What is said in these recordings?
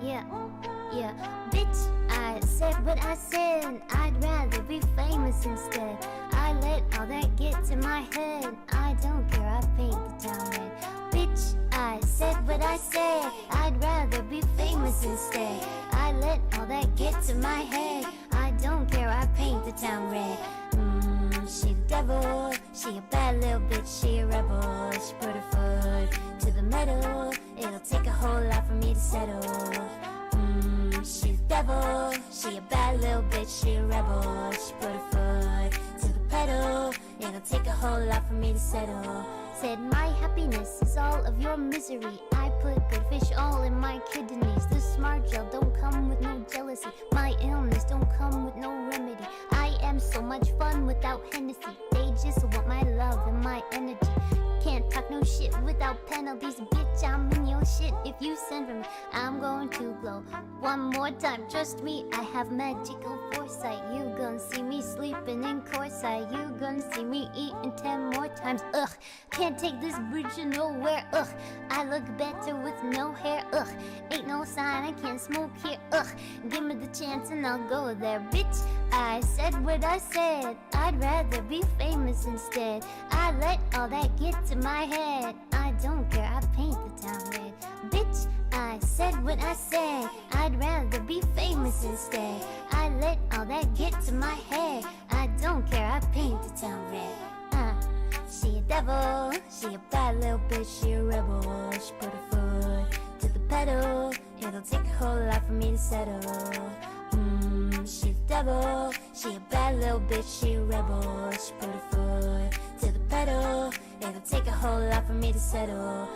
Yep. Yeah, bitch, I said what I said. I'd rather be famous instead. I let all that get to my head. I don't care, I paint the town red. Bitch, I said what I said. I'd rather be famous instead. I let all that get to my head. I don't care, I paint the town red. She the devil, she a bad little bitch, she a rebel. She put her foot to the metal. It'll take a whole lot for me to settle. She the devil, she a bad little bitch, she a rebel. She put her foot to the pedal. It'll take a whole lot for me to settle. Said my happiness is all of your misery. I put good fish all in my kidneys. The smart gel don't come with no jealousy. My illness don't come with no remedy. I am so much fun without Hennessy. They just want my love and my energy. Can't talk no shit without penalties. Bitch, I'm in your shit. If you send for me, I'm going to blow. One more time, trust me, I have magical foresight. You gonna see me sleeping in courtside. You gonna see me eating 10 more times. Ugh, can't take this bridge to nowhere. Ugh, I look better with no hair. Ugh, ain't no sign I can't smoke here. Ugh, give me the chance and I'll go there. Bitch, I said what I said. I'd rather be famous instead. I let all that get to my head. I don't care, I paint the town red. Bitch, I said what I said. I'd rather be famous instead. I let all that get to my head. I don't care, I paint the town red. She a devil, she a bad little bitch, she a rebel. She put her foot to the pedal. It'll take a whole lot for me to settle. She the devil, she a bad little bitch, she a rebel. She put her foot to the pedal. It'll take a whole lot for me to settle.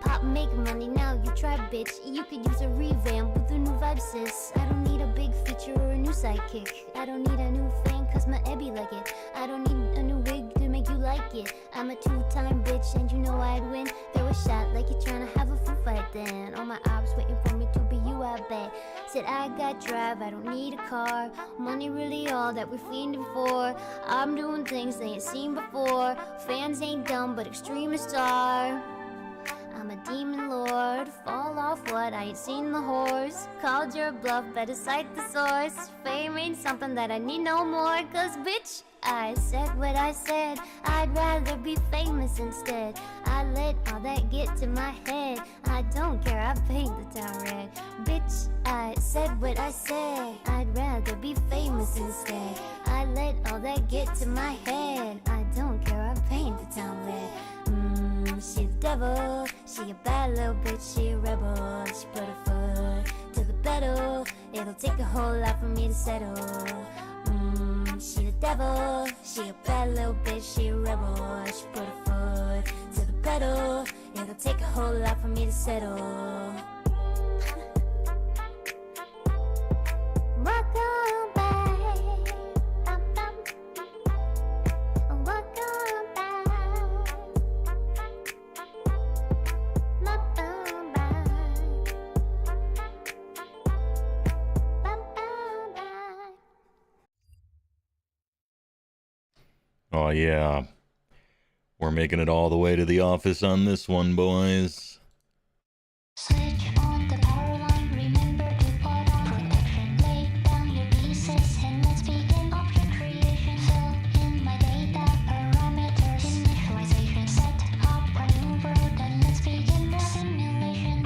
Pop, make money now, you try, bitch. You could use a revamp with a new vibe, sis. I don't need a big feature or a new sidekick. I don't need a new fan, cause my Ebby like it. I don't need a new wig to make you like it. I'm a two-time bitch and you know I'd win. Throw a shot like you're trying to have a food fight then. All my ops waiting for me to be you, I bet. Said I got drive, I don't need a car. Money really all that we're fiending for. I'm doing things they ain't seen before. Fans ain't dumb, but extremists are. I'm a demon lord, fall off what, I ain't seen the horse. Called your bluff, better cite the source. Fame ain't something that I need no more. Cause bitch, I said what I said. I'd rather be famous instead. I let all that get to my head. I don't care, I paint the town red. Bitch, I said what I said. I'd rather be famous instead. I let all that get to my head. I don't care, I paint the town red. She the devil, she a bad little bitch, she a rebel. She put her foot to the pedal. It'll take a whole lot for me to settle. She the devil, she a bad little bitch, she a rebel. She put her foot to the pedal. It'll take a whole lot for me to settle. Welcome back. Welcome back. Oh yeah, we're making it all the way to the office on this one, boys. Switch on the power line, remember to put on protection. Lay down your pieces and let's begin object creation. Fill in my data parameters, initialization. Set up a new world and let's begin the simulation.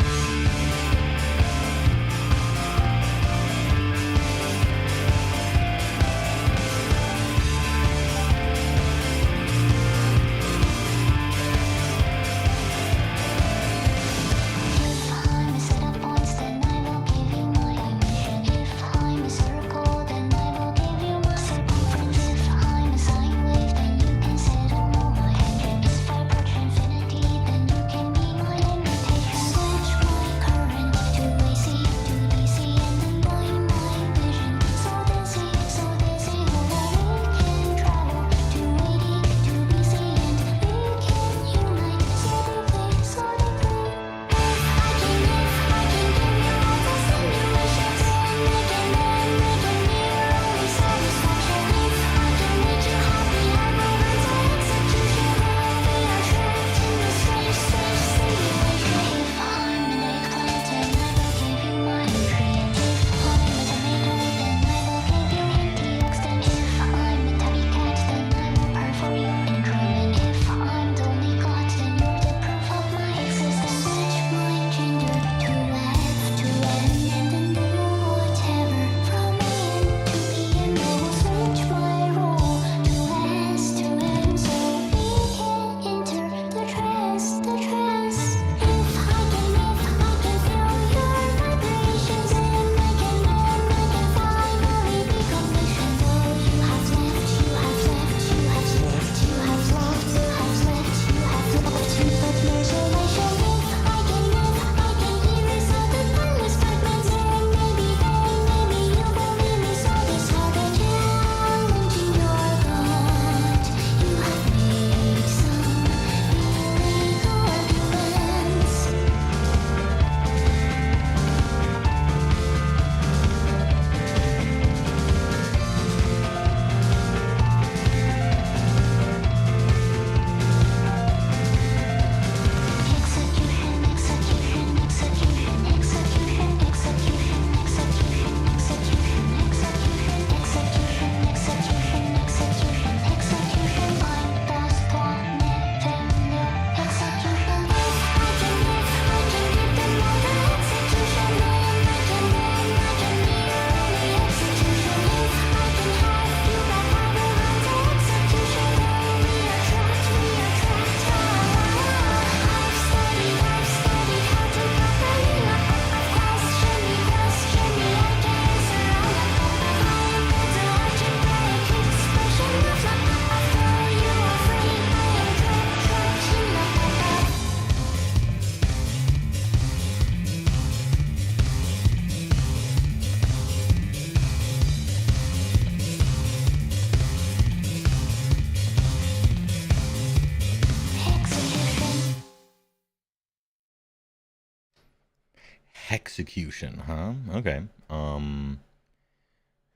execution, huh? Okay.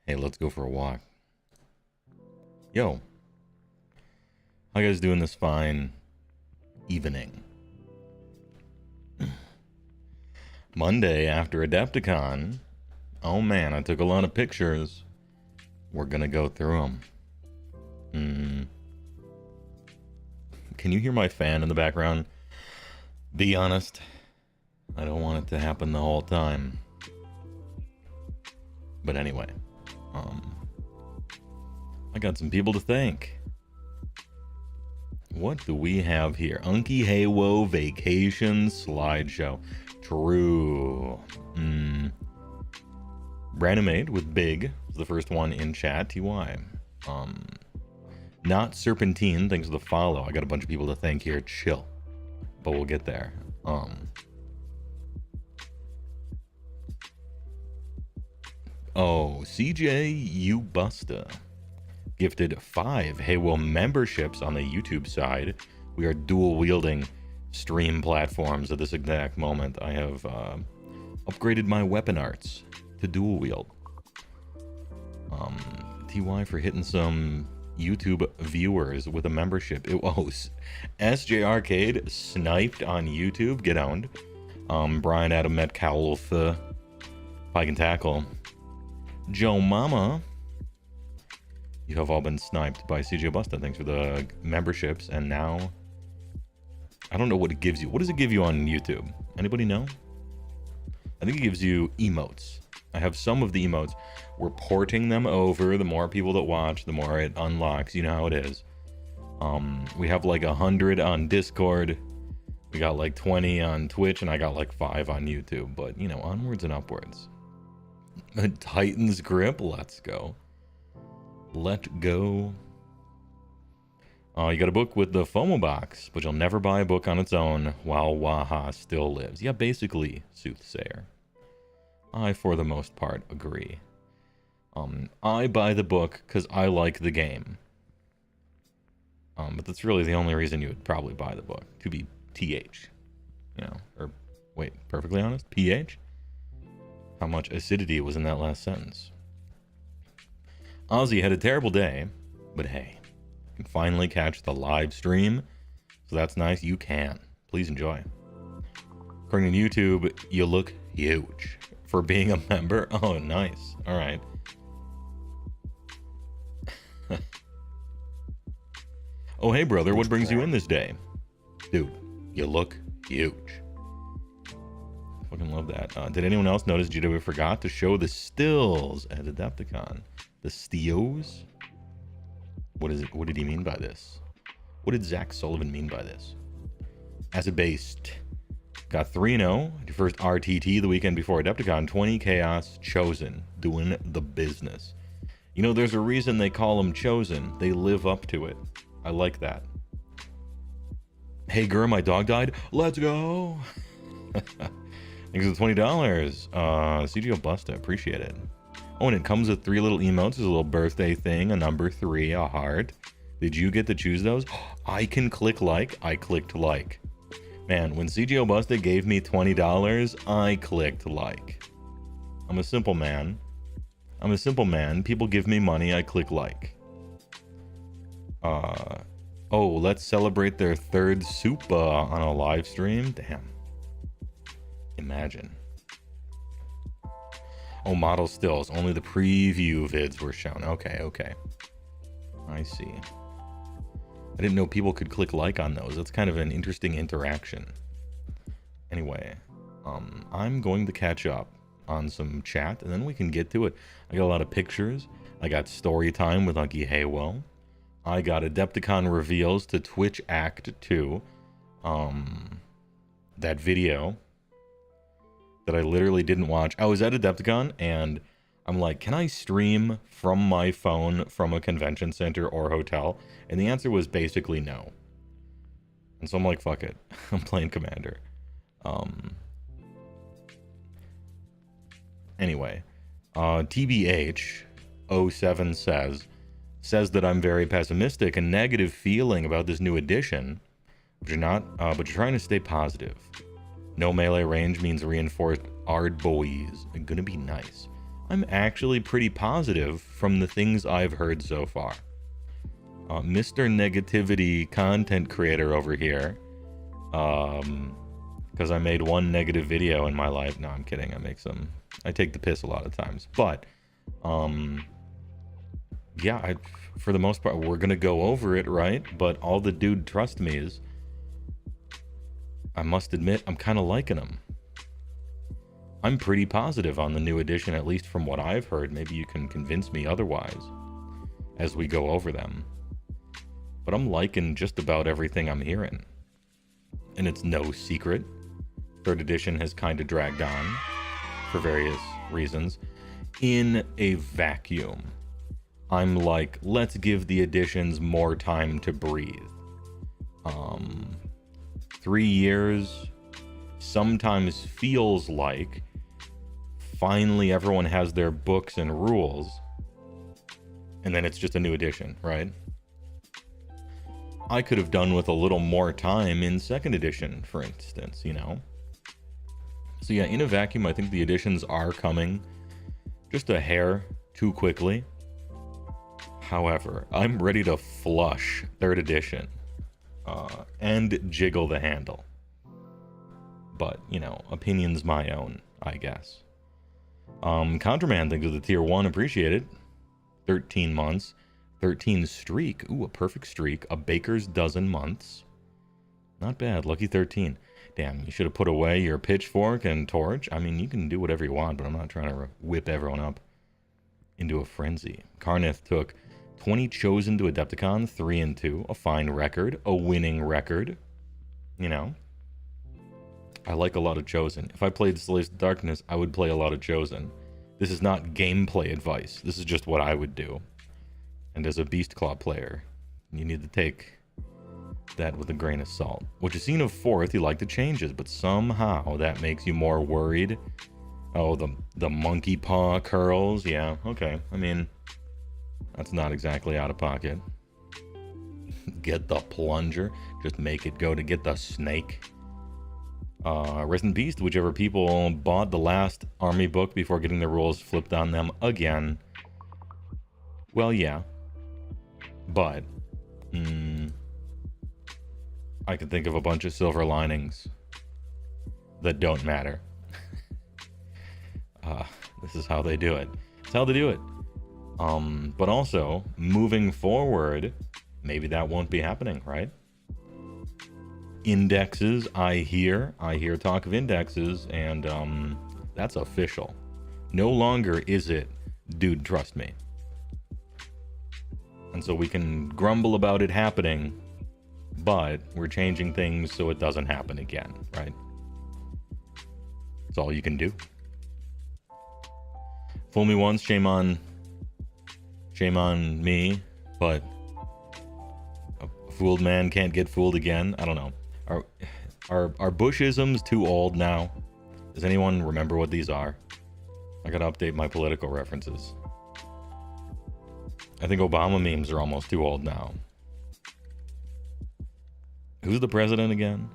Hey, let's go for a walk. Yo. How you guys doing this fine evening? Monday after Adepticon. Oh man, I took a lot of pictures. We're gonna go through them. Can you hear my fan in the background? Be honest. I don't want it to happen the whole time. But anyway, I got some people to thank. What do we have here? Unky HeyWoah Vacation Slideshow. True. Branimade with Big was the first one in chat. TY. Not Serpentine, thanks for the follow. I got a bunch of people to thank here. Chill. But we'll get there. Oh, CJ Ubusta gifted 5 HeyWoah memberships on the YouTube side. We are dual wielding stream platforms at this exact moment. I have upgraded my weapon arts to dual wield. TY for hitting some YouTube viewers with a membership. It was SJ Arcade sniped on YouTube. Get owned. Brian Adam Metcalf, Pike and Tackle. Joe Mama. You have all been sniped by CJ Busta. Thanks for the memberships. And now, I don't know what it gives you. What does it give you on YouTube? Anybody know? I think it gives you emotes. I have some of the emotes. We're porting them over. The more people that watch, the more it unlocks. You know how it is. We have like 100 on Discord. We got like 20 on Twitch, and I got like 5 on YouTube. But, you know, onwards and upwards. Titan's Grip. Let's go. Let go. You got a book with the FOMO box, but you'll never buy a book on its own while Waha still lives. Yeah, basically, Soothsayer. I, for the most part, agree. I buy the book because I like the game. But that's really the only reason you would probably buy the book. To be TH. You know, or, wait, perfectly honest? PH? How much acidity was in that last sentence? Ozzy had a terrible day, but hey, you can finally catch the live stream, so that's nice. You can. Please enjoy. According to YouTube, you look huge for being a member. Oh, nice. All right. Oh, hey, brother, what brings you in this day? Dude, you look huge. Fucking love that. Did anyone else notice GW forgot to show the stills at Adepticon? The steos? What is it? What did he mean by this? What did Zach Sullivan mean by this? Acid based. Got 3-0. Your first RTT the weekend before Adepticon. 20 Chaos Chosen. Doing the business. You know, there's a reason they call them Chosen. They live up to it. I like that. Hey, girl, my dog died. Let's go. Thanks for the $20. CGO Busta. Appreciate it. Oh, and it comes with 3 little emotes. There's a little birthday thing, a number 3, a heart. Did you get to choose those? I can click like. I clicked like. Man, when CGO Busta gave me $20, I clicked like. I'm a simple man. People give me money, I click like. Oh, let's celebrate their 3rd Supa on a live stream. Damn. Imagine. Oh, model stills. Only the preview vids were shown. Okay. I see. I didn't know people could click like on those. That's kind of an interesting interaction. Anyway, I'm going to catch up on some chat, and then we can get to it. I got a lot of pictures. I got story time with Unky HeyWoah. I got Adepticon reveals to Twitch Act 2. That video that I literally didn't watch. I was at Adepticon, and I'm like, can I stream from my phone from a convention center or hotel? And the answer was basically no. And so I'm like, fuck it. I'm playing Commander. Anyway, TBH 07 says that I'm very pessimistic and negative feeling about this new edition, but you're not, but you're trying to stay positive. No melee range means reinforced Ardboys are gonna be nice. I'm actually pretty positive from the things I've heard so far. Mr. Negativity content creator over here, because I made one negative video in my life. No, I'm kidding. I take the piss a lot of times, but yeah, for the most part, we're gonna go over it, right? But all the dude trust me is, I must admit, I'm kind of liking him. I'm pretty positive on the new edition, at least from what I've heard. Maybe you can convince me otherwise as we go over them. But I'm liking just about everything I'm hearing. And it's no secret. 3rd edition has kind of dragged on for various reasons. In a vacuum, I'm like, let's give the editions more time to breathe. 3 years sometimes feels like finally everyone has their books and rules, and then it's just a new edition, right? I could have done with a little more time in 2nd edition, for instance, you know? So yeah, in a vacuum, I think the editions are coming just a hair too quickly. However, I'm ready to flush 3rd edition and jiggle the handle. But, you know, opinion's my own, I guess. Contraman thinks of the tier 1, appreciated. 13 months. 13 streak. Ooh, a perfect streak. A baker's dozen months. Not bad. Lucky 13. Damn, you should have put away your pitchfork and torch. I mean, you can do whatever you want, but I'm not trying to whip everyone up into a frenzy. Karnith took 20 chosen to Adepticon, 3-2. A fine record. A winning record. You know? I like a lot of chosen. If I played Slaves of Darkness, I would play a lot of chosen. This is not gameplay advice. This is just what I would do. And as a Beast Claw player, you need to take that with a grain of salt. What you've seen of 4th, you like the changes, but somehow that makes you more worried. Oh, the monkey paw curls. Yeah, okay. I mean, that's not exactly out of pocket. Get the plunger. Just make it go to get the snake. Rest in peace to whichever people bought the last army book before getting the rules flipped on them again. Well, yeah. But, I could think of a bunch of silver linings that don't matter. This is how they do it. It's how they do it. But also, moving forward, maybe that won't be happening, right? Indexes, I hear talk of indexes, and that's official. No longer is it, dude, trust me. And so we can grumble about it happening, but we're changing things so it doesn't happen again, right? That's all you can do. Fool me once, shame on me, but a fooled man can't get fooled again. I don't know. Are Bushisms too old now? Does anyone remember what these are? I gotta update my political references. I think Obama memes are almost too old now. Who's the president again?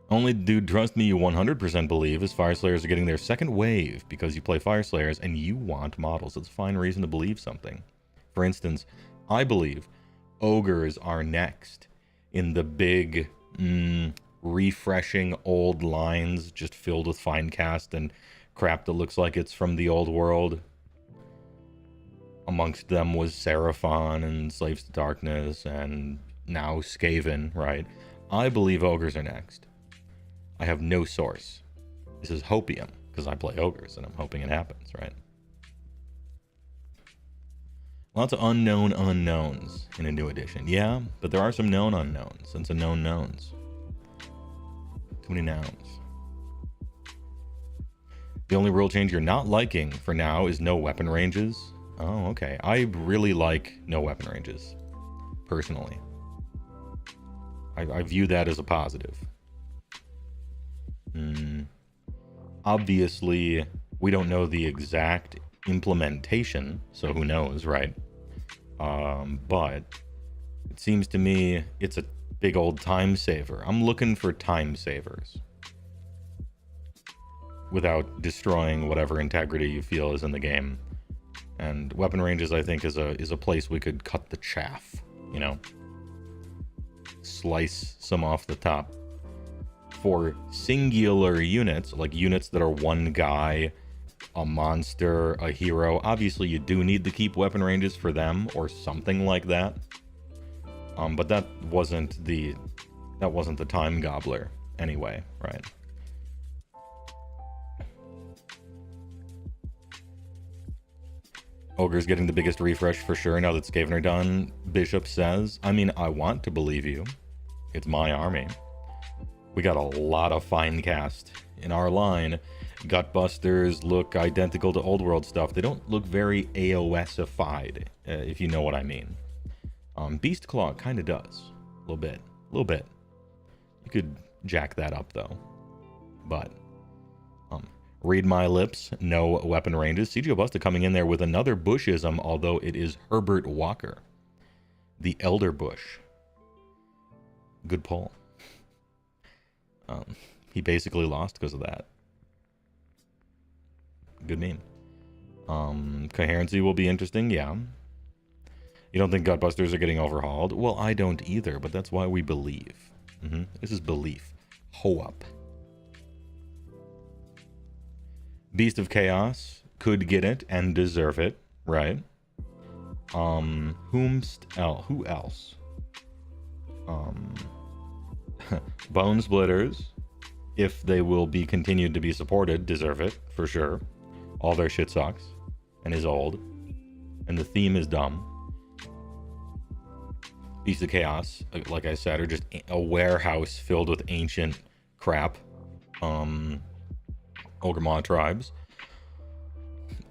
Only dude, trust me, you 100% believe is Fire Slayers are getting their second wave because you play Fire Slayers and you want models. It's a fine reason to believe something. For instance, I believe Ogres are next in the big, refreshing old lines just filled with fine cast and crap that looks like it's from the old world. Amongst them was Seraphon and Slaves to Darkness and now Skaven, right? I believe Ogres are next. I have no source. This is hopium, because I play Ogres and I'm hoping it happens, right? Lots of unknown unknowns in a new edition. Yeah, but there are some known unknowns and some known knowns. Too many nouns. The only rule change you're not liking for now is no weapon ranges. Oh, okay. I really like no weapon ranges, personally. I view that as a positive. Obviously, we don't know the exact implementation, so who knows, right? But it seems to me it's a big old time saver. I'm looking for time savers. without destroying whatever integrity you feel is in the game. And weapon ranges, I think, is a place we could cut the chaff, you know? Slice some off the top. For singular units, like units that are one guy, a monster, a hero, obviously you do need to keep weapon ranges for them or something like that. But that wasn't the time gobbler anyway, right? Ogre's getting the biggest refresh for sure now that Skaven are done, Bishop says. I mean, I want to believe you. It's my army. We got a lot of fine cast in our line. Gutbusters look identical to Old World stuff. They don't look very AOS-ified, if you know what I mean. Beastclaw kind of does. A little bit. You could jack that up, though. But, read my lips, no weapon ranges. CGO Busta coming in there with another Bushism, although it is Herbert Walker. The Elder Bush. Good pull. He basically lost because of that. Good meme. Coherency will be interesting, yeah. You don't think Gutbusters are getting overhauled? Well, I don't either, but that's why we believe. This is belief. Ho up. Beast of Chaos could get it and deserve it, right? Who else? Bone Splitters, if they will be continued to be supported, deserve it for sure. All their shit sucks and is old, and the theme is dumb. Beast of Chaos, like I said, are just a warehouse filled with ancient crap. Ogre tribes.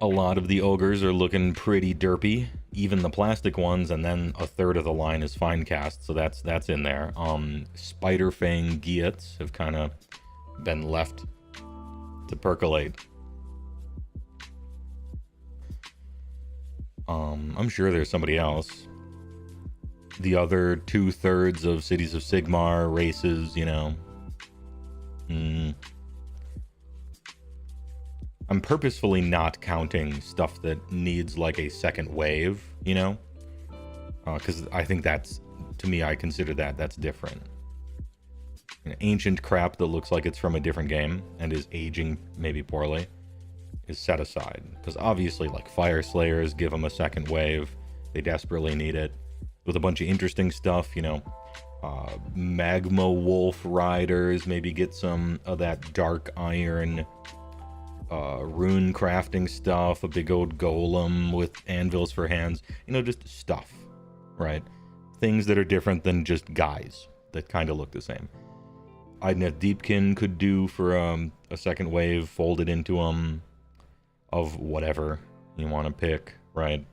A lot of the ogres are looking pretty derpy, even the plastic ones, and then a third of the line is fine cast, so that's in there. Spiderfang Geats have kind of been left to percolate. I'm sure there's somebody else. The other 2/3 of Cities of Sigmar races, you know. I'm purposefully not counting stuff that needs like a second wave, you know? Because I think that's, to me, I consider that's different. An ancient crap that looks like it's from a different game and is aging maybe poorly is set aside. Because obviously, like, Fire Slayers give them a second wave. They desperately need it. With a bunch of interesting stuff, you know. Magma Wolf Riders, maybe get some of that Dark Iron rune crafting stuff, a big old golem with anvils for hands, you know, just stuff, right? Things that are different than just guys that kind of look the same. Idnet Deepkin could do for a second wave, folded into of whatever you want to pick, right?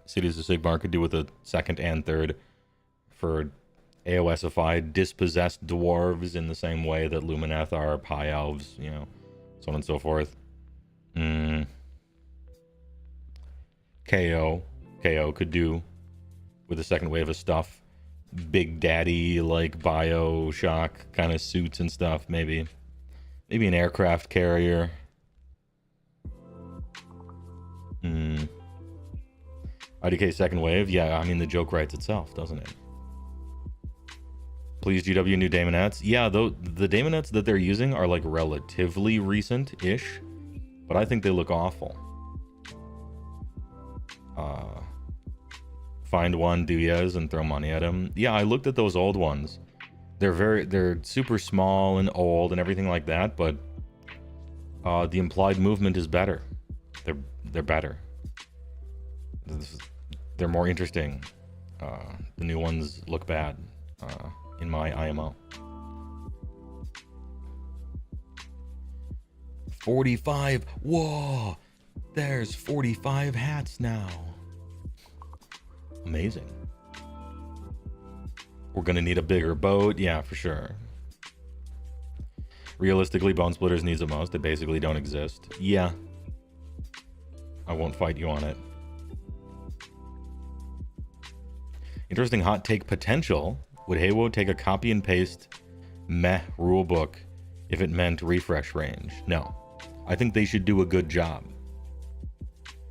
Cities of Sigmar could do with a second and third for AOSified, dispossessed dwarves in the same way that Lumineth are high elves, you know, so on and so forth. KO could do with a second wave of stuff. Big Daddy, like Bioshock kind of suits and stuff, maybe. Maybe an aircraft carrier. IDK second wave, yeah, I mean, the joke writes itself, doesn't it? Please, GW, new Daemonettes. Yeah, though the Daemonettes that they're using are like relatively recent-ish, but I think they look awful. Find one, Duyas, and throw money at him. Yeah, I looked at those old ones. They're super small and old and everything like that, but the implied movement is better. They're better. They're more interesting. The new ones look bad. In my IMO. 45. Whoa! There's 45 hats now. Amazing. We're gonna need a bigger boat. Yeah, for sure. Realistically, Bone Splitters needs the most. They basically don't exist. Yeah. I won't fight you on it. Interesting hot take potential. Would HeyWoah take a copy and paste meh rulebook if it meant refresh range. No. I think they should do a good job.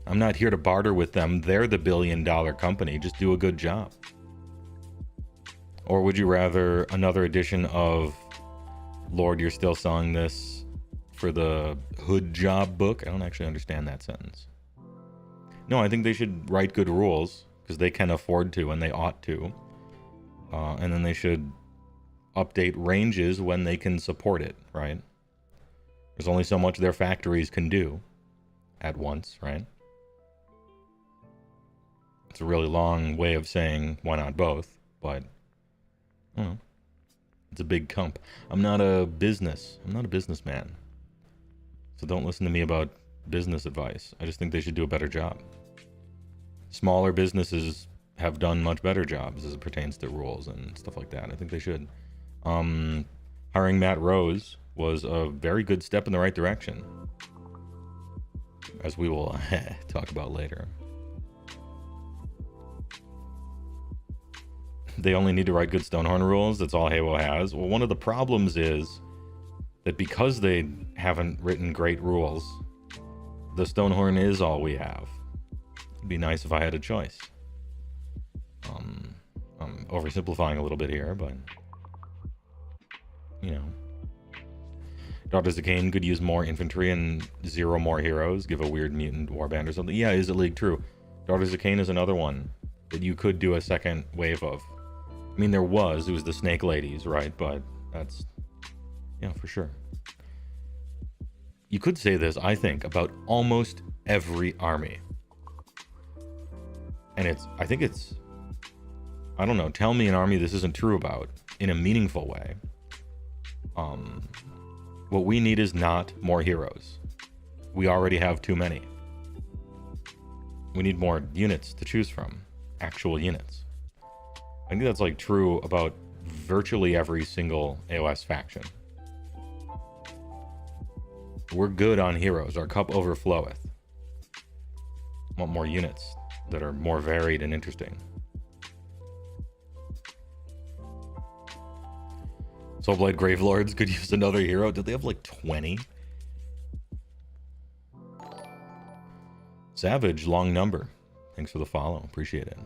I'm not here to barter with them. They're the billion-dollar company. Just do a good job. Or would you rather another edition of Lord, You're Still Selling This for the Hood Job book? I don't actually understand that sentence. No, I think they should write good rules because they can afford to and they ought to. And then they should update ranges when they can support it, right? There's only so much their factories can do at once, right? It's a really long way of saying why not both, but I don't know. It's a big comp. I'm not a businessman. So don't listen to me about business advice. I just think they should do a better job. Smaller businesses have done much better jobs as it pertains to rules and stuff like that. I think they should. Hiring Matt Rose was a very good step in the right direction, as we will talk about later. They only need to write good Stonehorn rules. That's all HeyWoah has. Well, one of the problems is that because they haven't written great rules, the Stonehorn is all we have. It'd be nice if I had a choice. I'm oversimplifying a little bit here, but you know. Daughters of Cain could use more infantry and 0 more heroes. Give a weird mutant warband or something. Yeah, is it League? True. Daughters of Cain is another one that you could do a second wave of. I mean, it was the Snake Ladies, right? But that's, yeah, for sure. You could say this, I think, about almost every army. And I don't know, tell me an army this isn't true about in a meaningful way. What we need is not more heroes. We already have too many. We need more units to choose from. Actual units. I think that's like true about virtually every single AOS faction. We're good on heroes. Our cup overfloweth. Want more units that are more varied and interesting. Soulblade Gravelords could use another hero. Did they have like 20? Savage, long number. Thanks for the follow. Appreciate it.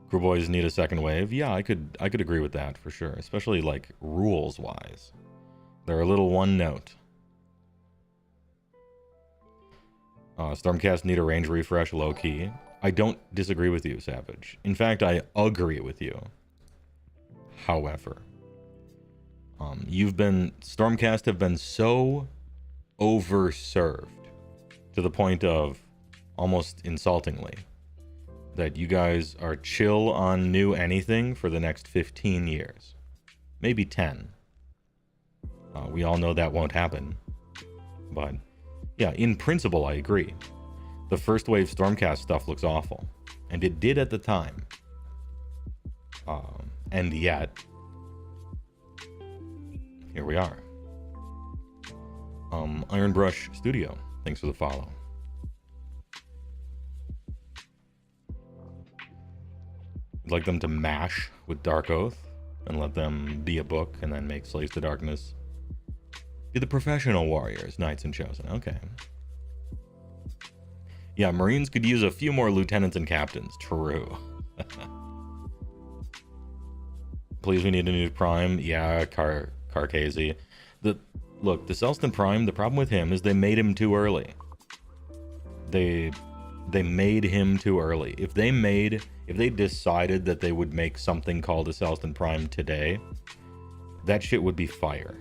Crew boys need a second wave. Yeah, I could agree with that for sure. Especially like rules wise. They're a little one note. Stormcast need a range refresh low key. I don't disagree with you, Savage. In fact, I agree with you. However, Stormcast have been so overserved to the point of almost insultingly that you guys are chill on new anything for the next 15 years. Maybe 10. We all know that won't happen. But yeah, in principle, I agree. The first wave Stormcast stuff looks awful. And it did at the time. And yet, here we are. Ironbrush Studio, thanks for the follow. I'd like them to mash with Dark Oath and let them be a book and then make Slaves to Darkness be the professional warriors, Knights and Chosen. Okay. Yeah, Marines could use a few more lieutenants and captains. True. Please, we need a new Prime. Yeah, Carcasey. Look, the Selston Prime, the problem with him is they made him too early. They made him too early. If they decided that they would make something called a Selston Prime today, that shit would be fire.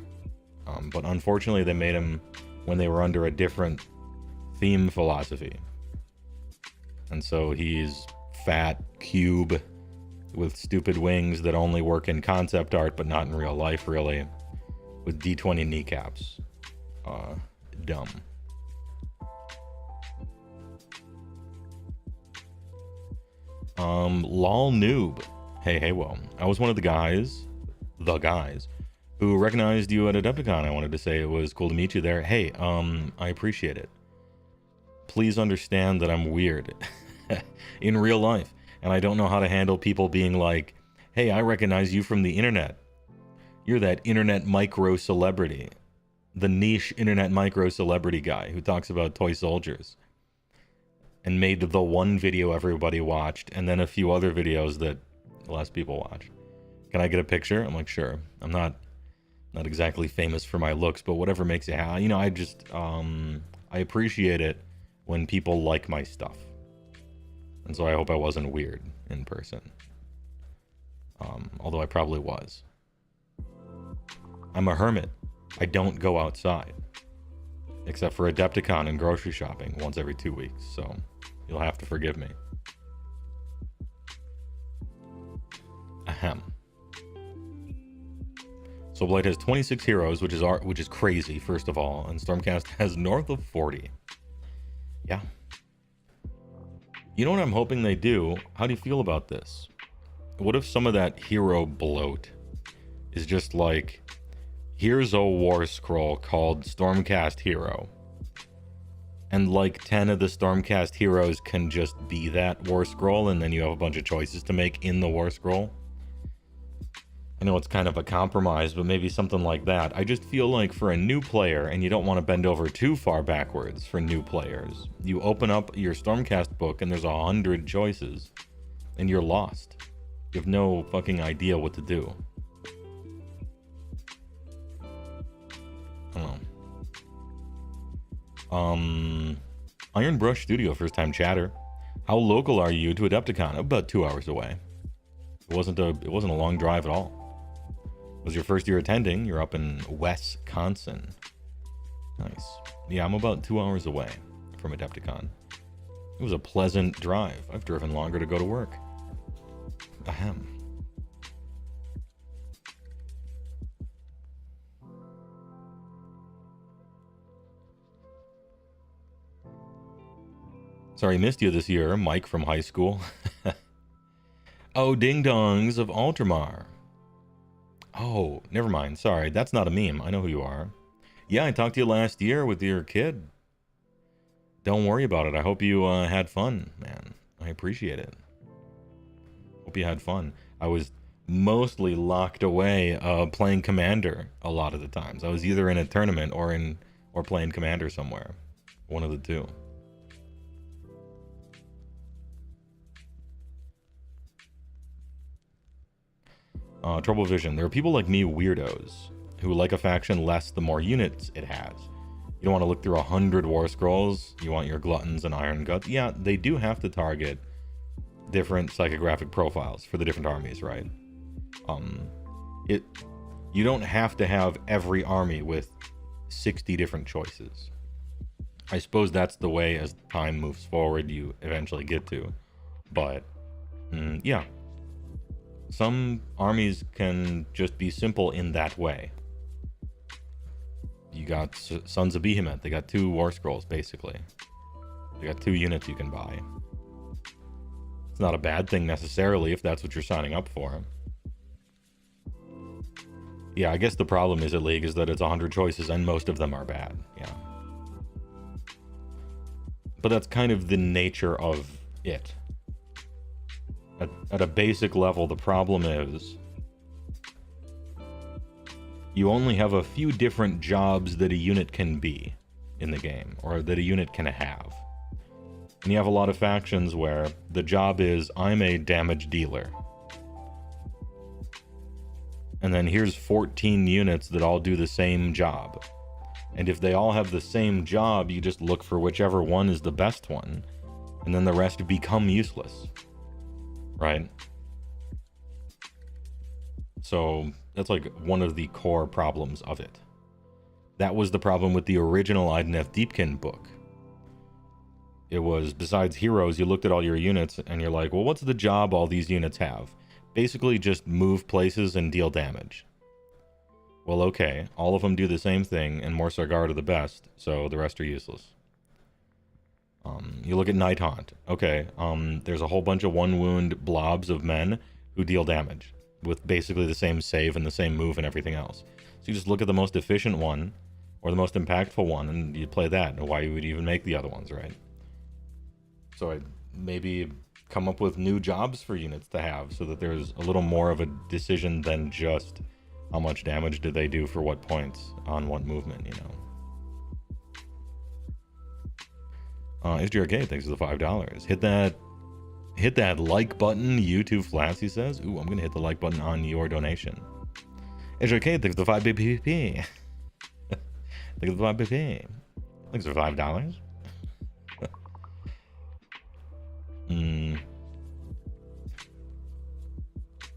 But unfortunately, they made him when they were under a different theme philosophy. And so he's fat cube with stupid wings that only work in concept art, but not in real life, really. With D20 kneecaps. Dumb. Lol noob. Hey, HeyWoah. I was one of the guys who recognized you at Adepticon. I wanted to say it was cool to meet you there. Hey, I appreciate it. Please understand that I'm weird in real life, and I don't know how to handle people being like, hey, I recognize you from the internet. You're that internet micro celebrity. The niche internet micro celebrity guy who talks about toy soldiers. And made the one video everybody watched, and then a few other videos that less people watched. Can I get a picture? I'm like, sure. I'm not exactly famous for my looks, but whatever makes you happy. You know, I just, I appreciate it when people like my stuff. And so I hope I wasn't weird in person. Although I probably was. I'm a hermit. I don't go outside. Except for Adepticon and grocery shopping once every 2 weeks, so you'll have to forgive me. Ahem. So Blight has 26 heroes, which is crazy, first of all, and Stormcast has north of 40. Yeah. You know what I'm hoping they do? How do you feel about this? What if some of that hero bloat is just like, here's a war scroll called Stormcast Hero, and like 10 of the Stormcast heroes can just be that war scroll, and then you have a bunch of choices to make in the war scroll? I know it's kind of a compromise, but maybe something like that. I just feel like for a new player, and you don't want to bend over too far backwards for new players, you open up your Stormcast book and there's 100 choices, and you're lost. You have no fucking idea what to do. I don't know. Iron Brush Studio, first time chatter. How local are you to Adepticon? About 2 hours away. It wasn't a long drive at all. It was your first year attending. You're up in Wisconsin. Nice. Yeah, I'm about 2 hours away from Adepticon. It was a pleasant drive. I've driven longer to go to work. Ahem. Sorry, missed you this year, Mike from high school. Oh, ding-dongs of Ultramar. Oh, never mind. Sorry, that's not a meme. I know who you are. Yeah, I talked to you last year with your kid. Don't worry about it. I hope you had fun, man. I appreciate it. Hope you had fun. I was mostly locked away playing Commander a lot of the times. I was either in a tournament or playing Commander somewhere. One of the two. Trouble Vision. There are people like me, weirdos, who like a faction less the more units it has. You don't want to look through 100 war scrolls. You want your gluttons and iron guts. Yeah, they do have to target different psychographic profiles for the different armies, right? You don't have to have every army with 60 different choices. I suppose that's the way as time moves forward you eventually get to. But, yeah. Some armies can just be simple in that way. You got Sons of Behemoth. They got 2 war scrolls, basically. They got 2 units you can buy. It's not a bad thing necessarily if that's what you're signing up for. Yeah, I guess the problem is at League is that it's 100 choices and most of them are bad. Yeah. But that's kind of the nature of it. At a basic level, the problem is you only have a few different jobs that a unit can be in the game, or that a unit can have. And you have a lot of factions where the job is, I'm a damage dealer. And then here's 14 units that all do the same job. And if they all have the same job, you just look for whichever one is the best one. And then the rest become useless. Right? So that's like one of the core problems of it. That was the problem with the original Idoneth Deepkin book. It was, besides heroes, you looked at all your units and you're like, well, what's the job all these units have? Basically just move places and deal damage. Well, okay, all of them do the same thing, and Morsar Guard are the best, so the rest are useless. You look at Night Haunt. Okay, there's a whole bunch of 1-wound blobs of men who deal damage with basically the same save and the same move and everything else. So you just look at the most efficient one or the most impactful one and you play that. And why you would even make the other ones, right? So I'd maybe come up with new jobs for units to have so that there's a little more of a decision than just how much damage do they do for what points on what movement, you know. SGRK, thanks for the $5. Hit that like button, YouTube Flats, he says. Ooh, I'm gonna hit the like button on your donation. SGRK, thanks for the 5 BPP. Thanks for the 5 BPP. Thanks for $5.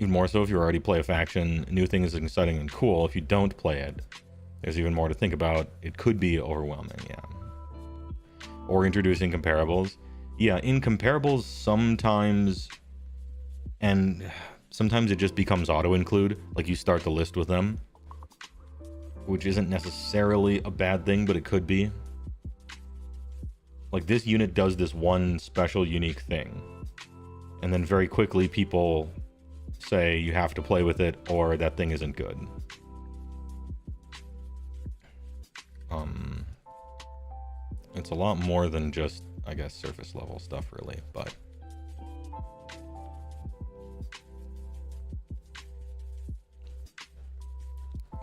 Even more so if you already play a faction, new things are exciting and cool. If you don't play it, there's even more to think about. It could be overwhelming, yeah. Or introducing comparables. Yeah, in comparables sometimes, and sometimes it just becomes auto-include, like you start the list with them, which isn't necessarily a bad thing, but it could be. Like, this unit does this one special unique thing, and then very quickly people say you have to play with it or that thing isn't good. It's a lot more than just, I guess, surface level stuff, really, but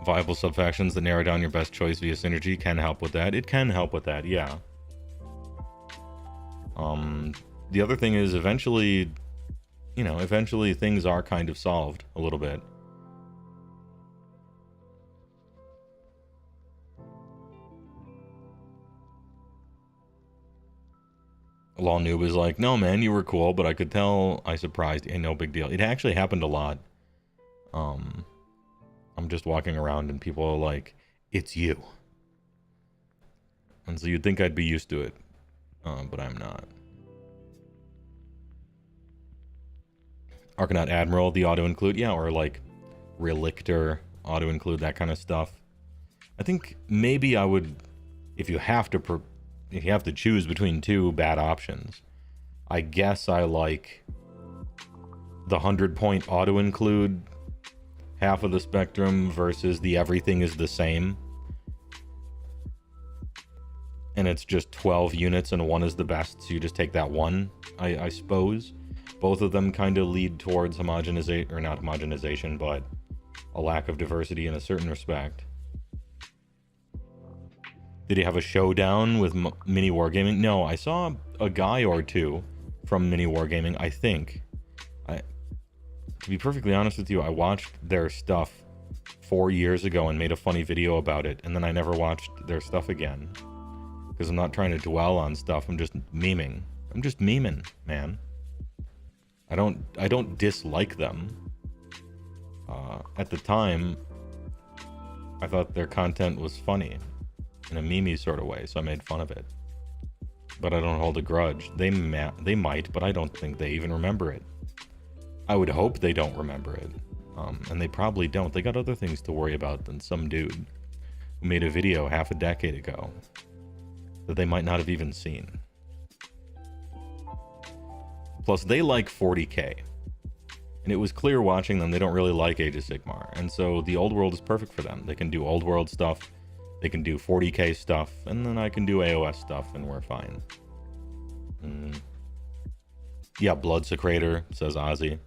viable subfactions that narrow down your best choice via synergy can help with that. It can help with that, yeah. The other thing is eventually, you know, eventually things are kind of solved a little bit. Law Noob is like, no man, you were cool, but I could tell I surprised you. No big deal. It actually happened a lot. I'm just walking around and people are like, it's you. And so you'd think I'd be used to it, but I'm not. Arcanaut Admiral, the auto-include, yeah, or like Relictor, auto-include, that kind of stuff. I think maybe I would, if you have to choose between two bad options, I guess I like the 100-point auto-include half of the spectrum versus the everything is the same. And it's just 12 units and one is the best, so you just take that one, I suppose. Both of them kind of lead towards homogenization, or not homogenization, but a lack of diversity in a certain respect. Did he have a showdown with Mini Wargaming? No, I saw a guy or two from Mini Wargaming, I think. To be perfectly honest with you, I watched their stuff 4 years ago and made a funny video about it, and then I never watched their stuff again. Because I'm not trying to dwell on stuff, I'm just memeing. I'm just memeing, man. I don't dislike them. At the time, I thought their content was funny in a meme sort of way, so I made fun of it. But I don't hold a grudge. They might, but I don't think they even remember it. I would hope they don't remember it. And they probably don't. They got other things to worry about than some dude who made a video half a decade ago that they might not have even seen. Plus, they like 40k. And it was clear watching them, they don't really like Age of Sigmar. And so the old world is perfect for them. They can do old world stuff, they can do 40k stuff, and then I can do AOS stuff, and we're fine. Yeah, Blood Secrator, says Ozzy.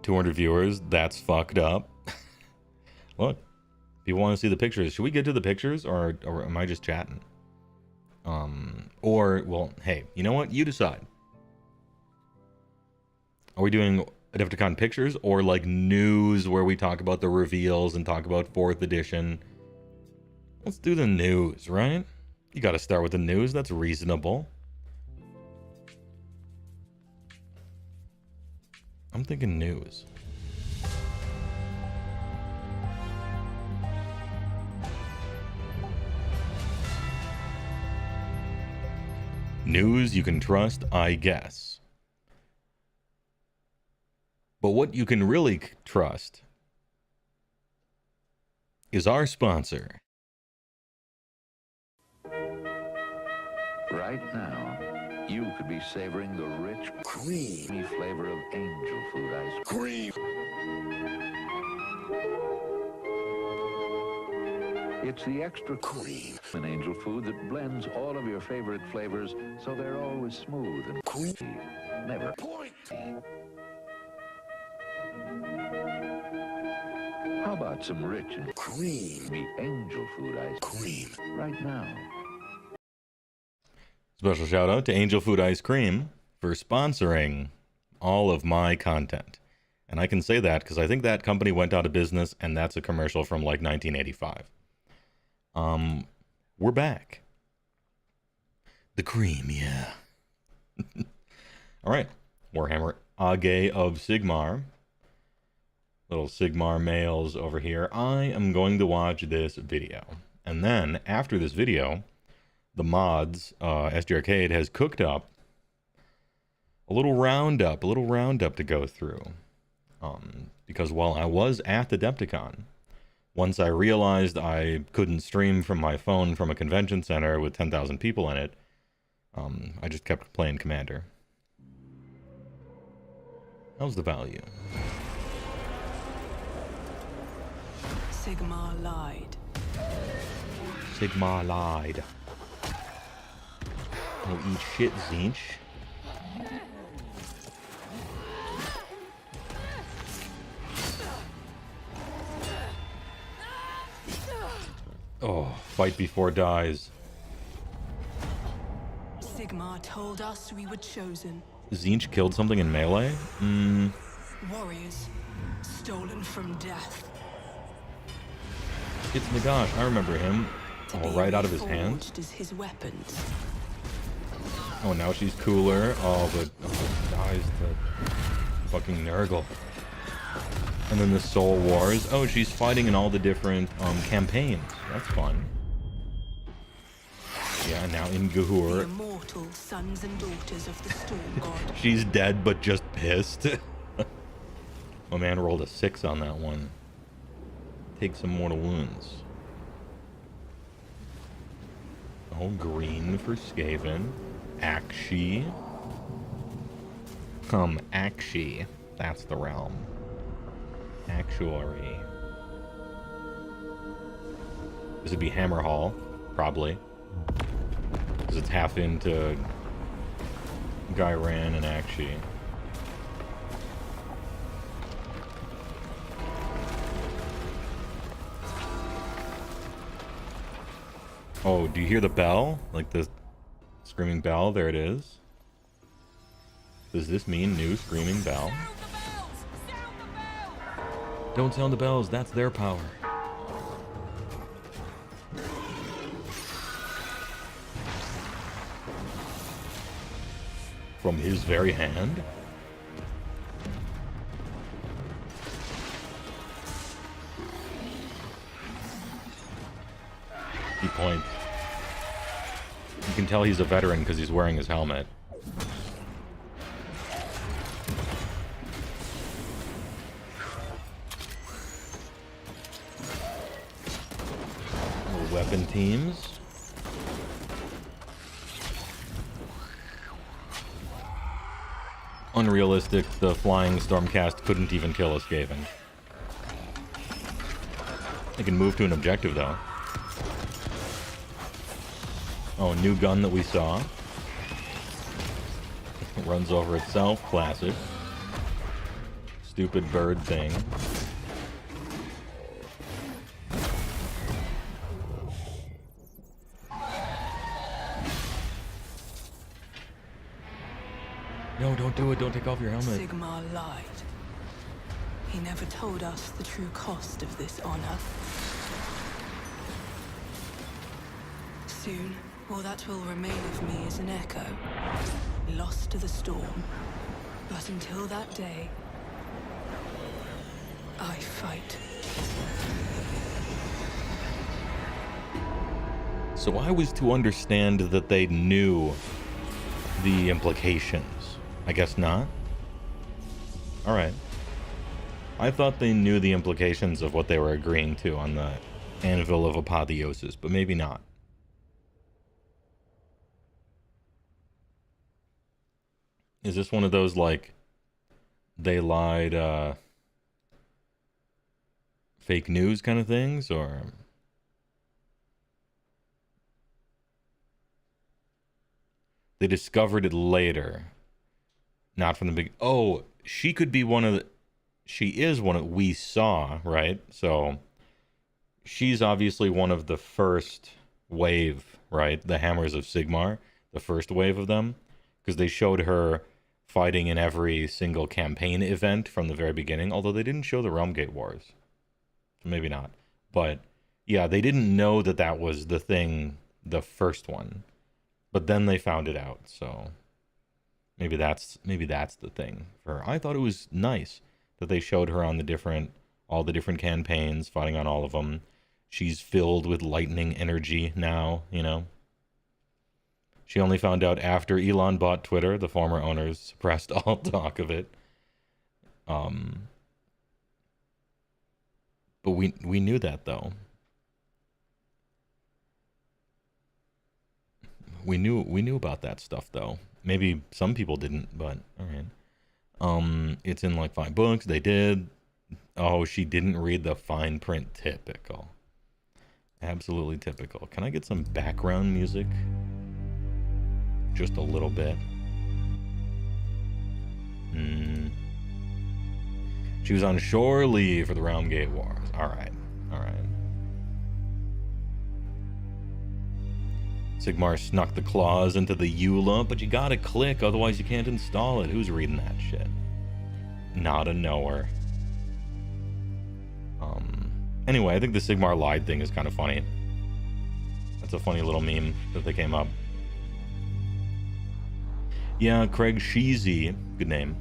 $200 viewers, that's fucked up. Look, people want to see the pictures. Should we get to the pictures, or am I just chatting? Or, well, hey, you know what? You decide. Are we doing Adepticon pictures or like news where we talk about the reveals and talk about 4th edition? Let's do the news, right? You got to start with the news. That's reasonable. I'm thinking news. News you can trust, I guess. But what you can really trust is our sponsor. Right now, you could be savoring the rich, creamy flavor of angel food ice cream. It's the extra cream in angel food that blends all of your favorite flavors so they're always smooth and creamy, never pointy. got some rich and creamy angel food ice cream right now. Special shout out to Angel Food Ice Cream for sponsoring all of my content. And I can say that because I think that company went out of business, and that's a commercial from like 1985. We're back. The cream, yeah. All right. Warhammer Age of Sigmar. Little Sigmar males over here. I am going to watch this video. And then, after this video, the mods, SG Arcade has cooked up a little roundup to go through. Because while I was at the Adepticon, once I realized I couldn't stream from my phone from a convention center with 10,000 people in it, I just kept playing Commander. How's the value? Sigmar lied. Sigmar lied. No eat shit, Zinch. Oh, fight before dies. Sigmar told us we were chosen. Zinch killed something in melee? Warriors, stolen from death. It's Nagash, I remember him. Oh, right out of his hands. As his weapons. Oh, now she's cooler. Oh, but dies to fucking Nurgle. And then the Soul Wars. Oh, she's fighting in all the different campaigns. That's fun. Yeah, now in The Gahur. immortal sons and daughters of the Storm God. She's dead, but just pissed. My man rolled a 6 on that one. Take some mortal wounds. Oh, green for Skaven. Akshi. Akshi. That's the realm. Actuary. This would be Hammerhall, probably. Because it's half into Gairan and Akshi. Oh, do you hear the bell? Like the screaming bell? There it is. Does this mean new screaming bell? Don't sound the bells, that's their power. From his very hand? He points. You can tell he's a veteran because he's wearing his helmet. Little weapon teams. Unrealistic, the flying Stormcast couldn't even kill a Skaven. They can move to an objective though. Oh, new gun that we saw. It runs over itself, classic. Stupid bird thing. No, don't do it, don't take off your helmet. Sigmar lied. He never told us the true cost of this honor. Soon, all that will remain of me is an echo, lost to the storm. But until that day, I fight. So I was to understand that they knew the implications. I guess not. Alright. I thought they knew the implications of what they were agreeing to on the Anvil of Apotheosis, but maybe not. Is this one of those, like, they lied, fake news kind of things, or... They discovered it later. Not from the big... Oh, she could be one of the... she is one of we saw, right? So she's obviously one of the first wave, right? The Hammers of Sigmar, the first wave of them, because they showed her fighting in every single campaign event from the very beginning, although they didn't show the Realmgate Wars. So maybe not. But yeah, they didn't know that that was the thing, the first one. But then they found it out, so maybe that's the thing for her. I thought it was nice that they showed her on all the different campaigns, fighting on all of them. She's filled with lightning energy now, you know. She only found out after Elon bought Twitter. The former owners suppressed all talk of it. But we knew that, though. We knew about that stuff, though. Maybe some people didn't, but all right. It's in like 5 books. They did. Oh, she didn't read the fine print. Typical. Absolutely typical. Can I get some background music? Just a little bit. She was on shore leave for the Realmgate Wars. Alright. Sigmar snuck the claws into the EULA, but you gotta click, otherwise you can't install it. Who's reading that shit? Not a knower. Anyway, I think the Sigmar lied thing is kind of funny. That's a funny little meme that they came up. Yeah, Craig Sheezy, good name.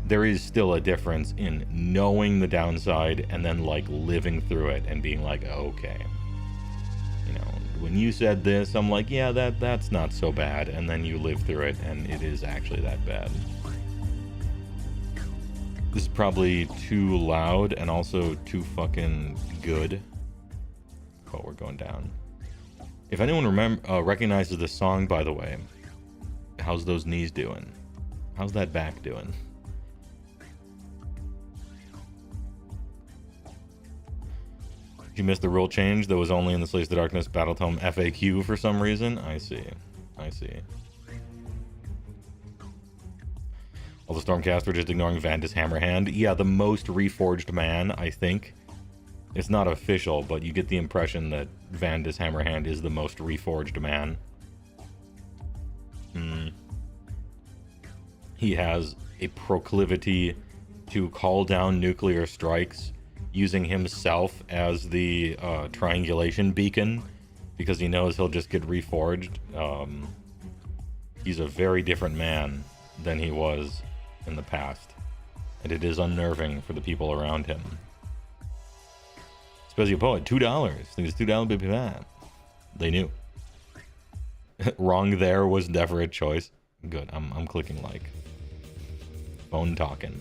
There is still a difference in knowing the downside and then like living through it and being like, okay. You know, when you said this, I'm like, yeah, that's not so bad. And then you live through it and it is actually that bad. This is probably too loud and also too fucking good. Oh, we're going down. If anyone recognizes this song, by the way, how's those knees doing? How's that back doing? You missed the rule change that was only in the Slaves to Darkness Battletome FAQ for some reason? I see. All the Stormcast were just ignoring Vandus Hammerhand. Yeah, the most reforged man, I think. It's not official, but you get the impression that Vandus Hammerhand is the most reforged man. He has a proclivity to call down nuclear strikes using himself as the triangulation beacon because he knows he'll just get reforged. He's a very different man than he was in the past, and it is unnerving for the people around him. Special Poet, $2. I think it's $2 baby man. They knew. Wrong there was never a choice. Good, I'm clicking like. Phone talking.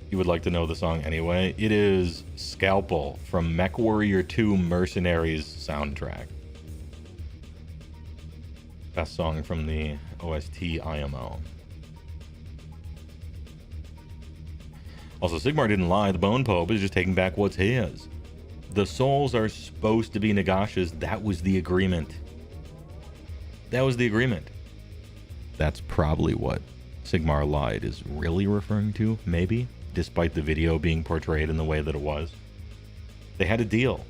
You would like to know the song anyway. It is Scalpel from MechWarrior 2 Mercenaries soundtrack. Best song from the OST IMO. Also, Sigmar didn't lie. The Bone Pope is just taking back what's his. The souls are supposed to be Nagash's. That was the agreement. That's probably what Sigmar lied is really referring to, maybe, despite the video being portrayed in the way that it was. They had a deal.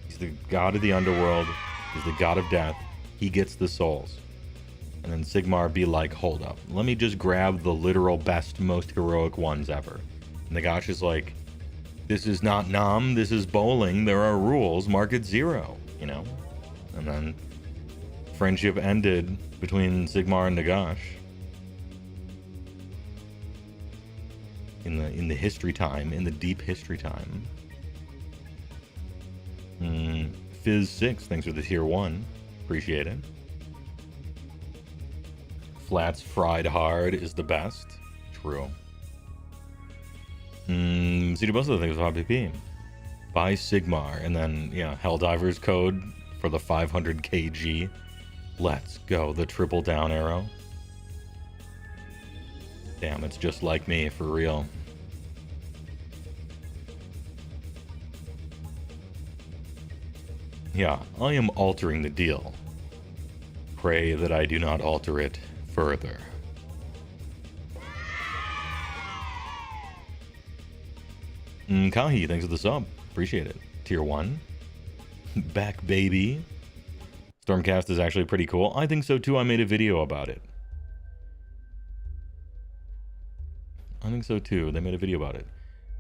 He's the god of the underworld. He's the god of death. He gets the souls. And then Sigmar be like, hold up. Let me just grab the literal best, most heroic ones ever. And Nagash is like, this is not Nam, this is bowling. There are rules. Mark it 0, you know? And then friendship ended between Sigmar and Nagash. In the history time, in the deep history time. Fizz6, thanks for the tier 1. Appreciate it. Flats fried hard is the best. True. CD most of the things about PP. Buy Sigmar, and then, yeah, Helldiver's code for the 500 kg. Let's go, the triple down arrow. Damn, it's just like me, for real. Yeah, I am altering the deal. pray that I do not alter it further. Kahi, thanks for the sub. Appreciate it. Tier 1. Back, baby. Stormcast is actually pretty cool. I think so too. I made a video about it. I think so too. They made a video about it.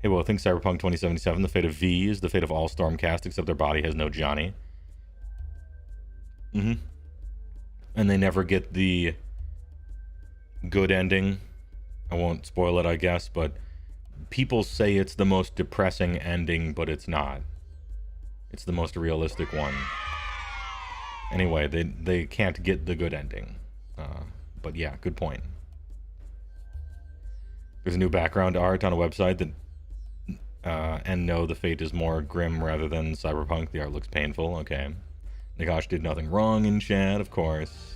Hey, well, I think Cyberpunk 2077, the fate of V is the fate of all Stormcast, except their body has no Johnny. And they never get the good ending. I won't spoil it, I guess, but people say it's the most depressing ending, but it's not. It's the most realistic one. Anyway, they can't get the good ending. But yeah, good point. There's a new background art on a website that and no, the fate is more grim rather than Cyberpunk. The art looks painful. Okay. Nagash did nothing wrong in chat, of course.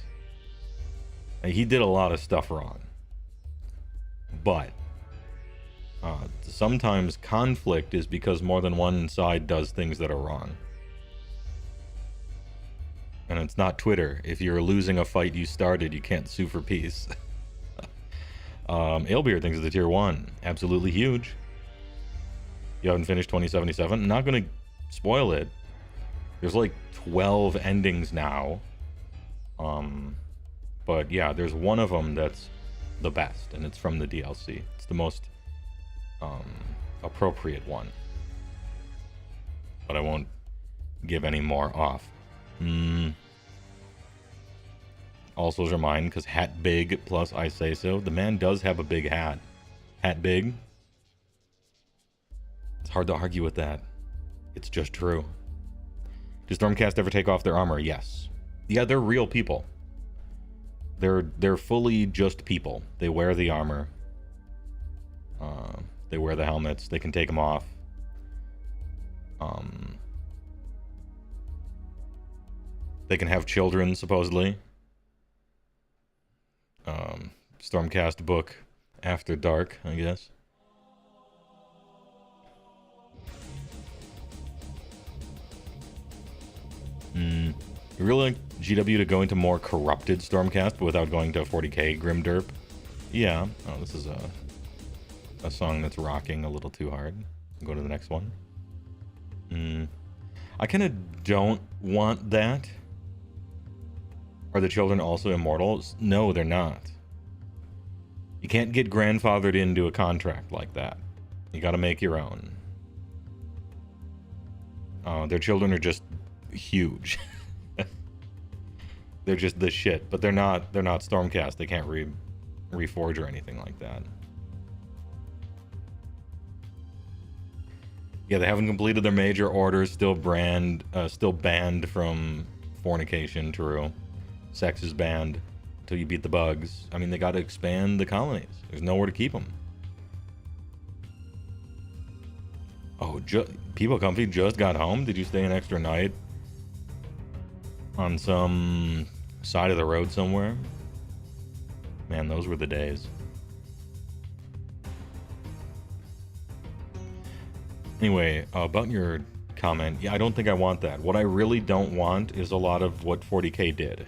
He did a lot of stuff wrong. But sometimes conflict is because more than one side does things that are wrong. And it's not Twitter. If you're losing a fight you started, you can't sue for peace. Alebeard thinks it's a tier 1. Absolutely huge. You haven't finished 2077? I'm not going to spoil it. There's like 12 endings now. But yeah, there's one of them that's the best, and it's from the DLC. It's the most appropriate one. But I won't give any more off. All souls are mine, because hat big plus I say so. The man does have a big hat. Hat big. It's hard to argue with that. It's just true. Does Stormcast ever take off their armor? Yes. Yeah, they're real people. They're fully just people. They wear the armor. They wear the helmets. They can take them off. They can have children, supposedly. Stormcast book After Dark, I guess. You really like GW to go into more corrupted Stormcast, but without going to 40k Grim Derp? Yeah. Oh, this is a song that's rocking a little too hard. Go to the next one. I kind of don't want that. Are the children also immortal? No, they're not. You can't get grandfathered into a contract like that. You gotta make your own. Their children are just huge. They're just the shit, but they're not Stormcast. They can't reforge or anything like that. Yeah, they haven't completed their major orders. Still banned from fornication. True. Sex is banned until you beat the bugs. I mean, they got to expand the colonies. There's nowhere to keep them. Oh, People Comfy just got home. Did you stay an extra night on some side of the road somewhere? Man, those were the days. Anyway, about your comment, yeah, I don't think I want that. What I really don't want is a lot of what 40k did.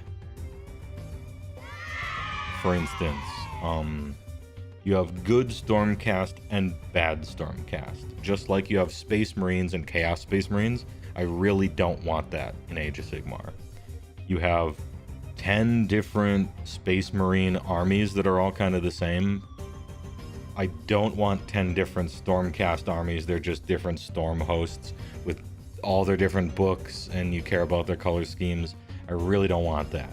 For instance, you have good Stormcast and bad Stormcast. Just like you have Space Marines and Chaos Space Marines, I really don't want that in Age of Sigmar. You have 10 different Space Marine armies that are all kind of the same. I don't want 10 different Stormcast armies. They're just different Storm hosts with all their different books, and you care about their color schemes. I really don't want that.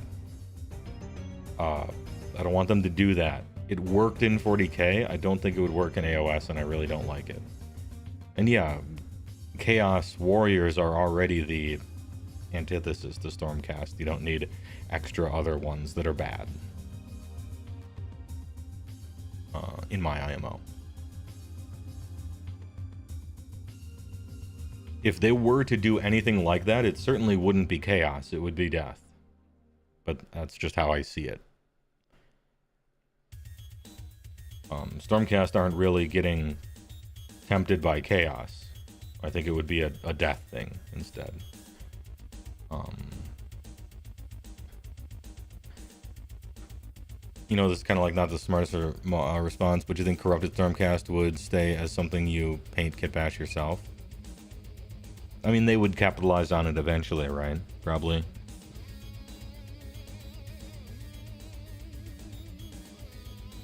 I don't want them to do that. It worked in 40k. I don't think it would work in AOS, and I really don't like it. And yeah, Chaos Warriors are already the antithesis to Stormcast. You don't need extra other ones that are bad. In my IMO. If they were to do anything like that, it certainly wouldn't be Chaos. It would be Death. But that's just how I see it. Stormcast aren't really getting tempted by Chaos. I think it would be a Death thing instead. You know, this is kind of like not the smartest response, but you think Corrupted Stormcast would stay as something you paint kit bash yourself? I mean, they would capitalize on it eventually, right? Probably.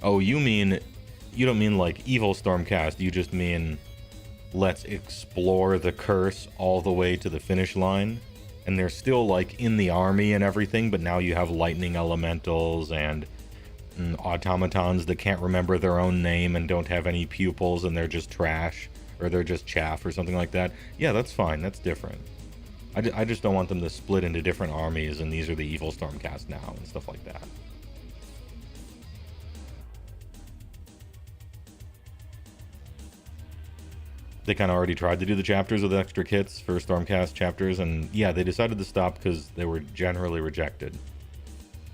Oh, you don't mean like evil Stormcast, you just mean let's explore the curse all the way to the finish line. And they're still like in the army and everything, but now you have lightning elementals and automatons that can't remember their own name and don't have any pupils and they're just trash or they're just chaff or something like that. Yeah, that's fine. That's different. I just don't want them to split into different armies and these are the evil Stormcast now and stuff like that. They kind of already tried to do the chapters with extra kits for Stormcast chapters, and yeah, they decided to stop because they were generally rejected.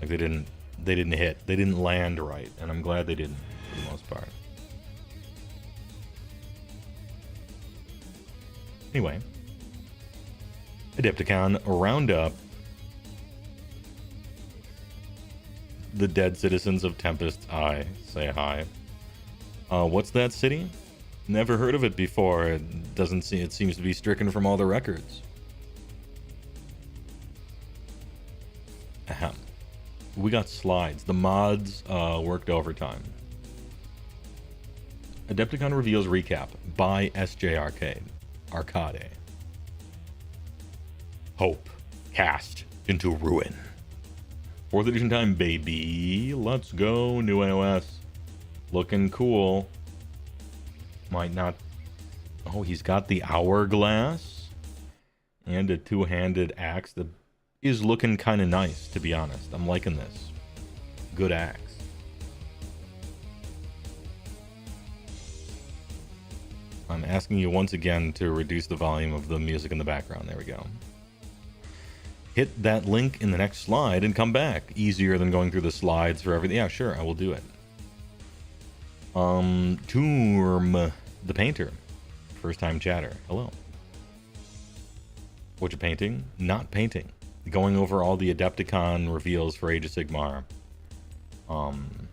Like they didn't hit, they didn't land right, and I'm glad they didn't for the most part. Anyway, Adepticon Roundup. The dead citizens of Tempest's Eye say hi. What's that city? Never heard of it before. It seems to be stricken from all the records. Ahem. We got slides. The mods worked overtime. Adepticon Reveals Recap by SJ Arcade. Hope cast into ruin. 4th edition time, baby. Let's go. New AOS. Looking cool. Might not... Oh, he's got the hourglass. And a two-handed axe that is looking kind of nice, to be honest. I'm liking this. Good axe. I'm asking you once again to reduce the volume of the music in the background. There we go. Hit that link in the next slide and come back. Easier than going through the slides for everything. Yeah, sure, I will do it. Tourm the Painter. First time chatter. Hello. What you painting? Not painting. Going over all the Adepticon reveals for Age of Sigmar. And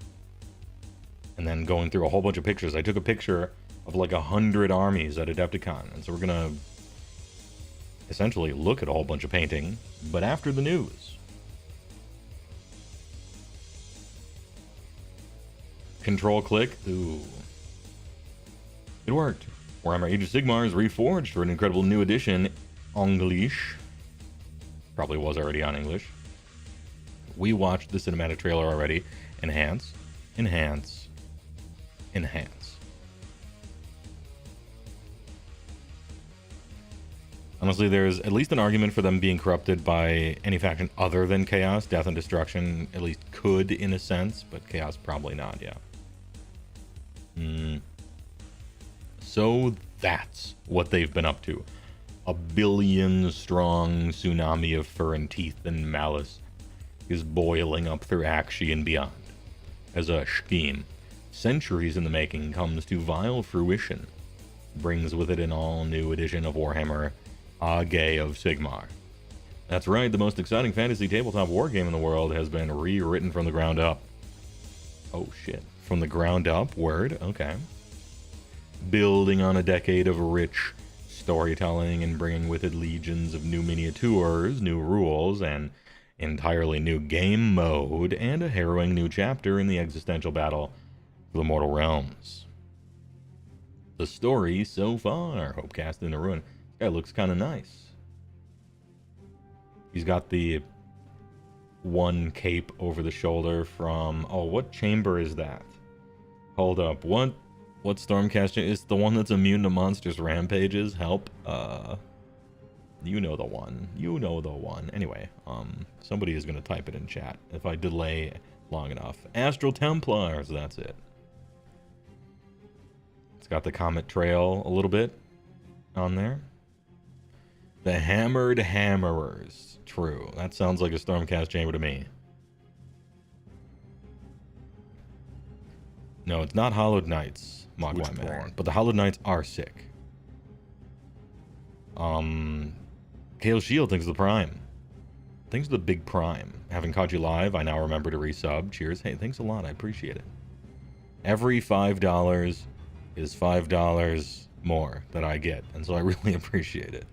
then going through a whole bunch of pictures. I took a picture of like 100 armies at Adepticon. And so we're gonna essentially look at a whole bunch of painting, but after the news. Control click. Ooh. It worked. Warhammer Age of Sigmar is reforged for an incredible new edition, English. Probably was already on English. We watched the cinematic trailer already. Enhance, enhance, enhance. Honestly, there's at least an argument for them being corrupted by any faction other than Chaos. Death and Destruction at least could in a sense, but Chaos probably not, yeah. So that's what they've been up to. A billion-strong tsunami of fur and teeth and malice is boiling up through Akshi and beyond. As a scheme, centuries in the making, comes to vile fruition, brings with it an all-new edition of Warhammer, Age of Sigmar. That's right, the most exciting fantasy tabletop wargame in the world has been rewritten from the ground up. Oh shit. From the ground up? Word? Okay. Building on a decade of rich storytelling and bringing with it legions of new miniatures, new rules, and entirely new game mode, and a harrowing new chapter in the existential battle for the mortal realms. The story so far, Hope cast into ruin. This guy looks kind of nice. He's got the one cape over the shoulder from... Oh, what chamber is that? Hold up. What Stormcast is the one that's immune to monsters' rampages? Help. You know the one. You know the one. Anyway, somebody is going to type it in chat if I delay long enough. Astral Templars, that's it. It's got the Comet Trail a little bit on there. The Hammered Hammerers. True. That sounds like a Stormcast chamber to me. No, it's not Hollowed Knights, Mogwai, but the Hollowed Knights are sick. Kale Shield thinks the Prime. Thanks to the Big Prime. Having caught you live, I now remember to resub. Cheers. Hey, thanks a lot. I appreciate it. Every $5 is $5 more that I get, and so I really appreciate it.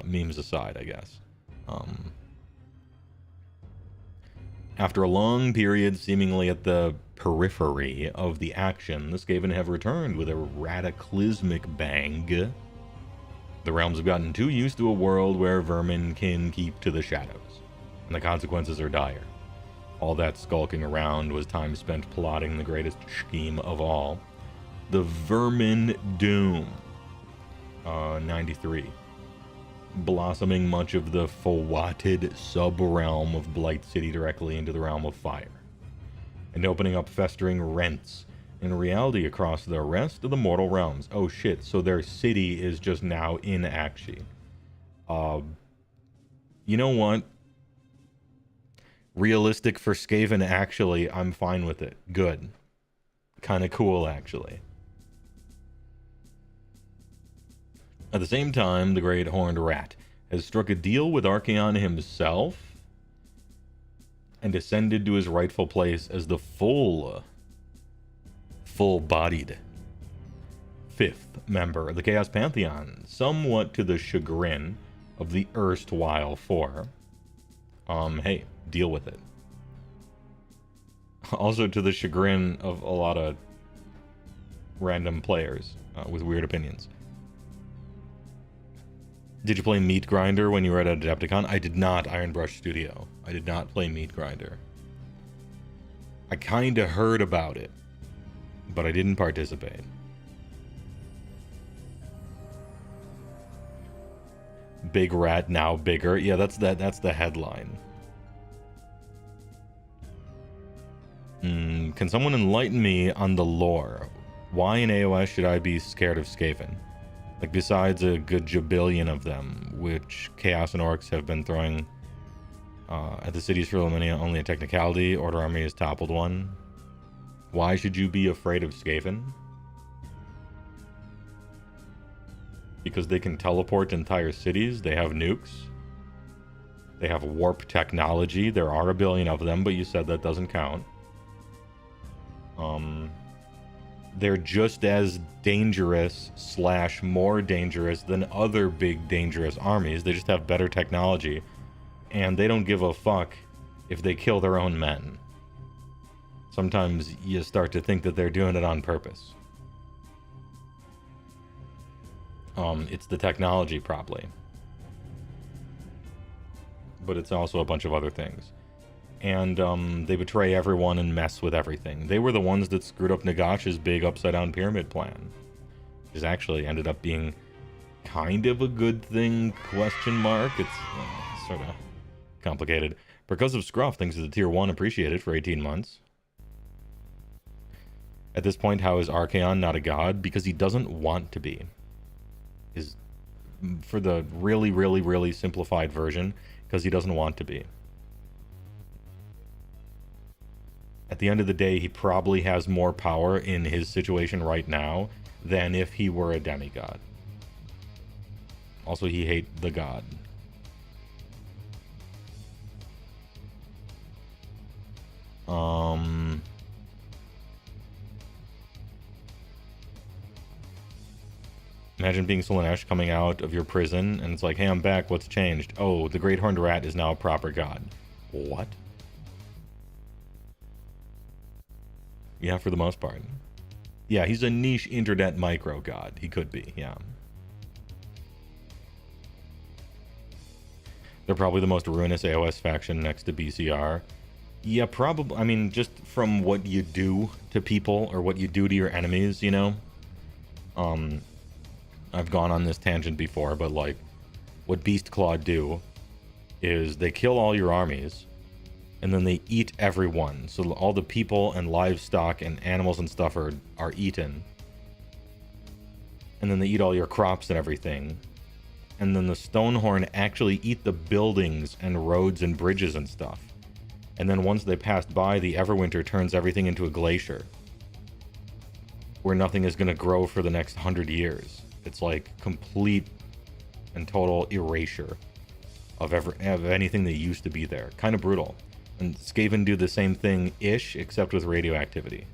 Memes aside, I guess. After a long period seemingly at the periphery of the action, the Skaven have returned with a radicalismic bang. The realms have gotten too used to a world where vermin can keep to the shadows, and the consequences are dire. All that skulking around was time spent plotting the greatest scheme of all, the Vermin Doom. 93. Blossoming much of the Fawatted sub-realm of Blight City directly into the realm of fire, and opening up festering rents in reality across the rest of the mortal realms. Oh shit, so their city is just now in Akshi. You know what? Realistic for Skaven, actually, I'm fine with it. Good. Kind of cool, actually. At the same time, the Great Horned Rat has struck a deal with Archaon himself and ascended to his rightful place as the full-bodied fifth member of the Chaos Pantheon, somewhat to the chagrin of the erstwhile four. Hey, deal with it. Also to the chagrin of a lot of random players with weird opinions. Did you play Meat Grinder when you were at Adepticon? I did not, Ironbrush Studio. I did not play Meat Grinder. I kind of heard about it, but I didn't participate. Big Rat now bigger. Yeah, that's the headline. Can someone enlighten me on the lore? Why in AOS should I be scared of Skaven? Like, besides a good jabillion of them, which Chaos and Orcs have been throwing at the cities for millennia, only a technicality. Order Army has toppled one. Why should you be afraid of Skaven? Because they can teleport entire cities. They have nukes. They have warp technology. There are a billion of them, but you said that doesn't count. They're just as dangerous / more dangerous than other big dangerous armies. They just have better technology, and they don't give a fuck if they kill their own men. Sometimes you start to think that they're doing it on purpose. It's the technology, probably. But it's also a bunch of other things. And they betray everyone and mess with everything. They were the ones that screwed up Nagash's big upside-down pyramid plan. Which actually ended up being kind of a good thing, question mark. It's sort of complicated. Because of Scruff, thanks to the Tier 1, appreciated for 18 months. At this point, how is Archaon not a god? Because he doesn't want to be. Is for the really, really, really simplified version, because he doesn't want to be. At the end of the day, he probably has more power in his situation right now than if he were a demigod. Also, he hates the god. Imagine being Slaanesh coming out of your prison, and it's like, hey, I'm back, what's changed? Oh, the Great Horned Rat is now a proper god. What? Yeah, for the most part. Yeah, he's a niche internet micro god. He could be, yeah. They're probably the most ruinous AOS faction next to BCR. Yeah, probably. I mean, just from what you do to people or what you do to your enemies, you know? I've gone on this tangent before, but like, what Beastclaw do is they kill all your armies, and then they eat everyone. So all the people and livestock and animals and stuff are eaten. And then they eat all your crops and everything. And then the Stonehorn actually eat the buildings and roads and bridges and stuff. And then once they passed by, the Everwinter turns everything into a glacier, where nothing is going to grow for the next 100 years. It's like complete and total erasure. of anything that used to be there. Kind of brutal. And Skaven do the same thing-ish, except with radioactivity.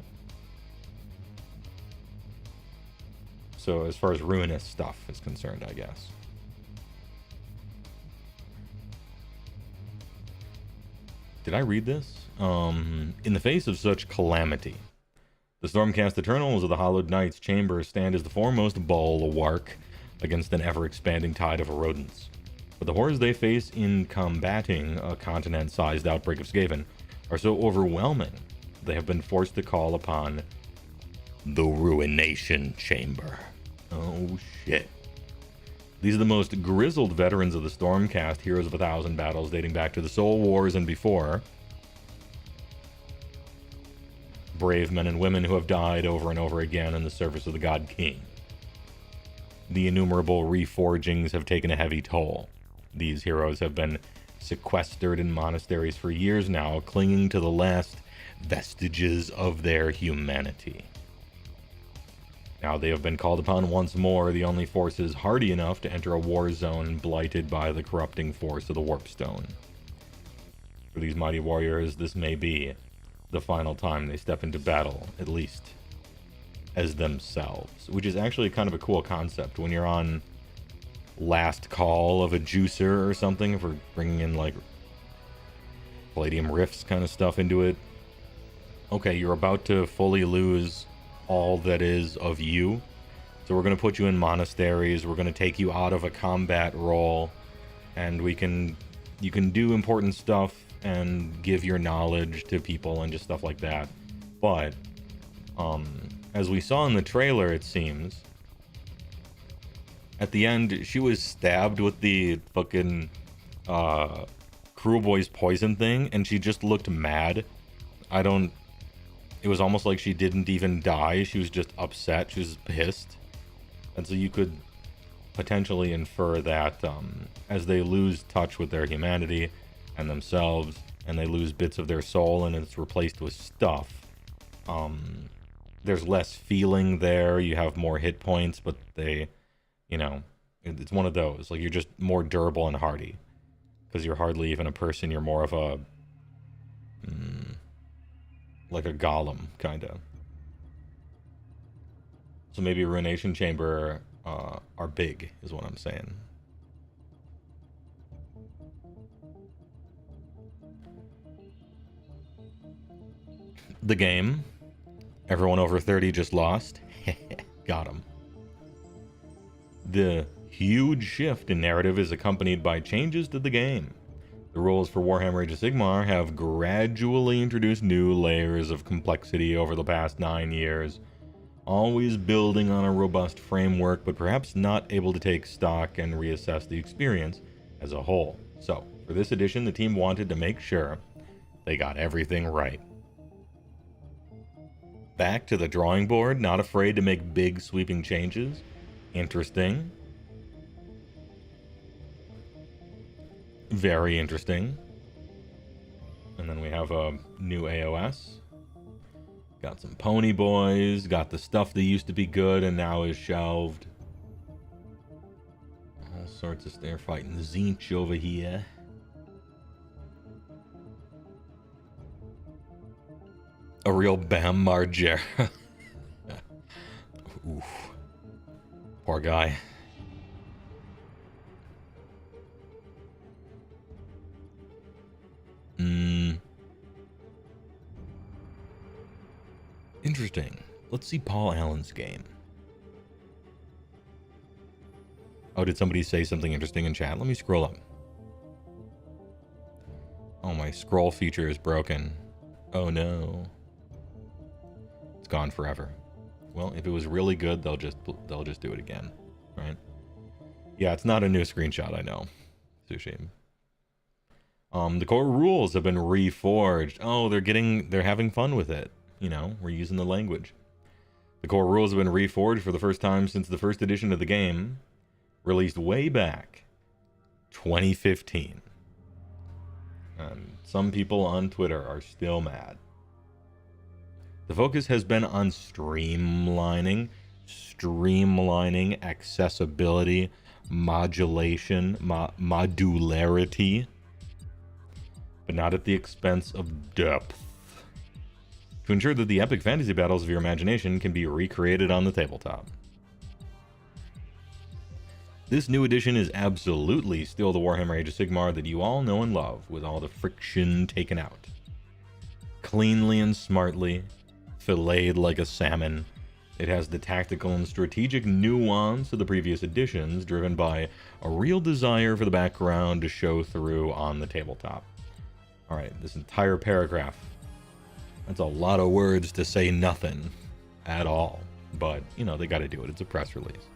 So as far as ruinous stuff is concerned, I guess. Did I read this? In the face of such calamity, the Stormcast Eternals of the Hallowed Knight's Chamber stand as the foremost bulwark against an ever-expanding tide of rodents. But the horrors they face in combating a continent-sized outbreak of Skaven are so overwhelming, they have been forced to call upon the Ruination Chamber. Oh shit. These are the most grizzled veterans of the Stormcast, heroes of 1,000 battles dating back to the Soul Wars and before. Brave men and women who have died over and over again in the service of the God King. The innumerable reforgings have taken a heavy toll. These heroes have been sequestered in monasteries for years now, clinging to the last vestiges of their humanity. Now they have been called upon once more, the only forces hardy enough to enter a war zone blighted by the corrupting force of the Warpstone. For these mighty warriors, this may be the final time they step into battle, at least as themselves, which is actually kind of a cool concept when you're on last call of a juicer or something, for bringing in like Palladium Rifts kind of stuff into it. Okay, you're about to fully lose all that is of you, so we're going to put you in monasteries, we're going to take you out of a combat role, and you can do important stuff and give your knowledge to people and just stuff like that. But as we saw in the trailer, it seems at the end she was stabbed with the fucking Cruel Boy's poison thing, and she just looked mad. It was almost like she didn't even die. She was just upset. She was pissed. And so you could potentially infer that as they lose touch with their humanity and themselves, and they lose bits of their soul and it's replaced with stuff, there's less feeling there. You have more hit points, but it's one of those. Like, you're just more durable and hardy. Because you're hardly even a person. You're more of a... like a golem, kind of. So maybe Ruination Chamber are big, is what I'm saying. The game. Everyone over 30 just lost. Got him. The huge shift in narrative is accompanied by changes to the game. The rules for Warhammer Age of Sigmar have gradually introduced new layers of complexity over the past 9 years, always building on a robust framework, but perhaps not able to take stock and reassess the experience as a whole. So, for this edition, the team wanted to make sure they got everything right. Back to the drawing board, not afraid to make big sweeping changes. Interesting. Very interesting. And then we have a new AOS. Got some pony boys. Got the stuff that used to be good and now is shelved. All sorts of they're fighting Zinch over here. A real Bam Margera. Oof. Poor guy. Interesting. Let's see Paul Allen's game. Oh, did somebody say something interesting in chat? Let me scroll up. Oh, my scroll feature is broken. Oh no. It's gone forever. Well, if it was really good, they'll just do it again, right? Yeah, it's not a new screenshot, I know. It's a shame. The core rules have been reforged. Oh, they're having fun with it. You know, we're using the language. The core rules have been reforged for the first time since the first edition of the game, released way back 2015. And some people on Twitter are still mad. The focus has been on streamlining streamlining, accessibility, modulation, modularity, but not at the expense of depth. To ensure that the epic fantasy battles of your imagination can be recreated on the tabletop. This new edition is absolutely still the Warhammer Age of Sigmar that you all know and love, with all the friction taken out. Cleanly and smartly, filleted like a salmon, it has the tactical and strategic nuance of the previous editions, driven by a real desire for the background to show through on the tabletop. Alright, this entire paragraph, that's a lot of words to say nothing at all. But, you know, they gotta do it. It's a press release.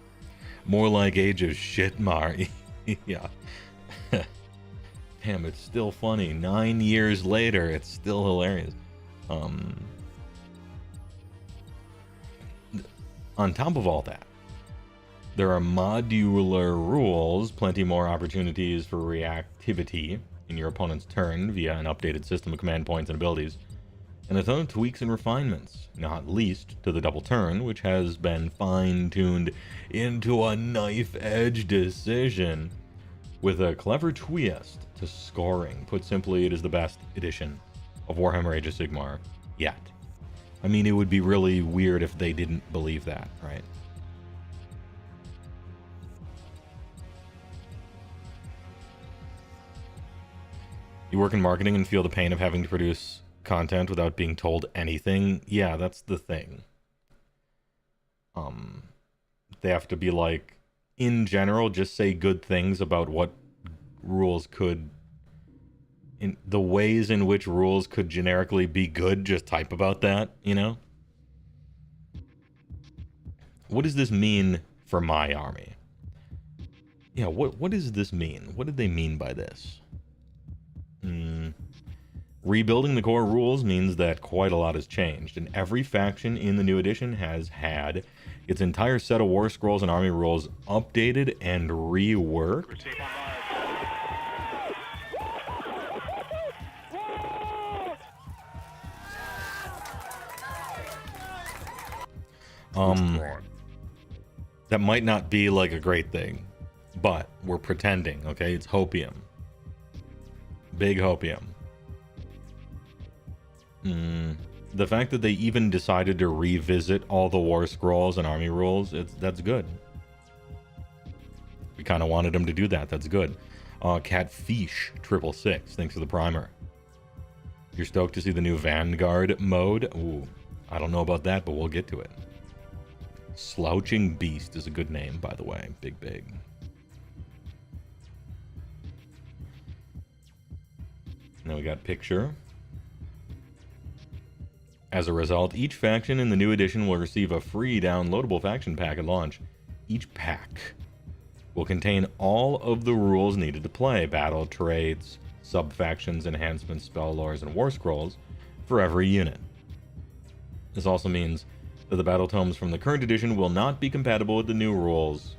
More like Age of Shitmar. Yeah. Damn, it's still funny. 9 years later, it's still hilarious. On top of all that, there are modular rules, plenty more opportunities for reactivity in your opponent's turn via an updated system of command points and abilities, and a ton of tweaks and refinements, not least to the double turn, which has been fine-tuned into a knife-edge decision with a clever twist to scoring. Put simply, it is the best edition of Warhammer Age of Sigmar yet. I mean, it would be really weird if they didn't believe that, right? You work in marketing and feel the pain of having to produce content without being told anything. Yeah, that's the thing. They have to be like, in general, just say good things about what rules could, in the ways in which rules could generically be good. Just type about that, you know? What does this mean for my army? Yeah, what does this mean? What did they mean by this? Rebuilding the core rules means that quite a lot has changed, and every faction in the new edition has had its entire set of war scrolls and army rules updated and reworked. That might not be like a great thing, but we're pretending, okay? It's hopium. Big hopium. The fact that they even decided to revisit all the war scrolls and army rules, that's good. We kind of wanted them to do that. That's good. Catfish 666, thanks for the primer. You're stoked to see the new Vanguard mode? Ooh, I don't know about that, but we'll get to it. Slouching Beast is a good name, by the way. Big. Now we got picture. As a result, each faction in the new edition will receive a free downloadable faction pack at launch. Each pack will contain all of the rules needed to play: battle traits, sub-factions, enhancements, spell lores, and war scrolls for every unit. This also means that the battle tomes from the current edition will not be compatible with the new rules,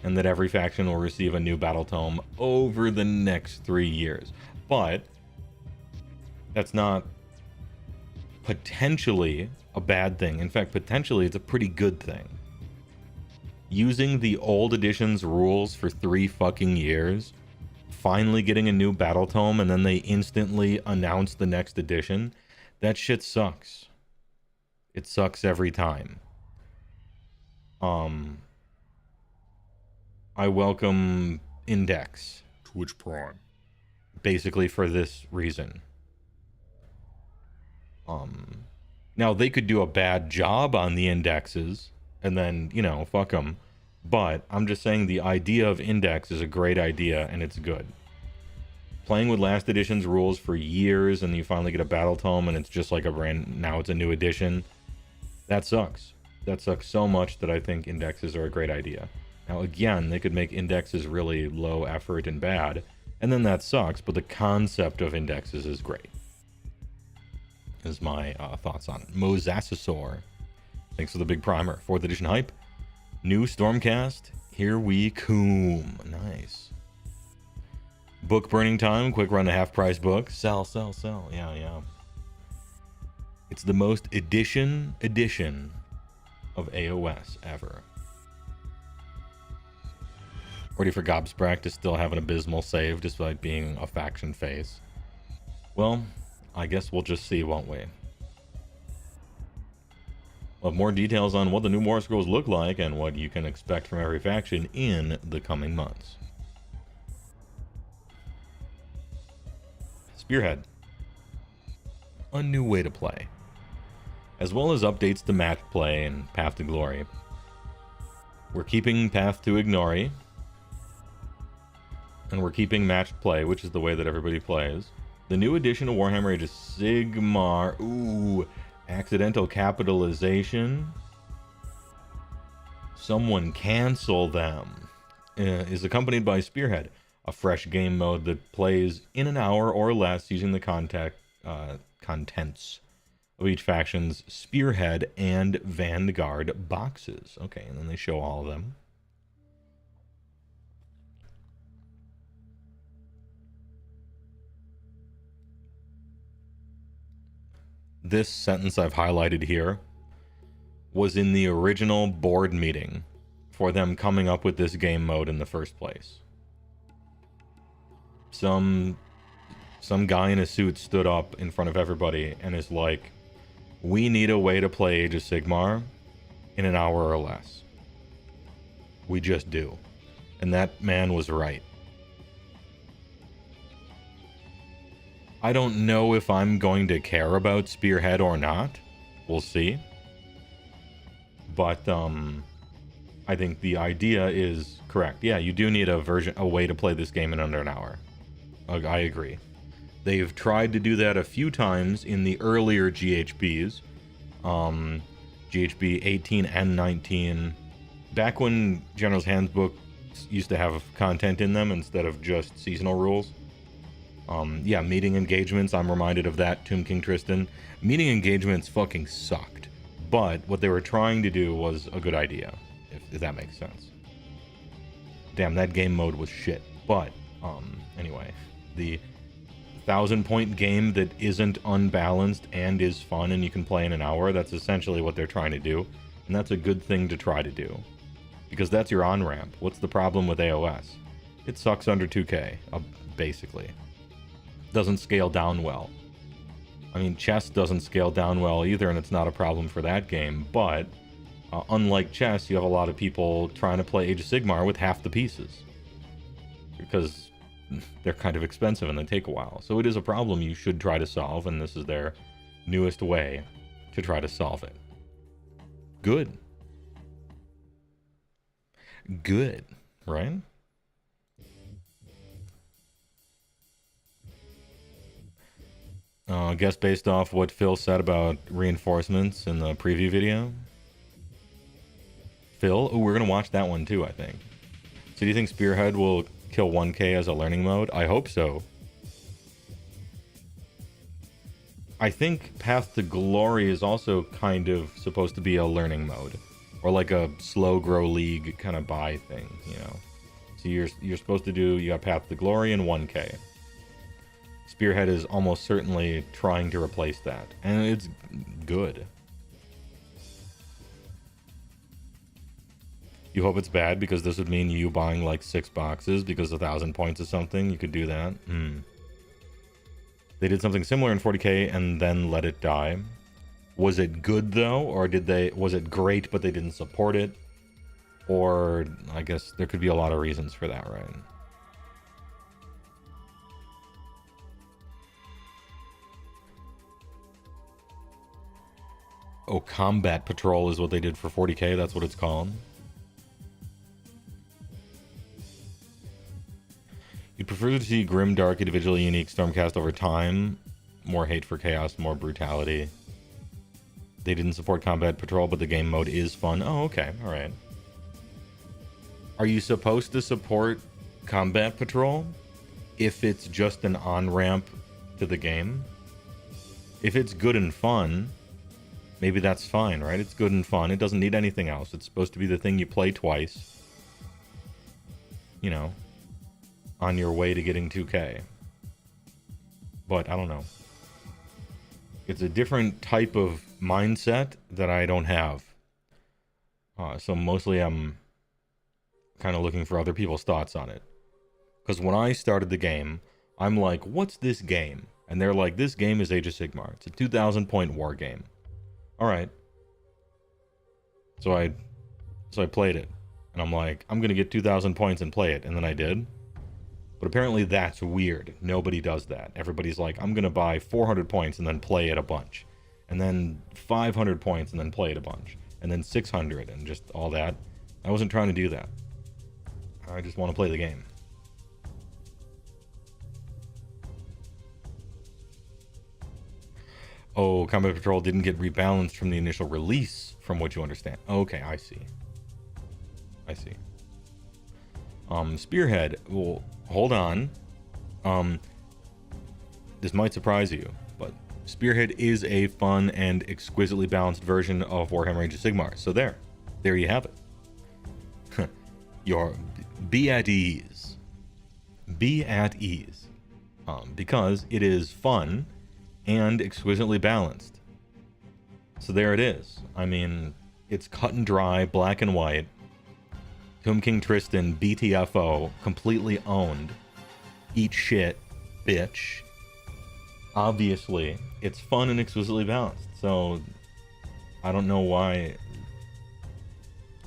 and that every faction will receive a new battle tome over the next 3 years. But that's not potentially a bad thing. In fact, potentially it's a pretty good thing. Using the old edition's rules for 3 fucking years, finally getting a new battle tome, and then they instantly announce the next edition, that shit sucks. It sucks every time. I welcome Index, Twitch Prime, basically for this reason. Now they could do a bad job on the indexes, and then, you know, fuck them. But I'm just saying the idea of Index is a great idea, and it's good. Playing with last edition's rules for years, and you finally get a battle tome, and it's just like now it's a new edition. That sucks. That sucks so much that I think indexes are a great idea. Now again, they could make indexes really low effort and bad, and then that sucks, but the concept of indexes is great. Is my thoughts on it. Mosasasaur, thanks for the big primer. 4th edition hype. New Stormcast, here we come. Nice. Book burning time, quick run to half price book. Sell. Yeah. It's the most edition of AOS ever. Ready for Gobsprack to still have an abysmal save despite being a faction face. Well, I guess we'll just see, won't we? We'll have more details on what the new War Scrolls look like and what you can expect from every faction in the coming months. Spearhead. A new way to play. As well as updates to match play and Path to Glory. We're keeping Path to Ignory. And we're keeping matched play, which is the way that everybody plays. The new edition of Warhammer Age of Sigmar. Ooh, accidental capitalization. Someone cancel them. Is accompanied by Spearhead, a fresh game mode that plays in an hour or less using the contents of each faction's Spearhead and Vanguard boxes. Okay, and then they show all of them. This sentence I've highlighted here was in the original board meeting for them coming up with this game mode in the first place. Some guy in a suit stood up in front of everybody and is like, we need a way to play Age of Sigmar in an hour or less. We just do. And that man was right. I don't know if I'm going to care about Spearhead or not. We'll see. But I think the idea is correct. Yeah, you do need a way to play this game in under an hour. I agree. They've tried to do that a few times in the earlier GHBs. GHB 18 and 19. Back when General's Handbook used to have content in them instead of just seasonal rules. Yeah, meeting engagements, I'm reminded of that, Tomb King Tristan. Meeting engagements fucking sucked. But what they were trying to do was a good idea, if that makes sense. Damn, that game mode was shit. But, anyway, the 1,000-point game that isn't unbalanced and is fun and you can play in an hour, that's essentially what they're trying to do. And that's a good thing to try to do. Because that's your on-ramp. What's the problem with AOS? It sucks under 2K, basically. Doesn't scale down well. I mean, chess doesn't scale down well either, and it's not a problem for that game, but unlike chess, you have a lot of people trying to play Age of Sigmar with half the pieces. Because they're kind of expensive and they take a while. So it is a problem you should try to solve, and this is their newest way to try to solve it. Good. Good, right? I guess based off what Phil said about reinforcements in the preview video. Phil? Oh, we're going to watch that one too, I think. So do you think Spearhead will kill 1K as a learning mode? I hope so. I think Path to Glory is also kind of supposed to be a learning mode. Or like a slow grow league kind of buy thing, you know. So you're supposed to do, you got Path to Glory and 1K. Spearhead is almost certainly trying to replace that. And it's good. You hope it's bad because this would mean you buying like 6 boxes because 1,000 points is something. You could do that. They did something similar in 40K and then let it die. Was it good though? Or was it great but they didn't support it? Or I guess there could be a lot of reasons for that, right? Oh, Combat Patrol is what they did for 40K. That's what it's called. You'd prefer to see grim, dark, individually unique Stormcast over time. More hate for chaos, more brutality. They didn't support Combat Patrol, but the game mode is fun. Oh, okay. All right. Are you supposed to support Combat Patrol if it's just an on-ramp to the game? If it's good and fun, maybe that's fine, right? It's good and fun. It doesn't need anything else. It's supposed to be the thing you play twice. You know, on your way to getting 2K. But I don't know. It's a different type of mindset that I don't have. So mostly I'm kind of looking for other people's thoughts on it. Because when I started the game, I'm like, what's this game? And they're like, this game is Age of Sigmar. It's a 2,000 point war game. All right. So I played it. And I'm like, I'm going to get 2,000 points and play it. And then I did. But apparently that's weird. Nobody does that. Everybody's like, I'm going to buy 400 points and then play it a bunch. And then 500 points and then play it a bunch. And then 600 and just all that. I wasn't trying to do that. I just want to play the game. Oh, Combat Patrol didn't get rebalanced from the initial release, from what you understand. Okay, I see. I see. Spearhead. Well, hold on. This might surprise you, but Spearhead is a fun and exquisitely balanced version of Warhammer Age of Sigmar. So there you have it. Be at ease. Be at ease. Because it is fun and exquisitely balanced. So there it is. I mean, it's cut and dry, black and white. Tomb King Tristan, BTFO, completely owned. Eat shit, bitch. Obviously, it's fun and exquisitely balanced. So, I don't know why.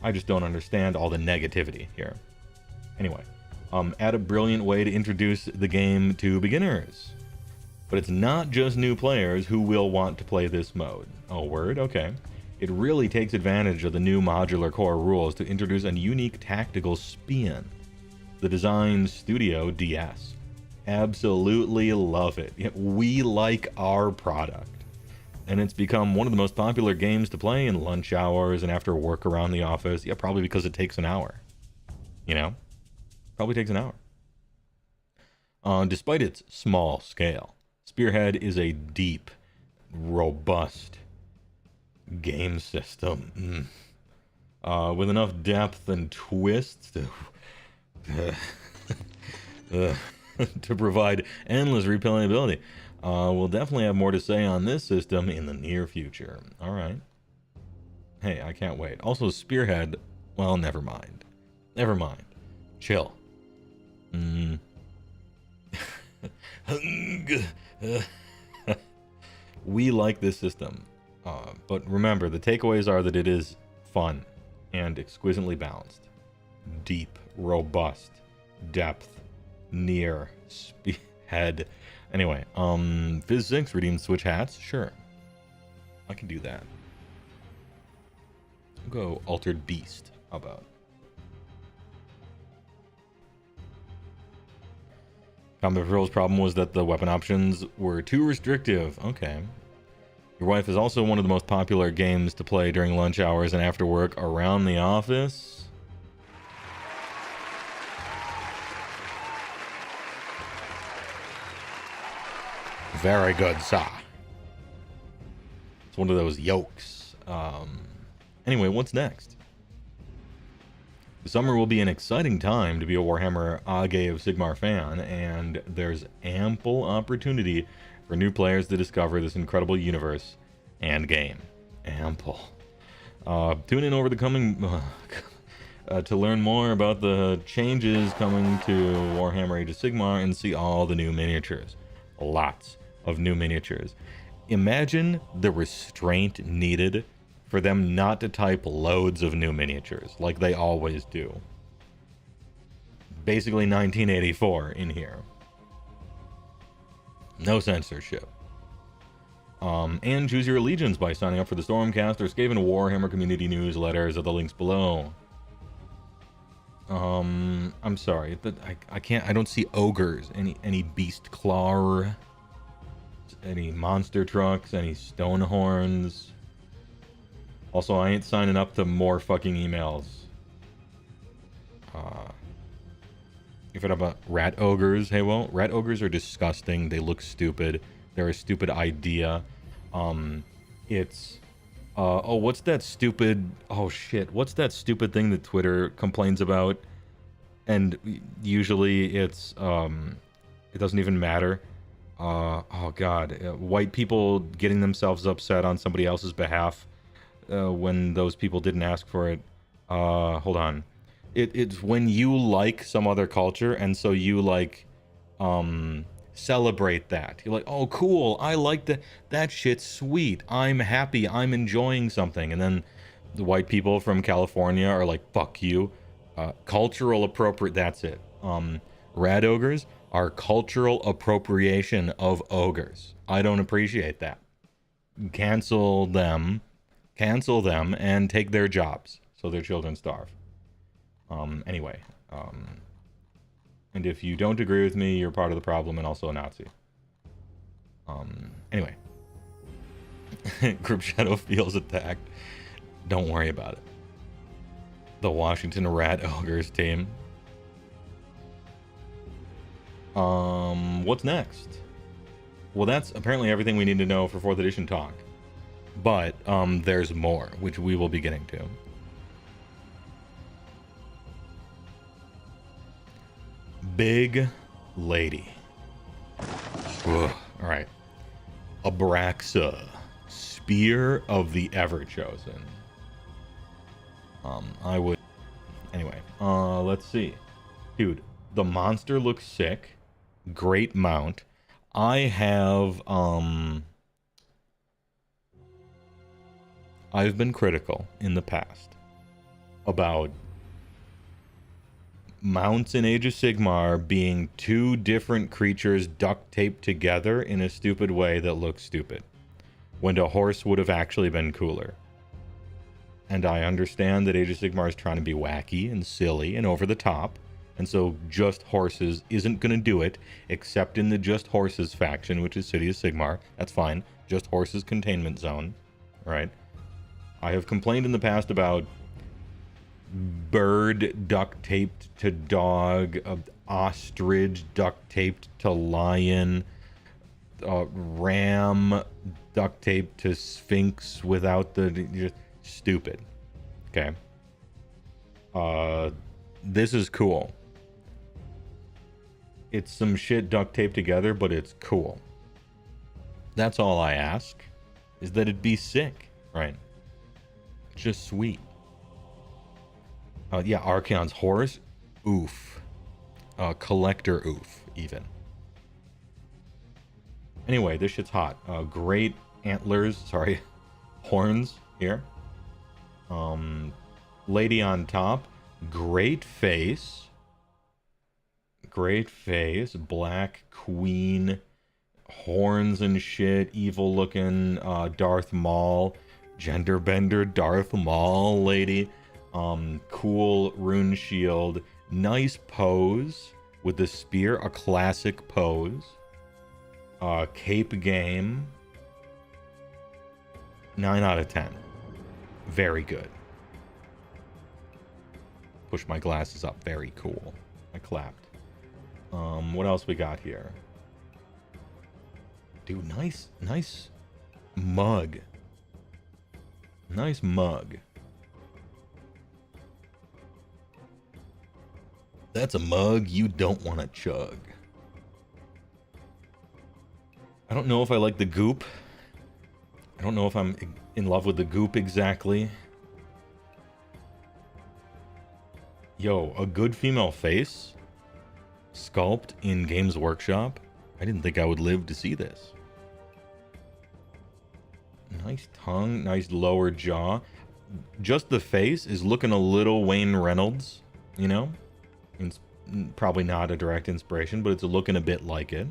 I just don't understand all the negativity here. Anyway, add a brilliant way to introduce the game to beginners. But it's not just new players who will want to play this mode. Oh, word? Okay. It really takes advantage of the new modular core rules to introduce a unique tactical spin. The design studio DS. Absolutely love it. We like our product. And it's become one of the most popular games to play in lunch hours and after work around the office. Yeah, probably because it takes an hour. You know? Probably takes an hour. Despite its small scale, Spearhead is a deep, robust game system with enough depth and twists to provide endless replayability. We'll definitely have more to say on this system in the near future. All right. Hey, I can't wait. Also, Spearhead, well, never mind. Never mind. Chill. We like this system. But remember, the takeaways are that it is fun and exquisitely balanced. Deep, robust, depth, near, head. Anyway, Fizz 6 redeemed Switch hats? Sure. I can do that. I'll go Altered Beast. How about? Combat Patrol's problem was that the weapon options were too restrictive. Okay. Your wife is also one of the most popular games to play during lunch hours and after work around the office. Very good, sir. It's one of those yokes. Anyway, what's next? The summer will be an exciting time to be a Warhammer Age of Sigmar fan, and there's ample opportunity for new players to discover this incredible universe and game. Ample. Tune in over the coming to learn more about the changes coming to Warhammer Age of Sigmar and see all the new miniatures. Lots of new miniatures. Imagine the restraint needed for them not to type loads of new miniatures like they always do. Basically 1984 in here. No censorship. And choose your allegiance by signing up for the Stormcast or Skaven Warhammer community newsletters at the links below. I'm sorry, but I can't. I don't see ogres, any beast claw, any monster trucks, any stone horns. Also, I ain't signing up to more fucking emails. If it about rat ogres, HeyWoah, rat ogres are disgusting. They look stupid. They're a stupid idea. What's that stupid? Oh shit! What's that stupid thing that Twitter complains about? And usually it's it doesn't even matter. Oh god, white people getting themselves upset on somebody else's behalf when those people didn't ask for it. Hold on. It's when you like some other culture, and so you like celebrate that. You're like, oh cool, I like that shit's sweet. I'm happy, I'm enjoying something. And then the white people from California are like, fuck you. Cultural appropriate, that's it. Rad ogres are cultural appropriation of ogres. I don't appreciate that. Cancel them, and take their jobs so their children starve. Anyway, and if you don't agree with me, you're part of the problem and also a Nazi. Anyway. Group Shadow feels attacked. Don't worry about it. The Washington Rat Ogres team. What's next? Well, that's apparently everything we need to know for 4th edition talk. But, there's more, which we will be getting to. Big lady. Ugh. All right. Abraxa, Spear of the Everchosen. I would. Anyway, let's see. Dude, the monster looks sick. Great mount. I have, I've been critical in the past about mounts in Age of Sigmar being two different creatures duct taped together in a stupid way that looks stupid, when a horse would have actually been cooler. And I understand that Age of Sigmar is trying to be wacky and silly and over the top, and so Just Horses isn't going to do it, except in the Just Horses faction, which is City of Sigmar. That's fine. Just Horses containment zone. Right? I have complained in the past about bird duct taped to dog, ostrich duct taped to lion, ram duct taped to sphinx without the... Just stupid. Okay. This is cool. It's some shit duct taped together, but it's cool. That's all I ask, is that it be sick, right? Just sweet. Yeah, Archaon's horse, oof. Collector oof, even. Anyway, this shit's hot. Great antlers, sorry, horns here. Lady on top, great face. Great face, black queen, horns and shit, evil looking Darth Maul, genderbender Darth Maul lady. Cool rune shield, nice pose with the spear, a classic pose. Cape game, 9 out of 10. Very good. Push my glasses up, very cool. I clapped. What else we got here? Dude, nice mug. Nice mug. That's a mug you don't want to chug. I don't know if I like the goop. I don't know if I'm in love with the goop exactly. Yo, a good female face? Sculpt in Games Workshop? I didn't think I would live to see this. Nice tongue, nice lower jaw. Just the face is looking a little Wayne Reynolds, you know? It's probably not a direct inspiration, but it's looking a bit like it.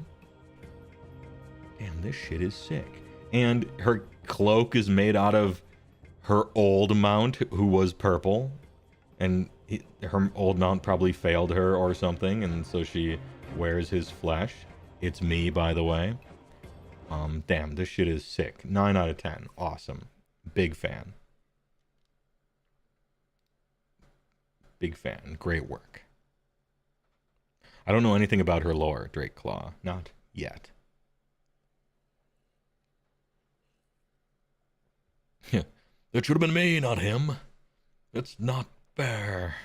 Damn, this shit is sick. And her cloak is made out of her old mount, who was purple. And her old mount probably failed her or something, and so she wears his flesh. It's me, by the way. Damn, this shit is sick. 9 out of 10. Awesome. Big fan. Big fan. Great work. I don't know anything about her lore, Drake Claw. Not yet. That should have been me, not him. It's not fair.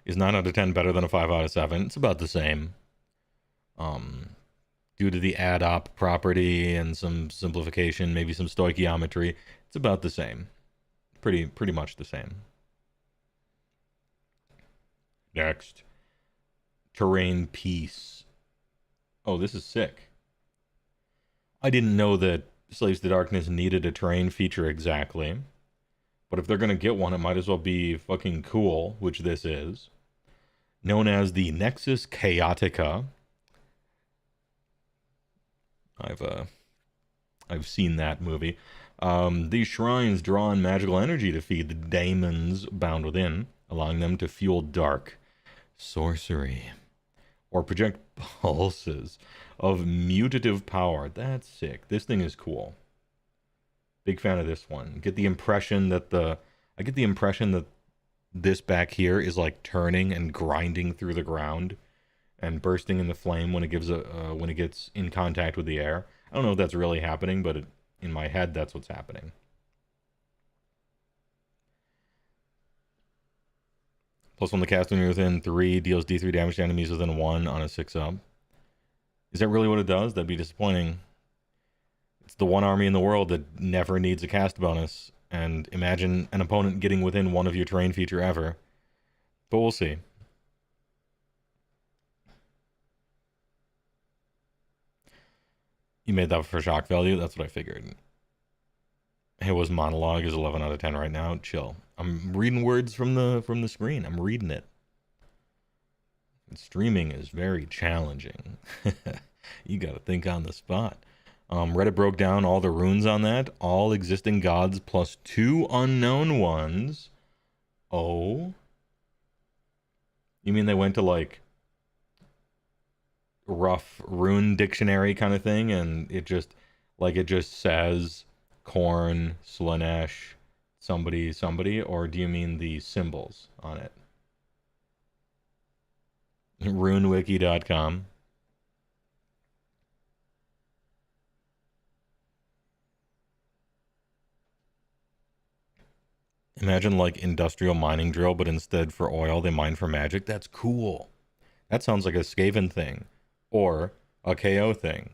Is 9 out of 10 better than a 5 out of 7? It's about the same. Due to the add-op property and some simplification, maybe some stoichiometry, It's about the same. Pretty much the same. Next. Terrain Peace. Oh, this is sick. I didn't know that Slaves to Darkness needed a terrain feature exactly. But if they're going to get one, it might as well be fucking cool, which this is. Known as the Nexus Chaotica. I've seen that movie. These shrines draw on magical energy to feed the daemons bound within, allowing them to fuel dark sorcery or project pulses of mutative power. That's sick. This thing is cool. Big fan of this one. I get the impression that this back here is like turning and grinding through the ground and bursting in the flame when it gets in contact with the air. I don't know if that's really happening, but in my head, that's what's happening. Plus one to cast when you're within 3, deals D3 damage to enemies within 1 on a 6-up. Is that really what it does? That'd be disappointing. It's the one army in the world that never needs a cast bonus. And imagine an opponent getting within one of your terrain feature ever. But we'll see. You made that for shock value? That's what I figured. HeyWoah's monologue is 11 out of 10 right now. Chill. I'm reading words from the screen. I'm reading it. And streaming is very challenging. You gotta think on the spot. Reddit broke down all the runes on that. All existing gods plus 2 unknown ones. Oh. You mean they went to like rough rune dictionary kind of thing and it just says Korn, Slanesh, somebody, or do you mean the symbols on it? runewiki.com. Imagine like industrial mining drill, but instead for oil they mine for magic. That's cool. That sounds like a Skaven thing or a KO thing.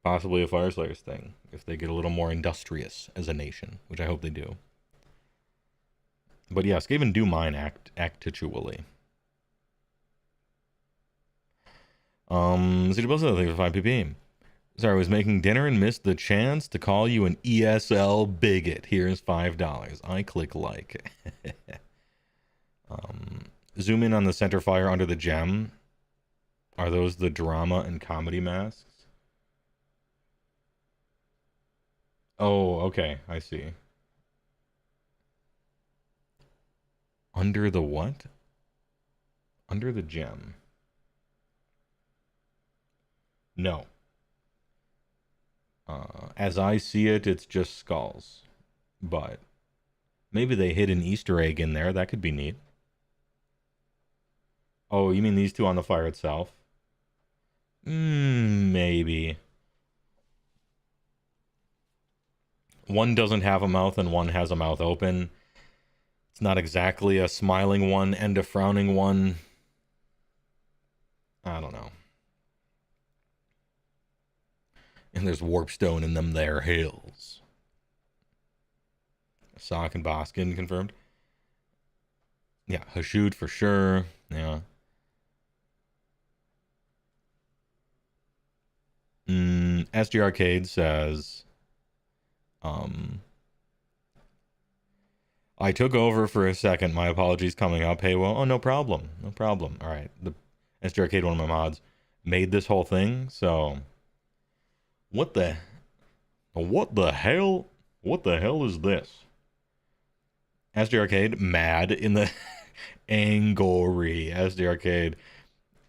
Possibly a Fireslayers thing, if they get a little more industrious as a nation, which I hope they do. But yeah, Skaven do mine actually. City Buzz, I think 5 pp. Sorry, I was making dinner and missed the chance to call you an ESL bigot. Here's $5. I click like. Zoom in on the center fire under the gem. Are those the drama and comedy masks? Oh, okay. I see. Under the what? Under the gem. No. As I see it, it's just skulls. But maybe they hid an Easter egg in there. That could be neat. Oh, you mean these two on the fire itself? Maybe. One doesn't have a mouth and one has a mouth open. It's not exactly a smiling one and a frowning one. I don't know. And there's warpstone in them there hills. Sock and Boskin confirmed. Yeah, Hashud for sure. Yeah. SG Arcade says, I took over for a second. My apologies coming up. HeyWoah. Oh, no problem. No problem. All right. The SG Arcade, one of my mods, made this whole thing. So, what the hell is this? SG Arcade mad in the angry SG Arcade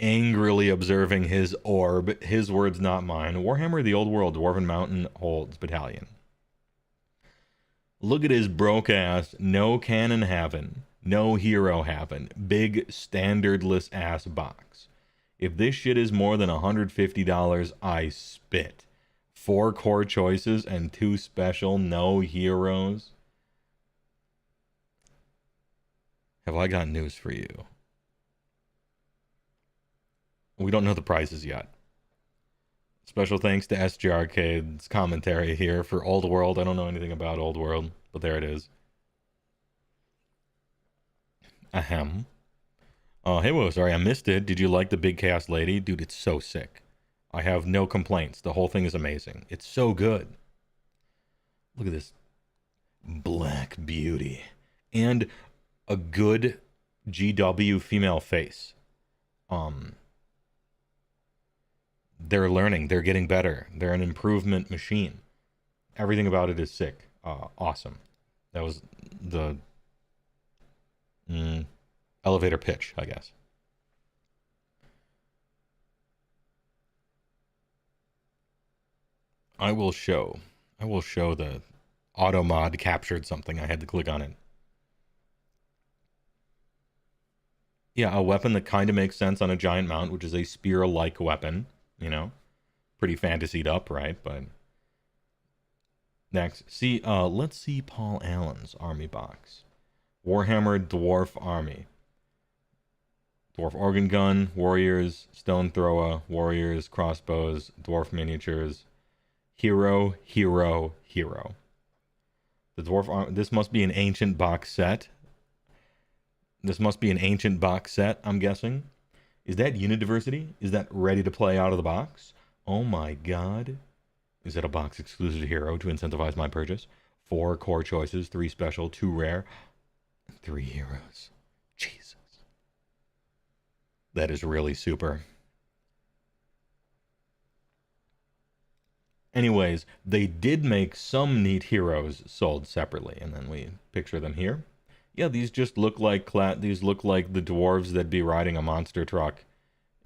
angrily observing his orb. His words, not mine. Warhammer the Old World Dwarven Mountain Holds Battalion. Look at his broke ass, no cannon having, no hero having, big standardless ass box. If this shit is more than $150, I spit. 4 core choices and 2 special, no heroes. Have I got news for you? We don't know the prices yet. Special thanks to SG Arcade's commentary here for Old World. I don't know anything about Old World, but there it is. Ahem. Hey, whoa, sorry, I missed it. Did you like the Big Chaos Lady? Dude, it's so sick. I have no complaints. The whole thing is amazing. It's so good. Look at this. Black beauty. And a good GW female face. They're learning. They're getting better. They're an improvement machine. Everything about it is sick. Awesome. That was the elevator pitch, I guess. I will show the auto mod captured something. I had to click on it. Yeah, a weapon that kind of makes sense on a giant mount, which is a spear-like weapon. You know, pretty fantasied up, right? But next, let's see Paul Allen's army box. Warhammer Dwarf Army. Dwarf organ gun, warriors, stone thrower, warriors, crossbows, dwarf miniatures, hero, hero, hero. The dwarf this must be an ancient box set. I'm guessing. Is that unit diversity? Is that ready to play out of the box? Oh my god. Is that a box exclusive hero to incentivize my purchase? 4 core choices, 3 special, 2 rare, 3 heroes. Jesus. That is really super. Anyways, they did make some neat heroes sold separately, and then we picture them here. Yeah, these just look like these look like the dwarves that'd be riding a monster truck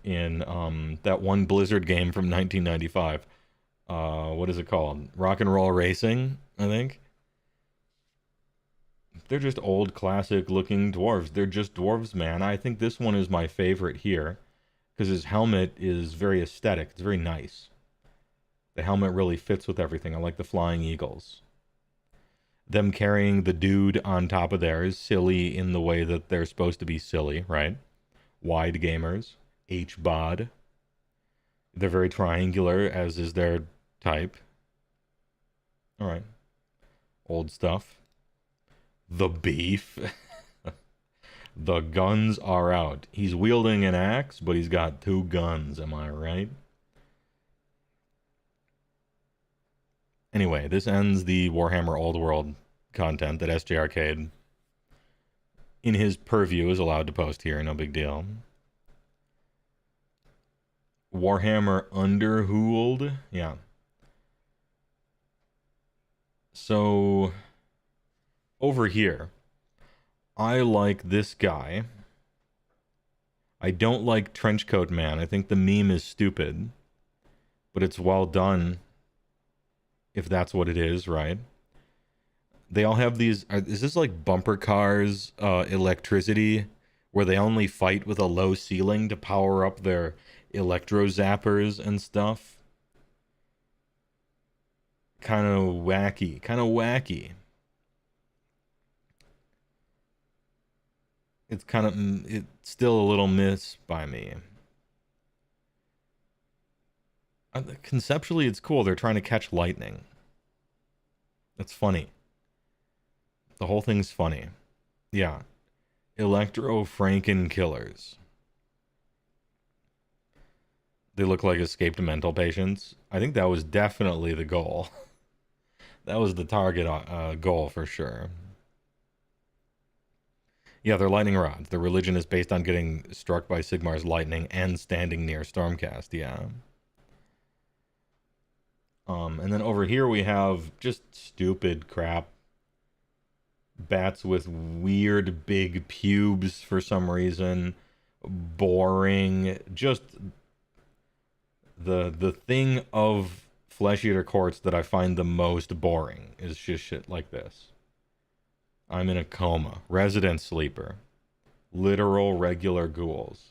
in that one Blizzard game from 1995. What is it called? Rock and Roll Racing, I think. They're just old classic looking dwarves. They're just dwarves, man. I think this one is my favorite here because his helmet is very aesthetic. It's very nice. The helmet really fits with everything. I like the flying eagles. Them carrying the dude on top of there is silly in the way that they're supposed to be silly, right? Wide gamers, H-bod. They're very triangular, as is their type. All right. Old stuff. The beef. The guns are out. He's wielding an axe, but he's got 2 guns, am I right? Anyway, this ends the Warhammer Old World content that SJ Arcade, in his purview, is allowed to post here. No big deal. Warhammer Underhooled. Yeah. So, over here, I like this guy. I don't like Trenchcoat Man. I think the meme is stupid, but it's well done. If that's what it is, right? They all have these... is this like bumper cars, electricity, where they only fight with a low ceiling to power up their electro zappers and stuff? Kind of wacky. It's still a little miss by me. Conceptually, it's cool. They're trying to catch lightning. It's funny. The whole thing's funny. Yeah. Electro Franken killers. They look like escaped mental patients. I think that was definitely the goal. That was the target goal for sure. Yeah, they're lightning rods. Their religion is based on getting struck by Sigmar's lightning and standing near Stormcast. Yeah. And then over here we have just stupid crap. Bats with weird big pubes for some reason. Boring. Just the thing of Flesh Eater Courts that I find the most boring is just shit like this. I'm in a coma. Resident Sleeper. Literal regular ghouls.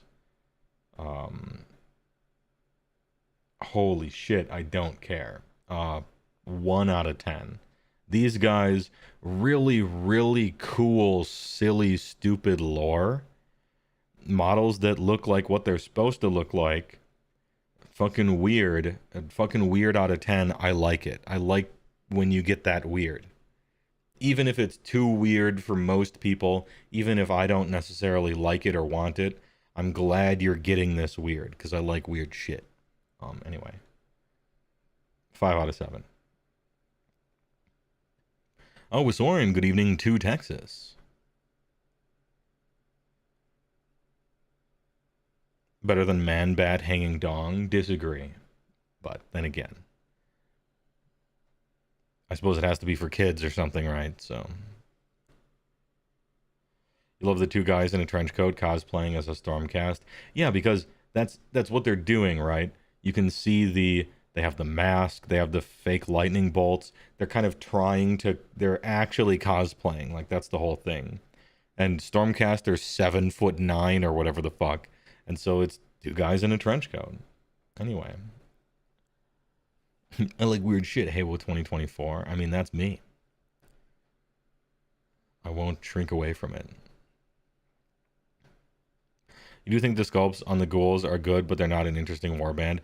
Holy shit, I don't care. 1 out of 10. These guys, really, really cool, silly, stupid lore. Models that look like what they're supposed to look like. fucking weird. Fucking weird out of 10. I like it. I like when you get that weird. Even if it's too weird for most people, even if I don't necessarily like it or want it, I'm glad you're getting this weird, because I like weird shit. Anyway. 5 out of 7. Oh, Soren, good evening to Texas. Better than Man Bat hanging dong? Disagree. But then again, I suppose it has to be for kids or something, right? So you love the two guys in a trench coat cosplaying as a Stormcast? Yeah, because that's what they're doing, right? You can see they have the mask, they have the fake lightning bolts. They're kind of they're actually cosplaying. Like, that's the whole thing. And Stormcaster's 7'9" or whatever the fuck. And so it's two guys in a trench coat. Anyway. I like weird shit. HeyWoah 2024. I mean, that's me. I won't shrink away from it. You do think the sculpts on the ghouls are good, but they're not an interesting warband?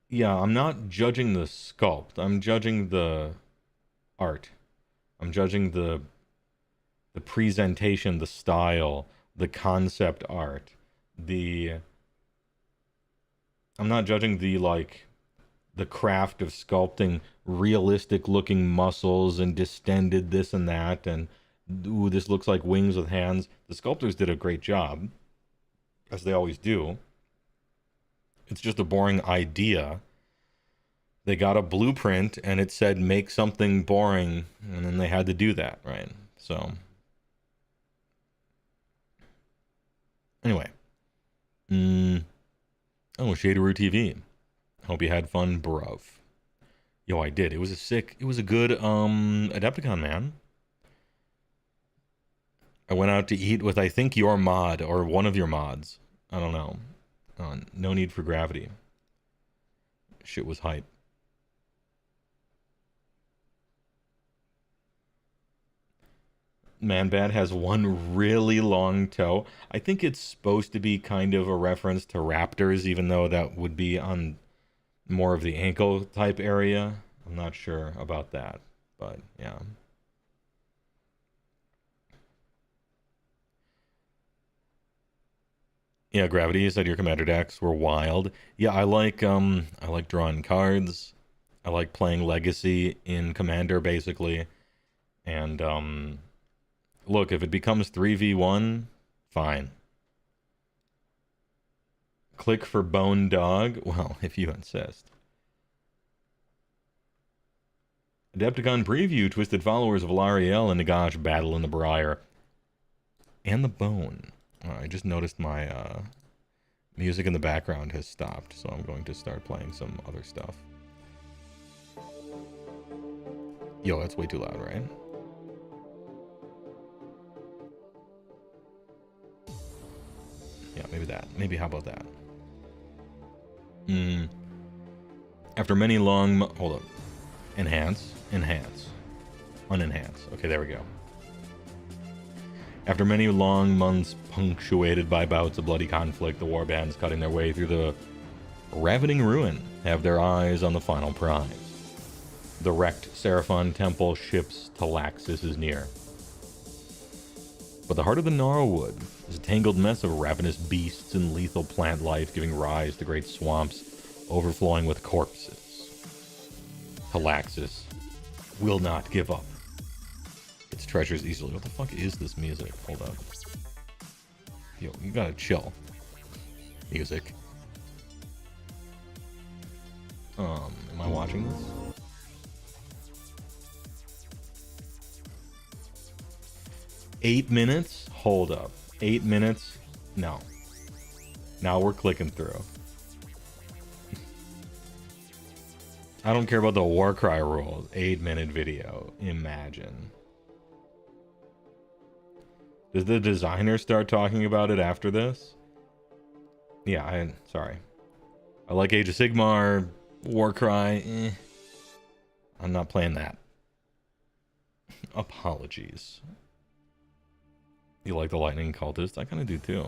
Yeah, I'm not judging the sculpt. I'm judging the art. I'm judging the presentation, the style, the concept art. I'm not judging the craft of sculpting realistic looking muscles and distended this and that, and ooh, this looks like wings with hands. The sculptors did a great job, as they always do. It's just a boring idea. They got a blueprint and it said make something boring, and then they had to do that, right? So anyway. Oh, Shaderoo TV. Hope you had fun, bruv. Yo, I did. It was a good Adepticon, man. I went out to eat with, I think, your mod, or one of your mods. I don't know. No Need for Gravity. Shit was hype. Man-Bat has one really long toe. I think it's supposed to be kind of a reference to raptors, even though that would be on more of the ankle type area. I'm not sure about that, but yeah. Yeah, Gravity, you said your commander decks were wild. Yeah, I like drawing cards. I like playing Legacy in Commander, basically. And look, if it becomes 3v1, fine. Click for Bone Dog? Well, if you insist. Adepticon Preview, Twisted Followers of Alariel and Nagash battle in the Briar. And the Bone. I just noticed my music in the background has stopped, so I'm going to start playing some other stuff. Yo, that's way too loud, right? Yeah, maybe that. Maybe how about that? After many long... Hold up. Enhance. Enhance. Unenhance. Okay, there we go. After many long months punctuated by bouts of bloody conflict, the warbands cutting their way through the ravening ruin have their eyes on the final prize. The wrecked Seraphon Temple ship's Talaxis is near. But the heart of the Gnarlwood is a tangled mess of ravenous beasts and lethal plant life, giving rise to great swamps overflowing with corpses. Talaxis will not give up its treasures easily. What the fuck is this music? Hold up. Yo, you gotta chill. Music. Am I watching this? Eight minutes? Hold up. 8 minutes? No. Now we're clicking through. I don't care about the Warcry rules. 8-minute video. Imagine. Does the designer start talking about it after this? Yeah, sorry. I like Age of Sigmar, Warcry. I'm not playing that. Apologies. You like the Lightning Cultist? I kind of do too.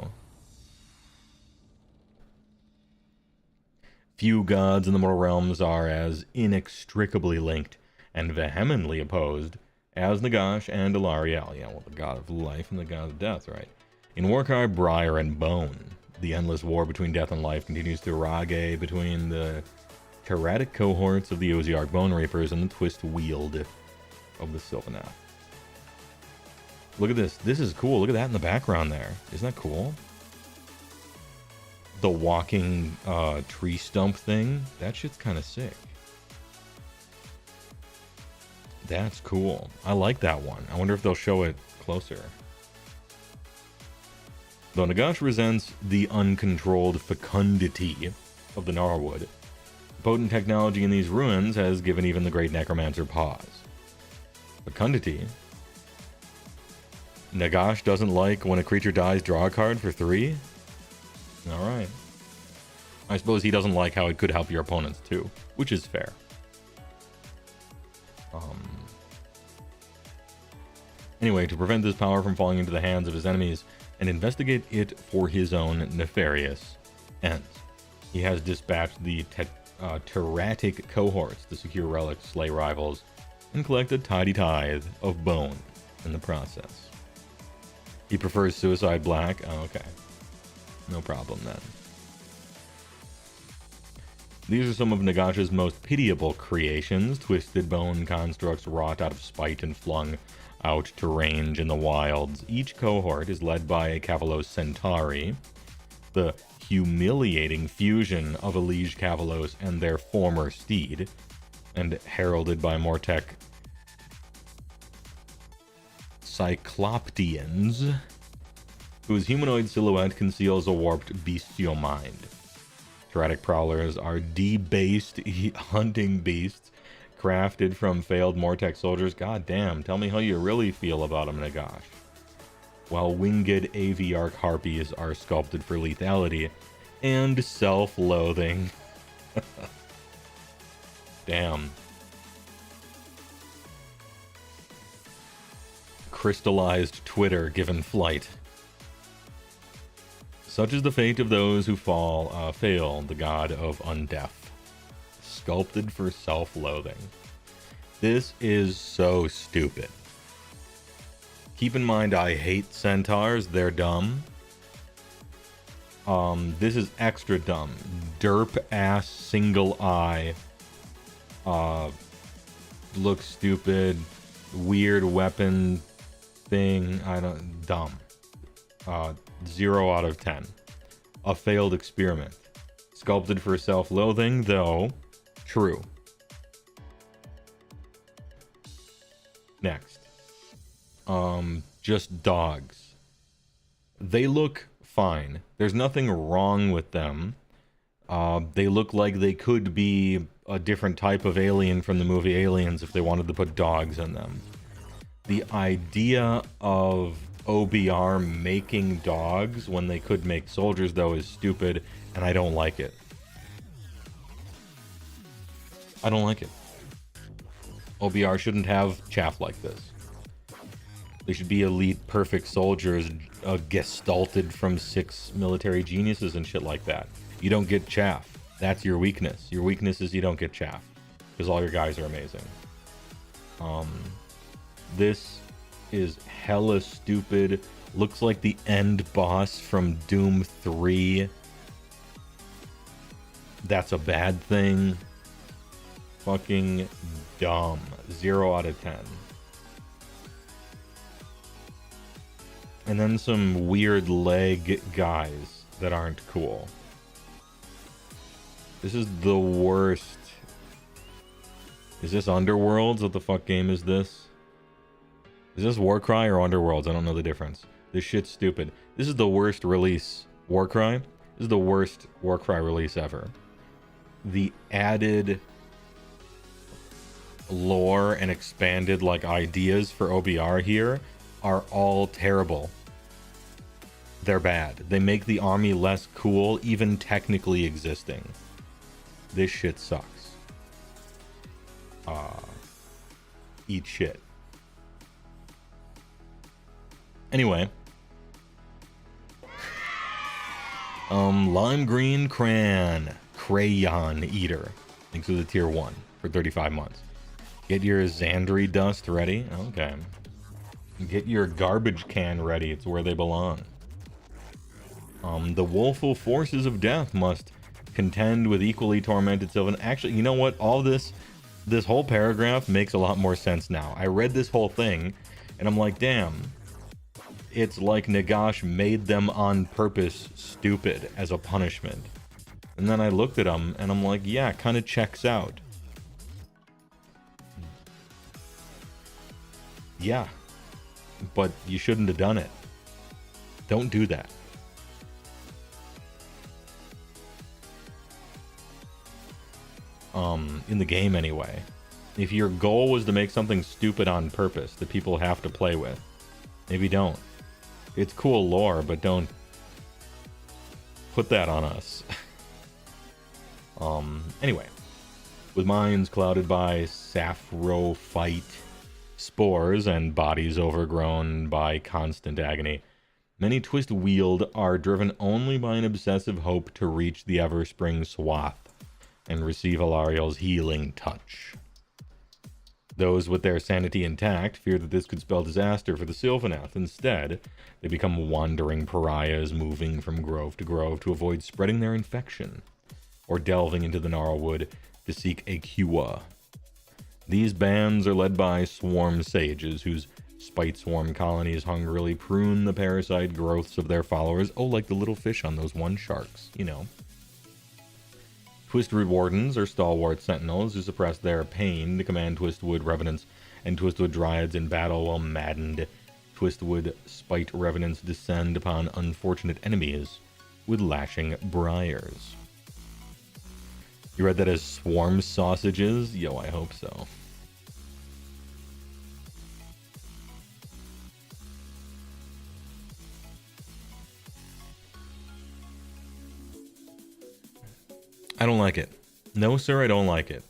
Few gods in the mortal realms are as inextricably linked and vehemently opposed as Nagash and Alarielle. Yeah, well, the god of life and the god of death, right? In Warcry, Briar, and Bone, the endless war between death and life continues to rage between the Thematic cohorts of the Oziark Bone Reapers and the Twist Wield of the Sylvaneth. Look at this. This is cool. Look at that in the background there. Isn't that cool? The walking tree stump thing. That shit's kind of sick. That's cool. I like that one. I wonder if they'll show it closer. Though Nagash resents the uncontrolled fecundity of the Gnarlwood, potent technology in these ruins has given even the great necromancer pause. Fecundity? Nagash doesn't like when a creature dies, draw a card for 3? Alright. I suppose he doesn't like how it could help your opponents too, which is fair. Anyway, to prevent this power from falling into the hands of his enemies and investigate it for his own nefarious ends, he has dispatched the Thematic cohorts to secure relics, slay rivals, and collect a tidy tithe of bone in the process. He prefers Suicide Black. Oh, okay. No problem then. These are some of Nagash's most pitiable creations, twisted bone constructs wrought out of spite and flung out to range in the wilds. Each cohort is led by a Cavalos Centauri, the humiliating fusion of a Liege Cavalos and their former steed, and heralded by Mortek Cycloptians, whose humanoid silhouette conceals a warped bestial mind. Tyrannic prowlers are debased hunting beasts crafted from failed Mortek soldiers. God damn, tell me how you really feel about them, Nagash. While winged aviarch harpies are sculpted for lethality and self-loathing. Damn. Crystallized Twitter given flight. Such is the fate of those who fail the god of undeath. Sculpted for self-loathing. This is so stupid. Keep in mind, I hate centaurs. They're dumb. This is extra dumb. Derp ass single eye. Looks stupid. Weird weapon thing. Dumb. 0 out of 10. A failed experiment. Sculpted for self-loathing, though. True. Next. Just dogs. They look fine. There's nothing wrong with them. They look like they could be a different type of alien from the movie Aliens if they wanted to put dogs in them. The idea of OBR making dogs when they could make soldiers, though, is stupid, and I don't like it. I don't like it. OBR shouldn't have chaff like this. They should be elite, perfect soldiers, gestalted from 6 military geniuses and shit like that. You don't get chaff. That's your weakness. Your weakness is you don't get chaff. Because all your guys are amazing. This is hella stupid. Looks like the end boss from Doom 3. That's a bad thing. Fucking dumb. 0 out of 10. And then some weird leg guys that aren't cool. This is the worst. Is this Underworlds? What the fuck game is this? Is this Warcry or Underworlds? I don't know the difference. This shit's stupid. This is the worst release. Warcry? This is the worst Warcry release ever. The added lore and expanded like ideas for OBR here are all terrible. They're bad. They make the army less cool, even technically existing. This shit sucks. Eat shit. Anyway. Lime green cran. Crayon Eater. Thanks to the tier 1 for 35 months. Get your Xandri dust ready. Okay. Get your garbage can ready. It's where they belong. The woeful forces of death must contend with equally tormented Sylvan. Actually, you know what? All this whole paragraph makes a lot more sense now. I read this whole thing, and I'm like, damn. It's like Nagash made them on purpose stupid as a punishment. And then I looked at them, and I'm like, yeah, it kind of checks out. Yeah. But you shouldn't have done it. Don't do that. In the game anyway. If your goal was to make something stupid on purpose that people have to play with, maybe don't. It's cool lore, but don't put that on us. Anyway. With minds clouded by saprophyte spores and bodies overgrown by constant agony, many twist-wheeled are driven only by an obsessive hope to reach the Everspring swath and receive Alariel's healing touch. Those with their sanity intact fear that this could spell disaster for the Sylvaneth. Instead, they become wandering pariahs, moving from grove to grove to avoid spreading their infection, or delving into the Gnarlwood to seek a HeyWoah. These bands are led by swarm sages, whose spite swarm colonies hungrily prune the parasite growths of their followers. Oh, like the little fish on those one sharks, you know. Twistwood Wardens are stalwart sentinels who suppress their pain to command Twistwood Revenants and Twistwood Dryads in battle, while maddened Twistwood Spite Revenants descend upon unfortunate enemies with lashing briars. You read that as swarm sausages? Yo, I hope so. I don't like it. No, sir, I don't like it.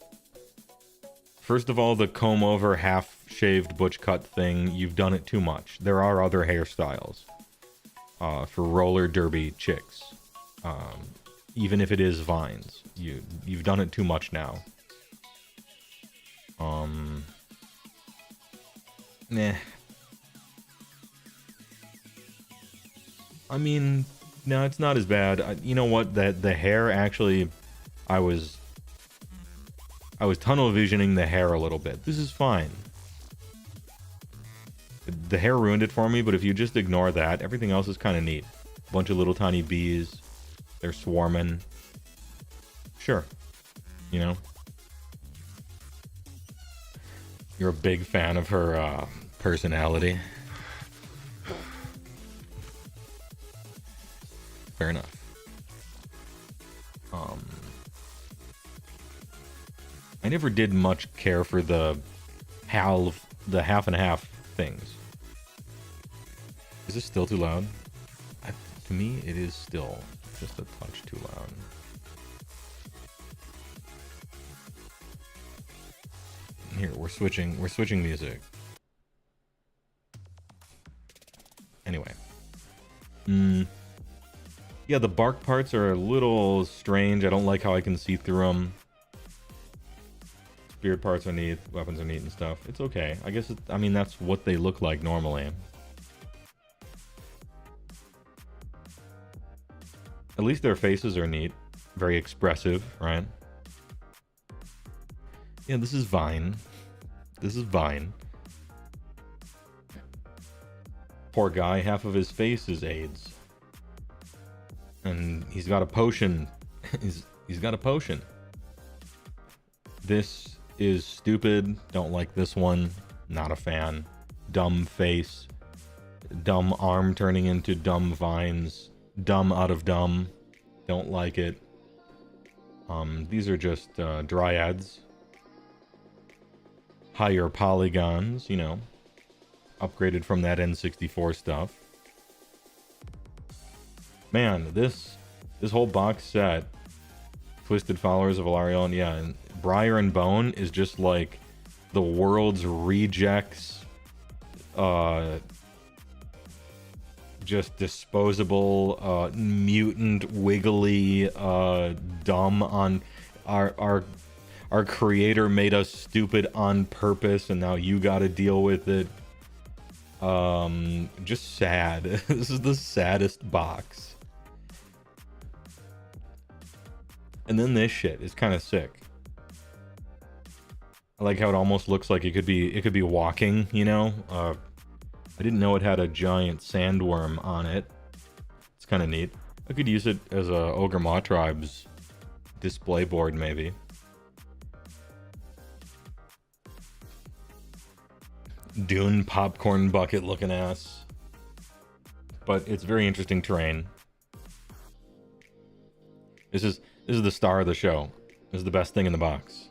First of all, the comb over, half-shaved butch cut thing, you've done it too much. There are other hairstyles for roller derby chicks. Even if it is vines. You've done it too much now. Nah. I mean, no, it's not as bad. You know what? The hair actually... I was tunnel visioning the hair a little bit. This is fine. The hair ruined it for me, but if you just ignore that, everything else is kind of neat. Bunch of little tiny bees. They're swarming. Sure. You know? You're a big fan of her personality. Fair enough. I never did much care for the half and half things. Is this still too loud? To me, it is still just a touch too loud. Here, we're switching music. Anyway. Yeah, the bark parts are a little strange. I don't like how I can see through them. Beard parts are neat, weapons are neat and stuff. It's okay. I guess, I mean, that's what they look like normally. At least their faces are neat. Very expressive, right? Yeah, this is Vine. This is Vine. Poor guy, half of his face is AIDS. And he's got a potion. he's got a potion. This is stupid. Don't like this one. Not a fan. Dumb face. Dumb arm turning into dumb vines. Dumb out of dumb. Don't like it. These are just dryads. Higher polygons, you know. Upgraded from that N64 stuff. Man, this whole box set. Twisted Followers of Alariel, and yeah, and Briar and Bone is just like the world's rejects just disposable, mutant, wiggly, dumb on our creator made us stupid on purpose, and now you got to deal with it. Just sad. This is the saddest box. And then this shit is kind of sick. I like how it almost looks like it could be walking, you know? I didn't know it had a giant sandworm on it. It's kind of neat. I could use it as a Ogre Maw Tribe's display board, maybe. Dune popcorn bucket looking ass. But it's very interesting terrain. This is the star of the show. This is the best thing in the box.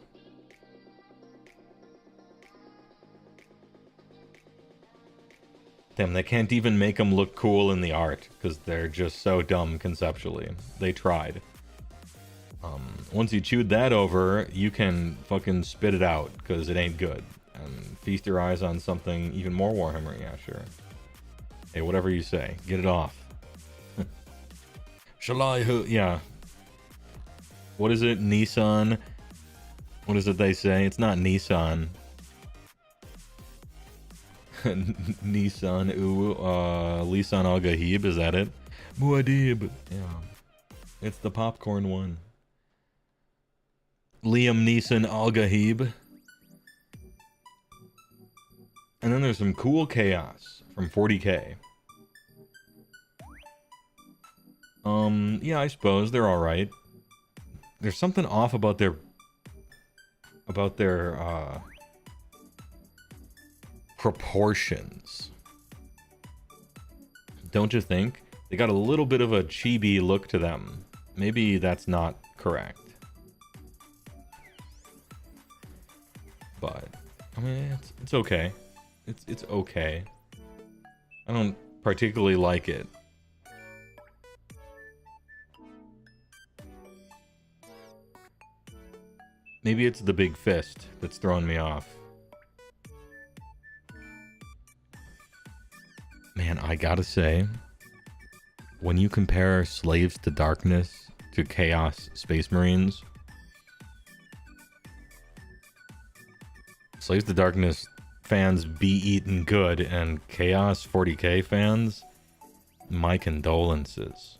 Damn, they can't even make them look cool in the art because they're just so dumb conceptually. They tried. Once you chewed that over, you can fucking spit it out because it ain't good. And feast your eyes on something even more Warhammer. Yeah, sure. Hey, whatever you say, get it off. Shall I? Yeah. What is it? Nissan? What is it they say? It's not Nissan. Nissan, Lisan Al Gahib, is that it? Muad'Dib. Yeah. It's the popcorn one. Liam Neeson Al Gahib. And then there's some cool chaos from 40k. Yeah, I suppose they're alright. There's something off about their proportions. Don't you think? They got a little bit of a chibi look to them. Maybe that's not correct. But I mean, it's okay. It's okay. I don't particularly like it. Maybe it's the big fist that's throwing me off. Man, I gotta say, when you compare Slaves to Darkness to Chaos Space Marines, Slaves to Darkness fans be eaten good, and Chaos 40k fans, my condolences.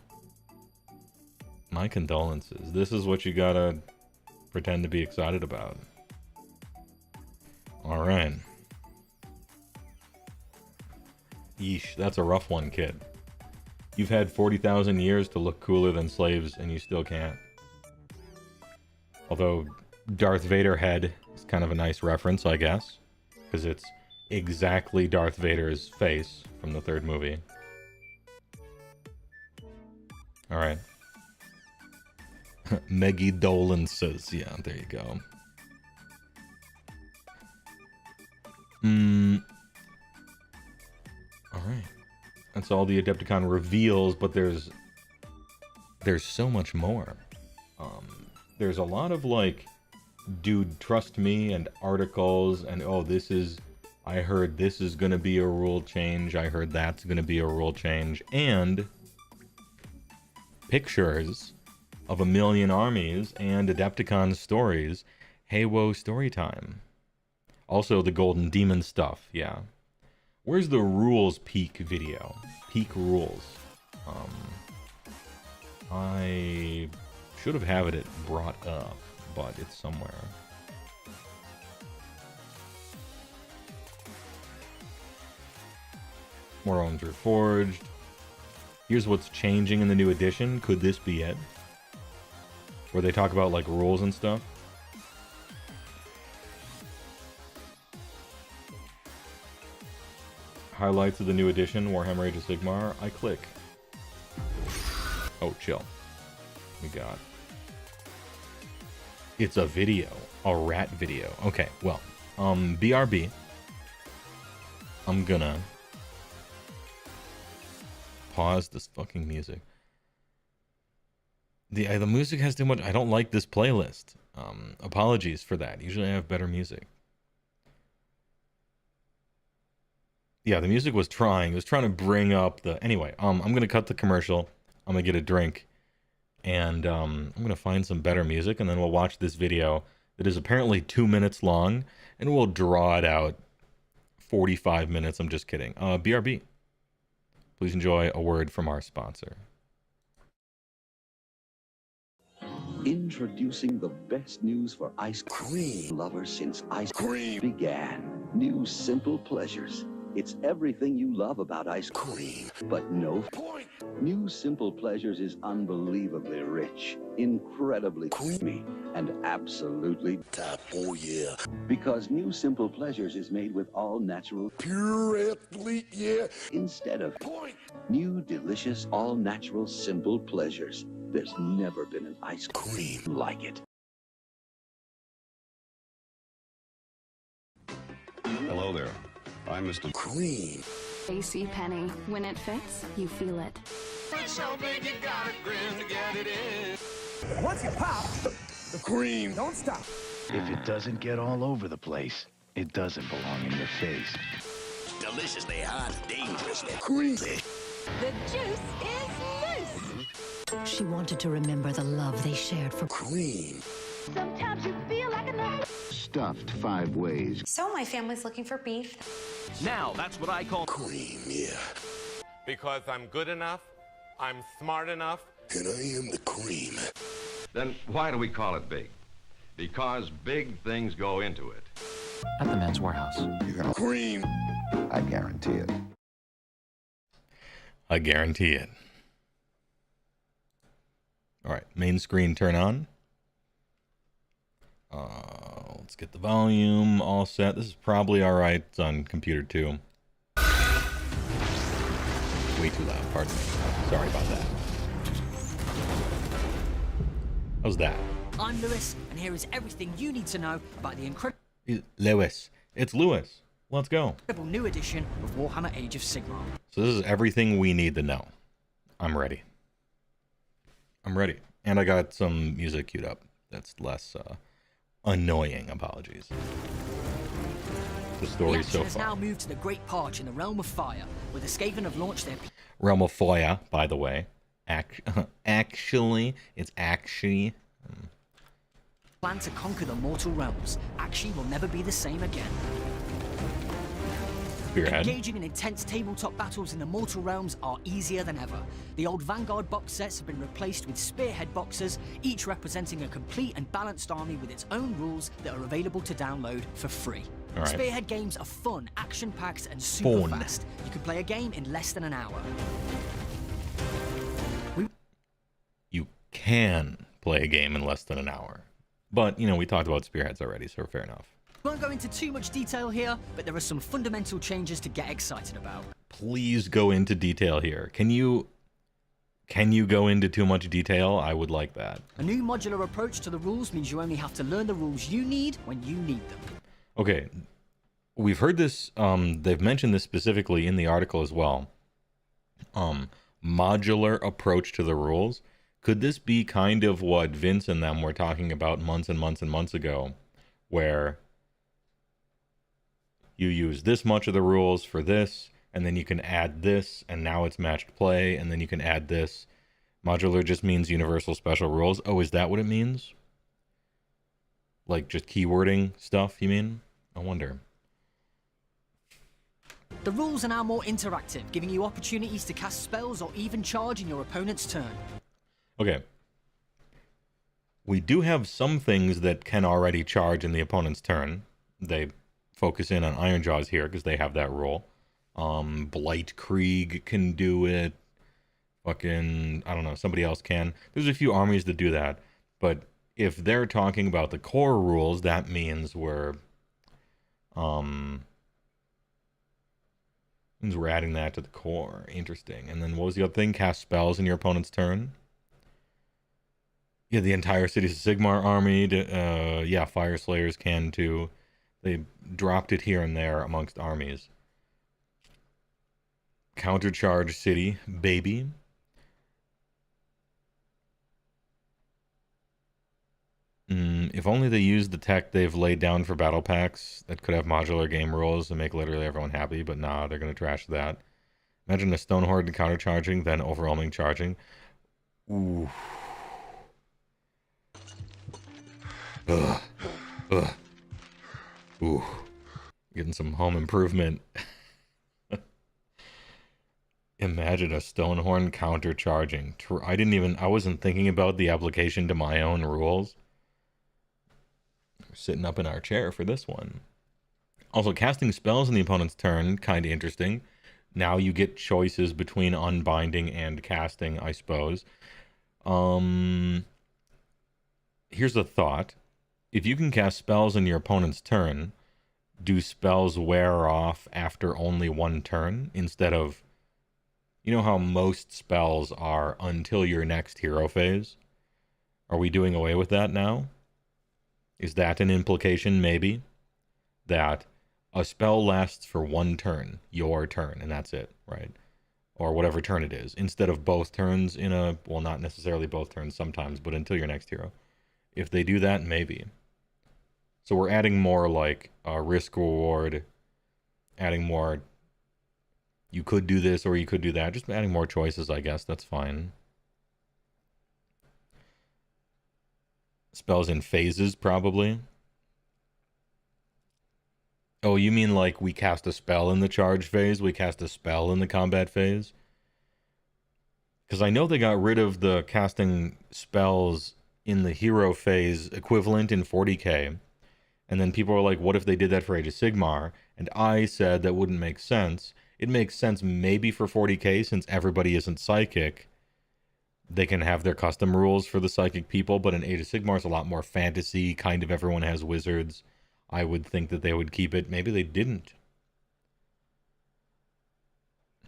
My condolences. This is what you gotta pretend to be excited about. Alright. Yeesh, that's a rough one, kid. You've had 40,000 years to look cooler than Slaves, and you still can't. Although, Darth Vader head is kind of a nice reference, I guess. Because it's exactly Darth Vader's face from the third movie. Alright. Meggy Dolan says, yeah, there you go. Alright. That's all the Adepticon reveals, but there's so much more. There's a lot of like, dude, trust me, and articles, and oh, I heard this is gonna be a rule change, I heard that's gonna be a rule change, and pictures of 1,000,000 armies and Adepticon stories. HeyWoah storytime. Also the Golden Demon stuff, yeah. Where's the rules peak video? Peak rules. I should have it brought up, but it's somewhere. More Realms Reforged. Here's what's changing in the new edition. Could this be it? Where they talk about like rules and stuff. Highlights of the new edition, Warhammer Age of Sigmar. I click. Oh, chill. We got. It's a video. A rat video. Okay, well. BRB. I'm gonna pause this fucking music. The music has too much. I don't like this playlist. Apologies for that. Usually I have better music. Yeah, the music was trying. It was trying to bring up the. Anyway, I'm gonna cut the commercial. I'm gonna get a drink, and I'm gonna find some better music, and then we'll watch this video that is apparently 2 minutes long, and we'll draw it out 45 minutes. I'm just kidding. BRB. Please enjoy a word from our sponsor. Introducing the best news for ice cream lovers since ice cream began. New simple pleasures. It's everything you love about ice cream, but no point. New simple pleasures is unbelievably rich, incredibly creamy, and absolutely top. Oh yeah. Because new simple pleasures is made with all natural pure athlete, yeah. Instead of point. New delicious all natural simple pleasures. There's never been an ice cream like it. Hello there. I'm Mr. Cream. AC Penny. When it fits, you feel it. Once you pop, the cream don't stop. If it doesn't get all over the place, it doesn't belong in your face. Deliciously hot, dangerously creamy. The juice is loose. She wanted to remember the love they shared for Cream. Sometimes you feel like a nut. Stuffed 5 ways. So my family's looking for beef. Now that's what I call Cream, yeah. Because I'm good enough, I'm smart enough, And I am the cream. Then why do we call it big? Because big things go into it. at the Men's Warehouse. You're gonna cream. I guarantee it. I guarantee it. All right, main screen turn on. Let's get the volume all set. This is probably all right. It's on computer too. Way too loud, pardon me. Sorry about that. How's that? I'm Lewis, and here is everything you need to know about the incredible Lewis. It's Lewis. Let's go. new edition of Warhammer Age of Sigmar. So this is everything we need to know. I'm ready. I'm ready. And I got some music queued up. That's less annoying. Apologies. The story The action so has far. now moved to the Great Parch in the Realm of Fire, where the Skaven have launched their Realm of Fire, by the way. Actually, it's actually. plan to conquer the mortal realms. Action will never be the same again. Spearhead. Engaging in intense tabletop battles in the mortal realms are easier than ever. The old Vanguard box sets have been replaced with Spearhead boxes, each representing a complete and balanced army with its own rules that are available to download for free. All right. Spearhead games are fun, action-packed, and super Fun. fast. You can play a game in less than an hour. You can play a game in less than an hour. But, you know, we talked about Spearheads already, so fair enough. Won't go into too much detail here, but there are some fundamental changes to get excited about. Please go into detail here. Can you go into too much detail? I would like that. A new modular approach to the rules means you only have to learn the rules you need when you need them. Okay. We've heard this, they've mentioned this specifically in the article as well. Modular approach to the rules. Could this be kind of what Vince and them were talking about months and months and months ago, where you use this much of the rules for this, and then you can add this, and now it's matched play, and then you can add this. Modular just means universal special rules. Oh, is that what it means? Like just keywording stuff, you mean? I wonder. The rules are now more interactive, giving you opportunities to cast spells or even charge in your opponent's turn. Okay. We do have some things that can already charge in the opponent's turn. They focus in on Ironjaws here because they have that rule. Blight Krieg can do it. Fucking, I don't know, somebody else can. There's a few armies that do that. But if they're talking about the core rules, that means we're adding that to the core. Interesting. And then what was the other thing? Cast spells in your opponent's turn. Yeah, the entire Cities of Sigmar army. Yeah, Fire Slayers can too. They dropped it here and there amongst armies. Countercharge City, baby. If only they used the tech they've laid down for battle packs that could have modular game rules and make literally everyone happy, but nah, they're going to trash that. Imagine a Stone Horde counter-charging, then overwhelming charging. Ooh. Ugh. Ugh. Ooh. Getting some home improvement. Imagine a Stonehorn counter-charging. I wasn't thinking about the application to my own rules. We're sitting up in our chair for this one. Also, casting spells in the opponent's turn, kind of interesting. Now you get choices between unbinding and casting, I suppose. Here's a thought. If you can cast spells in your opponent's turn, do spells wear off after only one turn instead of... You know how most spells are until your next hero phase? Are we doing away with that now? Is that an implication, maybe? That a spell lasts for one turn, your turn, and that's it, right? Or whatever turn it is, instead of both turns in a... Well, not necessarily both turns sometimes, but until your next hero. If they do that, maybe. So we're adding more, like, risk-reward, adding more... You could do this or you could do that. Just adding more choices, I guess. That's fine. Spells in phases, probably. Oh, you mean like we cast a spell in the charge phase? We cast a spell in the combat phase? Because I know they got rid of the casting spells in the hero phase equivalent in 40k. And then people were like, what if they did that for Age of Sigmar? And I said that wouldn't make sense. It makes sense maybe for 40k, since everybody isn't psychic. They can have their custom rules for the psychic people, but in Age of Sigmar is a lot more fantasy, kind of everyone has wizards. I would think that they would keep it. Maybe they didn't.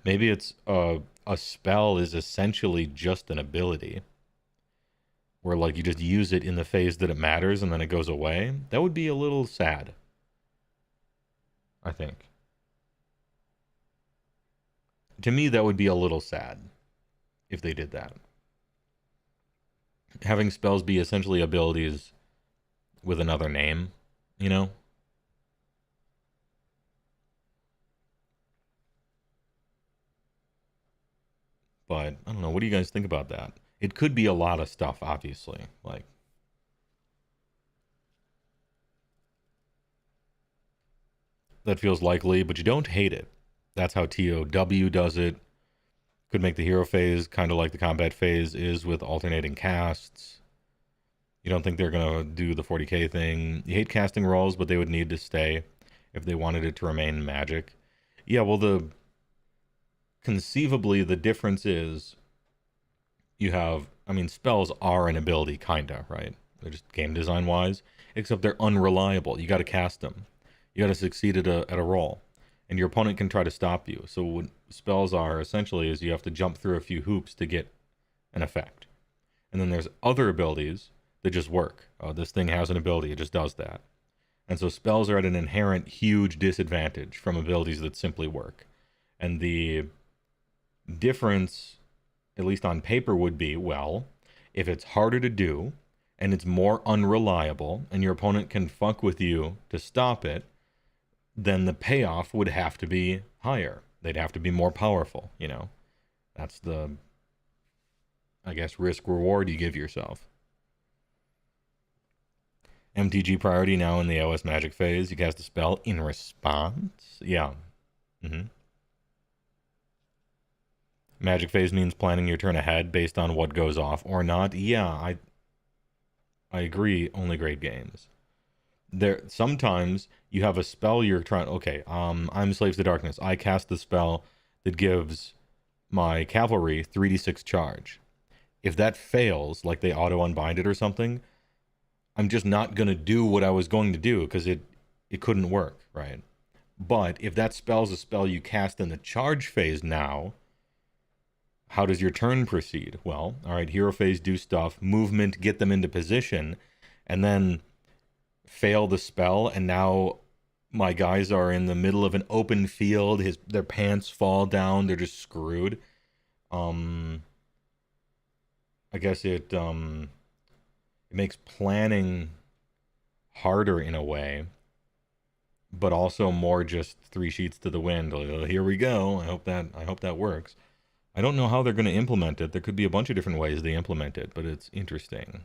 Maybe it's a spell is essentially just an ability. Where like you just use it in the phase that it matters and then it goes away. That would be a little sad, I think. To me, that would be a little sad if they did that. Having spells be essentially abilities with another name, you know? But, I don't know, what do you guys think about that? It could be a lot of stuff, obviously. Like, that feels likely, but you don't hate it. That's how TOW does it. Could make the hero phase kind of like the combat phase is with alternating casts. You don't think they're going to do the 40k thing. You hate casting rolls, but they would need to stay if they wanted it to remain magic. Yeah, well, conceivably, the difference is you have... I mean, spells are an ability, kinda, right? They're just game design-wise. Except they're unreliable. You got to cast them. You got to succeed at a roll. And your opponent can try to stop you. So what spells are essentially is you have to jump through a few hoops to get an effect. And then there's other abilities that just work. This thing has an ability, it just does that. And so spells are at an inherent huge disadvantage from abilities that simply work. And the difference, at least on paper, would be, well, if it's harder to do, and it's more unreliable, and your opponent can fuck with you to stop it, then the payoff would have to be higher. They'd have to be more powerful, you know? That's the, I guess, risk-reward you give yourself. MTG priority now in the OS Magic phase. You cast a spell in response? Yeah. Magic phase means planning your turn ahead based on what goes off or not. Yeah, I agree, only great games. Sometimes you have a spell you're trying... Okay, I'm Slaves to Darkness. I cast the spell that gives my cavalry 3d6 charge. If that fails, like they auto-unbind it or something, I'm just not going to do what I was going to do because it couldn't work, right? But if that spell's a spell you cast in the charge phase now, how does your turn proceed? Well, all right, hero phase, do stuff, movement, get them into position, and then fail the spell, and now my guys are in the middle of an open field, their pants fall down, they're just screwed. I guess it makes planning harder in a way, but also more just three sheets to the wind. Here we go. I hope that works. I don't know how they're going to implement it. There could be a bunch of different ways they implement it, but it's interesting.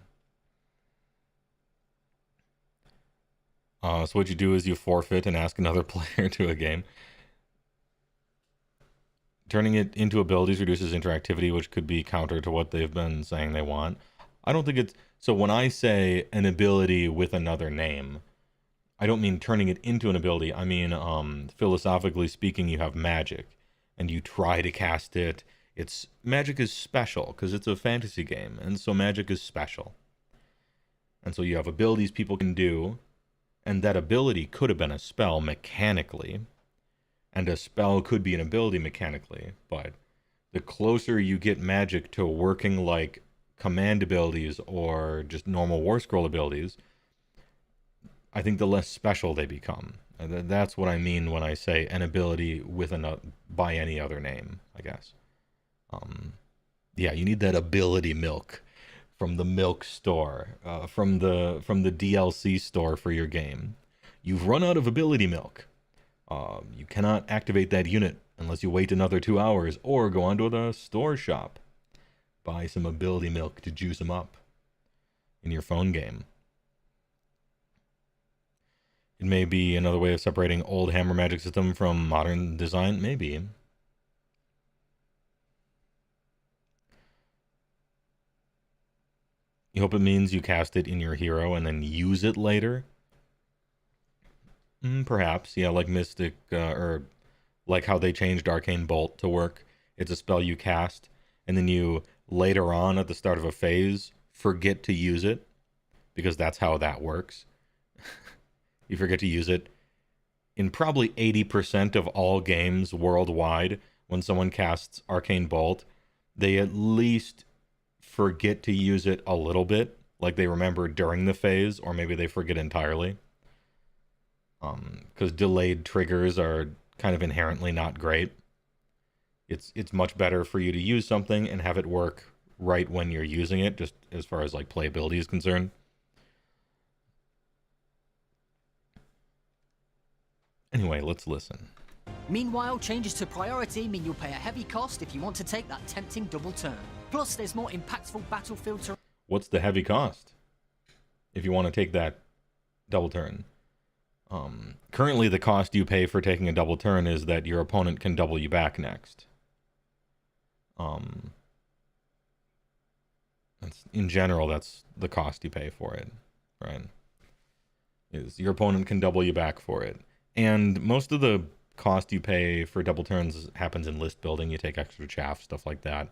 So what you do is you forfeit and ask another player to a game. Turning it into abilities reduces interactivity, which could be counter to what they've been saying they want. I don't think it's... So when I say an ability with another name, I don't mean turning it into an ability. I mean, philosophically speaking, you have magic, and you try to cast it. Magic is special, because it's a fantasy game, and so magic is special. And so you have abilities people can do, and that ability could have been a spell mechanically, and a spell could be an ability mechanically, but the closer you get magic to working like command abilities or just normal War Scroll abilities, I think the less special they become. And that's what I mean when I say an ability with by any other name, I guess. Yeah, you need that ability milk from the milk store, from the DLC store for your game. You've run out of ability milk. You cannot activate that unit unless you wait another 2 hours or go onto the store shop. Buy some ability milk to juice them up in your phone game. It may be another way of separating old hammer magic system from modern design, maybe. You hope it means you cast it in your hero and then use it later? Perhaps, yeah, like Mystic, or like how they changed Arcane Bolt to work. It's a spell you cast, and then you, later on at the start of a phase, forget to use it, because that's how that works. You forget to use it. In probably 80% of all games worldwide, when someone casts Arcane Bolt, they at least forget to use it a little bit, like they remember during the phase, or maybe they forget entirely. Because delayed triggers are kind of inherently not great. It's much better for you to use something and have it work right when you're using it, just as far as like playability is concerned. Anyway, let's listen. Meanwhile, changes to priority mean you'll pay a heavy cost if you want to take that tempting double turn. Plus, there's more impactful battlefield terrain. What's the heavy cost if you want to take that double turn? Currently, the cost you pay for taking a double turn is that your opponent can double you back next. In general, that's the cost you pay for it, right? Is your opponent can double you back for it. And most of the cost you pay for double turns happens in list building. You take extra chaff, stuff like that.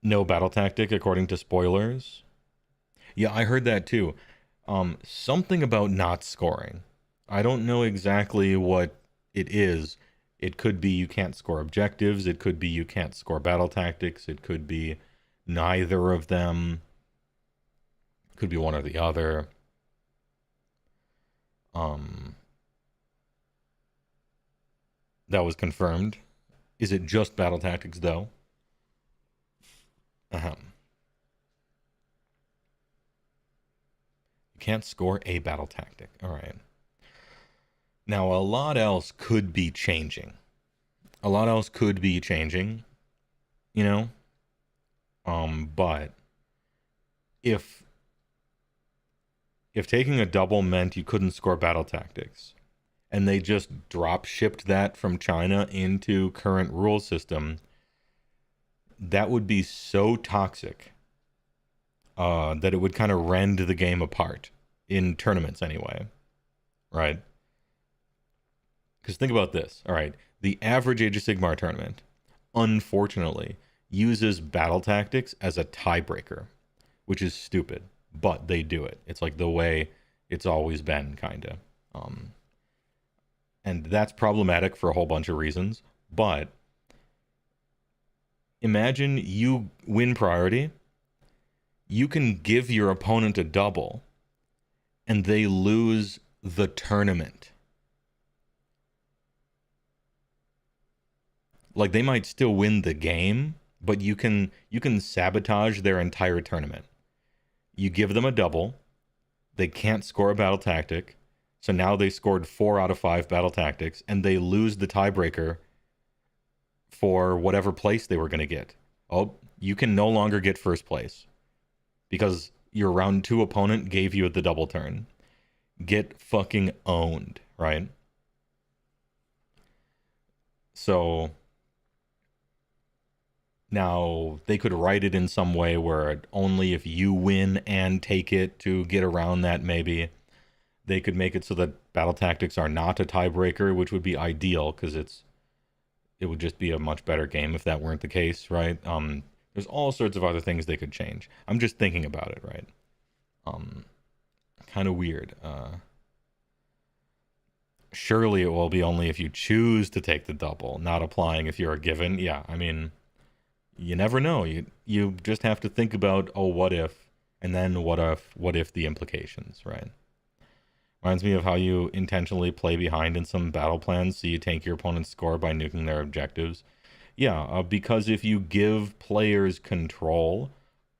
No battle tactic according to spoilers. Yeah, I heard that too. Something about not scoring. I don't know exactly what it is. It could be you can't score objectives. It could be you can't score battle tactics. It could be neither of them. It could be one or the other. That was confirmed. Is it just battle tactics though? You can't score a battle tactic. All right. Now, a lot else could be changing. A lot else could be changing, you know? But if taking a double meant you couldn't score battle tactics, and they just drop shipped that from China into current rule system, that would be so toxic that it would kind of rend the game apart in tournaments anyway, right? Because think about this. All right, the average Age of Sigmar tournament, unfortunately, uses battle tactics as a tiebreaker, which is stupid, but they do it. It's like the way it's always been, kind of. And that's problematic for a whole bunch of reasons, but imagine you win priority, you can give your opponent a double, and they lose the tournament. Like, they might still win the game, but you can sabotage their entire tournament. You give them a double. They can't score a battle tactic. So now they scored 4 out of 5 battle tactics, and they lose the tiebreaker for whatever place they were going to get. Oh, you can no longer get first place because your round 2 opponent gave you the double turn. Get fucking owned, right? So now they could write it in some way where only if you win and take it to get around that, maybe. They could make it so that battle tactics are not a tiebreaker, which would be ideal because it would just be a much better game if that weren't the case, right? There's all sorts of other things they could change. I'm just thinking about it, right? Kind of weird. Surely it will be only if you choose to take the double, not applying if you're a given. Yeah, I mean, you never know. You just have to think about, oh, what if, and then what if the implications, right? Reminds me of how you intentionally play behind in some battle plans so you tank your opponent's score by nuking their objectives. Yeah, because if you give players control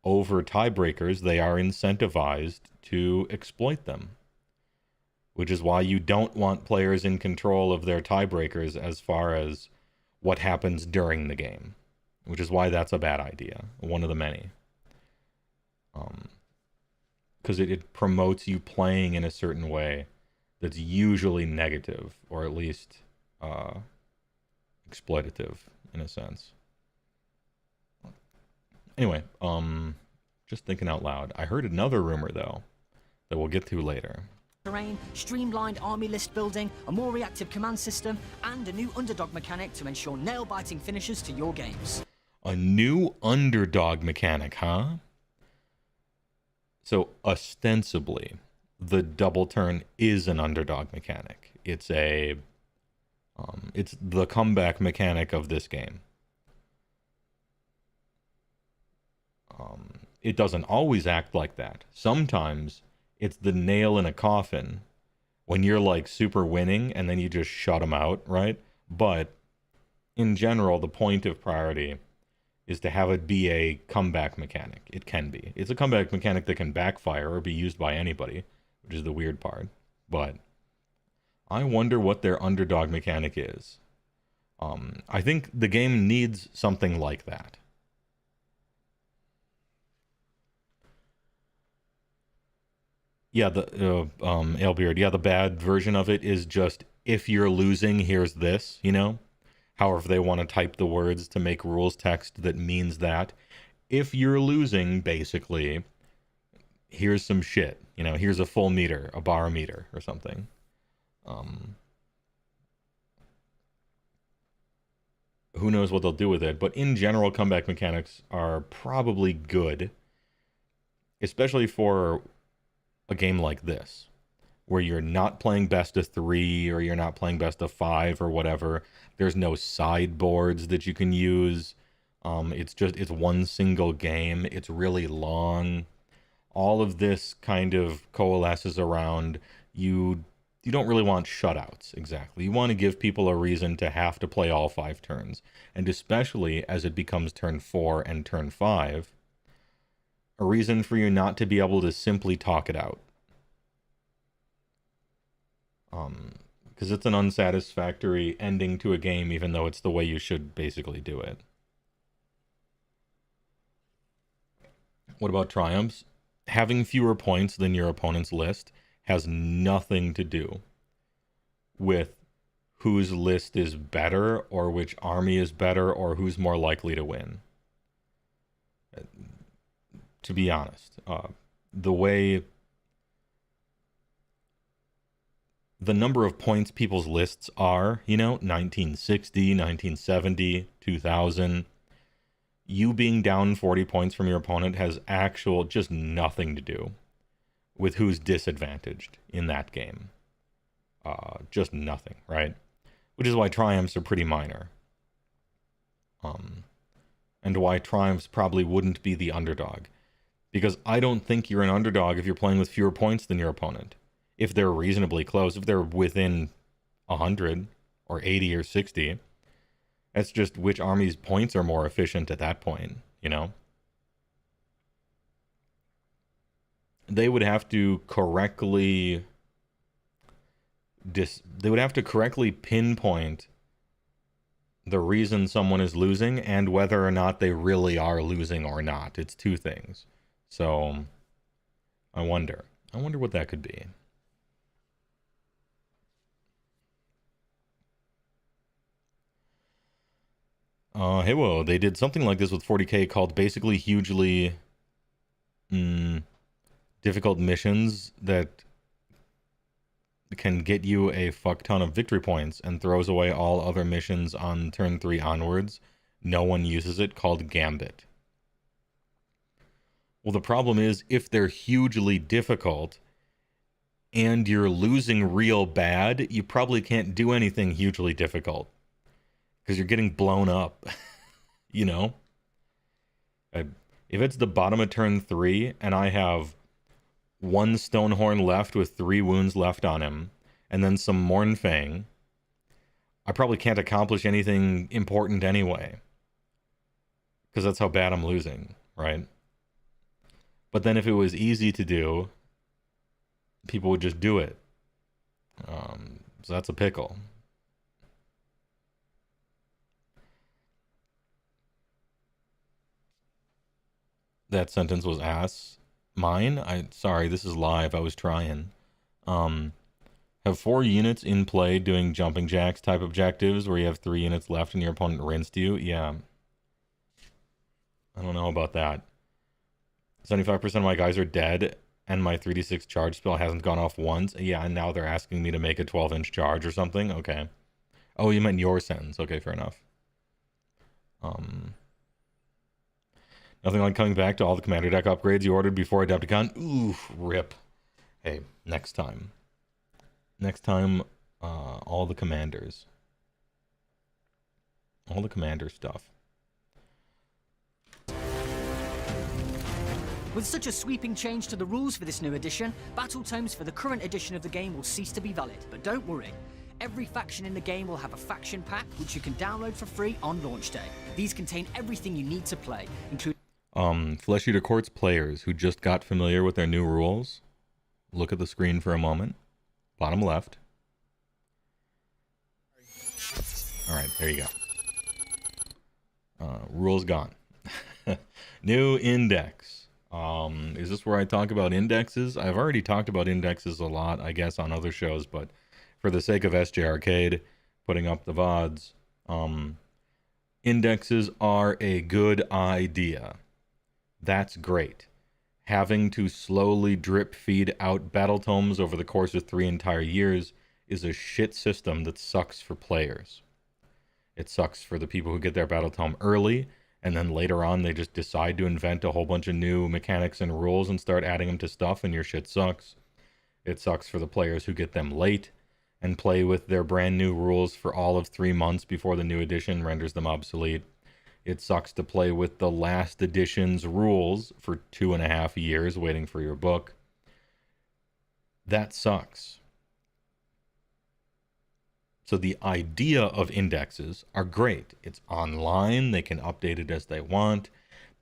over tiebreakers, they are incentivized to exploit them. Which is why you don't want players in control of their tiebreakers as far as what happens during the game. Which is why that's a bad idea. One of the many. Because it promotes you playing in a certain way that's usually negative, or at least exploitative in a sense. Anyway, just thinking out loud. I heard another rumor though that we'll get to later. Terrain, streamlined army list building, a more reactive command system, and a new underdog mechanic to ensure nail-biting finishes to your games. A new underdog mechanic, huh? So ostensibly, the double turn is an underdog mechanic. It's it's the comeback mechanic of this game. It doesn't always act like that. Sometimes it's the nail in a coffin when you're like super winning and then you just shut them out, right? But in general, the point of priority is to have it be a comeback mechanic. It can be. It's a comeback mechanic that can backfire or be used by anybody, which is the weird part. But I wonder what their underdog mechanic is. I think the game needs something like that. Yeah, the Alebeard. Yeah, the bad version of it is just, if you're losing, here's this, you know? However they want to type the words to make rules text that means that. If you're losing, basically, here's some shit. You know, here's a full meter, a barometer, or something. Who knows what they'll do with it, but in general, comeback mechanics are probably good. Especially for a game like this, where you're not playing best of 3 or you're not playing best of 5 or whatever. There's no sideboards that you can use. It's one single game. It's really long. All of this kind of coalesces around you don't really want shutouts, exactly. You want to give people a reason to have to play all 5 turns. And especially as it becomes turn 4 and turn 5, a reason for you not to be able to simply talk it out. Because it's an unsatisfactory ending to a game, even though it's the way you should basically do it. What about triumphs? Having fewer points than your opponent's list has nothing to do with whose list is better, or which army is better, or who's more likely to win. To be honest, the way the number of points people's lists are, 1960, 1970, 2000, you being down 40 points from your opponent has just nothing to do with who's disadvantaged in that game. Just nothing, right? Which is why triumphs are pretty minor. And why triumphs probably wouldn't be the underdog. Because I don't think you're an underdog if you're playing with fewer points than your opponent. If they're reasonably close, if they're within 100 or 80 or 60, that's just which army's points are more efficient at that point, they would have to correctly pinpoint the reason someone is losing and whether or not they really are losing or not. It's two things. So I wonder what that could be. HeyWoah, they did something like this with 40K called basically hugely difficult missions that can get you a fuck ton of victory points and throws away all other missions on turn 3 onwards. No one uses it, called Gambit. Well, the problem is if they're hugely difficult and you're losing real bad, you probably can't do anything hugely difficult because you're getting blown up, you know? If it's the bottom of turn 3 and I have one Stonehorn left with 3 wounds left on him, and then some Mournfang, I probably can't accomplish anything important anyway. Because that's how bad I'm losing, right? But then if it was easy to do, people would just do it. So that's a pickle. That sentence was ass. Mine? Sorry, this is live. I was trying. Have 4 units in play doing jumping jacks type objectives where you have 3 units left and your opponent rinsed you? Yeah. I don't know about that. 75% of my guys are dead and my 3d6 charge spell hasn't gone off once. Yeah, and now they're asking me to make a 12-inch charge or something? Okay. Oh, you meant your sentence. Okay, fair enough. Nothing like coming back to all the commander deck upgrades you ordered before Adepticon. Oof, rip. Hey, next time. Next time, all the commanders. All the commander stuff. With such a sweeping change to the rules for this new edition, battle tomes for the current edition of the game will cease to be valid. But don't worry. Every faction in the game will have a faction pack, which you can download for free on launch day. These contain everything you need to play, including Flesh Eater Court's players who just got familiar with their new rules. Look at the screen for a moment. Bottom left. Alright, there you go. Rules gone. New index. Is this where I talk about indexes? I've already talked about indexes a lot, I guess, on other shows, but for the sake of SJ Arcade, putting up the VODs, indexes are a good idea. That's great. Having to slowly drip feed out battle tomes over the course of 3 entire years is a shit system that sucks for players. It sucks for the people who get their battle tome early, and then later on they just decide to invent a whole bunch of new mechanics and rules and start adding them to stuff, and your shit sucks. It sucks for the players who get them late and play with their brand new rules for all of 3 months before the new edition renders them obsolete. It sucks to play with the last edition's rules for 2.5 years waiting for your book. That sucks. So the idea of indexes are great. It's online. They can update it as they want.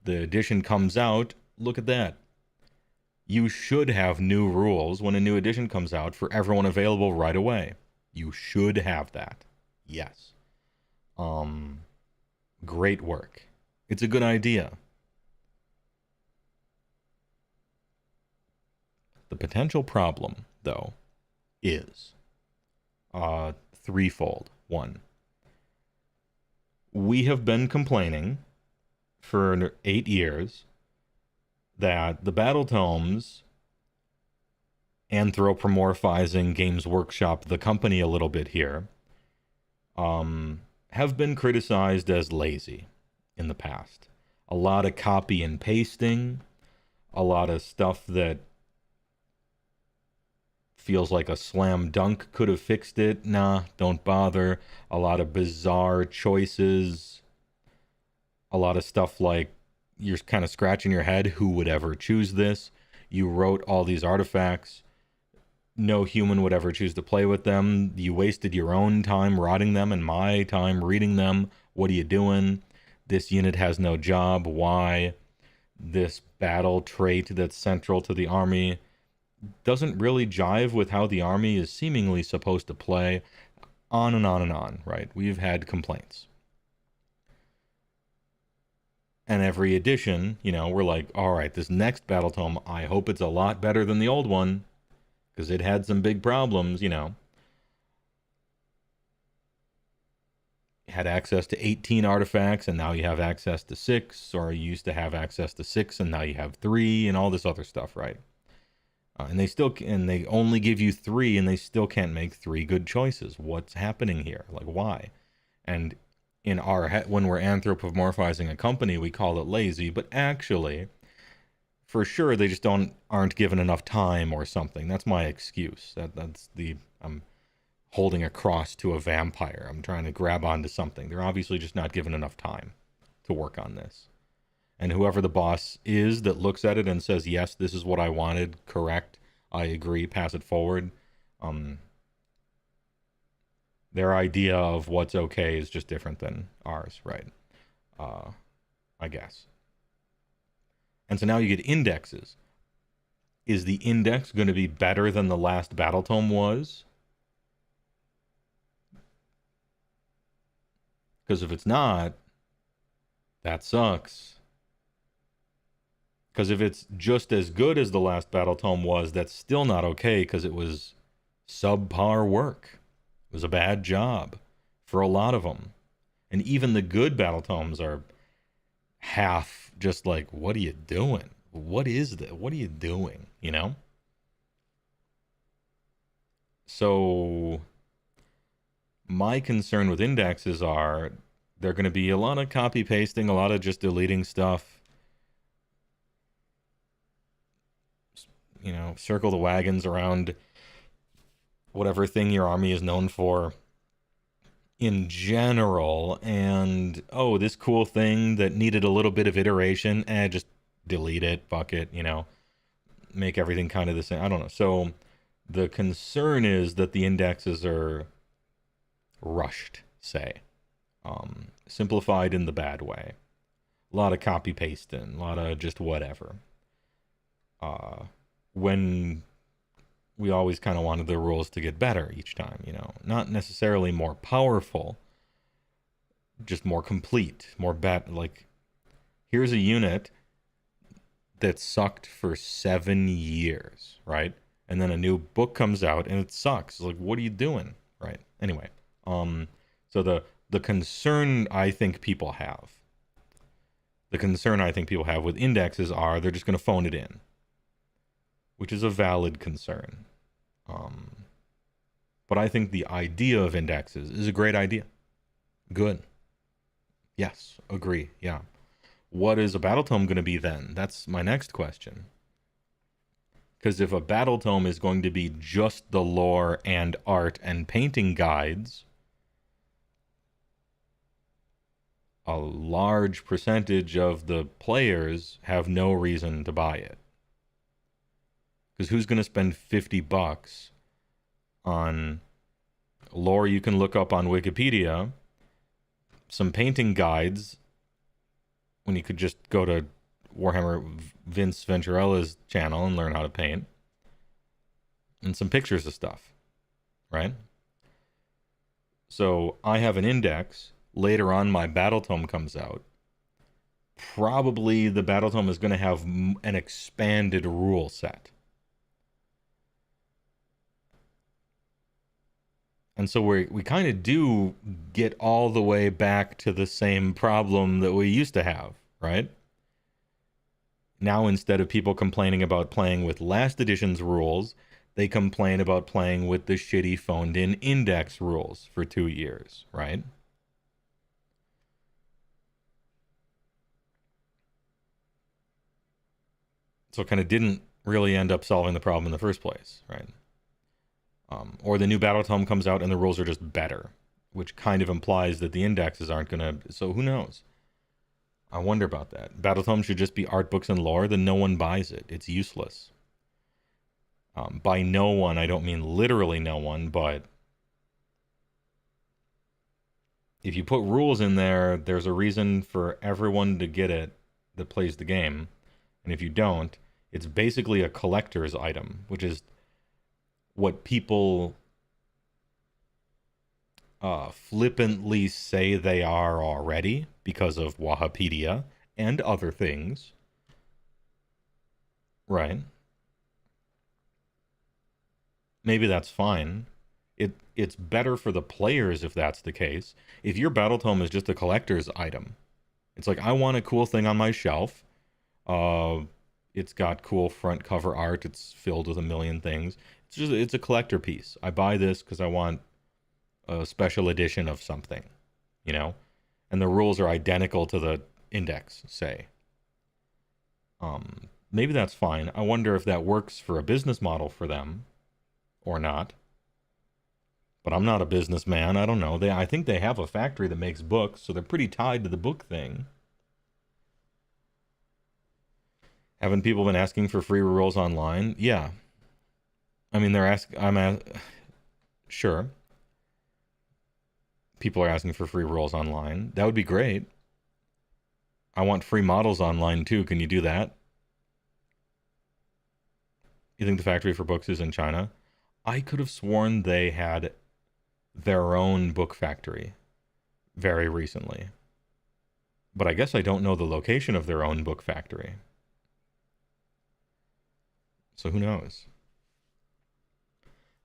The edition comes out. Look at that. You should have new rules when a new edition comes out for everyone available right away. You should have that. Yes. Great work. It's a good idea. The potential problem, though, is threefold. 1, we have been complaining for 8 years that the battle tomes, anthropomorphizing Games Workshop, the company, a little bit here, have been criticized as lazy in the past. A lot of copy and pasting, a lot of stuff that feels like a slam dunk could have fixed it. Nah, don't bother. A lot of bizarre choices. A lot of stuff like you're kind of scratching your head. Who would ever choose this? You wrote all these artifacts. No human would ever choose to play with them. You wasted your own time rotting them and my time reading them. What are you doing? This unit has no job. Why? this battle trait that's central to the army doesn't really jive with how the army is seemingly supposed to play, on and on and on, right? We've had complaints. And every edition, you know, we're like, all right, this next battle tome, I hope it's a lot better than the old one, because it had some big problems, you know. Had access to 18 artifacts, and now you have access to 6, or you used to have access to 6, and now you have 3, and all this other stuff, right? And they only give you 3, and they still can't make 3 good choices. What's happening here? Like, why? And in our when we're anthropomorphizing a company, we call it lazy, but actually, for sure, they just aren't given enough time or something. That's my excuse. I'm holding a cross to a vampire. I'm trying to grab onto something. They're obviously just not given enough time to work on this. And whoever the boss is that looks at it and says, yes, this is what I wanted, correct, I agree, pass it forward, their idea of what's okay is just different than ours, right? I guess. And so now you get indexes. Is the index going to be better than the last battle tome was? Because if it's not, that sucks. Because if it's just as good as the last battle tome was, that's still not okay, because it was subpar work. It was a bad job for a lot of them. And even the good battle tomes are half just like, what are you doing? What is that? What are you doing? You know? So my concern with indexes are they're going to be a lot of copy pasting, a lot of just deleting stuff. You know, circle the wagons around whatever thing your army is known for in general, and oh, this cool thing that needed a little bit of iteration, just delete it, fuck it, you know, make everything kind of the same. I don't know. So the concern is that the indexes are rushed, say, simplified in the bad way, a lot of copy pasting, a lot of just whatever. When we always kind of wanted the rules to get better each time, you know, not necessarily more powerful, just more complete, more like, here's a unit that sucked for 7 years, right? And then a new book comes out and it sucks. Like, what are you doing, right? Anyway, so the concern I think people have with indexes are they're just going to phone it in, which is a valid concern. But I think the idea of indexes is a great idea. Good. Yes, agree, yeah. What is a battle tome going to be then? That's my next question. Because if a battle tome is going to be just the lore and art and painting guides, a large percentage of the players have no reason to buy it. Because who's going to spend $50 on lore you can look up on Wikipedia, some painting guides, when you could just go to Warhammer Vince Venturella's channel and learn how to paint, and some pictures of stuff, right? So I have an index. Later on, my battle tome comes out. Probably the battle tome is going to have an expanded rule set. And so we kind of do get all the way back to the same problem that we used to have, right? Now, instead of people complaining about playing with last edition's rules, they complain about playing with the shitty phoned-in index rules for 2 years, right? So it kind of didn't really end up solving the problem in the first place, right? Or the new battle tome comes out and the rules are just better, which kind of implies that the indexes aren't going to... So who knows? I wonder about that. Battle tome should just be art books and lore, then no one buys it. It's useless. By no one, I don't mean literally no one, but if you put rules in there, there's a reason for everyone to get it that plays the game. And if you don't, it's basically a collector's item, which is what people flippantly say they are already because of Wahapedia and other things. Right. Maybe that's fine. It's better for the players if that's the case. If your battle tome is just a collector's item, it's like, I want a cool thing on my shelf. It's got cool front cover art. It's filled with a million things. It's a collector piece. I buy this because I want a special edition of something, you know? And the rules are identical to the index, say. Maybe that's fine. I wonder if that works for a business model for them or not. But I'm not a businessman. I don't know. I think they have a factory that makes books, so they're pretty tied to the book thing. Haven't people been asking for free rerolls online? Yeah. I mean, sure. People are asking for free rolls online. That would be great. I want free models online too. Can you do that? You think the factory for books is in China? I could have sworn they had their own book factory very recently. But I guess I don't know the location of their own book factory. So who knows?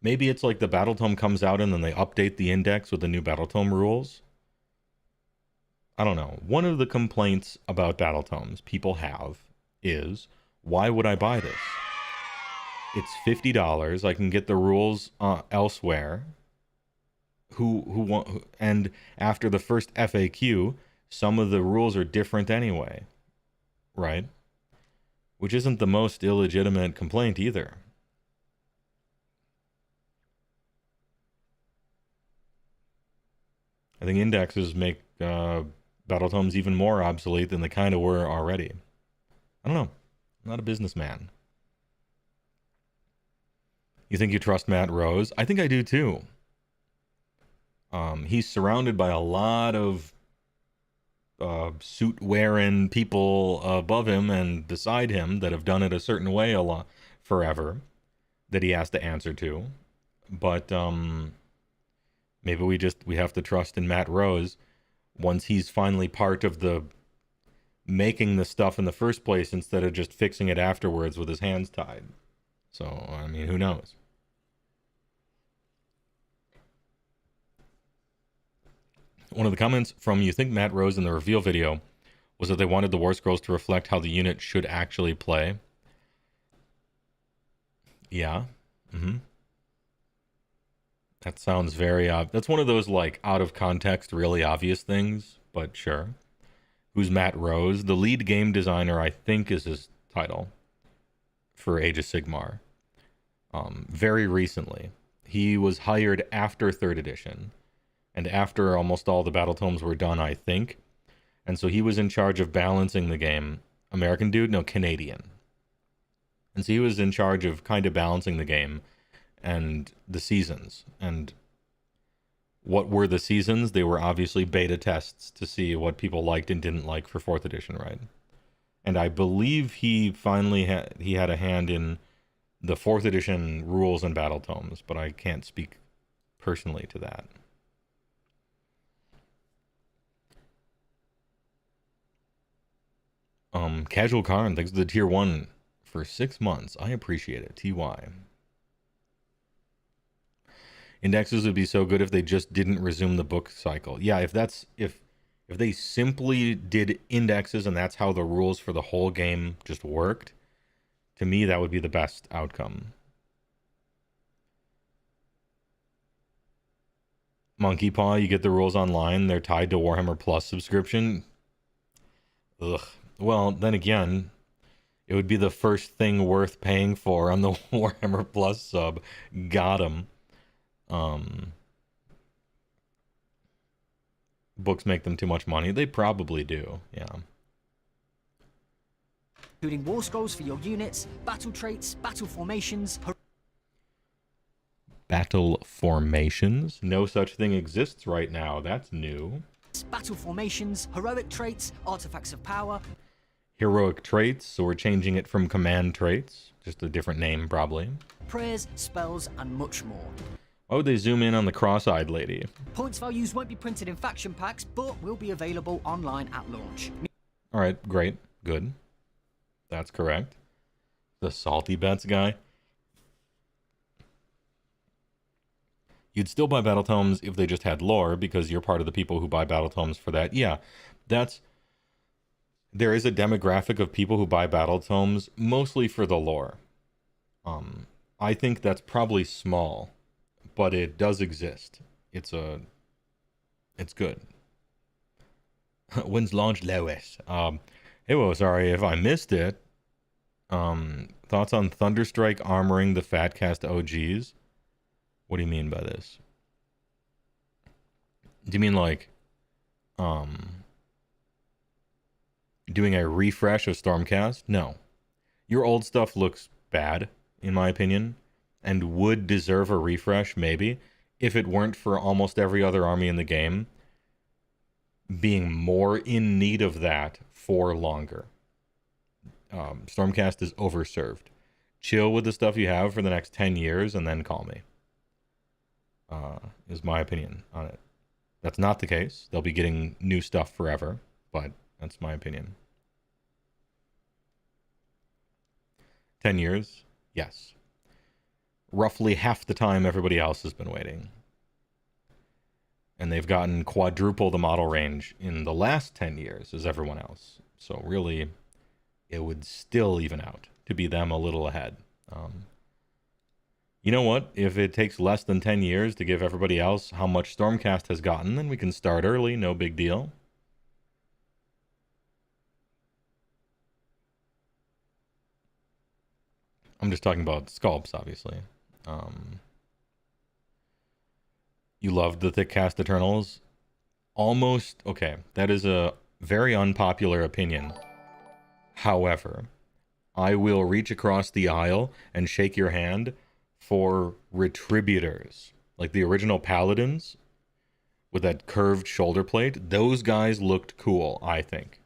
Maybe it's like the Battletome comes out and then they update the index with the new Battletome rules. I don't know. One of the complaints about Battletomes people have is, why would I buy this? It's $50. I can get the rules elsewhere. And after the first FAQ, some of the rules are different anyway, right? Which isn't the most illegitimate complaint either. I think indexes make Battletomes even more obsolete than they kind of were already. I don't know. I'm not a businessman. You think you trust Matt Rose? I think I do too. He's surrounded by a lot of suit-wearing people above him and beside him that have done it a certain way a lot forever that he has to answer to. But maybe we have to trust in Matt Rose once he's finally part of the making the stuff in the first place instead of just fixing it afterwards with his hands tied. So, I mean, who knows? One of the comments from You Think Matt Rose in the reveal video was that they wanted the War Scrolls to reflect how the unit should actually play. Yeah. That sounds very that's one of those like out of context really obvious things, but sure. Who's Matt Rose? The lead game designer, I think, is his title for Age of Sigmar. Very recently. He was hired after 3rd edition and after almost all the Battletomes were done, I think. And so he was in charge of balancing the game. American dude? No, Canadian. And so he was in charge of kind of balancing the game and the seasons. And what were the seasons? They were obviously beta tests to see what people liked and didn't like for 4th edition, right? And I believe he finally had a hand in the 4th edition rules and Battletomes, but I can't speak personally to that. Casual Karn, thanks to the tier 1 for 6 months. I appreciate it. TY. Indexes would be so good if they just didn't resume the book cycle. Yeah, if they simply did indexes and that's how the rules for the whole game just worked, to me that would be the best outcome. Monkey Paw, you get the rules online. They're tied to Warhammer Plus subscription. Ugh. Well, then again, it would be the first thing worth paying for on the Warhammer Plus sub. Got him. Books make them too much money. They probably do, yeah. Including War Scrolls for your units, battle traits, battle formations... Battle formations? No such thing exists right now. That's new. Battle formations, heroic traits, artifacts of power... Heroic traits, so we're changing it from command traits. Just a different name, probably. Prayers, spells, and much more. Why would they zoom in on the cross-eyed lady? Points values won't be printed in faction packs, but will be available online at launch. Alright, great. Good. That's correct. The salty bets guy. You'd still buy battle tomes if they just had lore, because you're part of the people who buy battle tomes for that. Yeah, there is a demographic of people who buy battle tomes mostly for the lore. I think that's probably small, but it does exist. It's good. When's launch, Lois? Hey, well, sorry if I missed it. Thoughts on Thunderstrike armoring the Fatcast OGs? What do you mean by this? Do you mean like, doing a refresh of Stormcast? No. Your old stuff looks bad, in my opinion, and would deserve a refresh, maybe, if it weren't for almost every other army in the game being more in need of that for longer. Stormcast is overserved. Chill with the stuff you have for the next 10 years and then call me. Is my opinion on it. That's not the case. They'll be getting new stuff forever, but that's my opinion. 10 years? Yes. Roughly half the time everybody else has been waiting. And they've gotten quadruple the model range in the last 10 years as everyone else. So really, it would still even out to be them a little ahead. You know what? If it takes less than 10 years to give everybody else how much Stormcast has gotten, then we can start early, no big deal. I'm just talking about sculpts, obviously. You loved the thick cast Eternals? Almost, okay, that is a very unpopular opinion. However, I will reach across the aisle and shake your hand for Retributors. Like the original Paladins with that curved shoulder plate. Those guys looked cool, I think.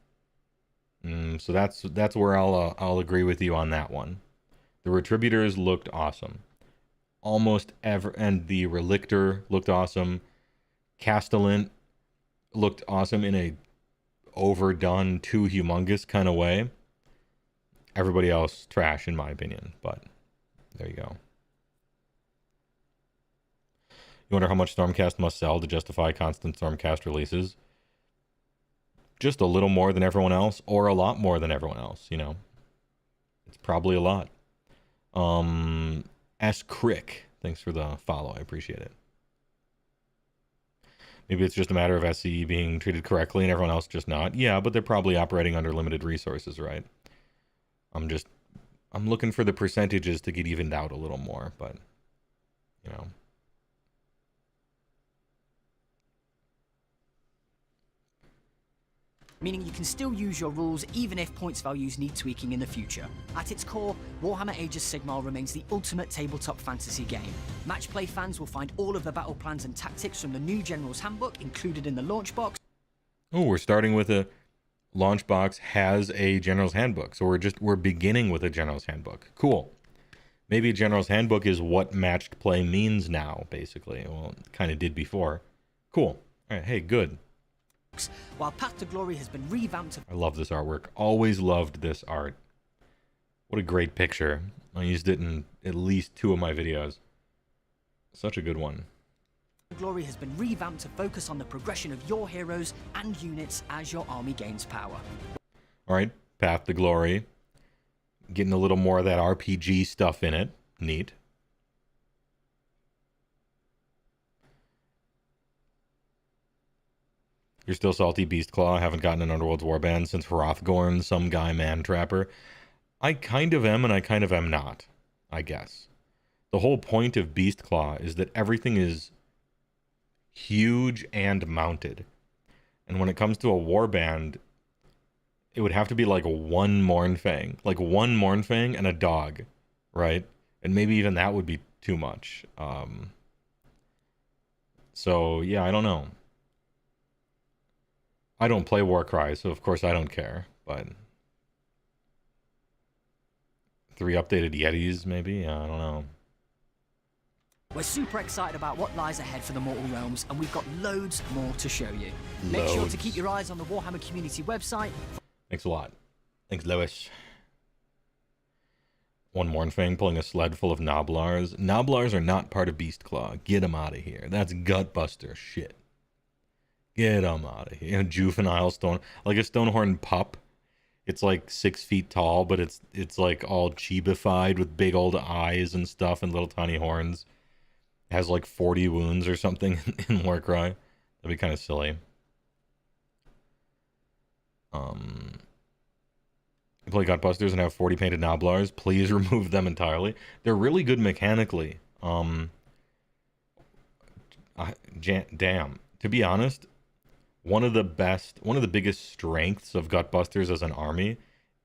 So that's where I'll agree with you on that one. The Retributors looked awesome. And the Relictor looked awesome. Castellan looked awesome in a overdone, too humongous kind of way. Everybody else trash in my opinion, but there you go. You wonder how much Stormcast must sell to justify constant Stormcast releases? Just a little more than everyone else, or a lot more than everyone else, you know. It's probably a lot. S. Crick, thanks for the follow. I appreciate it. Maybe it's just a matter of SCE being treated correctly and everyone else just not. Yeah, but they're probably operating under limited resources, right? I'm looking for the percentages to get evened out a little more, but, you know. Meaning you can still use your rules even if points values need tweaking in the future. At its core, Warhammer Age of Sigmar remains the ultimate tabletop fantasy game. Match play fans will find all of the battle plans and tactics from the new General's Handbook included in the launch box. Oh, we're starting with a launch box has a General's Handbook. So we're beginning with a General's Handbook. Cool. Maybe a General's Handbook is what matched play means now, basically. Well, it kind of did before. Cool. All right, hey, good. While Path to Glory has been revamped. I love this artwork. Always loved this art. What a great picture. I used it in at least 2 of my videos. Such a good one. Glory has been revamped to focus on the progression of your heroes and units as your army gains power. All right, Path to Glory. Getting a little more of that RPG stuff in it. Neat. You're still salty, Beastclaw. I haven't gotten an Underworld's Warband since Hrothgorn, some guy man-trapper. I kind of am and I kind of am not, I guess. The whole point of Beastclaw is that everything is huge and mounted. And when it comes to a warband, it would have to be like one Mournfang. Like one Mournfang and a dog, right? And maybe even that would be too much. So, yeah, I don't know. I don't play Warcry, so of course I don't care, but 3 updated Yetis, maybe? I don't know. We're super excited about what lies ahead for the Mortal Realms, and we've got loads more to show you. Make sure to keep your eyes on the Warhammer community website. Thanks a lot. Thanks, Lewis. One Mournfang pulling a sled full of Noblars. Noblars are not part of Beastclaw. Get them out of here. That's Gutbuster shit. Get them out of here. You know, juvenile stone, like a Stonehorn pup. It's like 6 feet tall, but it's like all chibified with big old eyes and stuff and little tiny horns. It has like 40 wounds or something in Warcry. That'd be kind of silly. You play Gutbusters and have 40 painted Noblars, please remove them entirely. They're really good mechanically. Damn. To be honest, one of the biggest strengths of Gutbusters as an army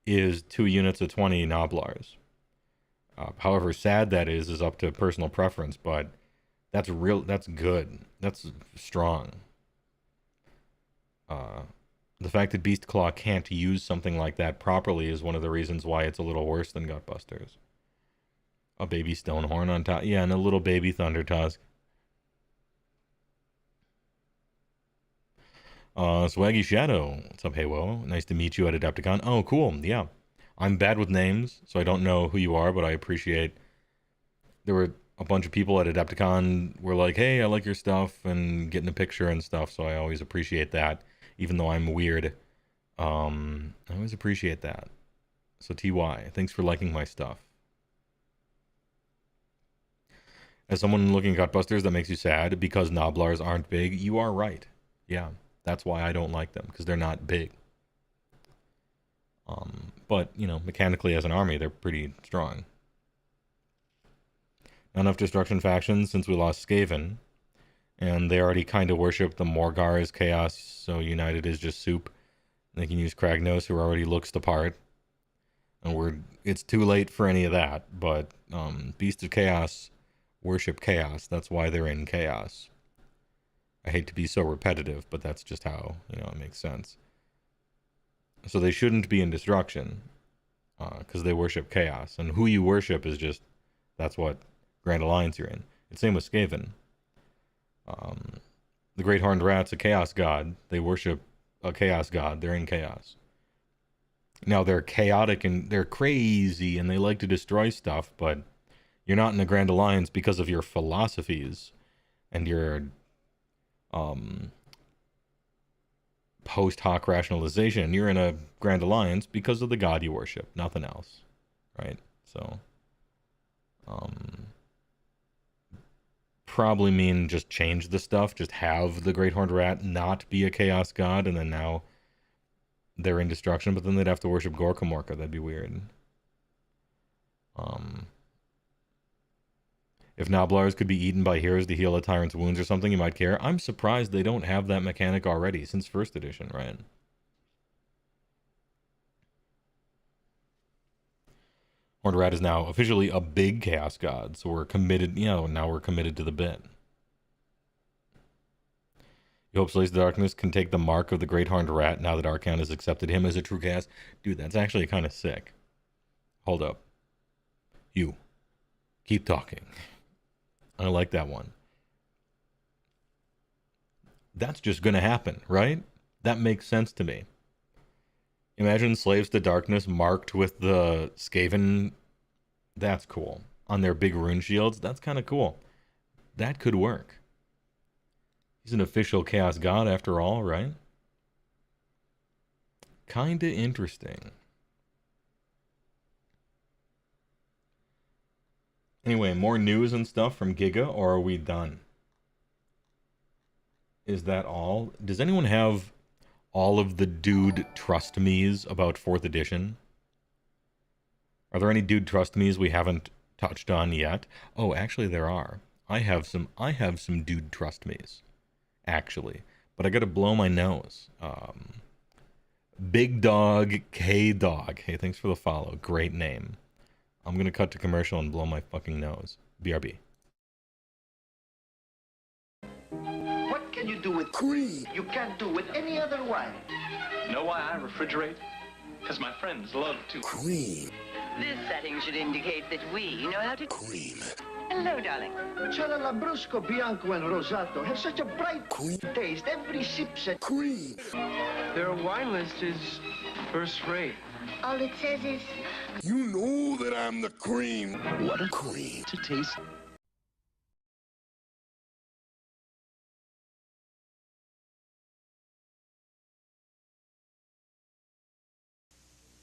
is 2 units of 20 Noblars. However sad that is up to personal preference, but that's good. That's strong. The fact that Beastclaw can't use something like that properly is one of the reasons why it's a little worse than Gutbusters. A baby Stonehorn on top. Yeah, and a little baby Thundertusk. Swaggy Shadow. What's up, HeyWoah? Nice to meet you at Adepticon. Oh, cool. Yeah. I'm bad with names, so I don't know who you are, but I appreciate... There were a bunch of people at Adepticon were like, hey, I like your stuff, and getting a picture and stuff, so I always appreciate that. Even though I'm weird, I always appreciate that. So TY, thanks for liking my stuff. As someone looking at Gutbusters, that makes you sad because Noblars aren't big. You are right. Yeah, that's why I don't like them, because they're not big. But, you know, mechanically as an army, they're pretty strong. Not enough destruction factions since we lost Skaven. And they already kind of worship the Morgar as chaos, so United is just soup. They can use Kragnos, who already looks the part. And it's too late for any of that, but Beast of Chaos worship chaos. That's why they're in chaos. I hate to be so repetitive, but that's just how, you know, it makes sense. So they shouldn't be in destruction, because they worship chaos. And who you worship is just, that's what Grand Alliance you're in. It's same with Skaven. The Great Horned Rat's a chaos god. They worship a chaos god. They're in chaos. Now they're chaotic and they're crazy and they like to destroy stuff, but you're not in a Grand Alliance because of your philosophies and your post hoc rationalization. You're in a Grand Alliance because of the god you worship, nothing else, right? So probably mean just change the stuff, just have the Great Horned Rat not be a chaos god, and then now they're in destruction, but then they'd have to worship Gorkamorka. That'd be weird. If Noblars could be eaten by heroes to heal a tyrant's wounds or something, you might care. I'm surprised they don't have that mechanic already since 1st edition, right? Horned Rat is now officially a big chaos god, so we're committed, you know, now we're committed to the bit. You hope Slays the Darkness can take the mark of the Great Horned Rat now that Arcan has accepted him as a true chaos. Dude, that's actually kind of sick. Hold up. You. Keep talking. I like that one. That's just gonna happen, right? That makes sense to me. Imagine Slaves to Darkness marked with the Skaven. That's cool. On their big rune shields. That's kind of cool. That could work. He's an official chaos god after all, right? Kinda interesting. Anyway, more news and stuff from Giga, or are we done? Is that all? Does anyone have all of the dude trust me's about 4th edition? Are there any dude trust me's we haven't touched on yet? Oh, actually there are. I have some dude trust me's. Actually. But I gotta blow my nose. Big Dog K Dog. Hey, thanks for the follow. Great name. I'm gonna cut to commercial and blow my fucking nose. BRB. What can you do with cream you can't do with any other wine? Know why I refrigerate? Because my friends love to cream. This setting should indicate that we know how to cream. Hello, darling. C'è la Lambrusco Bianco and Rosato have such a bright taste. Every sip said cream. Their wine list is first rate. All it says is, You know that I'm the cream. What a cream to taste.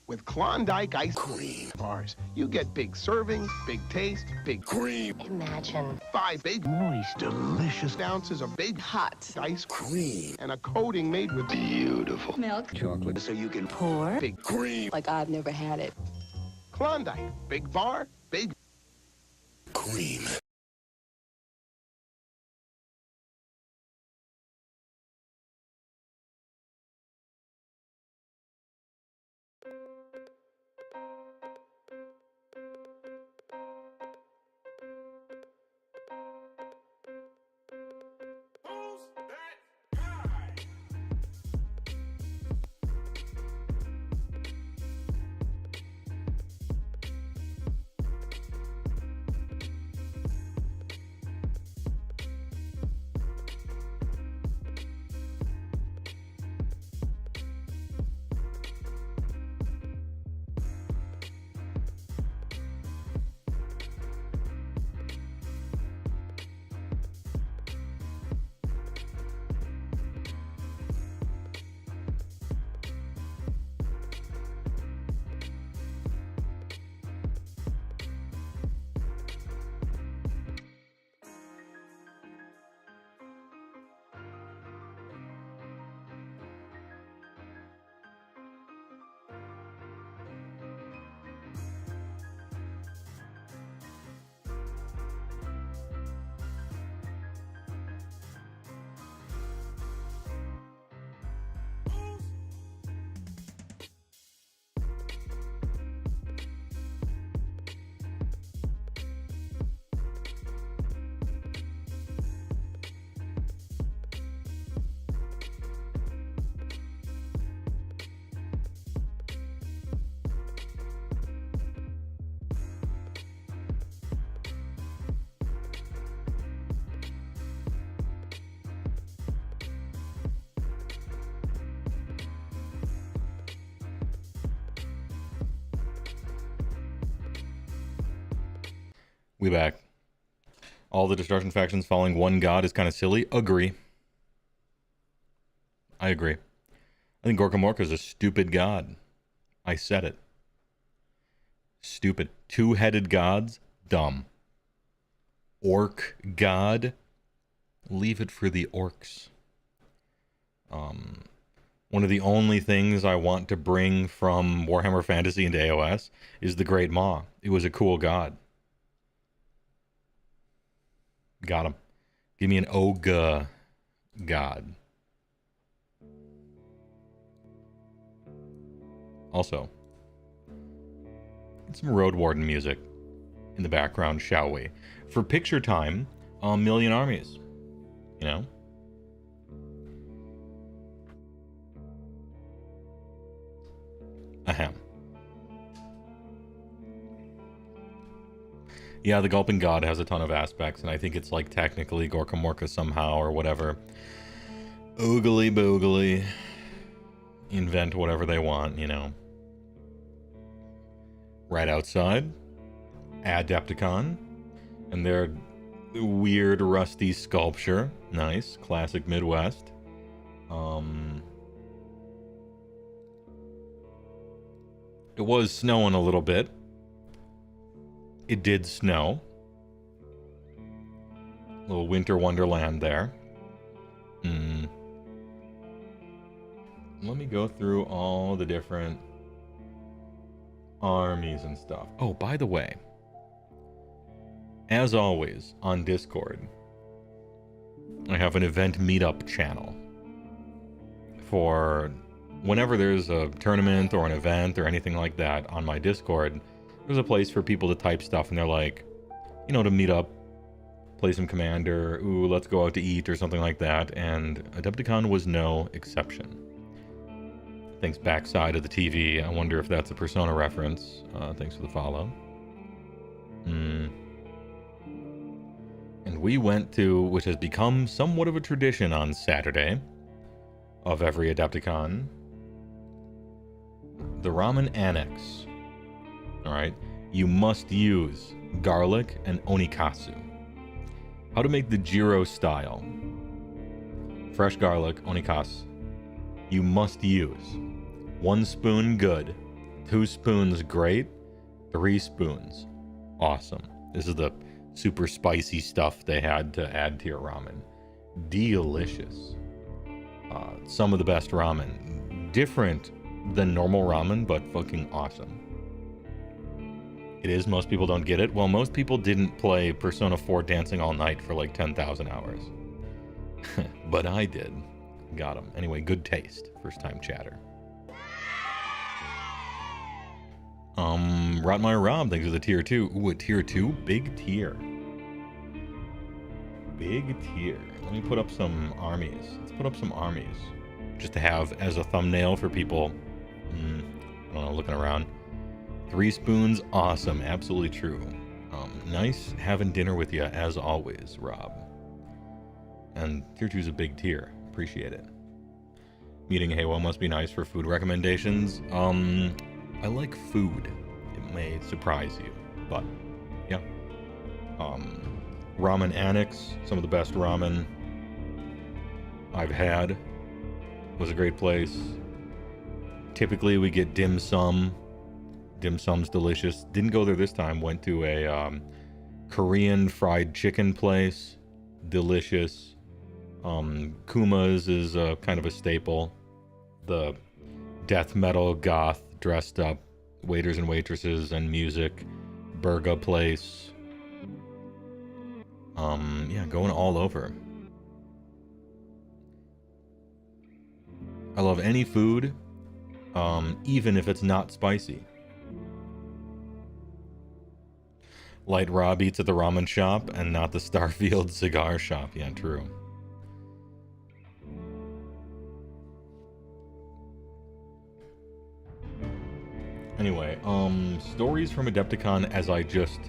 With Klondike ice cream bars, you get big servings, big taste, big cream. imagine. 5 big, moist, delicious ounces of big, hot ice cream. And a coating made with beautiful Milk. chocolate so you can Pour. big cream. Like I've never had it. Klondike, big bar, big cream. We back. All the destruction factions following one god is kind of silly. Agree. I agree. I think Gorka Morka is a stupid god. I said it. Stupid. Two-headed gods? Dumb. Orc god? Leave it for the orcs. One of the only things I want to bring from Warhammer Fantasy into AOS is the Great Maw. It was a cool god. Got him. Give me an Ogre god. Also, get some Road Warden music in the background, shall we? For picture time, a million armies. You know? Ahem. Yeah, the Gulping God has a ton of aspects, and I think it's like technically Gorka Morka somehow or whatever. Oogly boogly. Invent whatever they want, you know. Right outside, Adepticon, and their weird rusty sculpture. Nice, classic Midwest. It was snowing a little bit. It did snow. Little winter wonderland there. Let me go through all the different armies and stuff. Oh, by the way, as always on Discord, I have an event meetup channel for whenever there's a tournament or an event or anything like that on my Discord. There's a place for people to type stuff, and they're like, you know, to meet up, play some Commander, ooh, let's go out to eat or something like that, and Adepticon was no exception. Thanks, backside of the TV. I wonder if that's a Persona reference. Thanks for the follow. And we went to, which has become somewhat of a tradition on Saturday of every Adepticon, the Ramen Annex. Alright? You must use garlic and onikasu. How to make the Jiro style. Fresh garlic, onikasu. You must use 1 spoon good, 2 spoons great, 3 spoons awesome. This is the super spicy stuff they had to add to your ramen. Delicious. Some of the best ramen. Different than normal ramen, but fucking awesome. It is. Most people don't get it. Well, most people didn't play Persona 4 Dancing All Night for like 10,000 hours. But I did. Got him. Anyway, good taste. First time chatter. Rotmeyer Rob, thanks for the tier 2. Ooh, a tier 2? Big tier. Big tier. Let me put up some armies. Let's put up some armies. Just to have as a thumbnail for people, I don't know, looking around. 3 spoons, awesome. Absolutely true. Nice having dinner with you as always, Rob. And tier 2 is a big tier. Appreciate it. Meeting HeyWoah must be nice for food recommendations. I like food. It may surprise you, but yeah. Ramen Annex, some of the best ramen I've had. Was a great place. Typically we get dim sum. Dim sum's delicious. Didn't go there this time. Went to a Korean fried chicken place. Delicious. Kuma's is kind of a staple. The death metal goth dressed up waiters and waitresses and music. Burga place. Yeah, going all over. I love any food, even if it's not spicy. Light Rob eats at the ramen shop and not the Starfield cigar shop. Yeah, true. Anyway, stories from Adepticon as I just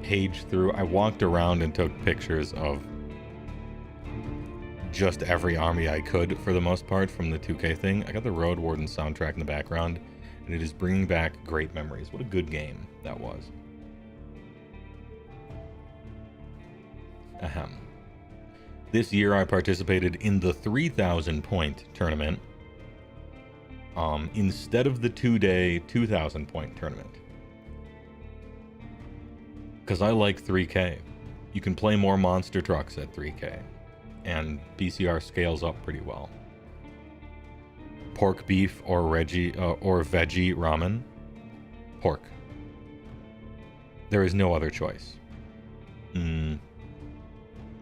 paged through. I walked around and took pictures of just every army I could, for the most part, from the 2K thing. I got the Road Warden soundtrack in the background, and it is bringing back great memories. What a good game that was. Ahem. This year I participated in the 3,000 point tournament instead of the 2-day 2,000 point tournament. Because I like 3K. You can play more monster trucks at 3K. And BCR scales up pretty well. Pork, beef, or veggie ramen. Pork. There is no other choice. Veggie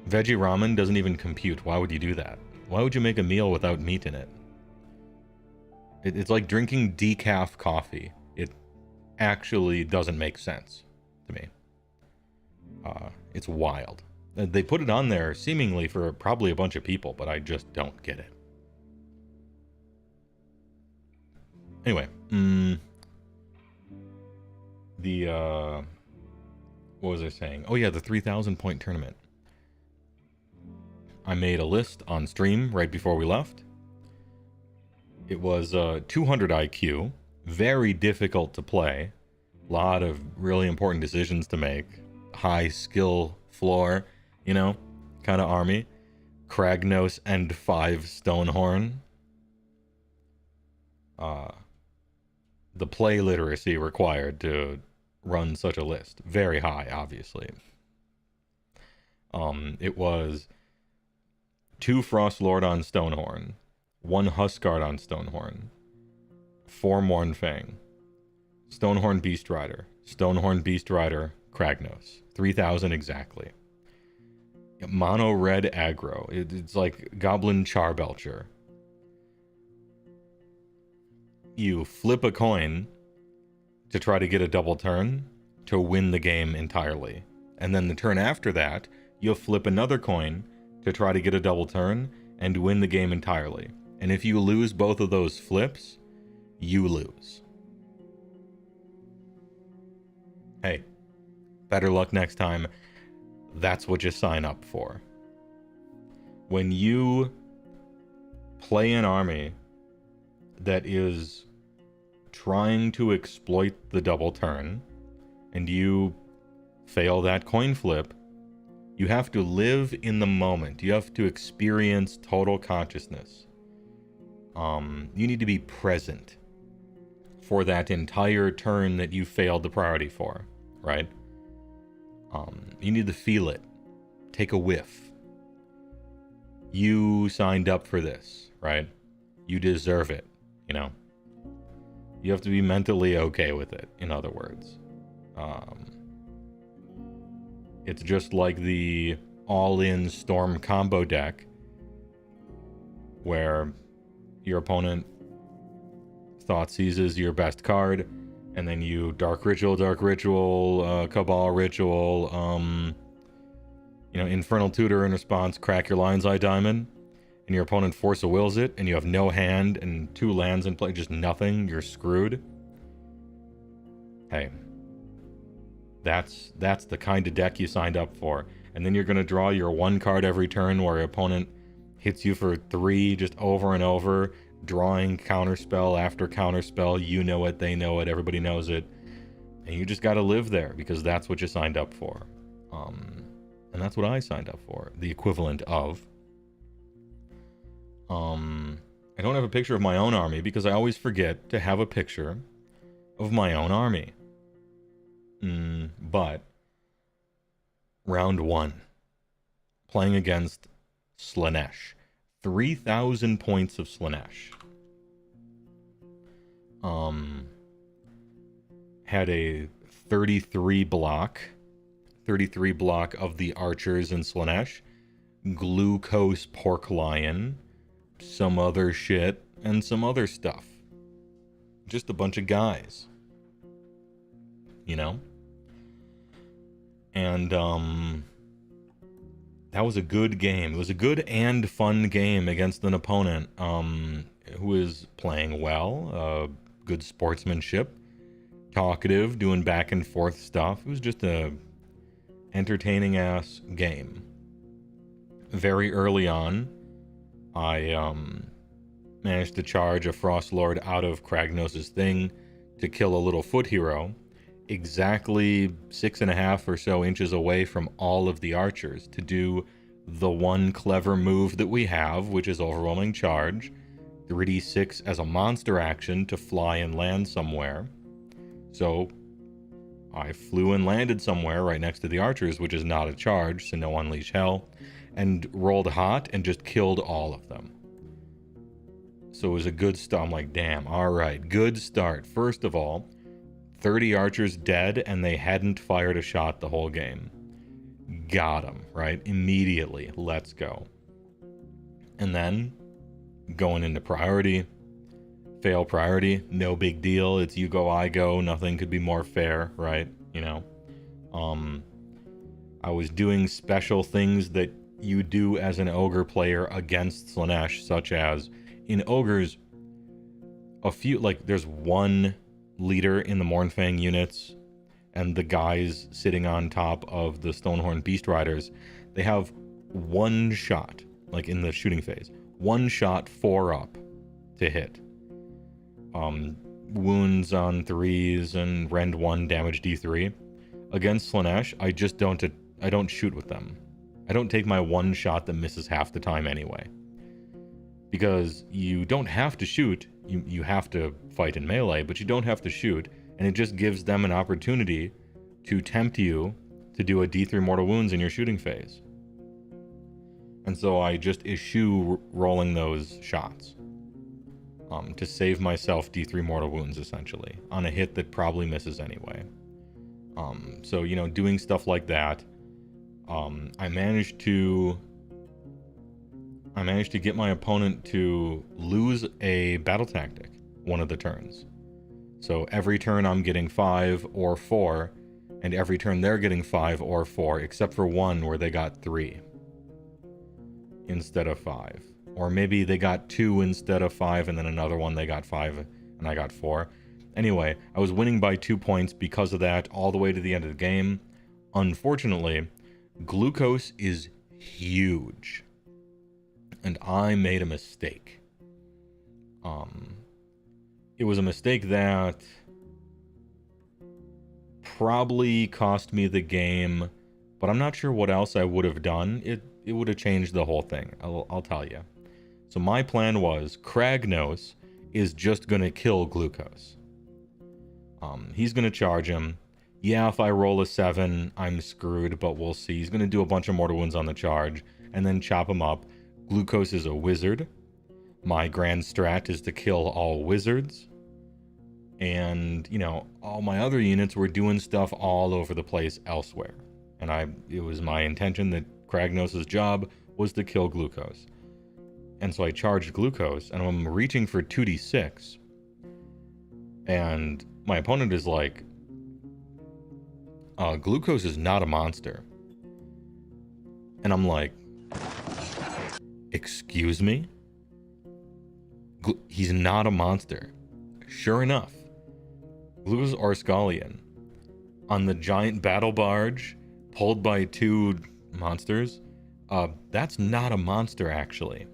ramen doesn't even compute. Why would you do that? Why would you make a meal without meat in it? It's like drinking decaf coffee. It actually doesn't make sense to me. It's wild. They put it on there seemingly for probably a bunch of people, but I just don't get it. Anyway, what was I saying? Oh yeah, the 3,000 point tournament. I made a list on stream right before we left. It was 200 IQ, very difficult to play, a lot of really important decisions to make, high skill floor, you know, kind of army. Kragnos and 5 Stonehorn. The play literacy required to run such a list. Very high, obviously. It was 2 Frostlord on Stonehorn, 1 Huskguard on Stonehorn, 4 Mournfang, Stonehorn Beast Rider, Kragnos. 3,000 exactly. Mono red aggro. It's like Goblin Charbelcher. You flip a coin to try to get a double turn to win the game entirely. And then the turn after that, you'll flip another coin to try to get a double turn and win the game entirely. And if you lose both of those flips, you lose. Hey, better luck next time. That's what you sign up for. When you play an army that is trying to exploit the double turn, and you fail that coin flip, you have to live in the moment. You have to experience total consciousness. You need to be present for that entire turn that you failed the priority for, right? You need to feel it. Take a whiff. You signed up for this, right? You deserve it, you know? You have to be mentally okay with it, in other words. It's just like the all-in Storm combo deck, where your opponent thought seizes your best card, and then you Dark Ritual, Cabal Ritual, Infernal Tutor in response, crack your Lion's Eye Diamond, and your opponent Force of Wills it, and you have no hand and 2 lands in play, just nothing, you're screwed. Hey, that's the kind of deck you signed up for. And then you're going to draw your 1 card every turn where your opponent hits you for 3 just over and over, drawing counterspell after counterspell. You know it, they know it, everybody knows it. And you just got to live there because that's what you signed up for. And that's what I signed up for. The equivalent of. I don't have a picture of my own army because I always forget to have a picture of my own army. But round 1, playing against Slaanesh. 3,000 points of Slaanesh. Had a 33 block of the archers in Slaanesh, Glucose Pork Lion, some other shit, and some other stuff. Just a bunch of guys. You know? And, that was a good game. It was a good and fun game against an opponent, who is playing well, good sportsmanship, talkative, doing back and forth stuff. It was just a entertaining ass game. Very early on, I managed to charge a Frost Lord out of Kragnos' thing to kill a little foot hero, exactly 6.5 or so inches away from all of the archers, to do the one clever move that we have, which is Overwhelming Charge, 3d6 as a monster action to fly and land somewhere. So I flew and landed somewhere right next to the archers, which is not a charge, so no Unleash Hell, and rolled hot and just killed all of them. So it was a good start. I'm like, damn, all right, good start. First of all, 30 archers dead, and they hadn't fired a shot the whole game. Got them, right? Immediately. Let's go. And then, going into priority. Fail priority. No big deal. It's you go, I go. Nothing could be more fair, right? You know? I was doing special things that you do as an ogre player against Slaanesh, such as, in ogres, there's one leader in the Mournfang units, and the guys sitting on top of the Stonehorn Beast Riders, they have one shot, like in the shooting phase, one shot 4 up to hit. Wounds on 3s and rend 1 damage d3. Against Slaanesh, I don't shoot with them. I don't take my one shot that misses half the time anyway. Because you don't have to shoot. You have to fight in melee, but you don't have to shoot, and it just gives them an opportunity to tempt you to do a D3 mortal wounds in your shooting phase. And so I just eschew rolling those shots to save myself D3 mortal wounds, essentially, on a hit that probably misses anyway. So, doing stuff like that, I managed to get my opponent to lose a battle tactic one of the turns. So every turn I'm getting 5 or 4, and every turn they're getting 5 or 4, except for one where they got 3 instead of 5. Or maybe they got 2 instead of 5, and then another one they got 5 and I got 4. Anyway, I was winning by 2 points because of that all the way to the end of the game. Unfortunately, glucose is huge, and I made a mistake. It was a mistake that probably cost me the game, but I'm not sure what else I would have done. It would have changed the whole thing. I'll tell you. So my plan was Kragnos is just gonna kill glucose. He's gonna charge him. Yeah, if I roll a 7, I'm screwed, but we'll see. He's gonna do a bunch of mortal wounds on the charge and then chop him up. Glucose is a wizard. My grand strat is to kill all wizards. And, you know, all my other units were doing stuff all over the place elsewhere. And it was my intention that Kragnos' job was to kill glucose. And so I charged glucose, and I'm reaching for 2d6. And my opponent is like, glucose is not a monster. And I'm like, excuse me? He's not a monster. Sure enough, Glucose Orskalian on the giant battle barge pulled by 2 monsters. That's not a monster, actually.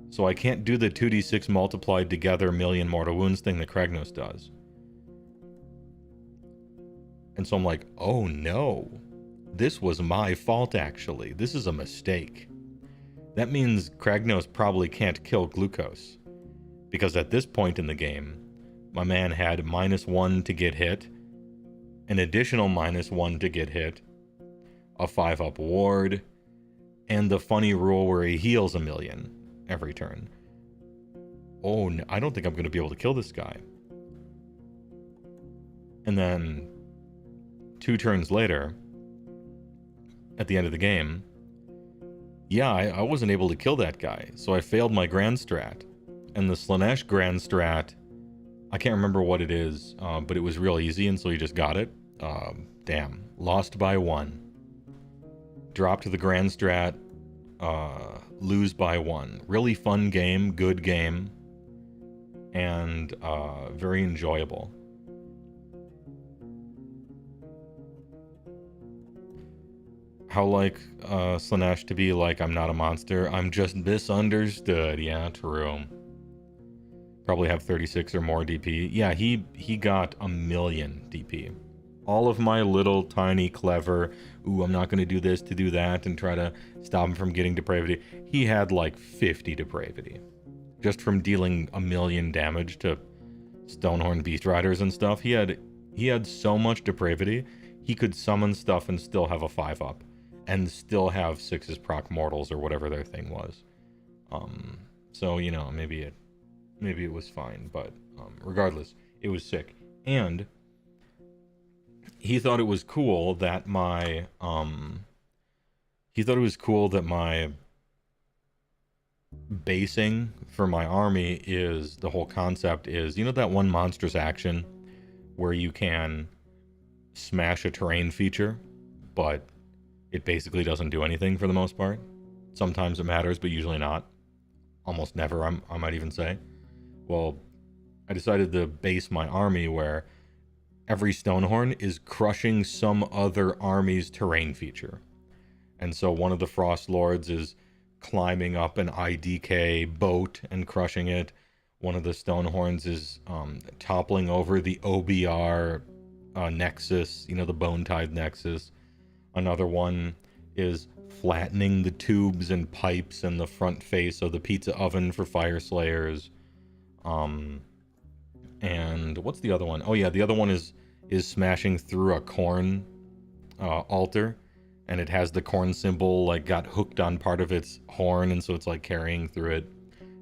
So I can't do the 2d6 multiplied together million mortal wounds thing that Kragnos does. And so I'm like, oh no, this was my fault, actually. This is a mistake. That means Kragnos probably can't kill glucose, because at this point in the game, my man had -1 to get hit, an additional -1 to get hit, a 5-up ward, and the funny rule where he heals 1,000,000 every turn. Oh, no, I don't think I'm going to be able to kill this guy. And then 2 turns later, at the end of the game, yeah, I wasn't able to kill that guy, so I failed my grand strat. And the Slaanesh grand strat, I can't remember what it is, but it was real easy, and so he just got it. Damn. Lost by 1. Drop to the grand strat, lose by 1. Really fun game, good game, and very enjoyable. How like Slaanesh to be like, I'm not a monster, I'm just misunderstood. Yeah, true. Probably have 36 or more DP. Yeah, he got 1,000,000 DP. All of my little tiny clever, ooh, I'm not going to do this to do that and try to stop him from getting depravity. He had like 50 depravity. Just from dealing 1,000,000 damage to Stonehorn Beast Riders and stuff. He had so much depravity, he could summon stuff and still have a 5-up. And still have 6's proc mortals or whatever their thing was. So, you know, maybe it was fine, but regardless, it was sick. And he thought it was cool that my basing for my army is, the whole concept is, you know that one monstrous action where you can smash a terrain feature, but it basically doesn't do anything for the most part. Sometimes it matters, but usually not. Almost never, I might even say. Well, I decided to base my army where every Stonehorn is crushing some other army's terrain feature. And so one of the Frost Lords is climbing up an IDK boat and crushing it. One of the Stonehorns is toppling over the OBR Nexus, you know, the Bone-Tide Nexus. Another one is flattening the tubes and pipes in the front face of the pizza oven for Fire Slayers. And what's the other one? Oh yeah, the other one is smashing through a corn altar, and it has the corn symbol like got hooked on part of its horn, and so it's like carrying through it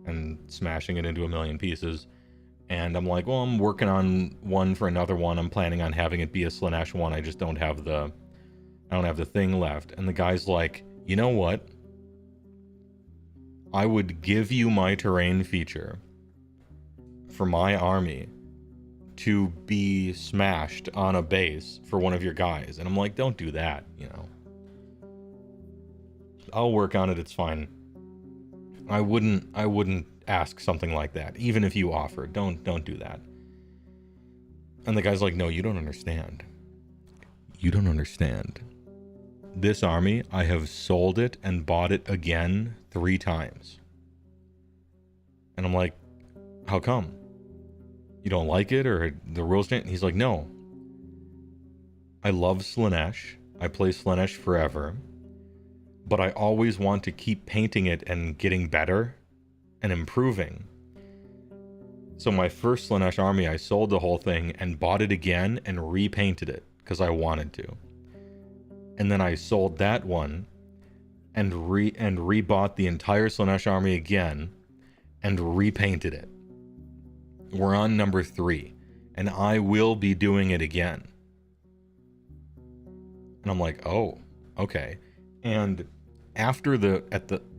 and smashing it into 1,000,000 pieces. And I'm like, well, I'm working on one for another one. I'm planning on having it be a Slaanesh one. I just don't have the thing left. And the guy's like, you know what? I would give you my terrain feature for my army to be smashed on a base for one of your guys. And I'm like, don't do that, you know. I'll work on it, it's fine. I wouldn't ask something like that. Even if you offer, don't do that. And the guy's like, no, you don't understand. You don't understand. This army, I have sold it and bought it again 3 times. And I'm like, how come? You don't like it, or the rules change? He's like, no. I love Slaanesh. I play Slaanesh forever. But I always want to keep painting it and getting better and improving. So my first Slaanesh army, I sold the whole thing and bought it again and repainted it because I wanted to. And then I sold that one and rebought the entire Slaanesh army again and repainted it. We're on number 3, and I will be doing it again. And I'm like, oh, okay. And after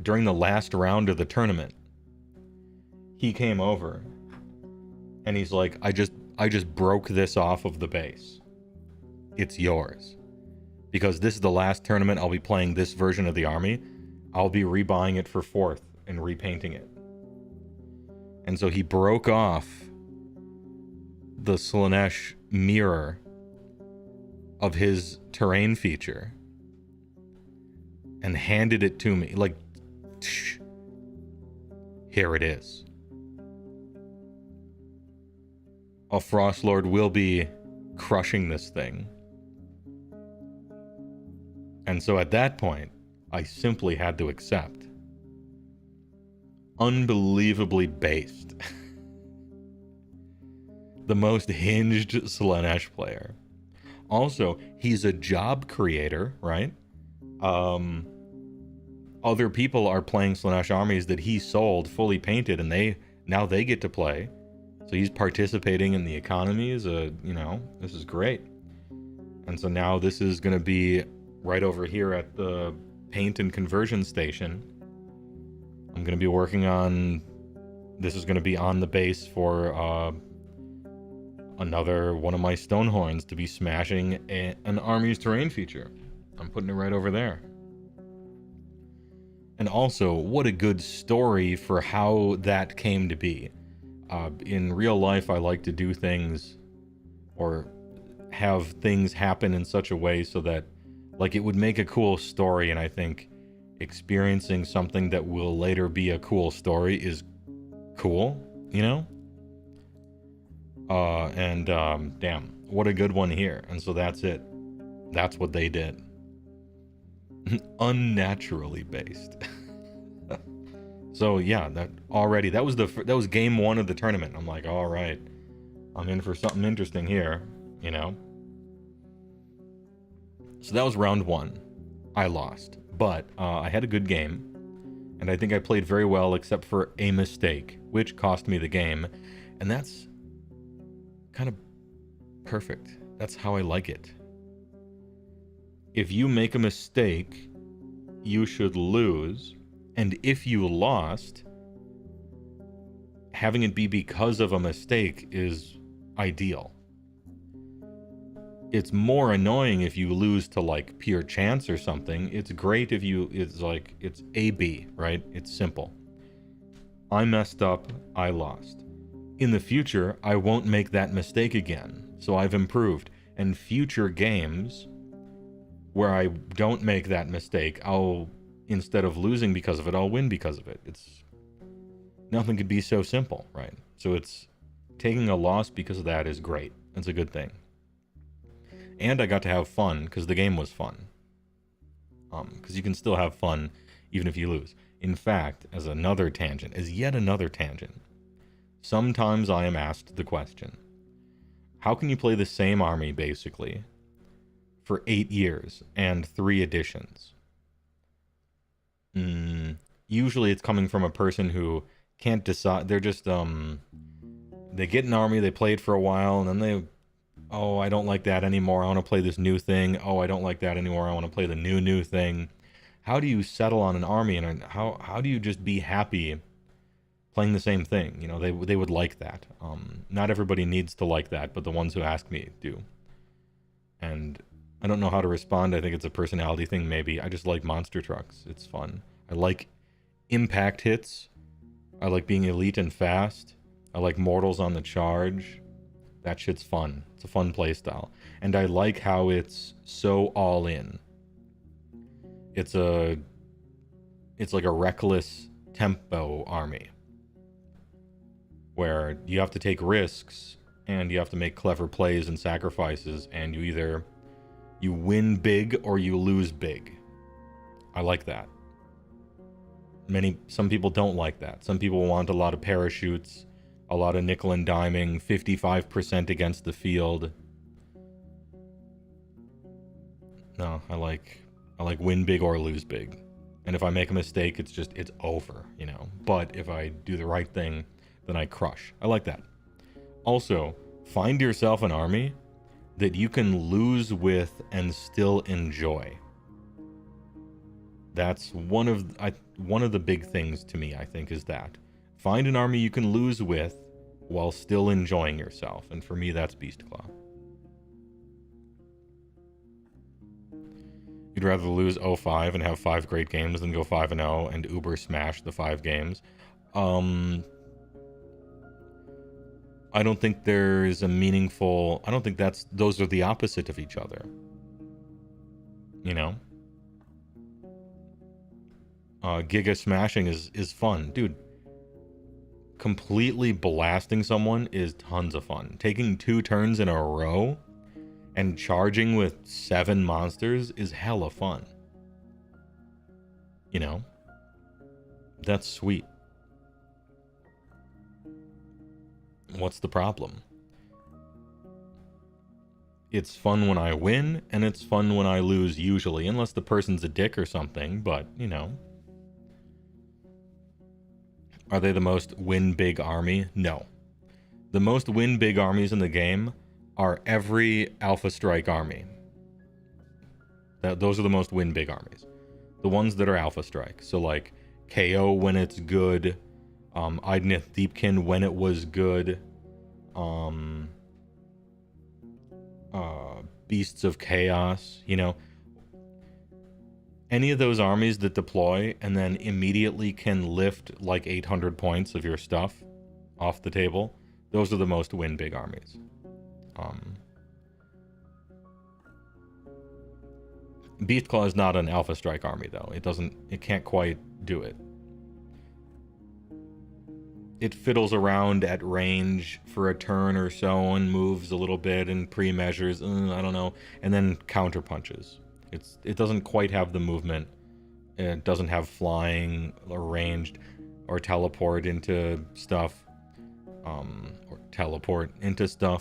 during the last round of the tournament, he came over and he's like, I just broke this off of the base. It's yours. Because this is the last tournament I'll be playing this version of the army. I'll be rebuying it for 4th and repainting it. And so he broke off the Slaanesh mirror of his terrain feature and handed it to me. Like, here it is. A Frostlord will be crushing this thing. And so at that point, I simply had to accept. Unbelievably based. The most hinged Slaanesh player. Also, he's a job creator, right? Other people are playing Slaanesh armies that he sold fully painted, and now they get to play. So he's participating in the economies. This is great. And so now this is going to be right over here at the paint and conversion station. I'm going to be working on... This is going to be on the base for another one of my Stonehorns to be smashing an army's terrain feature. I'm putting it right over there. And also, what a good story for how that came to be. In real life, I like to do things or have things happen in such a way so that, like, it would make a cool story. And I think experiencing something that will later be a cool story is cool, you know? Damn, what a good one here. And so that's it. That's what they did. Unnaturally based. So yeah, that was game 1 of the tournament. I'm like, all right, I'm in for something interesting here, you know? So that was round 1. I lost, but I had a good game, and I think I played very well except for a mistake, which cost me the game, and that's kind of perfect. That's how I like it. If you make a mistake, you should lose, and if you lost, having it be because of a mistake is ideal. It's more annoying if you lose to, like, pure chance or something. It's great if it's A-B, right? It's simple. I messed up, I lost. In the future, I won't make that mistake again, so I've improved. And future games where I don't make that mistake, I'll, instead of losing because of it, I'll win because of it. Nothing could be so simple, right? So it's taking a loss because of that is great. It's a good thing. And I got to have fun because the game was fun. Because you can still have fun even if you lose. In fact, as yet another tangent, sometimes I am asked the question, how can you play the same army, basically, for 8 years and 3 editions? Usually it's coming from a person who can't decide. They're just, they get an army, they play it for a while, and then oh, I don't like that anymore, I want to play this new thing. Oh, I don't like that anymore, I want to play the new thing. How do you settle on an army, and how do you just be happy playing the same thing? You know, they would like that. Not everybody needs to like that, but the ones who ask me do. And I don't know how to respond. I think it's a personality thing, maybe. I just like monster trucks. It's fun. I like impact hits I like being elite and fast. I like mortals on the charge. That shit's fun. It's a fun playstyle. And I like how it's so all in. It's like a reckless tempo army. Where you have to take risks and you have to make clever plays and sacrifices, and you win big or you lose big. I like that. Some people don't like that. Some people want a lot of parachutes, a lot of nickel and diming, 55% against the field. No, I like win big or lose big. And if I make a mistake, it's over, you know. But if I do the right thing, then I crush. I like that. Also, find yourself an army that you can lose with and still enjoy. That's one of the big things to me, I think, is that. Find an army you can lose with while still enjoying yourself. And for me, that's Beastclaw. You'd rather lose 0-5 and have 5 great games than go 5-0 and uber smash the 5 games. I don't think there's a meaningful... I don't think those are the opposite of each other. You know? Giga smashing is fun. Dude, completely blasting someone is tons of fun. Taking 2 turns in a row and charging with 7 monsters is hella fun. You know? That's sweet. What's the problem? It's fun when I win, and it's fun when I lose usually, unless the person's a dick or something, but, you know. Are they the most win big army? No. The most win big armies in the game are every Alpha Strike army. Those are the most win big armies. The ones that are Alpha Strike. So like KO when it's good, Idnith Deepkin when it was good, Beasts of Chaos, you know. Any of those armies that deploy and then immediately can lift like 800 points of your stuff off the table, those are the most win big armies. Beastclaw is not an Alpha Strike army though. It can't quite do it. It fiddles around at range for a turn or so and moves a little bit and pre-measures, I don't know, and then counter punches. It doesn't quite have the movement. It doesn't have flying or ranged or teleport into stuff.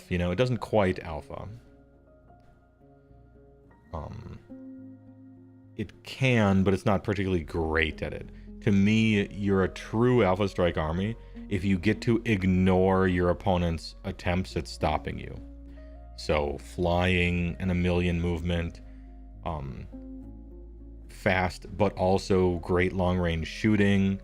You know, it doesn't quite alpha. It can, but it's not particularly great at it. To me, you're a true Alpha Strike army if you get to ignore your opponent's attempts at stopping you. So flying and a million movement, fast but also great long range shooting,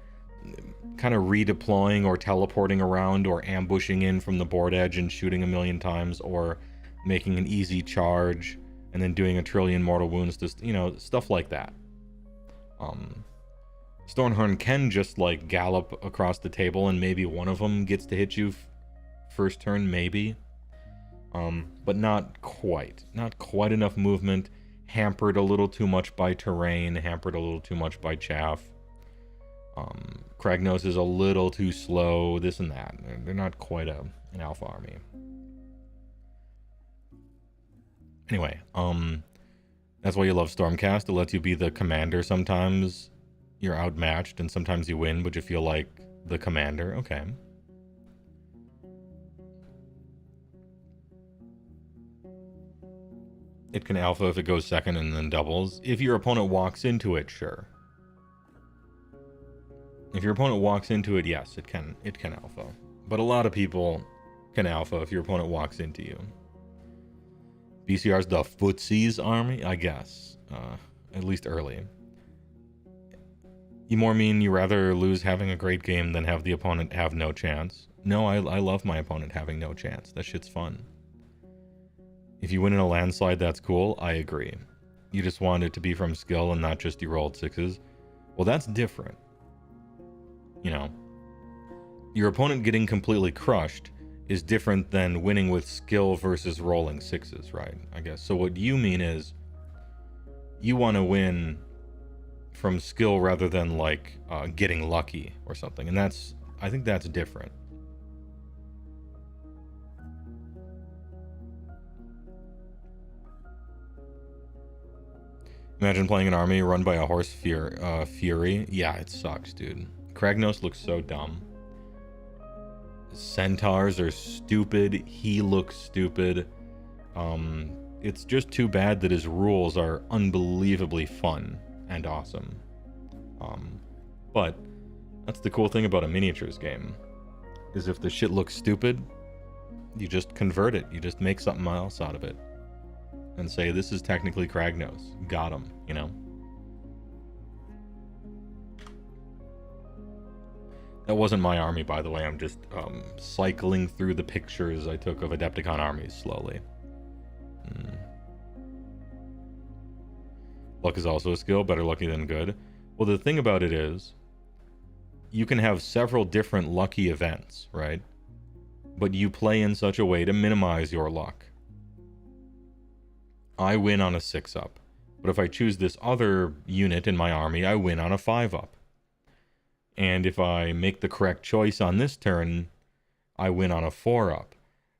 kind of redeploying or teleporting around or ambushing in from the board edge and shooting a million times, or making an easy charge and then doing a trillion mortal wounds, to, you know, stuff like that. Stormhorn can just like gallop across the table and maybe one of them gets to hit you first turn, maybe. But not quite enough movement, hampered a little too much by terrain, hampered a little too much by chaff. Kragnos is a little too slow, this and that. They're not quite an alpha army. Anyway, that's why you love Stormcast. It lets you be the commander. Sometimes you're outmatched and sometimes you win, but you feel like the commander. Okay. It can alpha if it goes second and then doubles. If your opponent walks into it, sure. If your opponent walks into it, yes, it can alpha. But a lot of people can alpha if your opponent walks into you. BCR's the footsies army, I guess. At least early. You more mean you rather lose having a great game than have the opponent have no chance? No, I love my opponent having no chance. That shit's fun. If you win in a landslide, that's cool. I agree. You just want it to be from skill and not just you rolled 6s. Well, that's different. You know. your opponent getting completely crushed is different than winning with skill versus rolling sixes, right? I guess. So what you mean is you want to win from skill rather than like getting lucky or something. And I think that's different. Imagine playing an army run by a horse fury. Yeah, it sucks, dude. Kragnos looks so dumb. Centaurs are stupid. He looks stupid. It's just too bad that his rules are unbelievably fun and awesome. But that's the cool thing about a miniatures game, is if the shit looks stupid, you just convert it. You just make something else out of it and say, this is technically Kragnos. Got him, you know? That wasn't my army, by the way. I'm just cycling through the pictures I took of Adepticon armies slowly. Luck is also a skill. Better lucky than good. Well, the thing about it is, you can have several different lucky events, right? But you play in such a way to minimize your luck. I win on a 6-up. But if I choose this other unit in my army, I win on a 5-up. And if I make the correct choice on this turn, I win on a 4-up.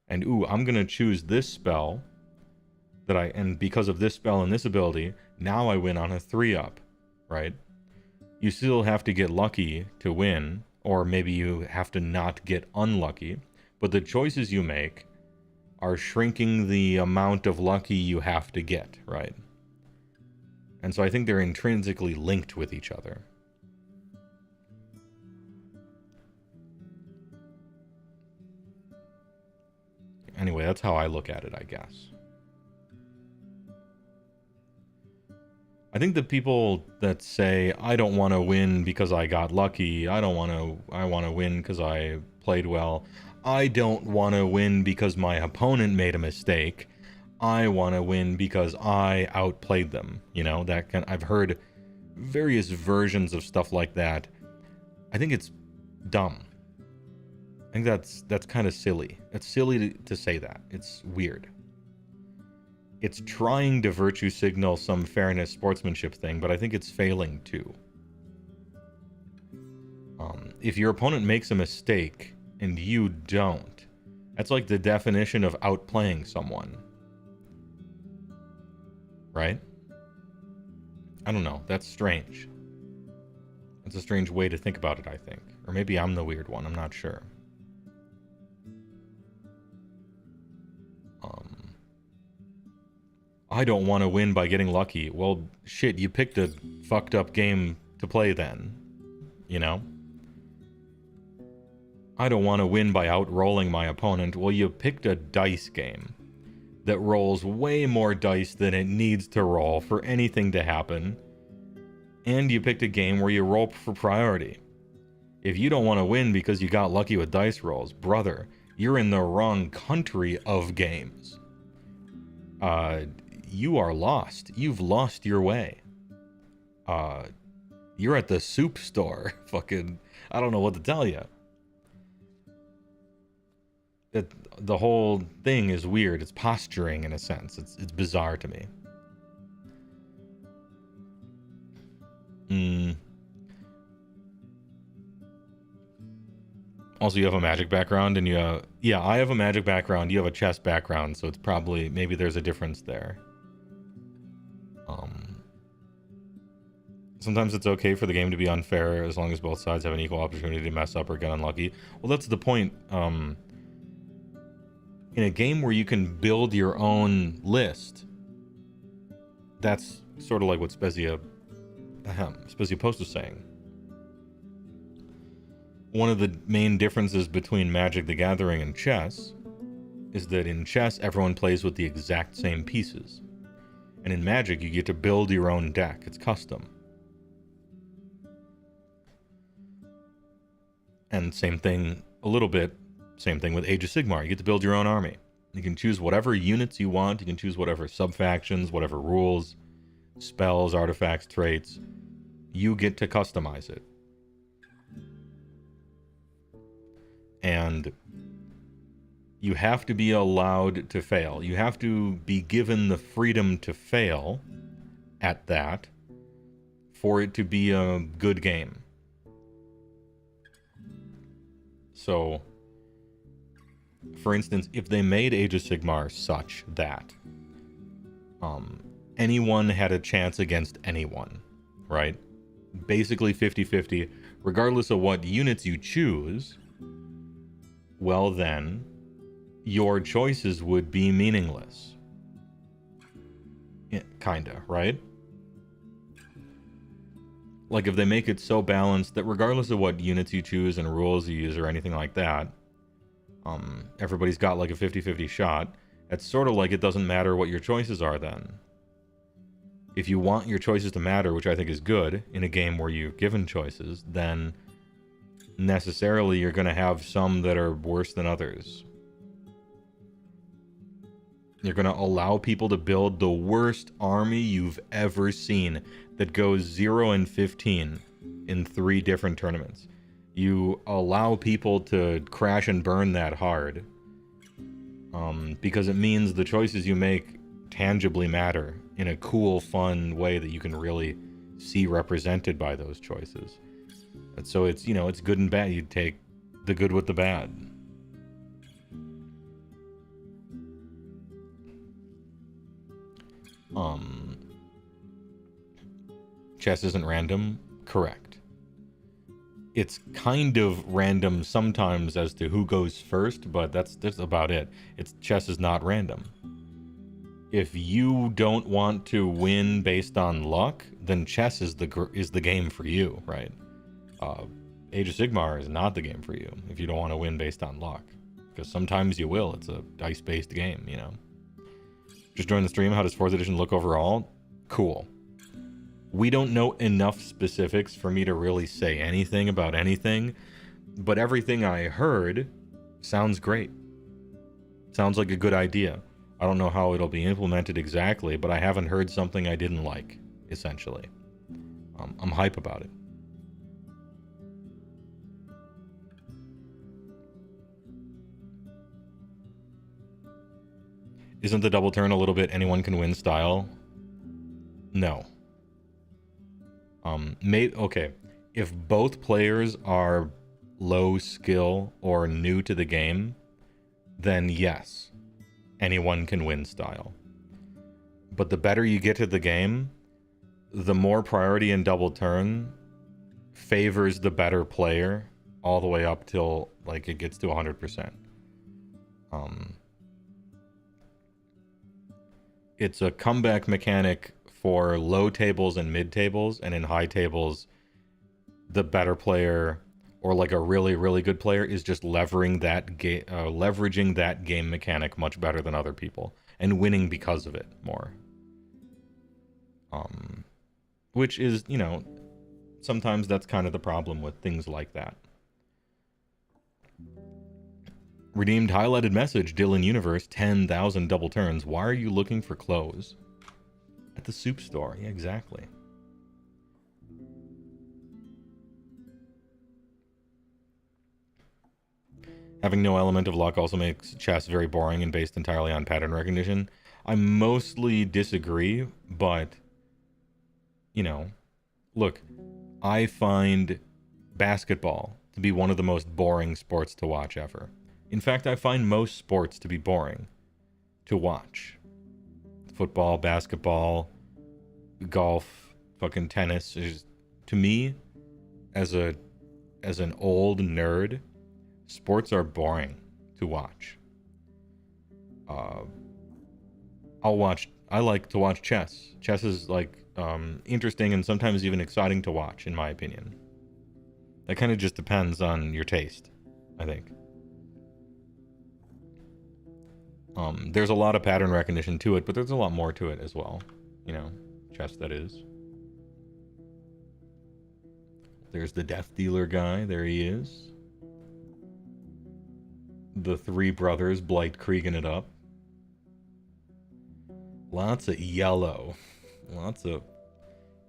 And ooh, I'm going to choose this spell and because of this spell and this ability, now I win on a 3-up, right? You still have to get lucky to win, or maybe you have to not get unlucky, but the choices you make are shrinking the amount of lucky you have to get, right? And so I think they're intrinsically linked with each other. Anyway, that's how I look at it, I guess. I think the people that say, I don't want to win because I got lucky, I want to win because I played well, I don't want to win because my opponent made a mistake, I want to win because I outplayed them, you know, I've heard various versions of stuff like that. I think it's dumb. I think that's kind of silly. It's silly to say that. It's weird. It's trying to virtue signal some fairness sportsmanship thing, but I think it's failing too. If your opponent makes a mistake and you don't, that's like the definition of outplaying someone. Right? I don't know. That's strange. That's a strange way to think about it, I think. Or maybe I'm the weird one. I'm not sure. I don't want to win by getting lucky. Well, shit, you picked a fucked up game to play then. You know? I don't want to win by outrolling my opponent. Well, you picked a dice game that rolls way more dice than it needs to roll for anything to happen. And you picked a game where you roll for priority. If you don't want to win because you got lucky with dice rolls, brother, you're in the wrong country of games. You are lost. You've lost your way. You're at the soup store. Fucking, I don't know what to tell you. The whole thing is weird. It's posturing in a sense. It's bizarre to me. Also, you have a magic background, and yeah, I have a magic background. You have a chess background, so it's probably, maybe there's a difference there. Sometimes it's okay for the game to be unfair as long as both sides have an equal opportunity to mess up or get unlucky. Well, that's the point. In a game where you can build your own list, that's sort of like what Spezia Post was saying. One of the main differences between Magic the Gathering and chess is that in chess, everyone plays with the exact same pieces. And in Magic, you get to build your own deck. It's custom. And same thing with Age of Sigmar. You get to build your own army. You can choose whatever units you want. You can choose whatever sub-factions, whatever rules, spells, artifacts, traits. You get to customize it. And you have to be allowed to fail. You have to be given the freedom to fail at that for it to be a good game. So, for instance, if they made Age of Sigmar such that anyone had a chance against anyone, right? Basically 50-50, regardless of what units you choose, well then, your choices would be meaningless. Yeah, kinda, right? Like, if they make it so balanced that regardless of what units you choose and rules you use or anything like that, everybody's got like a 50-50 shot, it's sort of like it doesn't matter what your choices are then. If you want your choices to matter, which I think is good in a game where you're given choices, then necessarily you're going to have some that are worse than others. You're going to allow people to build the worst army you've ever seen that goes 0-15 in 3 different tournaments. You allow people to crash and burn that hard because it means the choices you make tangibly matter in a cool, fun way that you can really see represented by those choices. And so it's, you know, it's good and bad. You take the good with the bad. Chess isn't random? Correct. It's kind of random sometimes as to who goes first, but that's about it. Chess is not random. If you don't want to win based on luck, then chess is the game for you, right? Age of Sigmar is not the game for you if you don't want to win based on luck, because sometimes you will. It's a dice-based game, you know. Just joined the stream. How does 4th edition look overall? Cool. We don't know enough specifics for me to really say anything about anything, but everything I heard sounds great. Sounds like a good idea. I don't know how it'll be implemented exactly, but I haven't heard something I didn't like, essentially. I'm hype about it. Isn't the double turn a little bit anyone can win style? No. Okay. If both players are low skill or new to the game, then yes, anyone can win style. But the better you get to the game, the more priority in double turn favors the better player all the way up till like it gets to 100%. It's a comeback mechanic for low tables and mid tables, and in high tables, the better player or like a really, really good player is just leveraging that game mechanic much better than other people and winning because of it more. Which is, you know, sometimes that's kind of the problem with things like that. Redeemed highlighted message, Dylan Universe, 10,000 double turns. Why are you looking for clothes? At the soup store. Yeah, exactly. Having no element of luck also makes chess very boring and based entirely on pattern recognition. I mostly disagree, but, you know, look, I find basketball to be one of the most boring sports to watch ever. In fact, I find most sports to be boring to watch. Football, basketball, golf, fucking tennis is, to me, as an old nerd, sports are boring to watch. I like to watch chess. Chess is like interesting and sometimes even exciting to watch, in my opinion. That kind of just depends on your taste, I think. There's a lot of pattern recognition to it, but there's a lot more to it as well. You know, chess, that is. There's the Death Dealer guy. There he is. The 3 brothers, Blight Kriegan it up. Lots of yellow. Lots of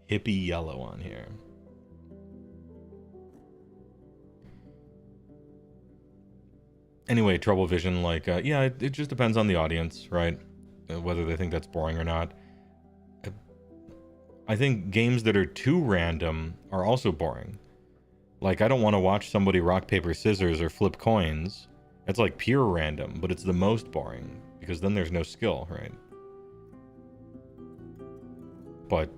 hippie yellow on here. Anyway, Trouble Vision, like, yeah, it just depends on the audience, right? Whether they think that's boring or not. I think games that are too random are also boring. Like, I don't want to watch somebody rock, paper, scissors or flip coins. It's like pure random, but it's the most boring because then there's no skill, right? But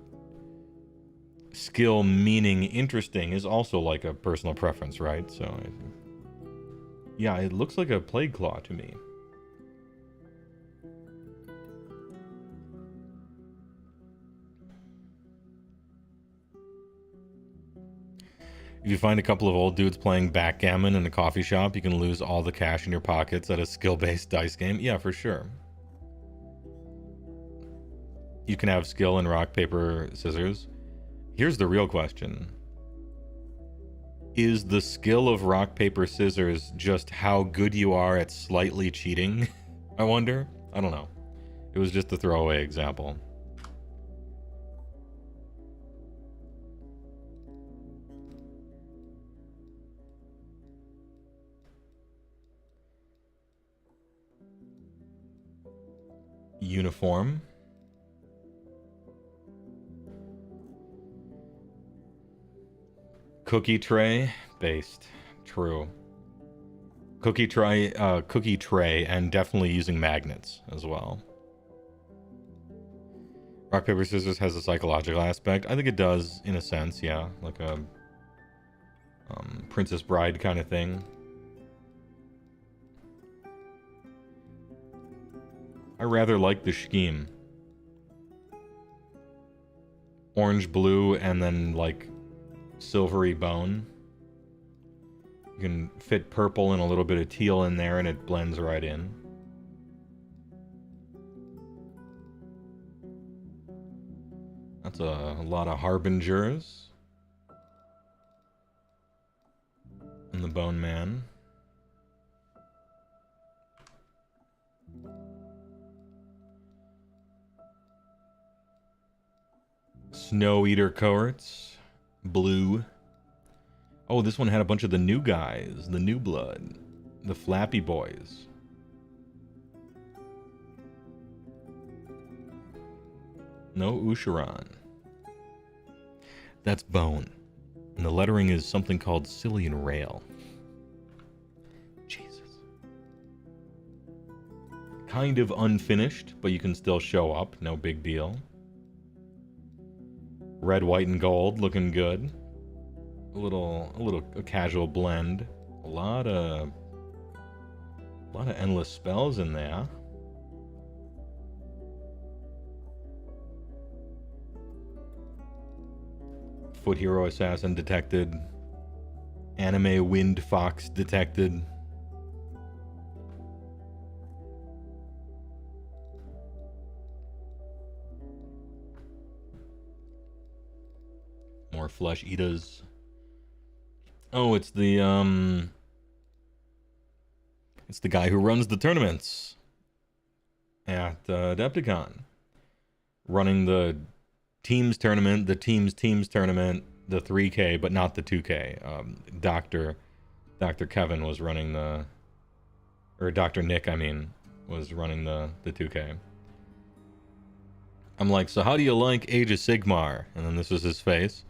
skill meaning interesting is also like a personal preference, right? So, yeah, it looks like a Plague Claw to me. If you find a couple of old dudes playing backgammon in a coffee shop, you can lose all the cash in your pockets at a skill-based dice game. Yeah, for sure. You can have skill in rock, paper, scissors. Here's the real question. Is the skill of rock, paper, scissors just how good you are at slightly cheating? I wonder. I don't know. It was just a throwaway example. Uniform. Cookie tray based. True. Cookie tray and definitely using magnets as well. Rock, paper, scissors has a psychological aspect. I think it does in a sense, yeah. Like a Princess Bride kind of thing. I rather like the scheme. Orange, blue, and then like silvery bone. You can fit purple and a little bit of teal in there and it blends right in. That's a lot of harbingers. And the Bone Man. Snow Eater cohorts. Blue. Oh, this one had a bunch of the new guys. The new blood. The Flappy Boys. No Usharan. That's bone. And the lettering is something called Cillian Rail. Jesus. Kind of unfinished, but you can still show up. No big deal. Red, white, and gold, looking good. A casual blend. A lot of endless spells in there. Foot Hero Assassin detected. Anime Wind Fox detected. More Flesh Eaters. Oh, it's the guy who runs the tournaments at Adepticon. Running the teams tournament, the teams tournament, the 3K, but not the 2K. Dr. Kevin was running or Dr. Nick, I mean, was running the 2K. I'm like, so how do you like Age of Sigmar? And then this was his face.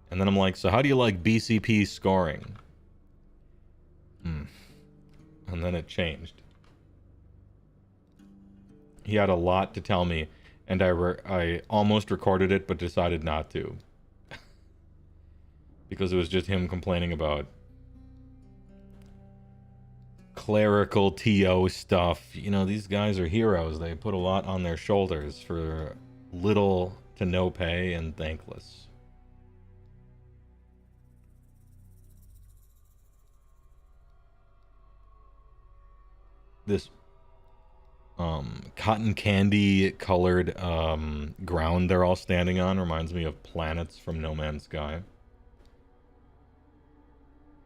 And then I'm like, so how do you like BCP scoring? And then it changed. He had a lot to tell me, and I almost recorded it, but decided not to. Because it was just him complaining about clerical TO stuff. You know, these guys are heroes. They put a lot on their shoulders for little to no pay and thankless. This cotton candy colored ground they're all standing on reminds me of planets from No Man's Sky.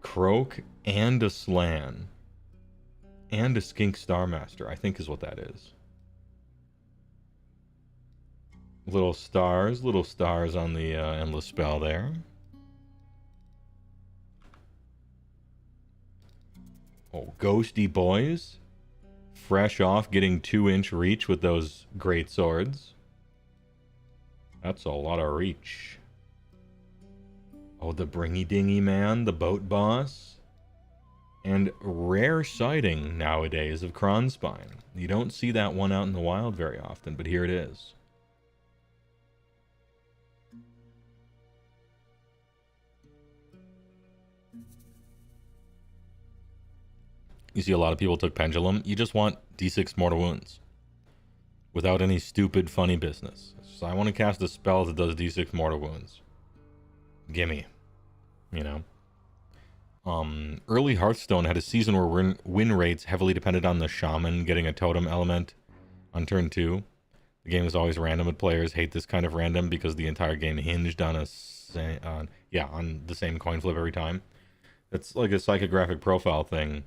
Croak and a Slan and a Skink Starmaster, I think is what that is. Little stars on the endless spell there. Oh, Ghosty Boys. Fresh off getting 2-inch reach with those great swords. That's a lot of reach. Oh, the Bringy Dingy Man, the boat boss. And rare sighting nowadays of Kronspine. You don't see that one out in the wild very often, but here it is. You see a lot of people took Pendulum. You just want D6 Mortal Wounds. Without any stupid, funny business. So I want to cast a spell that does D6 Mortal Wounds. Gimme. You know? Early Hearthstone had a season where win rates heavily depended on the Shaman getting a totem element on turn 2. The game is always random, but players hate this kind of random because the entire game hinged on on the same coin flip every time. It's like a psychographic profile thing.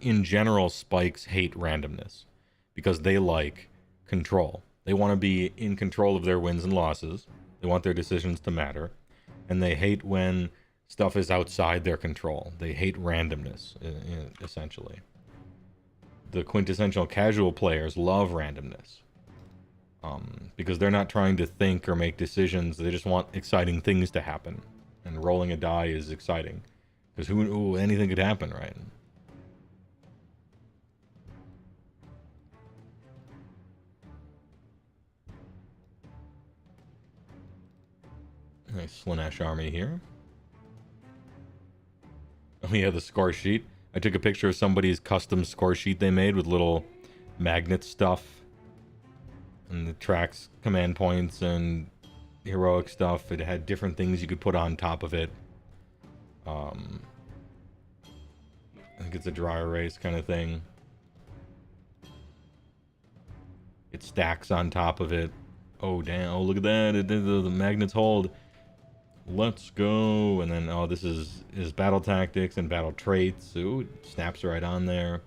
In general, spikes hate randomness because they like control. They want to be in control of their wins and losses. They want their decisions to matter. And they hate when stuff is outside their control. They hate randomness, essentially. The quintessential casual players love randomness. Because they're not trying to think or make decisions. They just want exciting things to happen. And rolling a die is exciting. Because anything could happen, right? Nice Slanesh army here. Oh yeah, the score sheet. I took a picture of somebody's custom score sheet they made with little magnet stuff. And the tracks, command points, and heroic stuff. It had different things you could put on top of it. I think it's a dry erase kind of thing. It stacks on top of it. Oh, damn. Oh, look at that. The magnets hold. Let's go. And then, oh, this is battle tactics and battle traits. Ooh, it snaps right on there.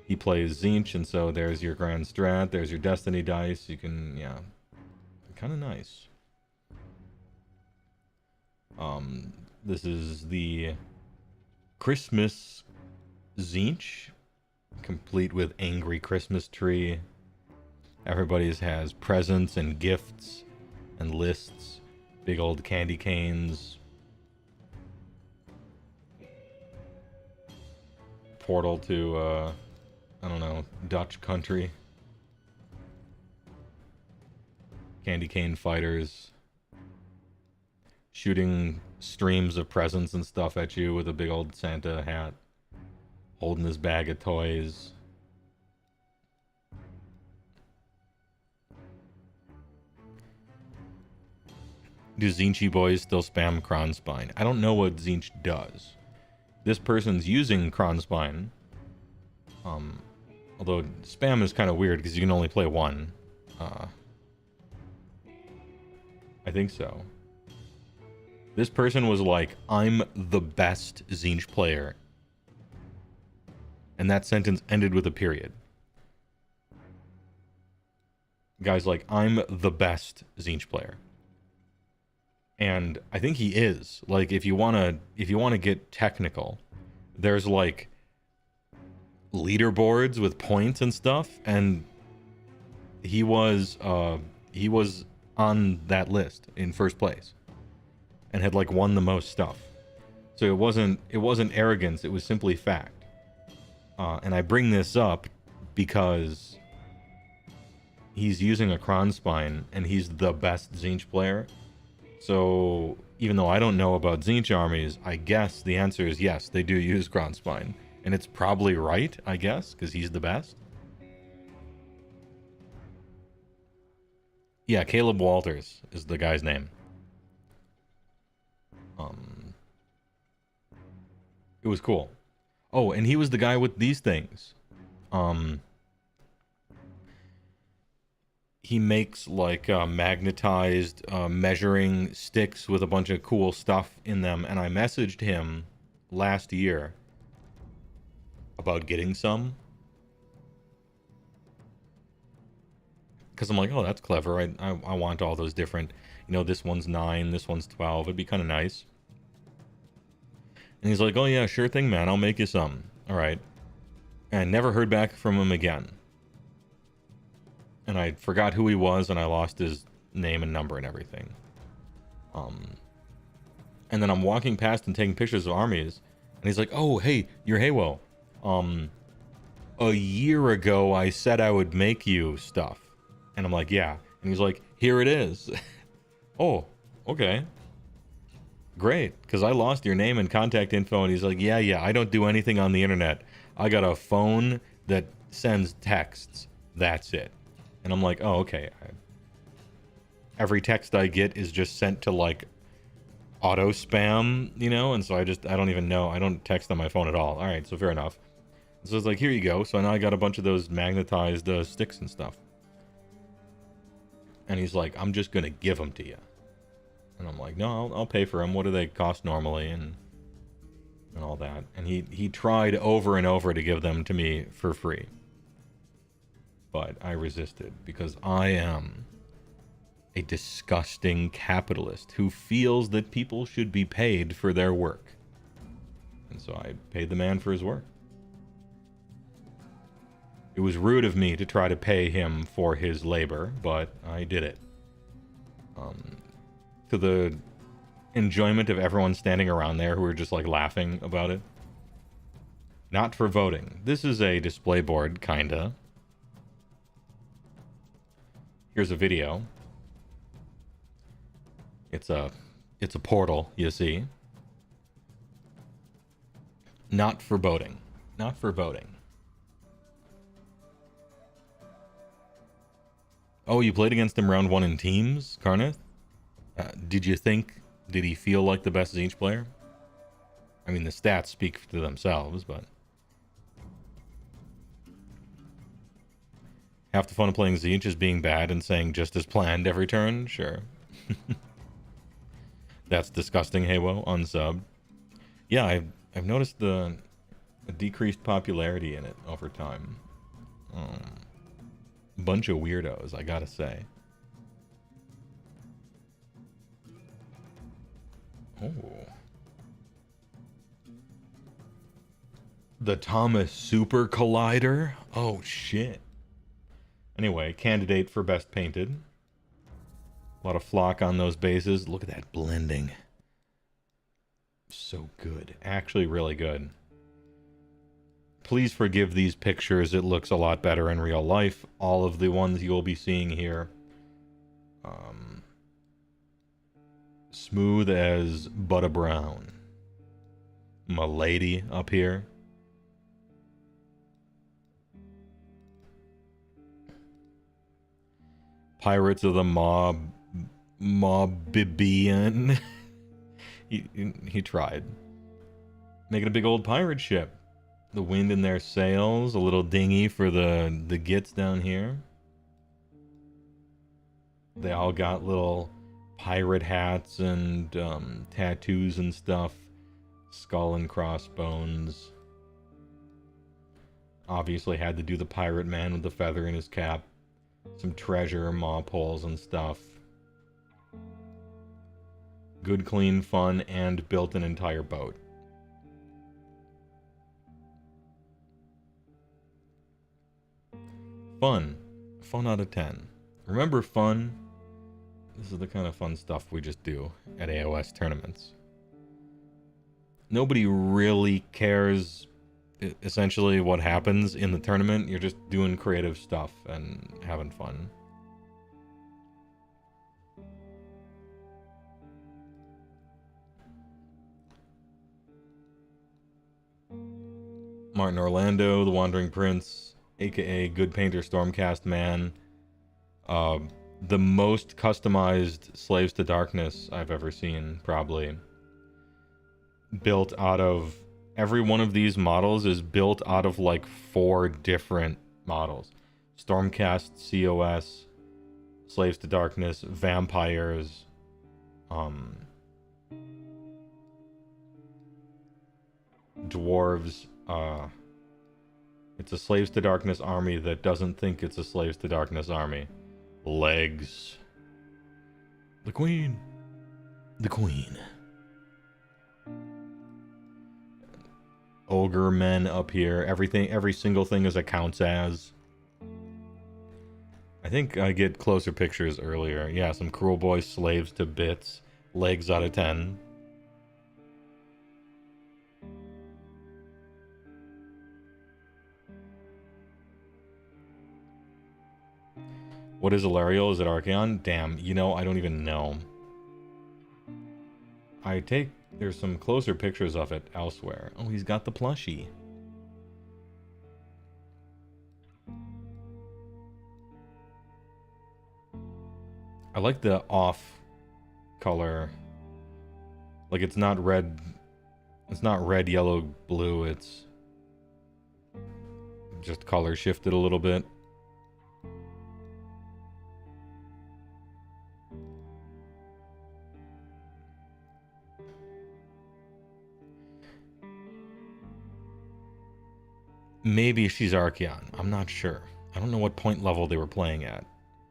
He plays Tzeentch, and so there's your grand strat. There's your destiny dice. You can, yeah. Kind of nice. This is the Christmas Tzeentch, complete with angry Christmas tree. Everybody's has presents and gifts and lists. Big old candy canes. Portal to, I don't know, Dutch country. Candy cane fighters. Shooting streams of presents and stuff at you with a big old Santa hat. Holding his bag of toys. Do Tzeentchy boys still spam Kronspine? I don't know what Tzeentch does. This person's using Kronspine. Although spam is kind of weird because you can only play one. I think so. This person was like, I'm the best Tzeentch player. And that sentence ended with a period. Guy's like, I'm the best Tzeentch player. And I think he is. Like, if you wanna get technical, there's like leaderboards with points and stuff, and he was on that list in first place, and had like won the most stuff. So it wasn't arrogance. It was simply fact. And I bring this up because he's using a Kronspine, and he's the best Tzeentch player. So, even though I don't know about Tzeentch armies, I guess the answer is yes, they do use Kronspine. And it's probably right, I guess, because he's the best. Yeah, Caleb Walters is the guy's name. It was cool. Oh, and he was the guy with these things. He makes like magnetized measuring sticks with a bunch of cool stuff in them, and I messaged him last year about getting some, because I'm like, oh, that's clever. I want all those different, you know, this one's 9, this one's 12. It'd be kind of nice. And he's like, oh yeah, sure thing, man. I'll make you some. All right. And I never heard back from him again. And I forgot who he was, and I lost his name and number and everything. And then I'm walking past and taking pictures of armies, and he's like, oh, hey, you're HeyWoah. A year ago, I said I would make you stuff. And I'm like, yeah. And he's like, here it is. Oh, okay. Great, because I lost your name and contact info. And he's like, yeah, I don't do anything on the internet. I got a phone that sends texts. That's it. And I'm like, oh, okay. Every text I get is just sent to like auto spam, you know? And so I don't even know. I don't text on my phone at all. All right, so fair enough. So it's like, here you go. So now I got a bunch of those magnetized sticks and stuff. And he's like, I'm just going to give them to you. And I'm like, no, I'll pay for them. What do they cost normally? And all that. And he tried over and over to give them to me for free. But I resisted because I am a disgusting capitalist who feels that people should be paid for their work. And so I paid the man for his work. It was rude of me to try to pay him for his labor, but I did it. To the enjoyment of everyone standing around there who were just like laughing about it. Not for voting. This is a display board, kinda. Here's a video. It's a portal, you see. Not for voting. Not for voting. Oh, you played against him round 1 in teams, Karnith? Did he feel like the best Zinch player? I mean, the stats speak for themselves, but... Half the fun of playing Zinch is being bad and saying just as planned every turn? Sure. That's disgusting, HeyWoah, unsub. Yeah, I've noticed a decreased popularity in it over time. Bunch of weirdos, I gotta say. Oh. The Thomas Super Collider? Oh, shit. Anyway, candidate for best painted. A lot of flock on those bases. Look at that blending. So good. Actually really good. Please forgive these pictures. It looks a lot better in real life. All of the ones you'll be seeing here. Smooth as butter brown. My lady up here. Pirates of the Mobbibian. he tried. Making a big old pirate ship. The wind in their sails, a little dinghy for the gits down here. They all got little pirate hats and tattoos and stuff. Skull and crossbones. Obviously had to do the pirate man with the feather in his cap. Some treasure, maw poles and stuff. Good, clean, fun, and built an entire boat. Fun. Fun out of 10. Remember fun? This is the kind of fun stuff we just do at AOS tournaments. Nobody really cares essentially what happens in the tournament. You're just doing creative stuff and having fun. Martin Orlando, the Wandering Prince, aka Good Painter Stormcast Man. The most customized Slaves to Darkness I've ever seen, probably. Built out of... Every one of these models is built out of like 4 different models. Stormcast, COS, Slaves to Darkness, Vampires, Dwarves. It's a Slaves to Darkness army that doesn't think it's a Slaves to Darkness army. Legs. The Queen. The Queen. ogre men up here. Every single thing is a counts as. I think I get closer pictures earlier. Yeah, some cruel boy slaves to bits. Legs out of 10. What is Alariel? Is it Archeon? Damn, you know, I don't even know. There's some closer pictures of it elsewhere. Oh, he's got the plushie. I like the off color. Like it's not red, yellow, blue, it's just color shifted a little bit. Maybe she's Archeon. I'm not sure. I don't know what point level they were playing at.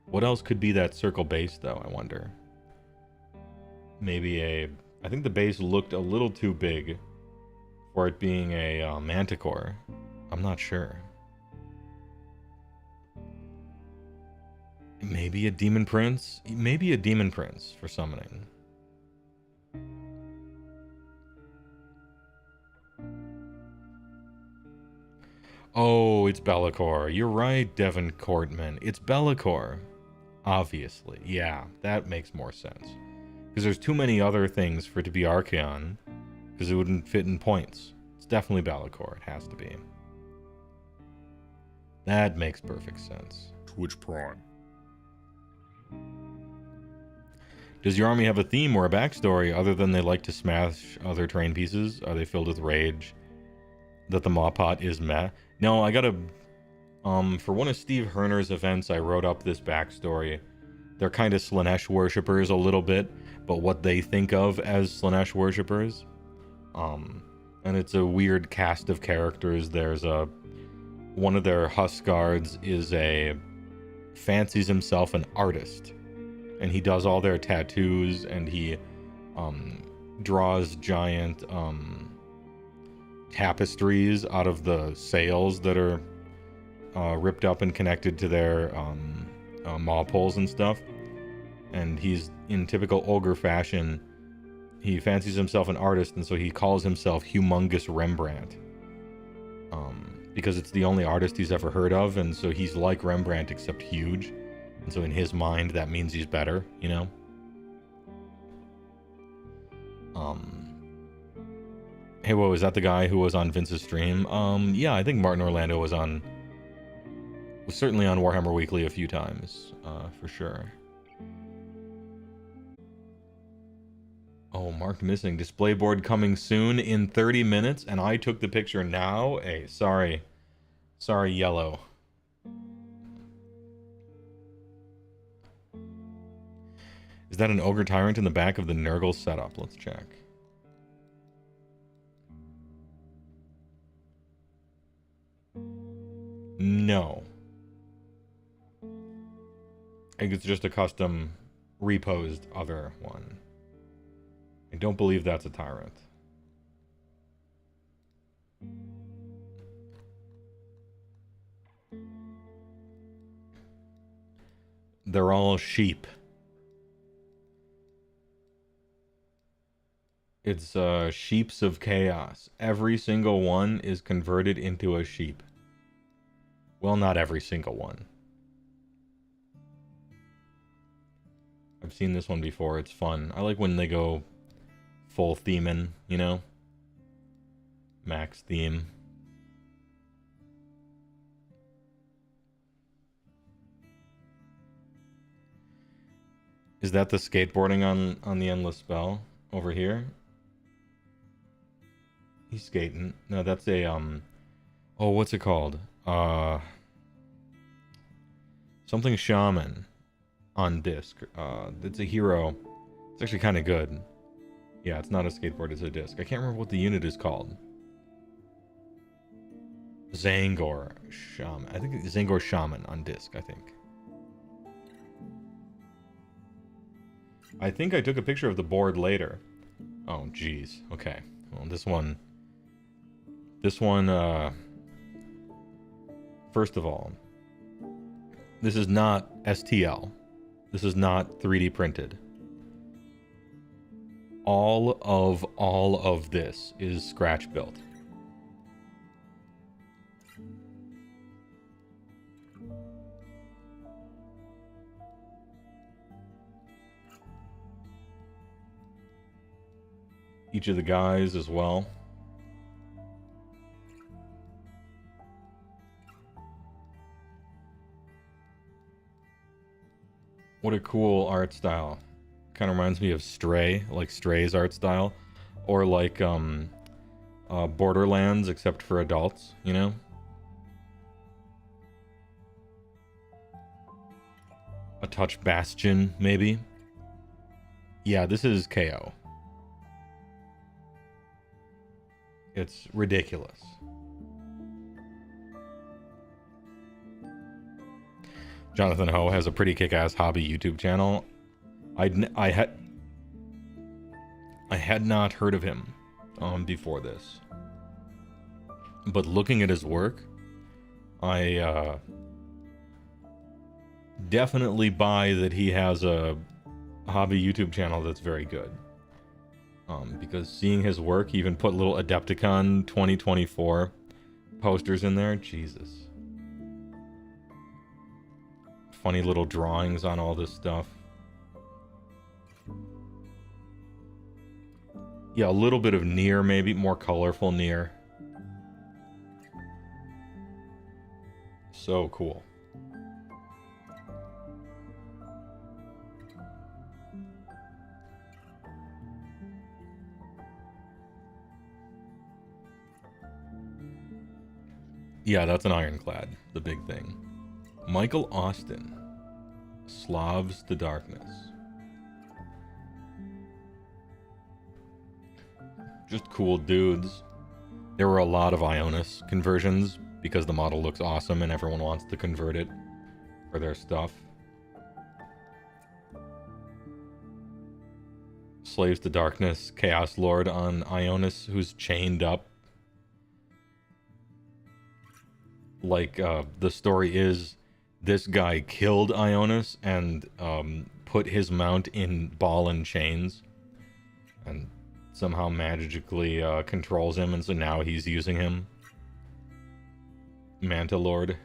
What else could be that circle base, though, I wonder? Maybe I think the base looked a little too big for it being a manticore. I'm not sure. Maybe a demon prince? Maybe a demon prince for summoning. Oh, it's Be'lakor. You're right, Devon Courtman. It's Be'lakor. Obviously. Yeah, that makes more sense. Because there's too many other things for it to be Archeon. Because it wouldn't fit in points. It's definitely Be'lakor. It has to be. That makes perfect sense. Twitch Prime. Does your army have a theme or a backstory other than they like to smash other terrain pieces? Are they filled with rage? That the Maw Pot is meh? No, I gotta... for one of Steve Herner's events, I wrote up this backstory. They're kind of Slaanesh worshippers a little bit, but what they think of as Slaanesh worshippers. And it's a weird cast of characters. There's one of their Husk guards fancies himself an artist. And he does all their tattoos, and he draws giant tapestries out of the sails that are ripped up and connected to their maw poles and stuff. And he's in typical ogre fashion. He fancies himself an artist, and so he calls himself Humongous Rembrandt. Because it's the only artist he's ever heard of, and so he's like Rembrandt except huge. And so in his mind, that means he's better, you know? HeyWoah, is that the guy who was on Vince's stream? Yeah, I think Martin Orlando was certainly on Warhammer Weekly a few times, for sure. Oh, marked missing. Display board coming soon in 30 minutes, and I took the picture now. Hey, sorry. Sorry, Yellow. Is that an Ogre Tyrant in the back of the Nurgle setup? Let's check. No. I think it's just a custom reposed other one. I don't believe that's a tyrant. They're all sheep. It's sheeps of chaos. Every single one is converted into a sheep. Well, not every single one. I've seen this one before. It's fun. I like when they go full theming, you know? Max theme. Is that the skateboarding on the Endless Spell over here? He's skating. No, that's a oh, what's it called? Something Shaman on disc. It's a hero. It's actually kind of good. Yeah, it's not a skateboard, it's a disc. I can't remember what the unit is called. Zangor Shaman. I think it's Zangor Shaman on disc, I think. I think I took a picture of the board later. Oh, geez. Okay. Well, this one This one, first of all, this is not STL. This is not 3D printed. All of this is scratch built. Each of the guys as well. What a cool art style. Kind of reminds me of Stray, like Stray's art style. Or like Borderlands, except for adults, you know? A touch Bastion, maybe? Yeah, this is KO. It's ridiculous. Jonathan Ho has a pretty kick-ass hobby YouTube channel. I had not heard of him before this, but looking at his work, I definitely buy that he has a hobby YouTube channel that's very good. Because seeing his work, he even put little Adepticon 2024 posters in there. Jesus. Funny little drawings on all this stuff. Yeah, a little bit of Nier, maybe more colorful Nier. So cool. Yeah, that's an ironclad, the big thing. Michael Austin, Slavs the Darkness. Just cool dudes. There were a lot of Ionis conversions because the model looks awesome and everyone wants to convert it for their stuff. Slaves to Darkness, Chaos Lord on Ionis who's chained up. Like, the story is this guy killed Ionis and put his mount in ball and chains and somehow magically controls him, and so now he's using him. Manta Lord.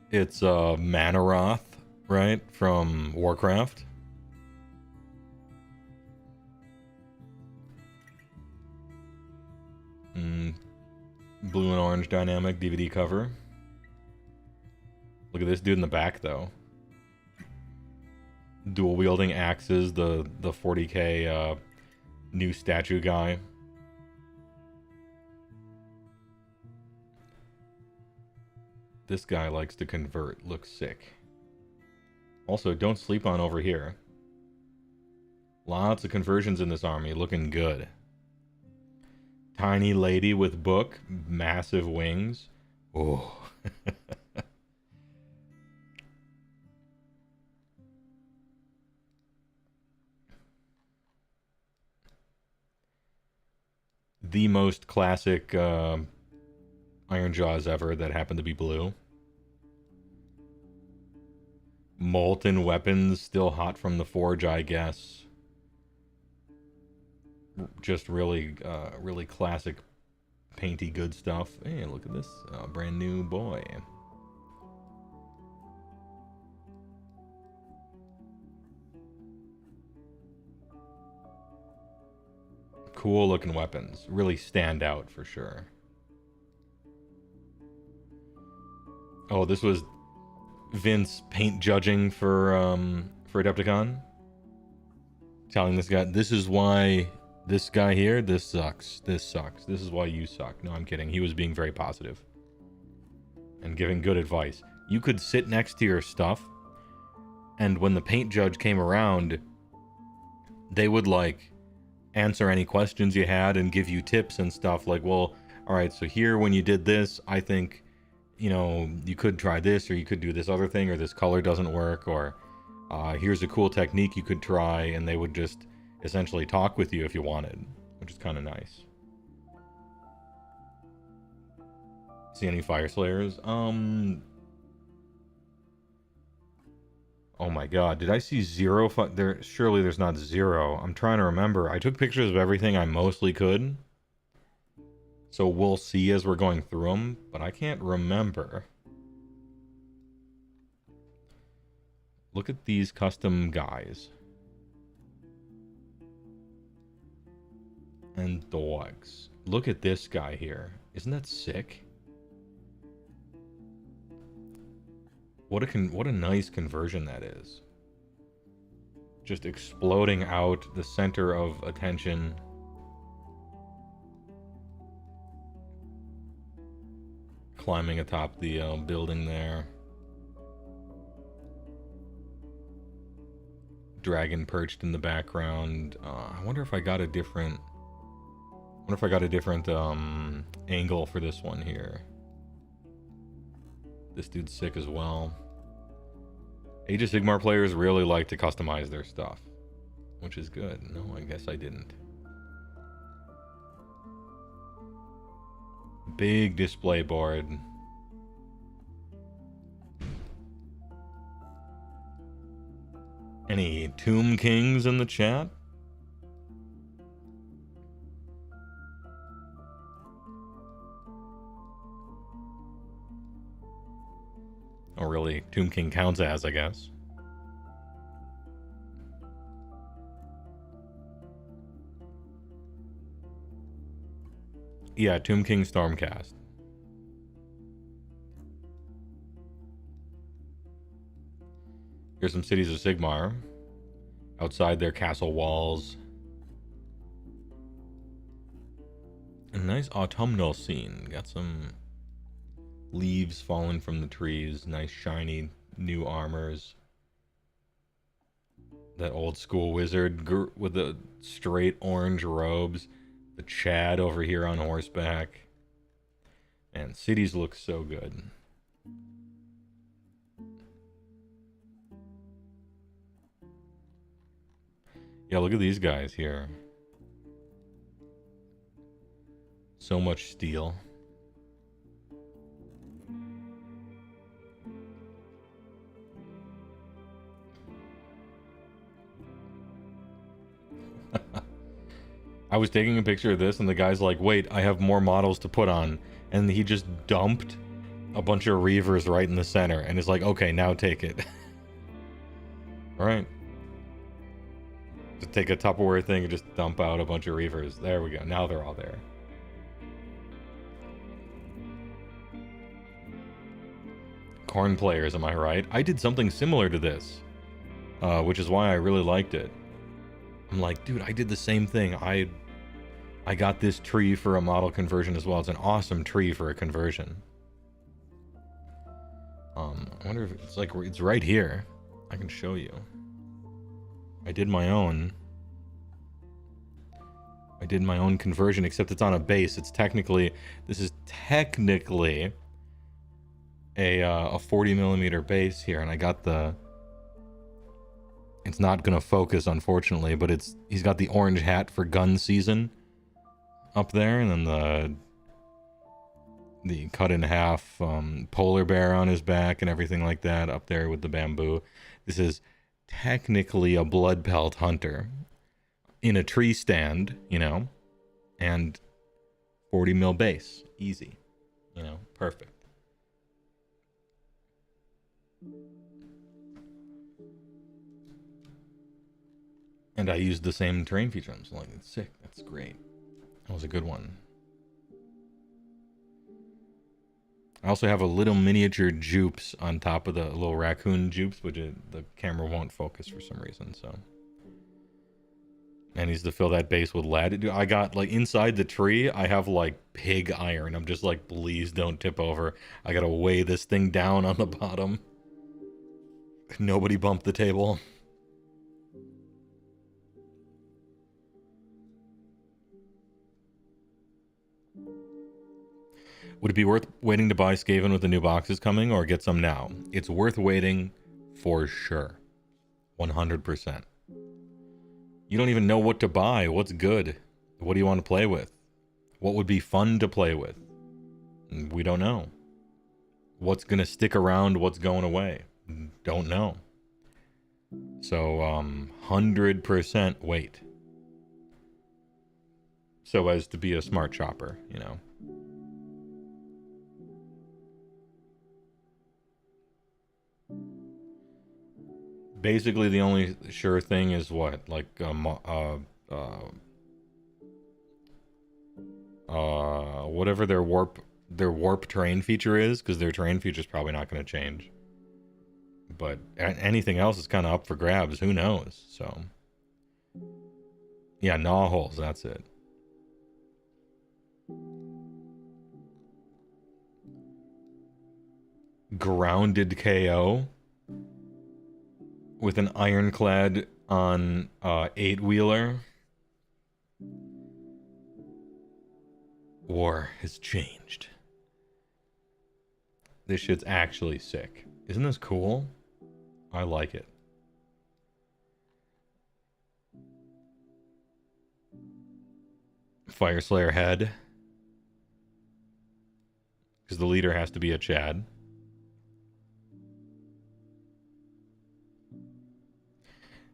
It's Manaroth, right? From Warcraft. Blue and orange dynamic DVD cover. Look at this dude in the back, though. Dual wielding axes, the 40k new statue guy. This guy likes to convert. Looks sick. Also, don't sleep on over here. Lots of conversions in this army. Looking good. Tiny lady with book. Massive wings. Oh. The most classic Iron Jaws ever that happened to be blue. Molten weapons, still hot from the forge, I guess. Just really, really classic, painty, good stuff. Hey, look at this brand new boy. Cool looking weapons. Really stand out for sure. Oh, this was Vince paint judging for Adepticon. Telling this guy, this is why this guy here, this sucks. This sucks. This is why you suck. No, I'm kidding. He was being very positive and giving good advice. You could sit next to your stuff, and when the paint judge came around, they would like answer any questions you had and give you tips and stuff like, well, all right, so here when you did this, I think, you know, you could try this, or you could do this other thing, or this color doesn't work, or Here's a cool technique you could try, and they would just essentially talk with you if you wanted, which is kind of nice. See any Fire Slayers? Oh my god, did I see zero? There, surely there's not zero. I'm trying to remember. I took pictures of everything I mostly could. So we'll see as we're going through them, but I can't remember. Look at these custom guys. And dogs. Look at this guy here. Isn't that sick? What a nice conversion that is. Just exploding out the center of attention. Climbing atop the building there. Dragon perched in the background. I wonder if I got a different angle for this one here. This dude's sick as well. Age of Sigmar players really like to customize their stuff, which is good. No, I guess I didn't. Big display board. Any Tomb Kings in the chat? Oh, really? Tomb King counts as, I guess. Yeah, Tomb King Stormcast. Here's some cities of Sigmar. Outside their castle walls. A nice autumnal scene. Got some leaves falling from the trees. Nice shiny new armors. That old school wizard with the straight orange robes. The Chad over here on horseback. And cities look so good. Yeah, look at these guys here. So much steel. I was taking a picture of this and the guy's like, wait, I have more models to put on. And he just dumped a bunch of Reavers right in the center and is like, okay, now take it. All right. Just take a Tupperware thing and just dump out a bunch of Reavers. There we go. Now they're all there. Corn players, am I right? I did something similar to this, which is why I really liked it. I'm like, dude, I did the same thing. I got this tree for a model conversion as well. It's an awesome tree for a conversion. I wonder if it's like, it's right here. I can show you. I did my own conversion, except it's on a base. It's technically, this is technically a 40 millimeter base here, and I got the, it's not gonna focus unfortunately, but he's got the orange hat for gun season up there, and then the cut in half polar bear on his back and everything like that up there with the bamboo. This is technically a blood pelt hunter in a tree stand, you know, and 40 mil base, easy, you know, perfect. And I used the same terrain feature. I'm like, it's sick. That's great. That was a good one. I also have a little miniature jupes on top of the little raccoon jupes, which the camera won't focus for some reason, so. And needs to fill that base with lead. I got, like, inside the tree, I have, like, pig iron. I'm just like, please don't tip over. I gotta weigh this thing down on the bottom. Nobody bumped the table. Would it be worth waiting to buy Skaven with the new boxes coming, or get some now? It's worth waiting for sure. 100%. You don't even know what to buy. What's good? What do you want to play with? What would be fun to play with? We don't know. What's going to stick around? What's going away? Don't know. So, 100% wait. So as to be a smart shopper, you know. Basically, the only sure thing is what? Like, whatever their warp terrain feature is, because their terrain feature is probably not going to change. But anything else is kind of up for grabs. Who knows? So, yeah, gnaw holes. That's it. Grounded KO with an ironclad on 8-wheeler. War has changed. This shit's actually sick. Isn't this cool? I like it. Fire Slayer head. Because the leader has to be a Chad.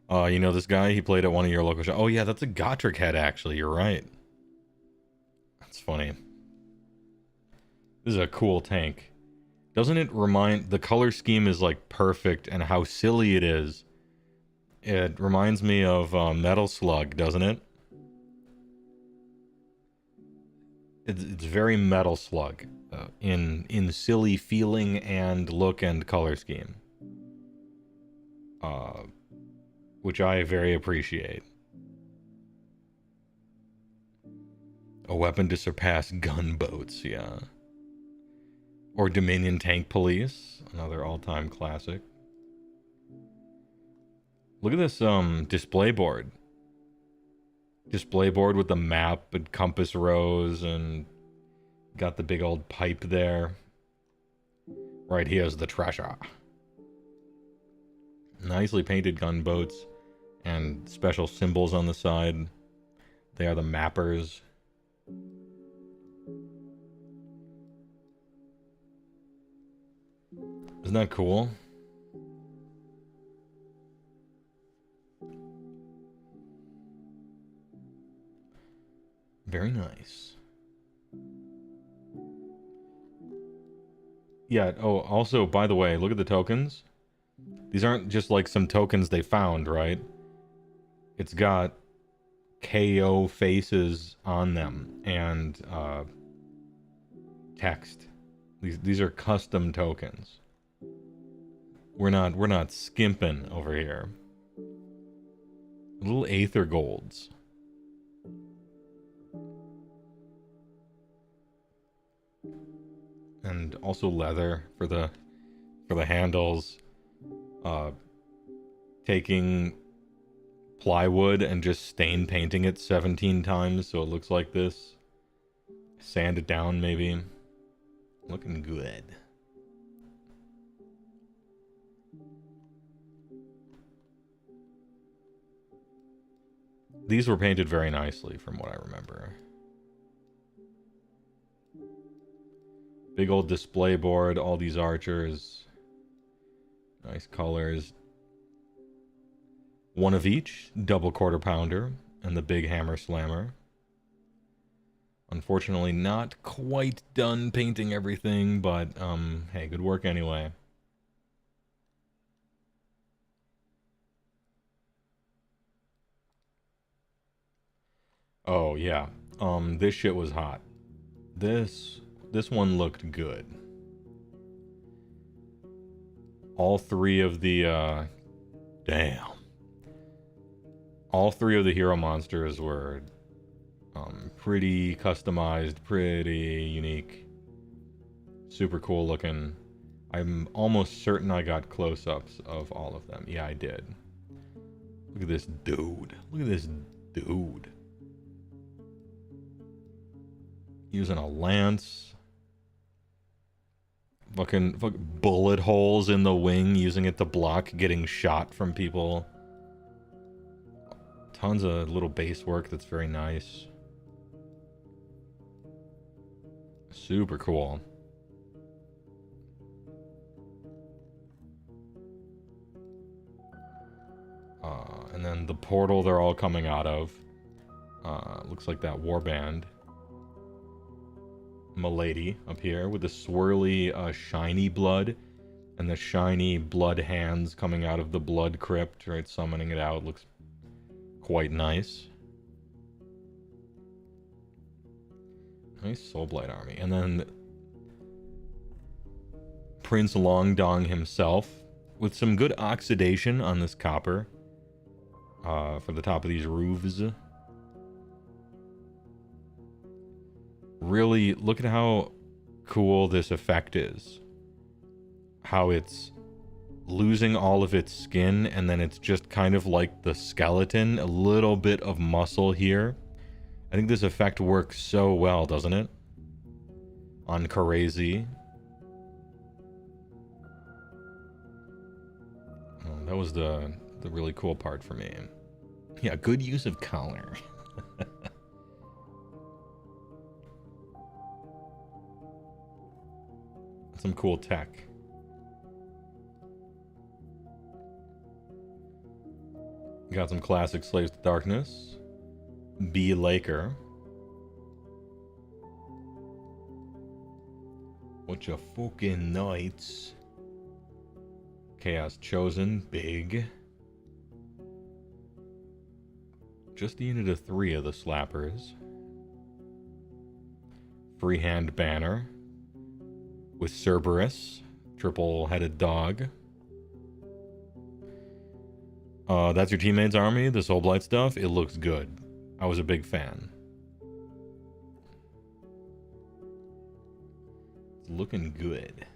You know this guy? He played at one of your local shows. Oh yeah, that's a Gotrek head actually. You're right. That's funny. This is a cool tank. Doesn't it remind... The color scheme is like perfect, and how silly it is. It reminds me of Metal Slug, doesn't it? It's very Metal Slug in silly feeling and look and color scheme. Which I very appreciate. A weapon to surpass gunboats, yeah. Or Dominion Tank Police, another all-time classic. Look at this display board. Display board with the map and compass rose, and got the big old pipe there. Right here's the treasure. Nicely painted gunboats and special symbols on the side. They are the mappers. Isn't that cool? Very nice. Yeah, oh, also, by the way, look at the tokens. These aren't just like some tokens they found, right? It's got KO faces on them and text. These are custom tokens. We're not skimping over here. Little Aether Golds. And also leather for the handles. Taking plywood and just stain painting it 17 times so it looks like this. Sand it down maybe. Looking good. These were painted very nicely from what I remember. Big old display board, all these archers. Nice colors. One of each, double quarter pounder, and the big hammer slammer. Unfortunately, not quite done painting everything, but, hey, good work anyway. Oh, yeah. This shit was hot. This one looked good. All three of the, damn. All three of the hero monsters were pretty customized, pretty unique. Super cool looking. I'm almost certain I got close-ups of all of them. Yeah, I did. Look at this dude. Look at this dude. Using a lance. Fucking bullet holes in the wing, using it to block getting shot from people. Tons of little base work that's very nice. Super cool. And then the portal they're all coming out of. Looks like that warband. Milady up here with the swirly, shiny blood. And the shiny blood hands coming out of the blood crypt, right? Summoning it out. Looks quite nice. Nice Soulblight army. And then Prince Longdong himself with some good oxidation on this copper. For the top of these roofs. Really, look at how cool this effect is. How it's losing all of its skin, and then it's just kind of like the skeleton. A little bit of muscle here. I think this effect works so well, doesn't it? On Crazy. Oh, that was the really cool part for me. Yeah, good use of color. Some cool tech. Got some classic Slaves to Darkness. B. Laker. Bunch of fucking knights. Chaos Chosen, big. Just a unit of 3 of the slappers. Freehand banner. With Cerberus. Triple-headed dog. That's your teammate's army, the Soulblight stuff. It looks good. I was a big fan. It's looking good.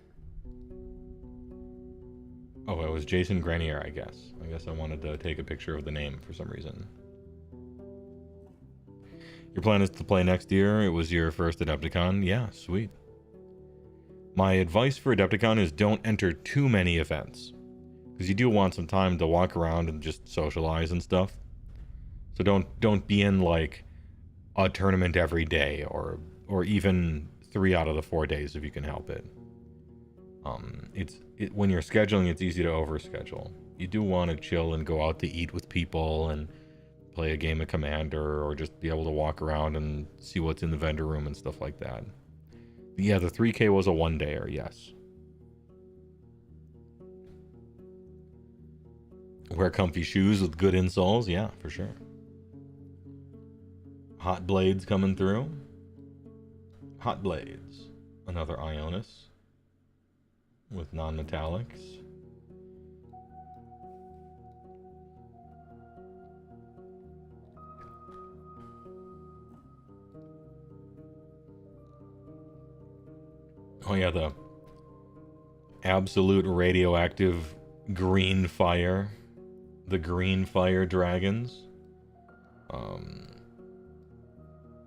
Oh, it was Jason Grenier, I guess. I guess I wanted to take a picture of the name for some reason. Your plan is to play next year. It was your first Adepticon. Yeah, sweet. My advice for Adepticon is don't enter too many events. Because you do want some time to walk around and just socialize and stuff. So don't be in like a tournament every day or even 3 out of the 4 days if you can help it. When you're scheduling, it's easy to overschedule. You do want to chill and go out to eat with people and play a game of Commander or just be able to walk around and see what's in the vendor room and stuff like that. But yeah, the 3K was a 1-dayer, yes. Wear comfy shoes with good insoles, yeah, for sure. Hot Blades coming through. Hot Blades. Another Ionis. With non-metallics. Oh yeah, the absolute radioactive green fire. The green fire dragons.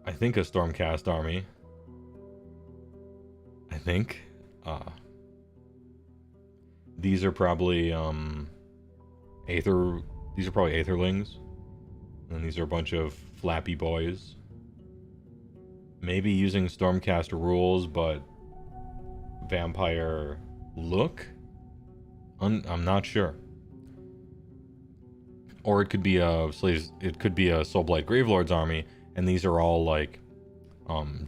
I think a Stormcast army. I think. These are probably these are probably Aetherlings. And these are a bunch of flappy boys. Maybe using Stormcast rules, but vampire look? I'm not sure. Or it could be a Soulblight Gravelord's army, and these are all like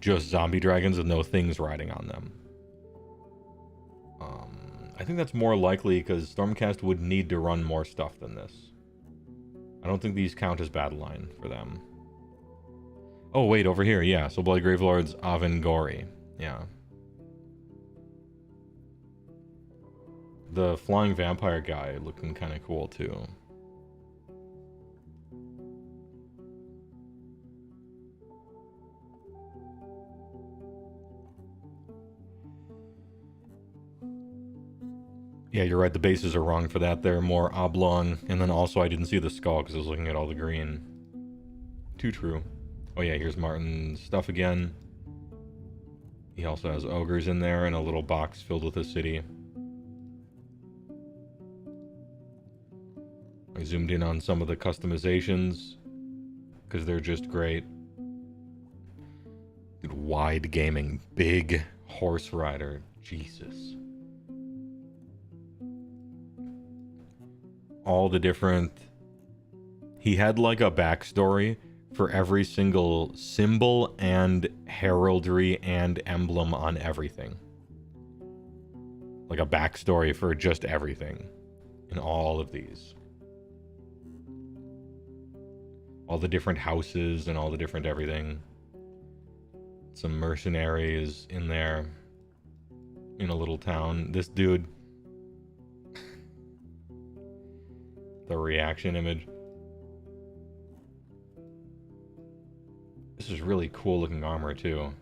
just zombie dragons with no things riding on them. I think that's more likely because Stormcast would need to run more stuff than this. I don't think these count as battle line for them. Oh wait, over here, yeah, Soulblight Gravelord's Avengori. Yeah. The flying vampire guy looking kind of cool too. Yeah, you're right. The bases are wrong for that. They're more oblong. And then also I didn't see the skull because I was looking at all the green. Too true. Oh yeah, here's Martin's stuff again. He also has ogres in there and a little box filled with a city. I zoomed in on some of the customizations. because they're just great. Dude, wide gaming, big horse rider, Jesus. All the different... He had like a backstory for every single symbol and heraldry and emblem on everything. Like a backstory for just everything in all of these. All the different houses and all the different everything. Some mercenaries in there in a little town. This dude, the reaction image. This is really cool looking armor too.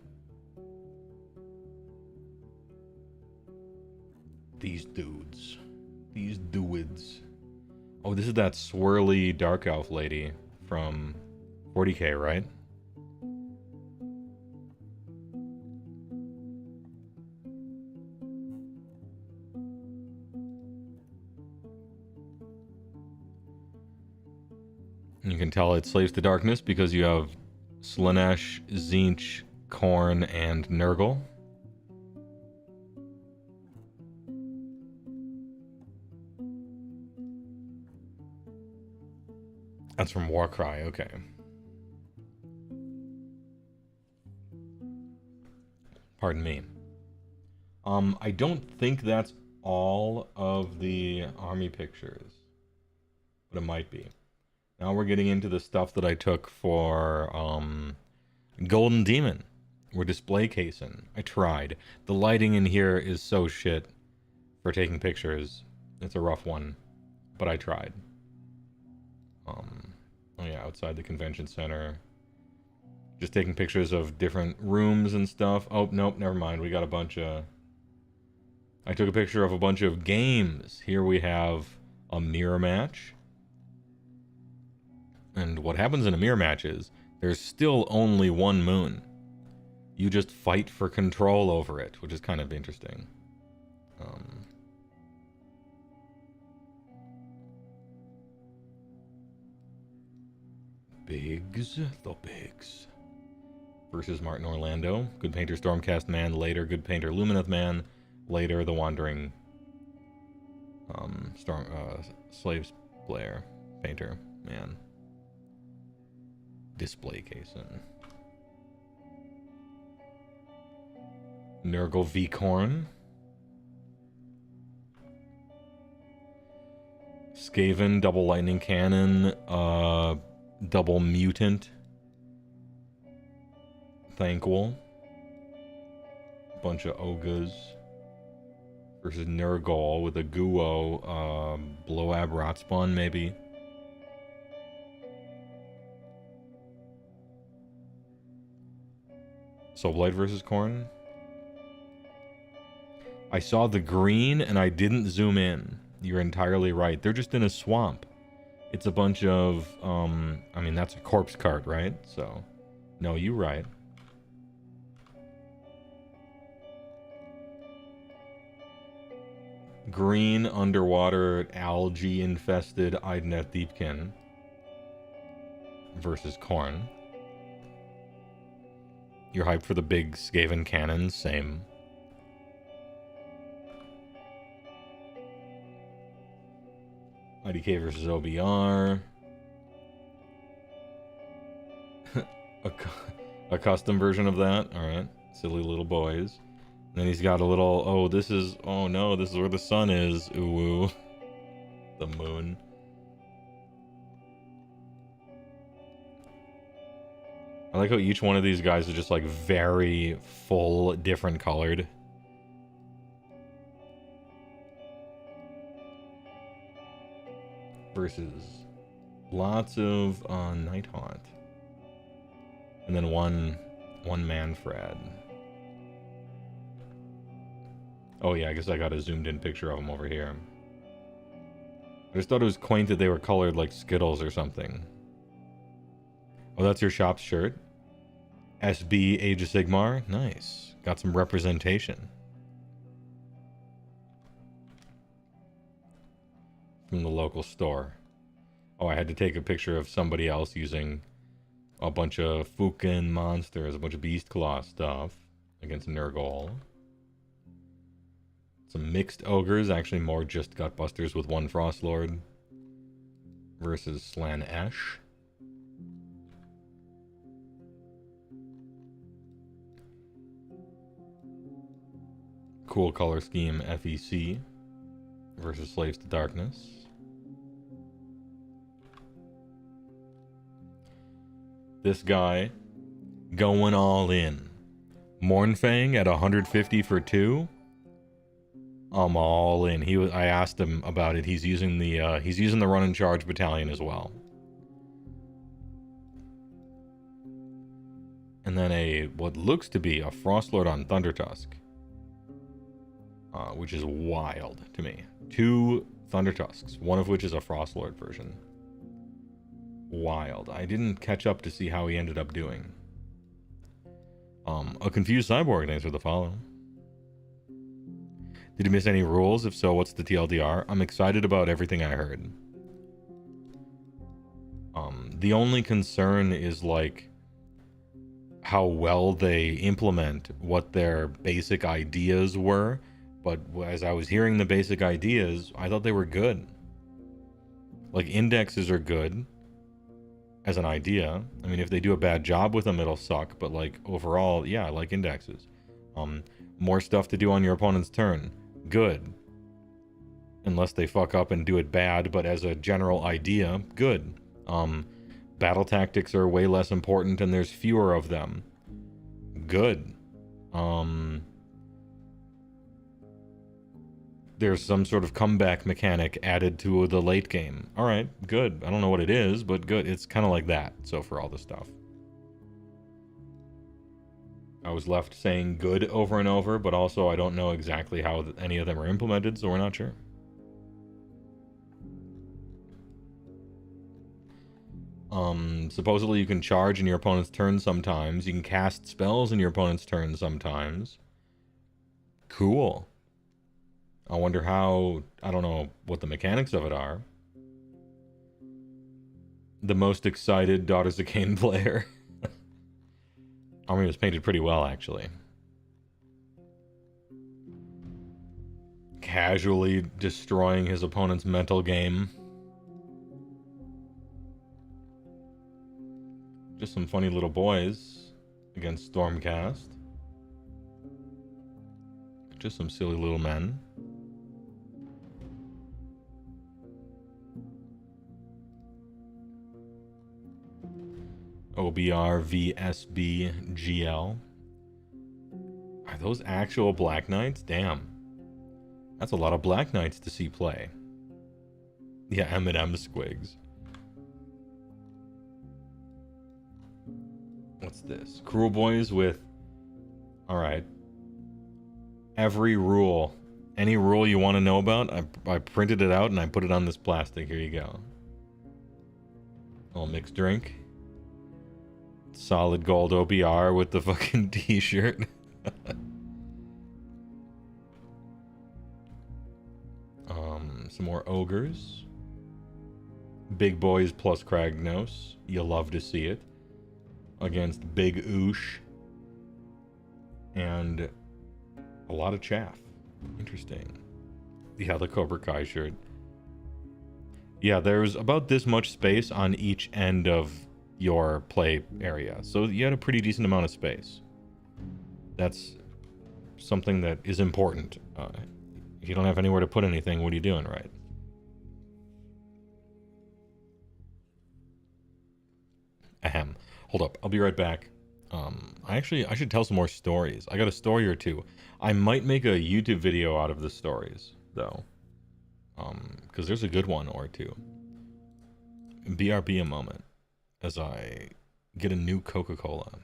These dudes. These dudes. Oh, this is that swirly dark elf lady from 40K, right? You can tell it slaves to darkness because you have Slaanesh, Tzeentch, Khorne, and Nurgle. That's from Warcry, okay. Pardon me. I don't think that's all of the army pictures, but it might be. Now we're getting into the stuff that I took for Golden Demon. We're display casing. I tried. The lighting in here is so shit for taking pictures. It's a rough one, but I tried. Oh yeah, outside the convention center. Just taking pictures of different rooms and stuff. Oh, nope, never mind. We got a bunch of... I took a picture of a bunch of games. Here we have a mirror match. And what happens in a mirror match is there's still only one moon. You just fight for control over it, which is kind of interesting. Biggs, the Biggs. Versus Martin Orlando. Good Painter Stormcast Man, later Good Painter Lumineth Man, later the Wandering Slaves Player Painter Man. Display casing. Nurgle V Khorne. Skaven, double lightning cannon, double mutant. Thanquol. Bunch of Ogres. Versus Nurgle with a Guo, Blowab Rotspawn maybe. Soulblight versus Khorne. I saw the green and I didn't zoom in. You're entirely right. They're just in a swamp. It's a bunch of, I mean, that's a corpse cart, right? So, no, you're right. Green, underwater, algae-infested Idnet Deepkin versus Khorne. You're hyped for the big Skaven cannons, same. IDK versus OBR. a custom version of that. Alright. Silly little boys. And then he's got a little, oh, this is, oh no, this is where the sun is. Ooh. The moon. I like how each one of these guys is just like very full, different colored. Versus lots of Nighthaunt. And then one Manfred. Oh yeah, I guess I got a zoomed in picture of him over here. I just thought it was quaint that they were colored like Skittles or something. Oh, that's your shop's shirt? SB Age of Sigmar? Nice. Got some representation. From the local store. Oh, I had to take a picture of somebody else using A bunch of Fukin monsters, a bunch of Beast Claw stuff against Nurgle. Some mixed ogres, actually more just Gutbusters with one Frostlord versus Slanesh. Cool color scheme FEC versus Slaves to Darkness. This guy going all in. Mornfang at 150 for 2. I'm all in. I asked him about it. He's using the Run and Charge battalion as well. And then what looks to be a Frostlord on Thundertusk. Which is wild to me. 2 Thundertusks, one of which is a Frostlord version. Wild. I didn't catch up to see how he ended up doing. A confused cyborg, thanks for the follow. Did you miss any rules? If so, what's the TLDR? I'm excited about everything I heard. The only concern is like how well they implement what their basic ideas were. But as I was hearing the basic ideas, I thought they were good. Like, indexes are good as an idea. I mean, if they do a bad job with them, it'll suck. But, like, overall, yeah, I like indexes. More stuff to do on your opponent's turn. Good. Unless they fuck up and do it bad, but as a general idea, good. Battle tactics are way less important and there's fewer of them. Good. There's some sort of comeback mechanic added to the late game. Alright, good. I don't know what it is, but good. It's kind of like that, so for all this stuff. I was left saying good over and over, but also I don't know exactly how any of them are implemented, so we're not sure. Supposedly you can charge in your opponent's turn sometimes. You can cast spells in your opponent's turn sometimes. Cool. I wonder how... I don't know what the mechanics of it are. The most excited Daughters of Cain player. Army was painted pretty well, actually. Casually destroying his opponent's mental game. Just some funny little boys against Stormcast. Just some silly little men. OBR VSB GL. Are those actual Black Knights? Damn. That's a lot of Black Knights to see play. Yeah, M&M squigs. What's this? Cruel Boys with... Alright. Every rule. Any rule you want to know about, I printed it out and I put it on this plastic. Here you go. A little mixed drink. Solid gold OBR with the fucking t-shirt. Some more ogres. Big boys plus Kragnos. You love to see it. Against Big Oosh. And a lot of chaff. Interesting. Yeah, the Cobra Kai shirt. Yeah, there's about this much space on each end of your play area. So you had a pretty decent amount of space. That's something that is important. If you don't have anywhere to put anything, what are you doing, right? Ahem. Hold up. I'll be right back. I should tell some more stories. I got a story or two. I might make a YouTube video out of the stories, though. Because there's a good one or two. BRB a moment as I get a new Coca-Cola.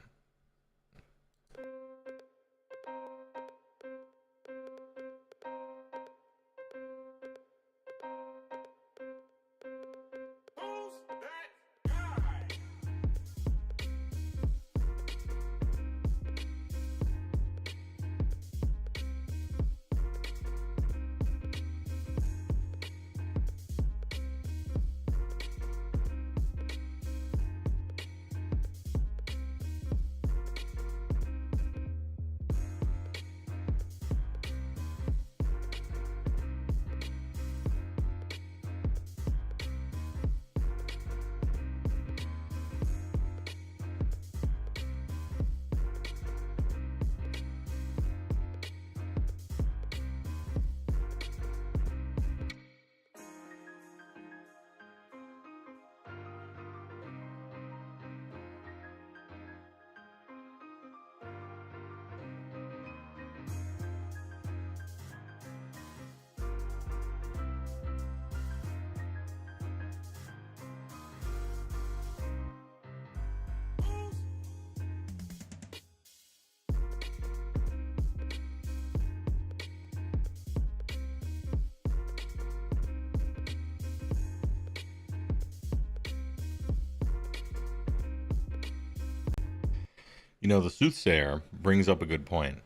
You know, the soothsayer brings up a good point.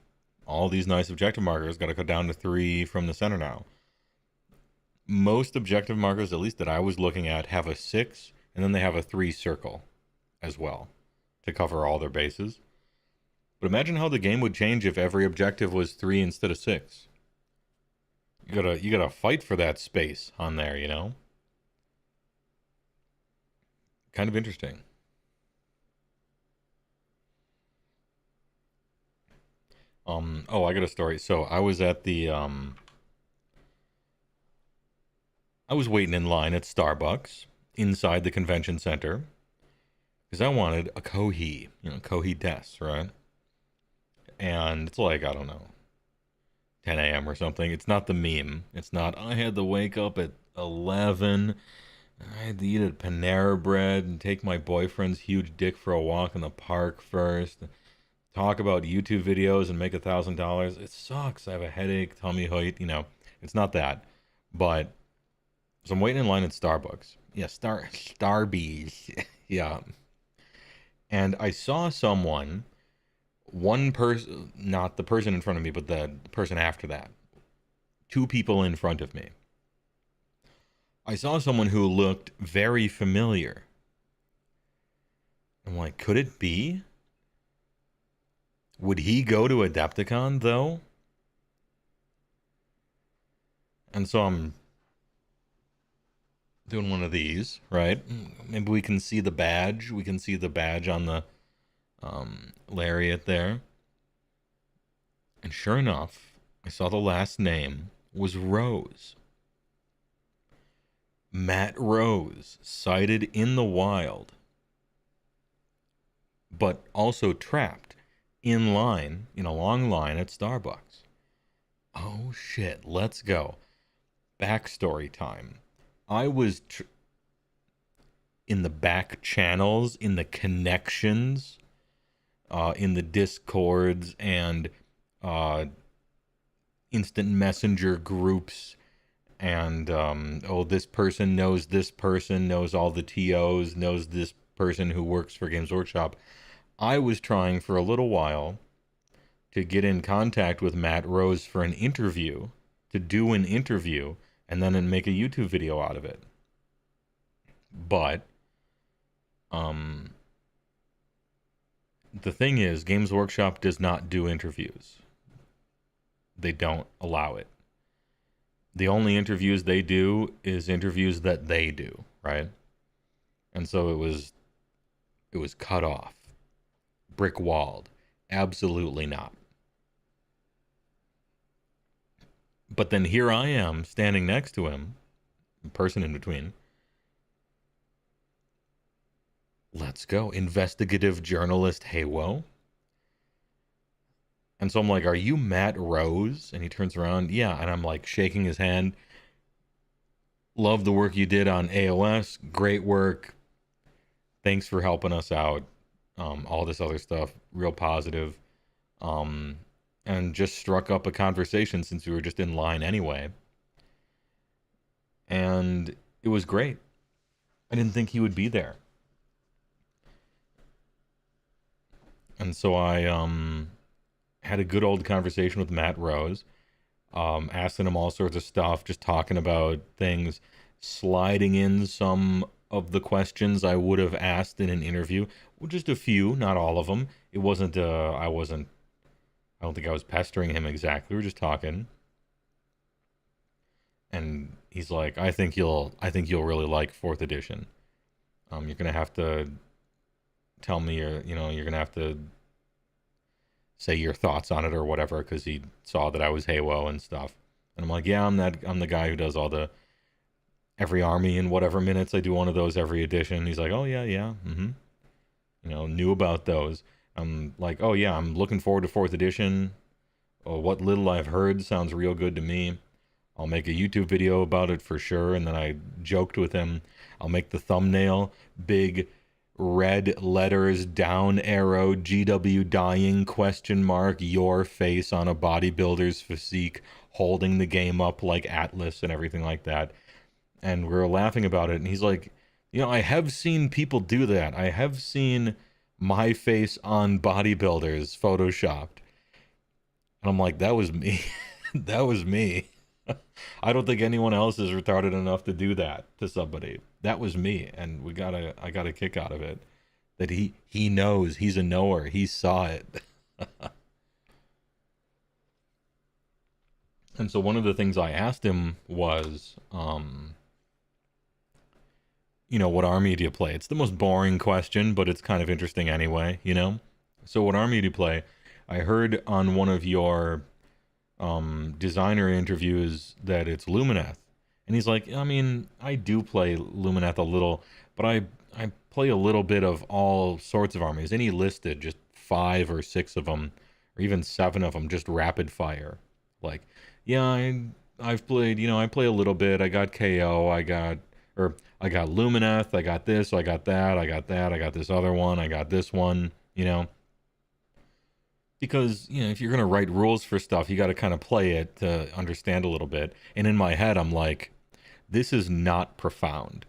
All these nice objective markers got to cut down to 3 from the center now. Most objective markers, at least that I was looking at, have a 6, and then they have a 3 circle as well to cover all their bases. But imagine how the game would change if every objective was 3 instead of 6. You gotta fight for that space on there, you know? Kind of interesting. Oh, I got a story. So I was at the I was waiting in line at Starbucks inside the convention center because I wanted a Kohi, Kohi des, right? And it's like, I don't know, 10 a.m. or something. It's not the meme. It's not, I had to wake up at 11. I had to eat a Panera bread and take my boyfriend's huge dick for a walk in the park first. Talk about YouTube videos and make $1,000. It sucks. I have a headache, tummy hurt, It's not that. But, so I'm waiting in line at Starbucks. Yeah, Starbies. Yeah. And I saw someone, one person, not the person in front of me, but the person after that. 2 people in front of me. I saw someone who looked very familiar. I'm like, could it be? Would he go to Adepticon, though? And so I'm doing one of these, right? Maybe we can see the badge. We can see the badge on the lariat there. And sure enough, I saw the last name was Rose. Matt Rose, sighted in the wild, but also trapped in line, in a long line at Starbucks. Oh shit, let's go. Backstory time. I was in the back channels, in the connections, in the Discords and instant messenger groups, and this person knows all the TOs, knows this person who works for Games Workshop. I was trying for a little while to get in contact with Matt Rose for an interview, to do an interview, and then make a YouTube video out of it. But the thing is, Games Workshop does not do interviews. They don't allow it. The only interviews they do is interviews that they do, right? And so it was cut off. Brick walled. Absolutely not. But then here I am standing next to him, person in between. Let's go. Investigative journalist HeyWoah. And so I'm like, are you Matt Rose? And he turns around, yeah. And I'm like shaking his hand. Love the work you did on AOS. Great work. Thanks for helping us out. All this other stuff. Real positive. And just struck up a conversation since we were just in line anyway. And it was great. I didn't think he would be there. And so I had a good old conversation with Matt Rose, asking him all sorts of stuff, just talking about things, sliding in some of the questions I would have asked in an interview. Well, just a few, not all of them. It wasn't, I don't think I was pestering him exactly. We were just talking. And he's like, I think you'll really like 4th edition. You're going to have to tell me you're going to have to say your thoughts on it or whatever, because he saw that I was HeyWoah and stuff. And I'm like, yeah, I'm the guy who does all the every army in whatever minutes. I do one of those every edition. He's like, oh yeah. Knew about those. I'm like, oh yeah, I'm looking forward to 4th edition. Oh, what little I've heard sounds real good to me. I'll make a YouTube video about it for sure. And then I joked with him, I'll make the thumbnail big red letters, down arrow, GW dying, ? Your face on a bodybuilder's physique, holding the game up like Atlas and everything like that. And we were laughing about it. And he's like, I have seen people do that. I have seen my face on bodybuilders photoshopped. And I'm like, that was me. That was me. I don't think anyone else is retarded enough to do that to somebody. That was me, and I got a kick out of it. That he knows, he's a knower, he saw it. And so one of the things I asked him was, you know, what army do you play? It's the most boring question, but it's kind of interesting anyway, you know? So what army do you play? I heard on one of your designer interviews that it's Lumineth. And he's like, I mean, I do play Lumineth a little, but I play a little bit of all sorts of armies. And he listed just 5 or 6 of them, or even 7 of them, just rapid fire. Like, yeah, I've played, you know, I play a little bit. I got KO, I got Lumineth, I got this, I got that, I got that, I got this other one, I got this one, you know. Because, you know, if you're going to write rules for stuff, you got to kind of play it to understand a little bit. And in my head, I'm like, this is not profound.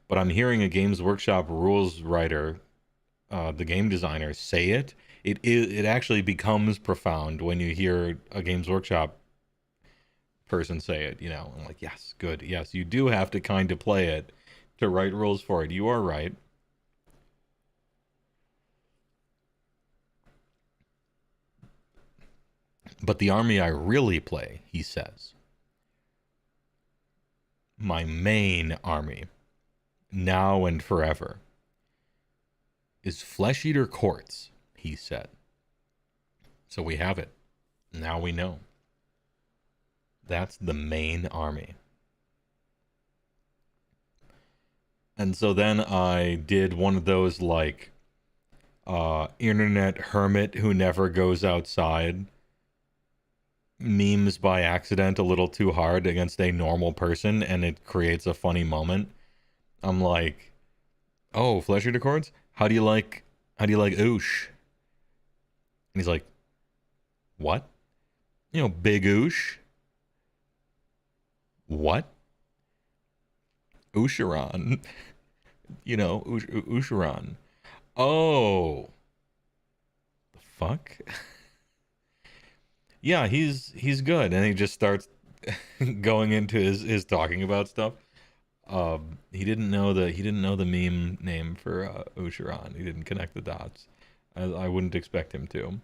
But I'm hearing a Games Workshop rules writer, the game designer, say it. It actually becomes profound when you hear a Games Workshop person say it, you know. I'm like, yes, good. Yes, you do have to kind of play it to write rules for it. You are right. But the army I really play, he says, my main army, now and forever, is Flesh Eater Courts, he said. So we have it. Now we know. That's the main army. And so then I did one of those, like, internet hermit who never goes outside memes by accident a little too hard against a normal person, and it creates a funny moment. I'm like, oh, Flesh Eater Courts? How do you like Oosh? And he's like, what? You know, Big Oosh? What? Usharon. You know, Usharon. Oh. The fuck? Yeah, he's good, and he just starts going into his talking about stuff. He didn't know the meme name for Usharon. He didn't connect the dots. I wouldn't expect him to.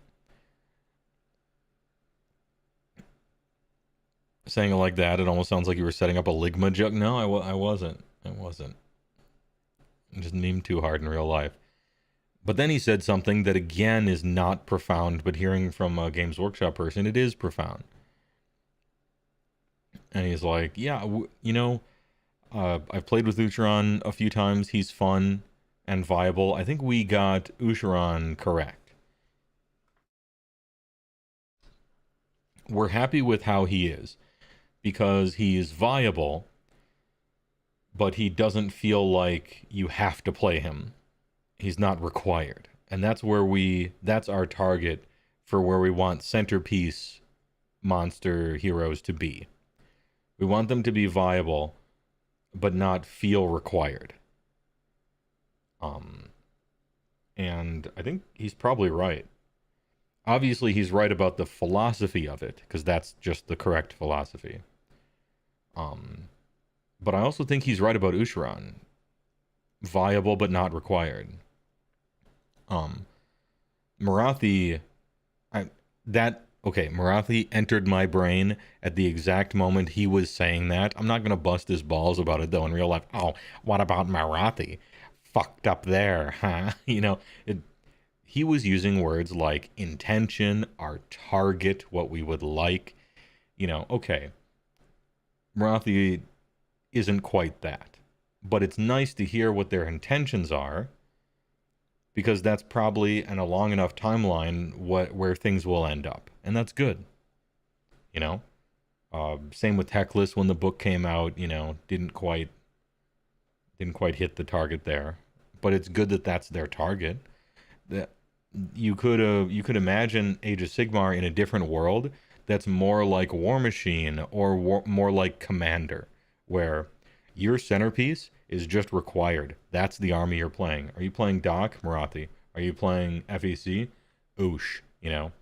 Saying it like that, it almost sounds like you were setting up a Ligma joke. No, I wasn't. I just memed too hard in real life. But then he said something that, again, is not profound, but hearing from a Games Workshop person, it is profound. And he's like, yeah, you know, I've played with Usharon a few times. He's fun and viable. I think we got Usharon correct. We're happy with how he is, because he is viable, but he doesn't feel like you have to play him. He's not required. And that's our target for where we want centerpiece monster heroes to be. We want them to be viable, but not feel required. And I think he's probably right. Obviously, he's right about the philosophy of it, because that's just the correct philosophy. But I also think he's right about Usharon. Viable, but not required. Marathi, Marathi entered my brain at the exact moment he was saying that. I'm not going to bust his balls about it, though, in real life. Oh, what about Marathi? Fucked up there, huh? You know, he was using words like intention, our target, what we would like. You know, okay. Marathi isn't quite that. But it's nice to hear what their intentions are, because that's probably, in a long enough timeline, where things will end up. And that's good. You know? Same with Heckless when the book came out, you know, didn't quite hit the target there. But it's good that that's their target. That you could imagine Age of Sigmar in a different world that's more like War Machine or more like Commander, where your centerpiece is just required. That's the army you're playing. Are you playing Doc? Marathi. Are you playing FEC? Oosh, you know.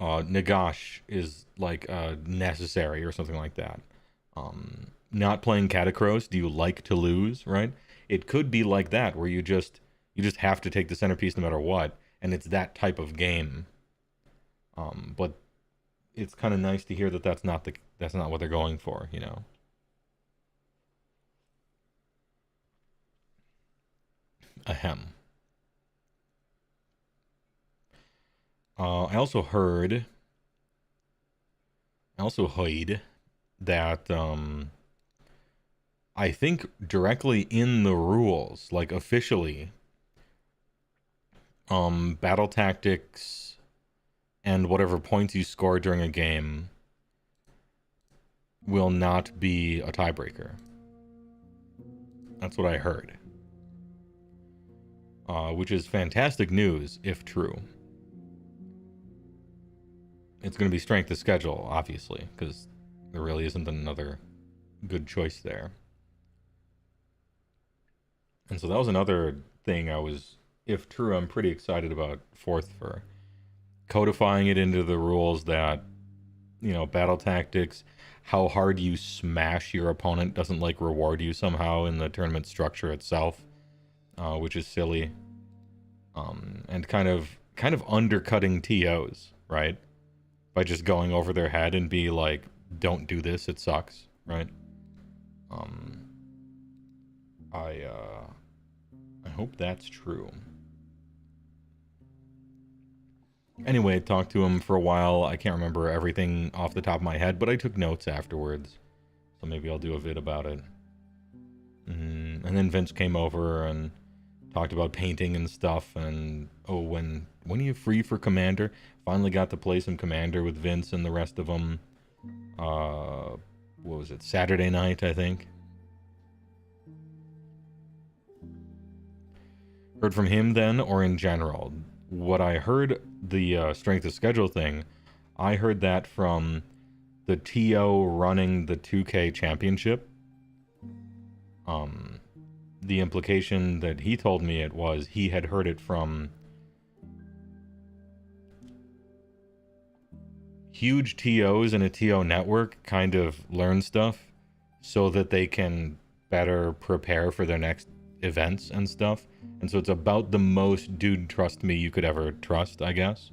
Nagash is like necessary or something like that. Not playing Catacross, do you like to lose, right? It could be like that, where you just have to take the centerpiece no matter what, and it's that type of game. But it's kind of nice to hear that that's not what they're going for, you know. Ahem. I also heard that I think directly in the rules, like officially, battle tactics and whatever points you score during a game will not be a tiebreaker. That's what I heard. Which is fantastic news, if true. It's going to be strength of schedule, obviously, because there really isn't another good choice there. And so that was another thing if true, I'm pretty excited about Fourth for. Codifying it into the rules that, you know, battle tactics, how hard you smash your opponent doesn't, like, reward you somehow in the tournament structure itself, which is silly. And kind of undercutting TOs, right? By just going over their head and be like, don't do this, it sucks, right? I hope that's true. Anyway, talked to him for a while. I can't remember everything off the top of my head, but I took notes afterwards. So maybe I'll do a vid about it. And then Vince came over and talked about painting and stuff. And, oh, when are you free for Commander? Finally got to play some Commander with Vince and the rest of them. What was it? Saturday night, I think. Heard from him then, or in general? What I heard, the strength of schedule thing, I heard that from the TO running the 2K championship. The implication that he told me it was he had heard it from huge TOs in a TO network kind of learn stuff so that they can better prepare for their next events and stuff. And so it's about the most dude trust me you could ever trust, I guess.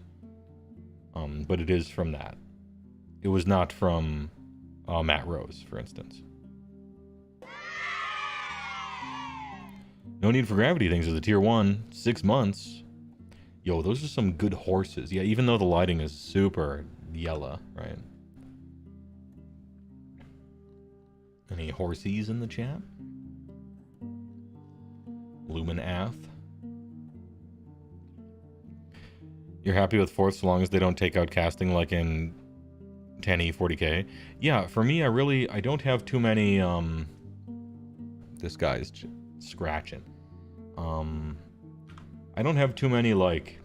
But it is from that. It was not from Matt Rose, for instance. No Need for Gravity things is a tier 1, 6 months. Yo, those are some good horses. Yeah, even though the lighting is super yellow, right? Any horsies in the chat? Lumen Ath. You're happy with Fourth so long as they don't take out casting like in 10e 40k? Yeah, for me, I don't have too many, this guy's scratching. I don't have too many, like,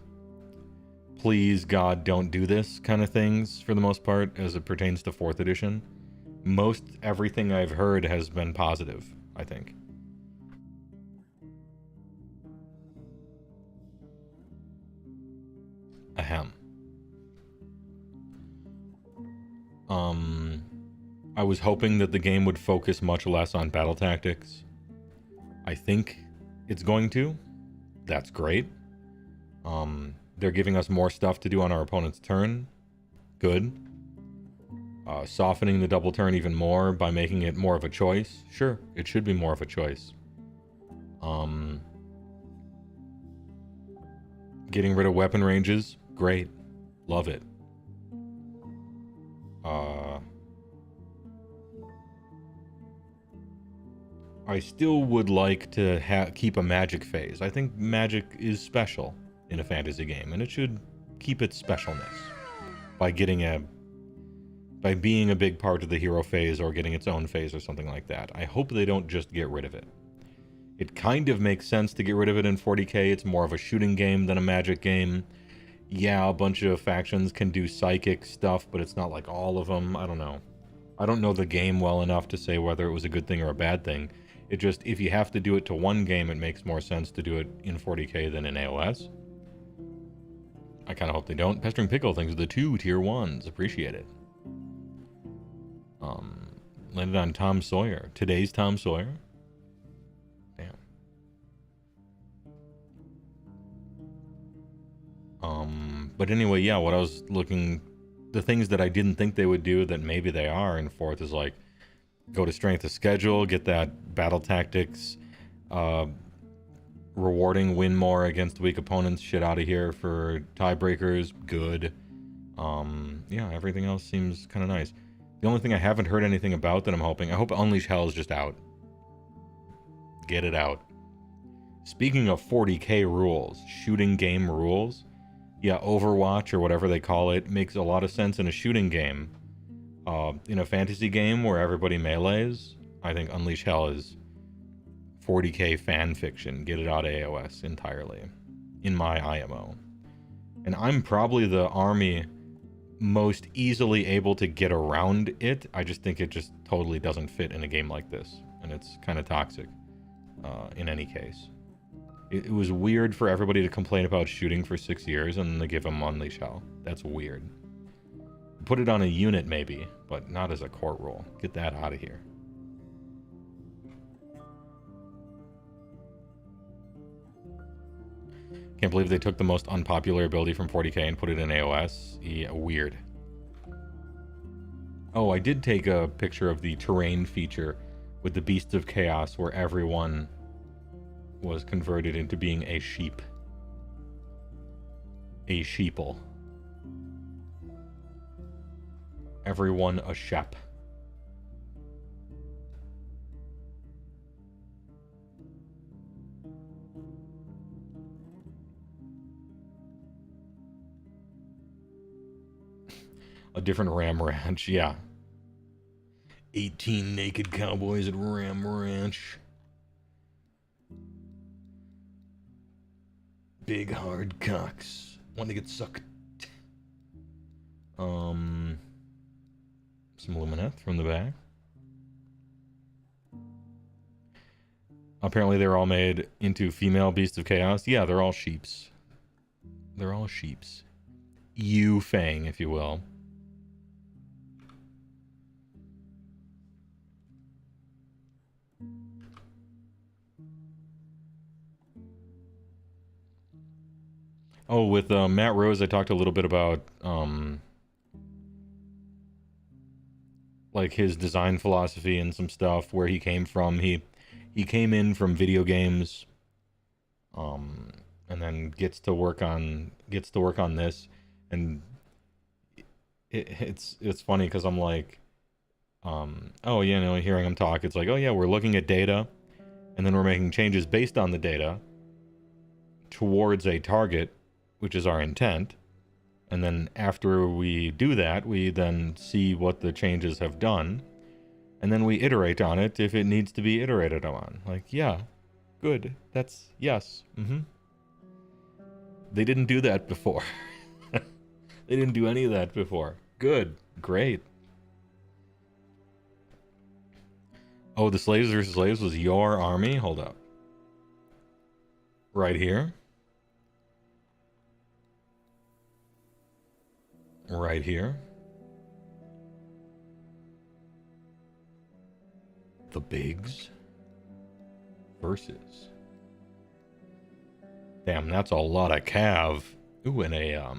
please God don't do this kind of things for the most part as it pertains to 4th edition. Most everything I've heard has been positive, I think. Ahem. I was hoping that the game would focus much less on battle tactics. I think it's going to. That's great. They're giving us more stuff to do on our opponent's turn. Good. Softening the double turn even more by making it more of a choice. Sure, it should be more of a choice. Getting rid of weapon ranges. Great. Love it. I still would like to keep a magic phase. I think magic is special in a fantasy game, and it should keep its specialness by being a big part of the hero phase or getting its own phase or something like that. I hope they don't just get rid of it. It kind of makes sense to get rid of it in 40k. It's more of a shooting game than a magic game. Yeah, a bunch of factions can do psychic stuff, but it's not like all of them. I don't know. I don't know the game well enough to say whether it was a good thing or a bad thing. It just, if you have to do it to one game, it makes more sense to do it in 40k than in AOS. I kind of hope they don't. Pestering Pickle, thanks for the 2 tier 1s. Appreciate it. Landed on Tom Sawyer. Today's Tom Sawyer. Damn. But anyway, yeah, what I was looking... The things that I didn't think they would do that maybe they are in 4th is like, go to strength of schedule, get that battle tactics, rewarding win more against weak opponents shit out of here for tiebreakers. Good. Yeah, everything else seems kind of nice. The only thing I haven't heard anything about that I'm hoping... I hope Unleash Hell is just out. Get it out. Speaking of 40k rules, shooting game rules, yeah, Overwatch or whatever they call it makes a lot of sense in a shooting game. In a fantasy game where everybody melees, I think Unleash Hell is 40k fan fiction. Get it out of AOS entirely. In my IMO. And I'm probably the army most easily able to get around it. I just think it just totally doesn't fit in a game like this. And it's kind of toxic in any case. It was weird for everybody to complain about shooting for 6 years and they give them Unleash Hell. That's weird. Put it on a unit maybe, but not as a court rule. Get that out of here. Can't believe they took the most unpopular ability from 40k and put it in AOS. Yeah, weird. Oh, I did take a picture of the terrain feature with the Beasts of Chaos where everyone was converted into being a sheep. A sheeple. Everyone a shep. A different Ram Ranch, yeah. 18 naked cowboys at Ram Ranch. Big hard cocks. Want to get sucked. Some Lumineth from the back. Apparently they're all made into female Beasts of Chaos. Yeah, they're all sheeps. They're all sheeps. Yu Fang, if you will. Oh, with Matt Rose, I talked a little bit about like his design philosophy and some stuff, where he came from. He came in from video games, and then gets to work on this, and it's funny because I'm like, oh, you know, hearing him talk, it's like, oh yeah, we're looking at data, and then we're making changes based on the data towards a target, which is our intent. And then after we do that, we then see what the changes have done. And then we iterate on it if it needs to be iterated on. Like, yeah, good. That's, yes. They didn't do that before. They didn't do any of that before. Good. Great. Oh, the Slaves versus Slaves was your army? Hold up. Right here. Right here. The Bigs versus. Damn, that's a lot of cav. Ooh, and a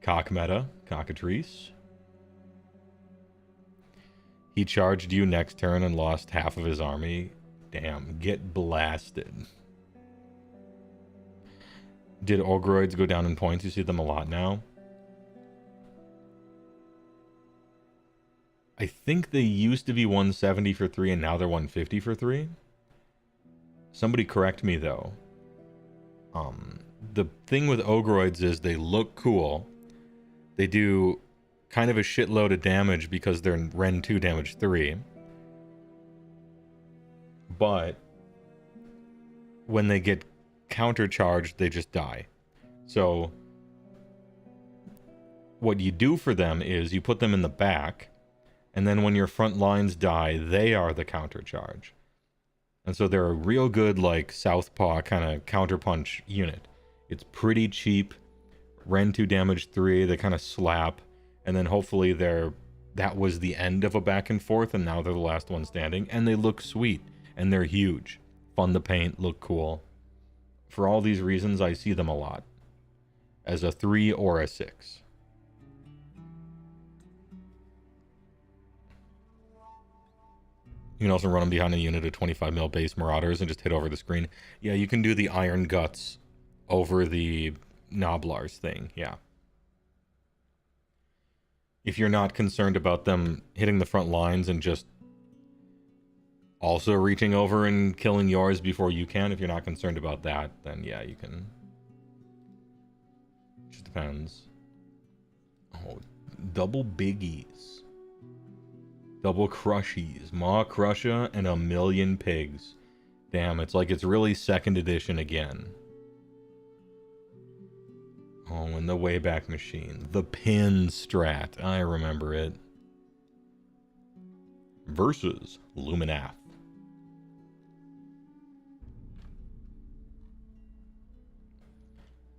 cock meta, cockatrice. He charged you next turn and lost half of his army. Damn, get blasted. Did Ogroids go down in points? You see them a lot now. I think they used to be 170 for 3 and now they're 150 for 3. Somebody correct me though. The thing with Ogroids is they look cool. They do kind of a shitload of damage because they're Ren 2 damage 3. But when they get countercharged, they just die. So what you do for them is you put them in the back, and then when your front lines die, they are the countercharge. And so they're a real good, like, southpaw kind of counterpunch unit. It's pretty cheap. Ren 2 damage 3, they kind of slap. And then hopefully that was the end of a back and forth, and now they're the last one standing. And they look sweet. And they're huge. Fun to paint, look cool. For all these reasons, I see them a lot. As a 3 or a 6. You can also run them behind a unit of 25 mil base Marauders and just hit over the screen. Yeah, you can do the Iron Guts over the Noblars thing, yeah. If you're not concerned about them hitting the front lines and just also reaching over and killing yours before you can, if you're not concerned about that, then yeah, you can. Just depends. Oh, double biggies. Double crushies. Maw Crusher and a million pigs. Damn, it's like it's really 2nd edition again. Oh, and the Wayback Machine. The pin strat. I remember it. Versus Luminath.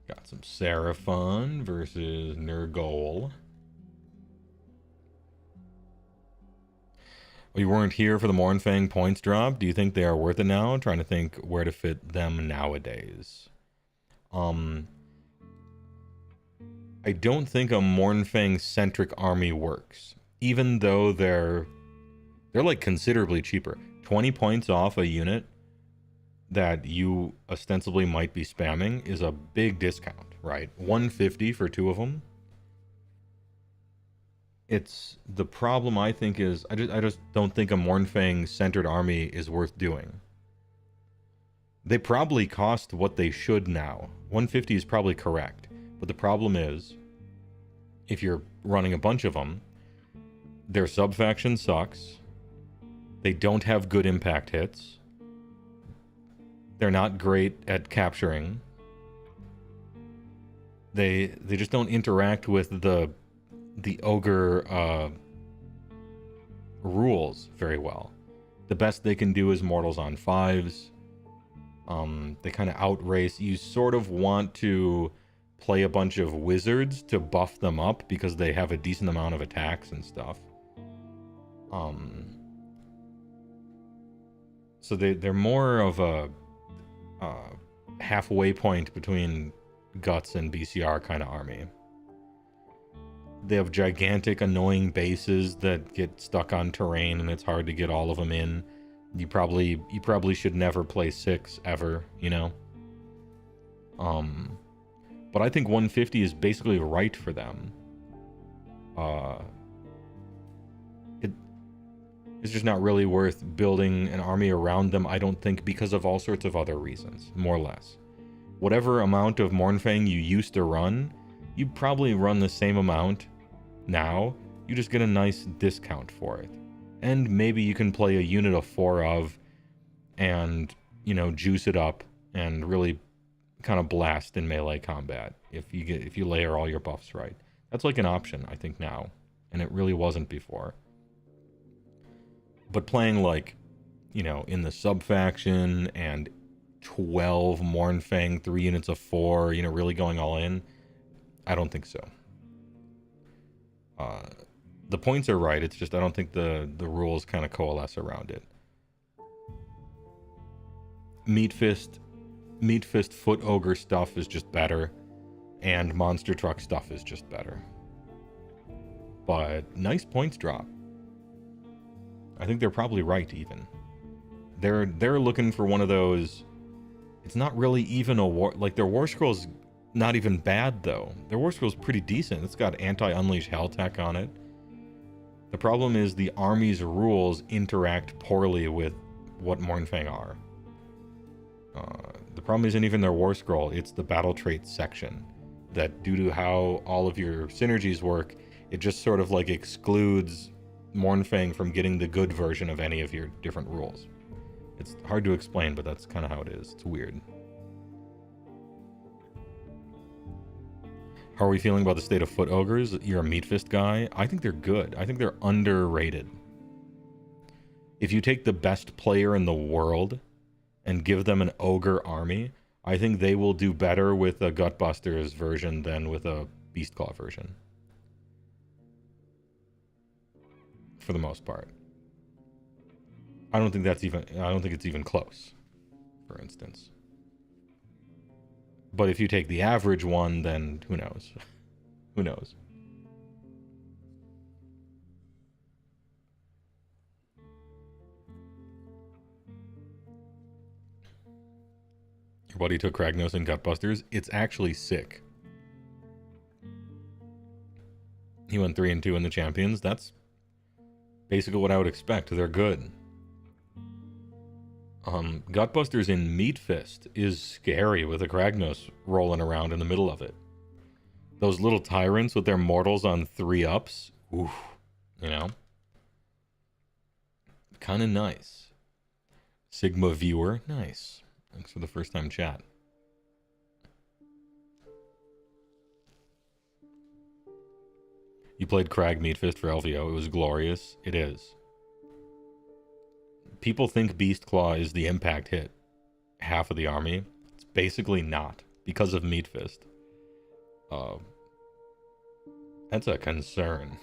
Got some Seraphon versus Nurgle. We weren't here for the Mournfang points drop. Do you think they are worth it now? I'm trying to think where to fit them nowadays. I don't think a Mournfang-centric army works. Even though they're like considerably cheaper. 20 points off a unit that you ostensibly might be spamming is a big discount, right? 150 for 2 of them. It's the problem, I think, is I just don't think a Mournfang-centered army is worth doing. They probably cost what they should now. 150 is probably correct. But the problem is, if you're running a bunch of them, their sub-faction sucks. They don't have good impact hits. They're not great at capturing. They just don't interact with the ogre rules very well. The best they can do is mortals on 5s. They kind of outrace. You sort of want to play a bunch of wizards to buff them up because they have a decent amount of attacks and stuff. So they're more of a halfway point between Guts and BCR kind of army. They have gigantic, annoying bases that get stuck on terrain, and it's hard to get all of them in. You probably should never play 6 ever, you know. But I think 150 is basically right for them. It's just not really worth building an army around them, I don't think, because of all sorts of other reasons, more or less. Whatever amount of Mournfang you used to run, you probably run the same amount now. You just get a nice discount for it. And maybe you can play a unit of 4 of and, you know, juice it up and really kind of blast in melee combat if you layer all your buffs right. That's like an option, I think, now, and it really wasn't before. But playing, like, you know, in the sub-faction and 12 Mournfang, 3 units of 4, you know, really going all in, I don't think so. The points are right, it's just I don't think the rules kind of coalesce around it. Meat Fist Foot Ogre stuff is just better, and Monster Truck stuff is just better. But nice points drop. I think they're probably right, even. They're looking for one of those. It's not really even a war, like their War Scroll's not even bad though. Their War Scroll's pretty decent. It's got anti-unleash hell tech on it. The problem is the army's rules interact poorly with what Mournfang are. The problem isn't even their War Scroll, it's the battle traits section. That due to how all of your synergies work, it just sort of like excludes Mournfang from getting the good version of any of your different rules. It's hard to explain, but that's kind of how it is. It's weird. How are we feeling about the state of Foot Ogres? You're a Meat Fist guy. I think they're good. I think they're underrated. If you take the best player in the world and give them an ogre army, I think they will do better with a Gutbusters version than with a Beastclaw version. For the most part. I don't think it's even close, for instance. But if you take the average one, then who knows? Who knows? Your buddy took Kragnos and Gutbusters. It's actually sick. He went 3-2 in the Champions. That's basically what I would expect. They're good. Gutbusters in Meat Fist is scary with a Kragnos rolling around in the middle of it. Those little tyrants with their mortals on 3-ups. Oof. You know? Kind of nice. Sigma Viewer. Nice. Thanks for the first time chat. You played Krag Meatfist for LVO. It was glorious. It is. People think Beastclaw is the impact hit. Half of the army. It's basically not. Because of Meatfist. That's a concern.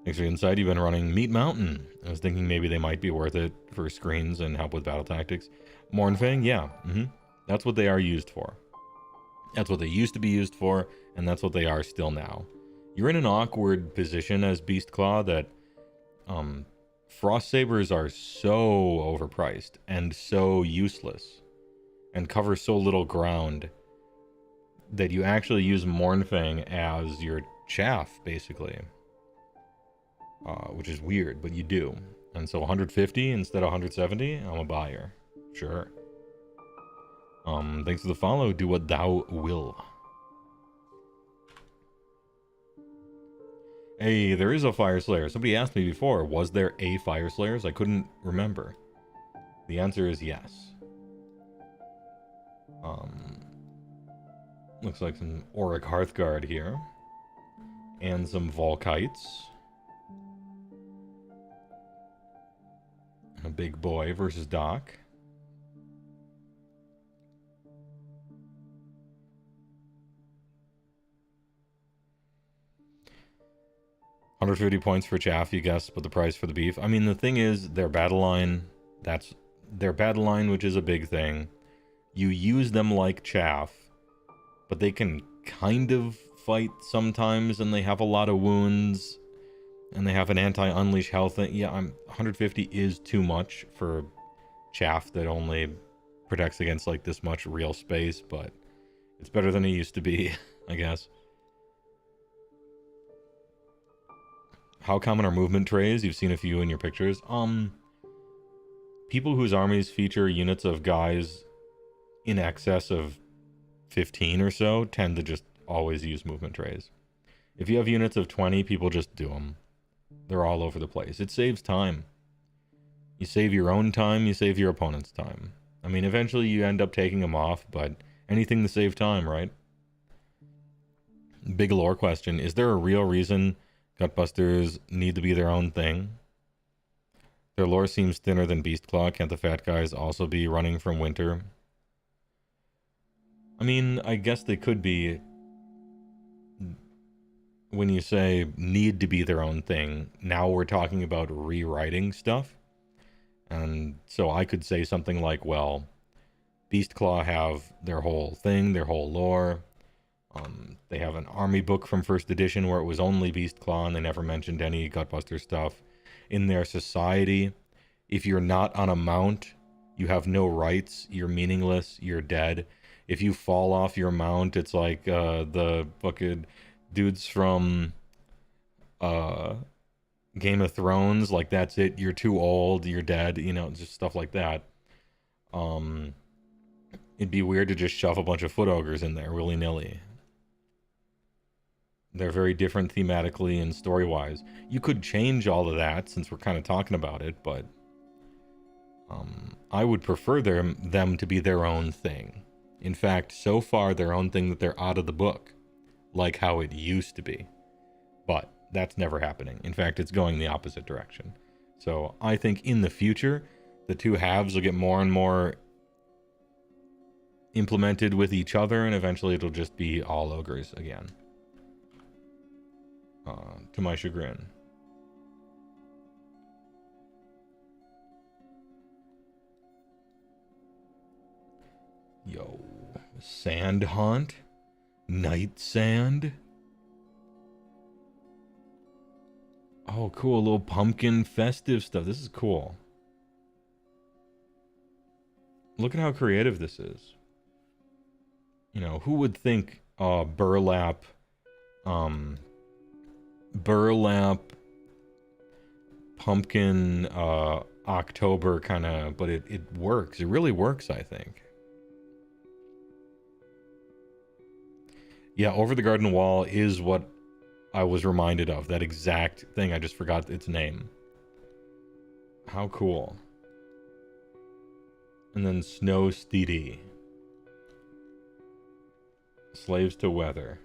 Thanks for the insight. You've been running Meat Mountain. I was thinking maybe they might be worth it for screens and help with battle tactics. Mornfang, yeah. That's what they are used for. That's what they used to be used for, and that's what they are still now. You're in an awkward position as Beastclaw that Frost Sabers are so overpriced and so useless and cover so little ground that you actually use Mornfang as your chaff, basically. Which is weird, but you do. And so 150 instead of 170, I'm a buyer. Sure. Thanks for the follow. Do what thou will. Hey, there is a Fire Slayer. Somebody asked me before, was there a Fire Slayers? I couldn't remember. The answer is yes. Looks like some Auric Hearthguard here. And some Volkites. A big boy versus Doc. $150 points for chaff, you guess, but the price for the beef. I mean, the thing is, their battle line, that's their battle line, which is a big thing. You use them like chaff, but they can kind of fight sometimes, and they have a lot of wounds. And they have an anti-unleash health thing. Yeah, 150 is too much for chaff that only protects against like this much real space, but it's better than it used to be, I guess. How common are movement trays? You've seen a few in your pictures. People whose armies feature units of guys in excess of 15 or so tend to just always use movement trays. If you have units of 20, people just do them. They're all over the place. It saves time. You save your own time, you save your opponent's time. I mean, eventually you end up taking them off, but anything to save time, right? Big lore question. Is there a real reason Gutbusters need to be their own thing? Their lore seems thinner than Beastclaw. Can't the fat guys also be running from winter? I mean, I guess they could be. When you say need to be their own thing, now we're talking about rewriting stuff. And so I could say something like, well, Beastclaw have their whole thing, their whole lore. They have an army book from first edition where it was only Beastclaw and they never mentioned any Gutbuster stuff. In their society, if you're not on a mount, you have no rights, you're meaningless, you're dead. If you fall off your mount, it's like the fucking dudes from Game of Thrones, like that's it, you're too old, you're dead, you know, just stuff like that. It'd be weird to just shove a bunch of foot ogres in there willy-nilly. They're very different thematically and story-wise. You could change all of that since we're kind of talking about it, but I would prefer them to be their own thing. In fact, so far, their own thing that they're out of the book, like how it used to be. But that's never happening. In fact, it's going the opposite direction. So I think in the future, the two halves will get more and more implemented with each other, and eventually it'll just be all ogres again. To my chagrin. Yo, Sand Hunt, Night Sand. Oh, cool, a little pumpkin festive stuff. This is cool. Look at how creative this is. You know, who would think burlap pumpkin October kind of, but it works. It really works, I think. Yeah, Over the Garden Wall is what I was reminded of. That exact thing. I just forgot its name. How cool. And then Snow Steedy. Slaves to Weather.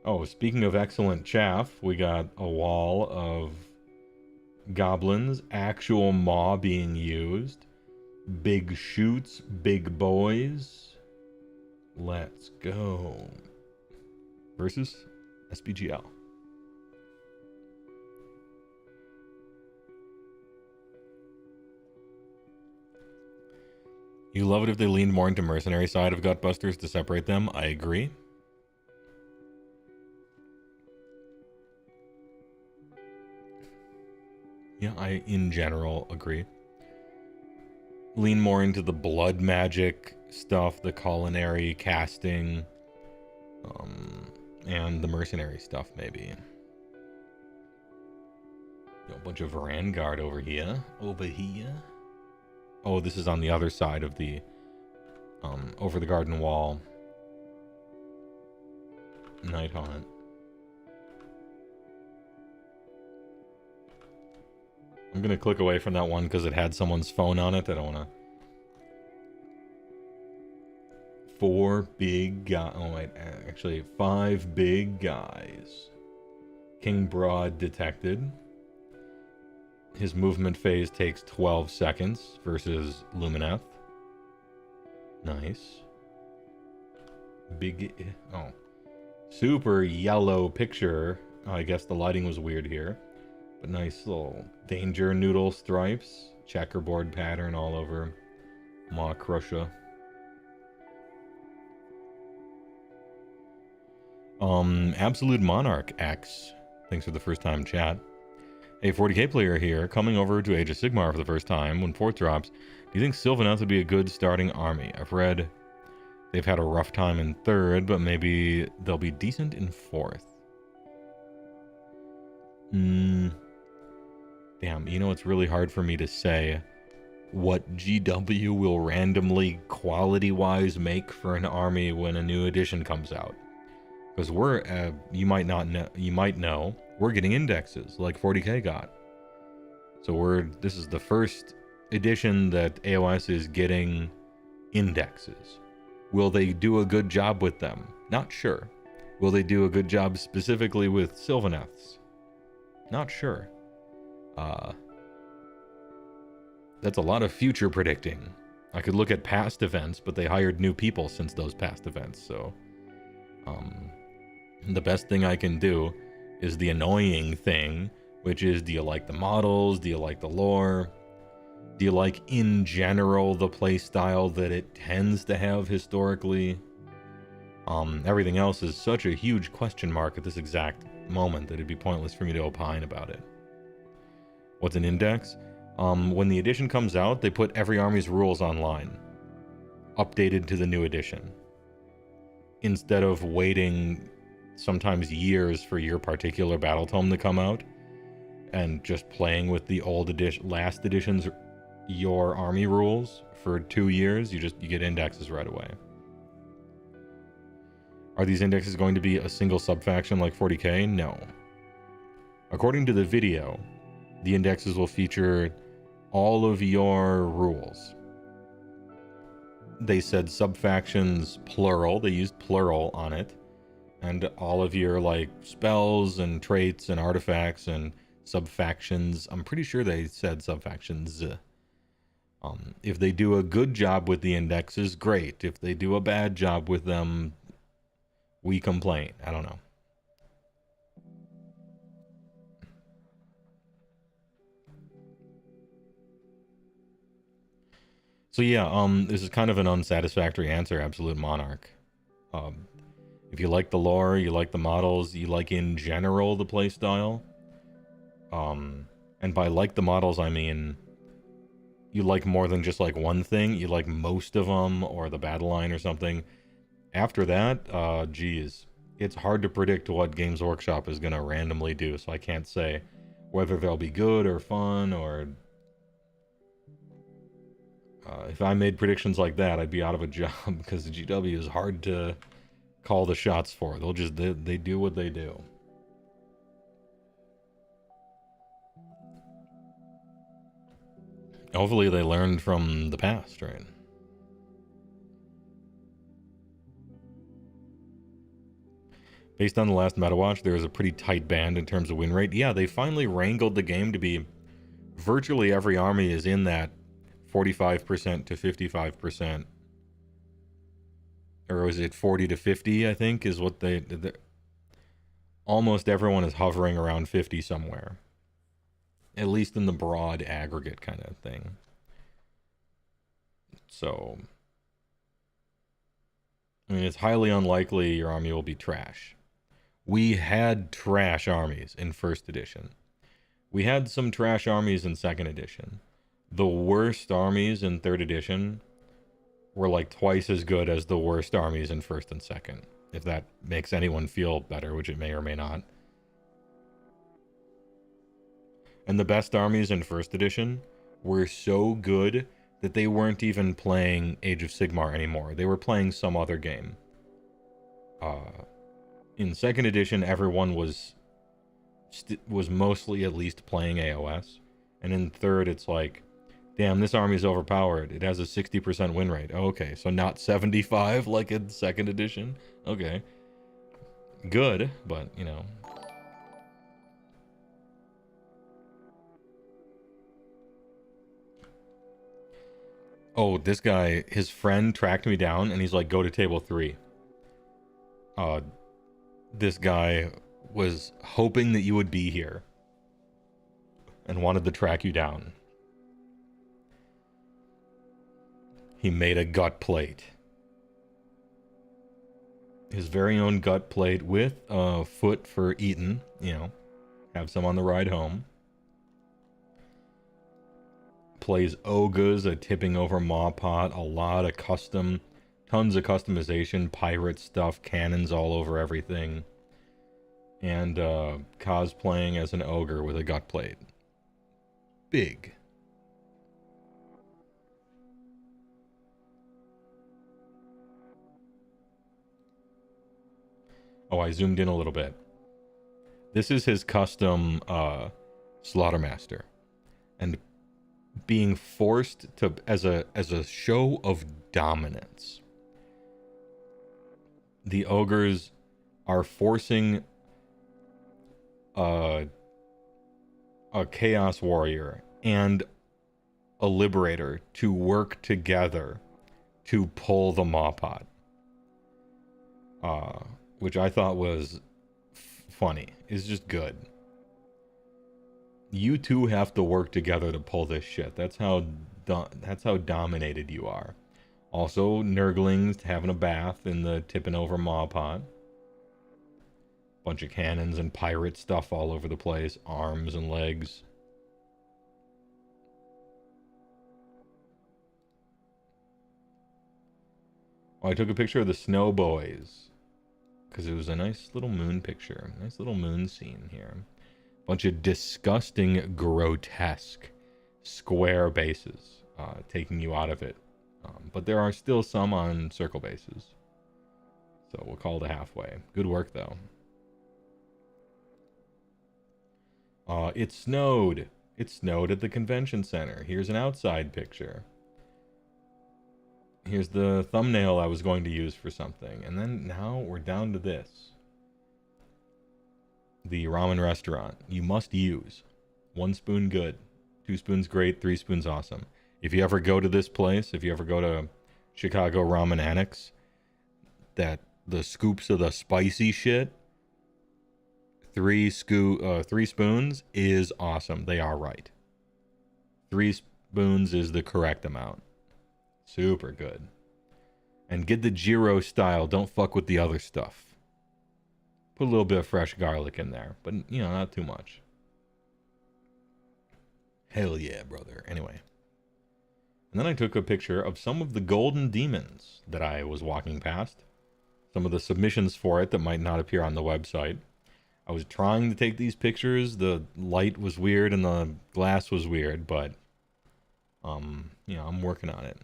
Oh, speaking of excellent chaff, we got a wall of goblins, actual maw being used, big shoots, big boys. Let's go. Versus SBGL. You love it if they leaned more into mercenary side of Gutbusters to separate them. I agree. Yeah, I in general agree. Lean more into the blood magic stuff, the culinary casting, and the mercenary stuff, maybe. Got a bunch of Vanguard over here. Oh, this is on the other side of the, Over the Garden Wall. Night Hunt. I'm gonna click away from that one because it had someone's phone on it. I don't wanna. 4 big guys. Oh wait, actually 5 big guys. King Broad detected. His movement phase takes 12 seconds versus Lumineth. Nice. Big. Oh. Super yellow picture. I guess the lighting was weird here. But nice little danger noodle stripes. Checkerboard pattern all over Maw Crusher. Absolute Monarch X. Thanks for the first time chat. A 40k player here, coming over to Age of Sigmar for the first time when 4th drops. Do you think Sylvaneth would be a good starting army? I've read they've had a rough time in 3rd, but maybe they'll be decent in 4th. Damn, you know, it's really hard for me to say what GW will randomly, quality-wise, make for an army when a new edition comes out. Because we're, you might know, we're getting indexes like 40k got. So this is the first edition that AOS is getting indexes. Will they do a good job with them? Not sure. Will they do a good job specifically with Sylvaneths? Not sure. That's a lot of future predicting. I could look at past events, but they hired new people since those past events, so the best thing I can do is the annoying thing, which is, do you like the models? Do you like the lore? Do you like, in general, the play style that it tends to have historically? Everything else is such a huge question mark at this exact moment that it'd be pointless for me to opine about it. What's an index? When the edition comes out, they put every army's rules online, updated to the new edition, instead of waiting sometimes years for your particular battle tome to come out and just playing with the old edition, last edition's your army rules for 2 years. You get indexes right away. Are these indexes going to be a single subfaction like 40k? No. According to the video, the indexes will feature all of your rules. They said subfactions plural. They used plural on it. And all of your like spells and traits and artifacts and Subfactions. I'm pretty sure they said subfactions. If they do a good job with the indexes, great. If they do a bad job with them, we complain. I don't know. So yeah, this is kind of an unsatisfactory answer, Absolute Monarch. If you like the lore, you like the models, you like in general the playstyle, and by like the models, I mean you like more than just like one thing, you like most of them, or the battle line or something. After that, geez, it's hard to predict what Games Workshop is going to randomly do, so I can't say whether they'll be good or fun, or... if I made predictions like that, I'd be out of a job, because the GW is hard to call the shots for. They'll just, they do what they do. Hopefully they learned from the past, right? Based on the last Meta Watch, there is a pretty tight band in terms of win rate. Yeah, they finally wrangled the game to be virtually every army is in that 45% to 55%. Or was it 40 to 50, I think, is what they... Almost everyone is hovering around 50 somewhere. At least in the broad aggregate kind of thing. So... I mean, it's highly unlikely your army will be trash. We had trash armies in 1st edition. We had some trash armies in 2nd edition. The worst armies in 3rd edition were like twice as good as the worst armies in 1st and 2nd. If that makes anyone feel better, which it may or may not. And the best armies in 1st edition were so good that they weren't even playing Age of Sigmar anymore. They were playing some other game. In 2nd edition, everyone was mostly at least playing AOS. And in 3rd, it's like, damn, this army's overpowered. It has a 60% win rate. Oh, okay, so not 75 like in 2nd edition? Okay. Good, but, you know. Oh, this guy, his friend tracked me down, and he's like, go to table 3. This guy was hoping that you would be here and wanted to track you down. He made a gut plate. His very own gut plate with a foot for eating, you know, have some on the ride home. Plays ogres, a tipping over maw pot, a lot of custom, tons of customization, pirate stuff, cannons all over everything. And cosplaying as an ogre with a gut plate. Big. Oh, I zoomed in a little bit. This is his custom Slaughtermaster. And being forced to, as a show of dominance, the ogres are forcing a Chaos Warrior and a Liberator to work together to pull the Maw Pot. Which I thought was funny. It's just good. You two have to work together to pull this shit. That's how dominated you are. Also, Nurglings having a bath in the tipping over maw pot. Bunch of cannons and pirate stuff all over the place. Arms and legs. Oh, I took a picture of the Snow Boys. Because it was a nice little moon picture. Nice little moon scene here. Bunch of disgusting, grotesque, square bases. Taking you out of it. But there are still some on circle bases. So we'll call it a halfway. Good work, though. It snowed. It snowed at the convention center. Here's an outside picture. Here's the thumbnail I was going to use for something. And then now we're down to this. The ramen restaurant. You must use. 1 spoon, good. 2 spoons, great. 3 spoons, awesome. If you ever go to this place, if you ever go to Chicago Ramen Annex, that the scoops of the spicy shit, 3 spoons is awesome. They are right. 3 spoons is the correct amount. Super good. And get the gyro style. Don't fuck with the other stuff. Put a little bit of fresh garlic in there, but you know, not too much. Hell yeah, brother. Anyway. And then I took a picture of some of the golden demons that I was walking past. Some of the submissions for it that might not appear on the website. I was trying to take these pictures. The light was weird and the glass was weird, but you know, I'm working on it.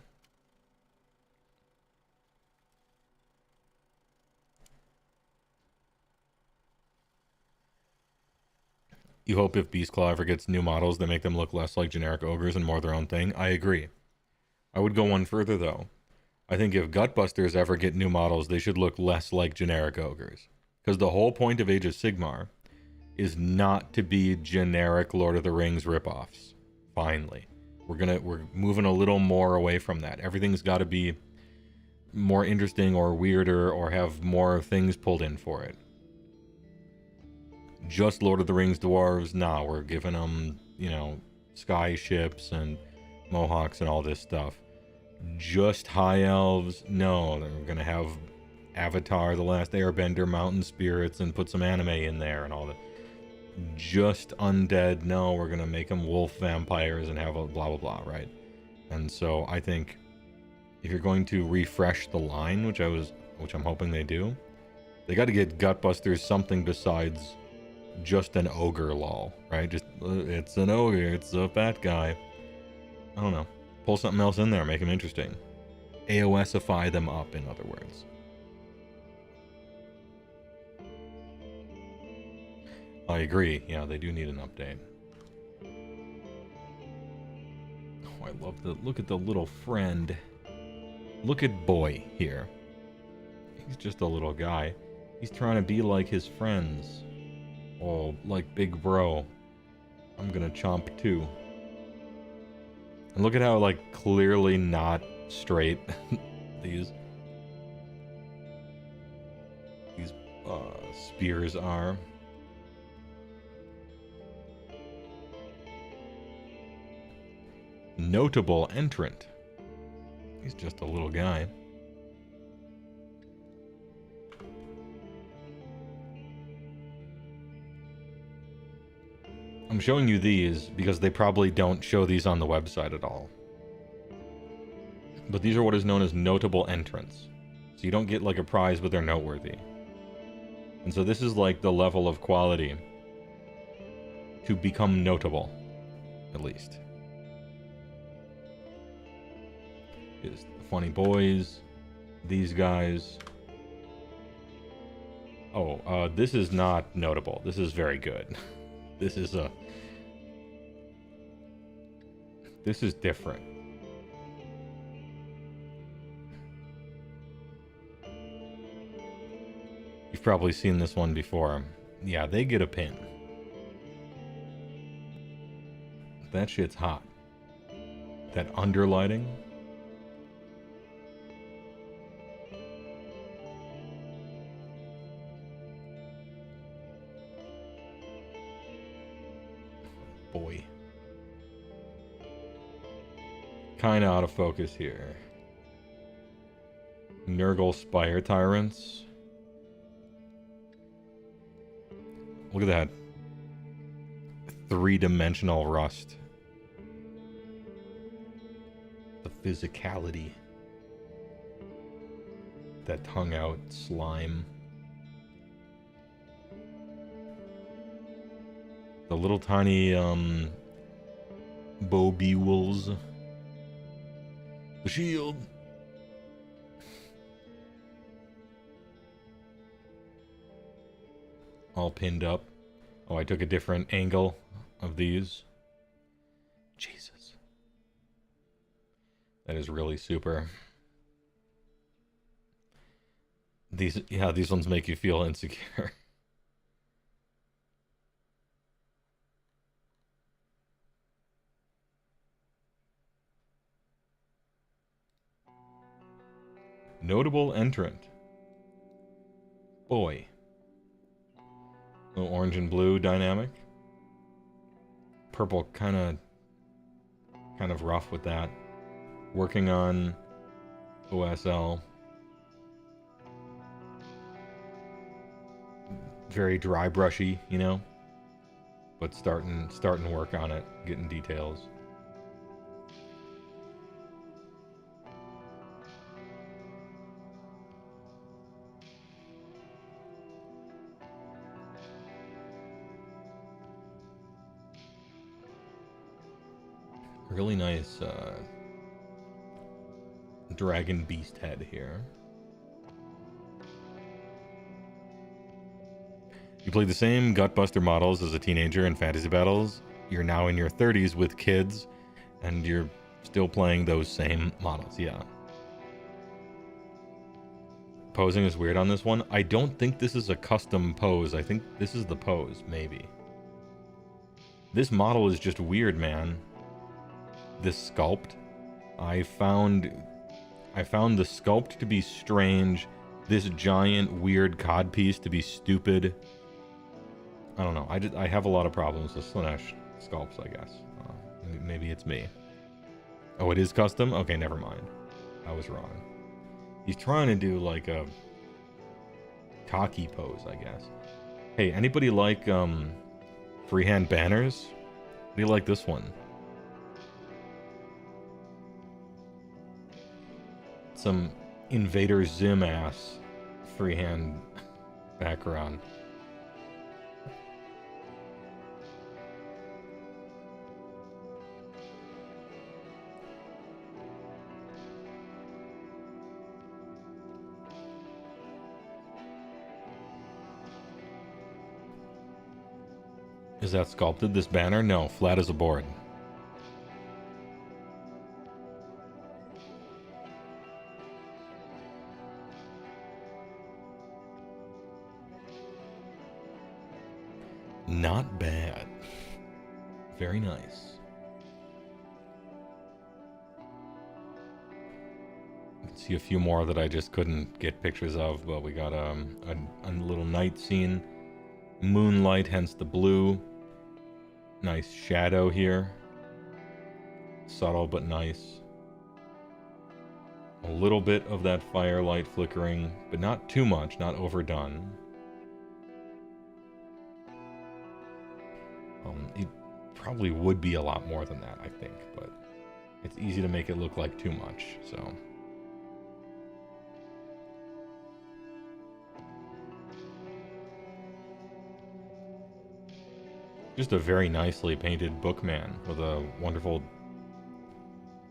You hope if Beastclaw ever gets new models, they make them look less like generic ogres and more their own thing. I agree. I would go one further, though. I think if Gutbusters ever get new models, they should look less like generic ogres. Because the whole point of Age of Sigmar is not to be generic Lord of the Rings ripoffs. Finally. We're moving a little more away from that. Everything's got to be more interesting or weirder or have more things pulled in for it. Just Lord of the Rings dwarves, nah, we're giving them, you know, sky ships and mohawks and all this stuff. Just high elves, no, they're gonna have Avatar, The Last Airbender, mountain spirits, and put some anime in there and all that. Just undead, no, we're gonna make them wolf vampires and have a blah blah blah, right? And so I think if you're going to refresh the line, which I'm hoping they do, they got to get Gutbusters something besides just an ogre lol, right? Just it's an ogre, it's a fat guy. I don't know. Pull something else in there, make them interesting. AOSify them up, in other words. I agree. Yeah, they do need an update. Oh, I love the look at the little friend. Look at boy here. He's just a little guy. He's trying to be like his friends. Oh, like big bro. I'm gonna chomp too. And look at how, like, clearly not straight these spears are. Notable entrant. He's just a little guy. I'm showing you these because they probably don't show these on the website at all. But these are what is known as notable entrants. So you don't get like a prize, but they're noteworthy. And so this is like the level of quality to become notable, at least. Is the funny boys, these guys. Oh, this is not notable. This is very good. This is different. You've probably seen this one before. Yeah, they get a pin. That shit's hot. That underlighting. Boy. Kinda out of focus here. Nurgle Spire Tyrants. Look at that. 3-dimensional rust. The physicality. That hung out slime. The little tiny Bobeewuls. The shield. All pinned up. Oh, I took a different angle of these. Jesus. That is really super. These ones make you feel insecure. Notable entrant. Boy. Little orange and blue dynamic. Purple kind of rough with that. Working on OSL. Very dry brushy, you know? But starting to work on it, getting details. Really nice dragon beast head here. You played the same Gutbuster models as a teenager in fantasy battles. You're now in your 30s with kids, and you're still playing those same models, yeah. Posing is weird on this one. I don't think this is a custom pose. I think this is the pose, maybe. This model is just weird, man. This sculpt. I found the sculpt to be strange. This giant weird codpiece to be stupid. I don't know. I have a lot of problems with Slaanesh sculpts, I guess. Maybe it's me. Oh, it is custom? Okay, never mind. I was wrong. He's trying to do like a cocky pose, I guess. Hey, anybody like freehand banners? What do you like this one? Some Invader Zim ass freehand background. Is that sculpted, this banner? No, flat as a board. Not bad. Very nice. You can see a few more that I just couldn't get pictures of, but we got a little night scene. Moonlight, hence the blue. Nice shadow here. Subtle but nice. A little bit of that firelight flickering, but not too much, not overdone. It probably would be a lot more than that, I think, but it's easy to make it look like too much, so. Just a very nicely painted bookman with a wonderful,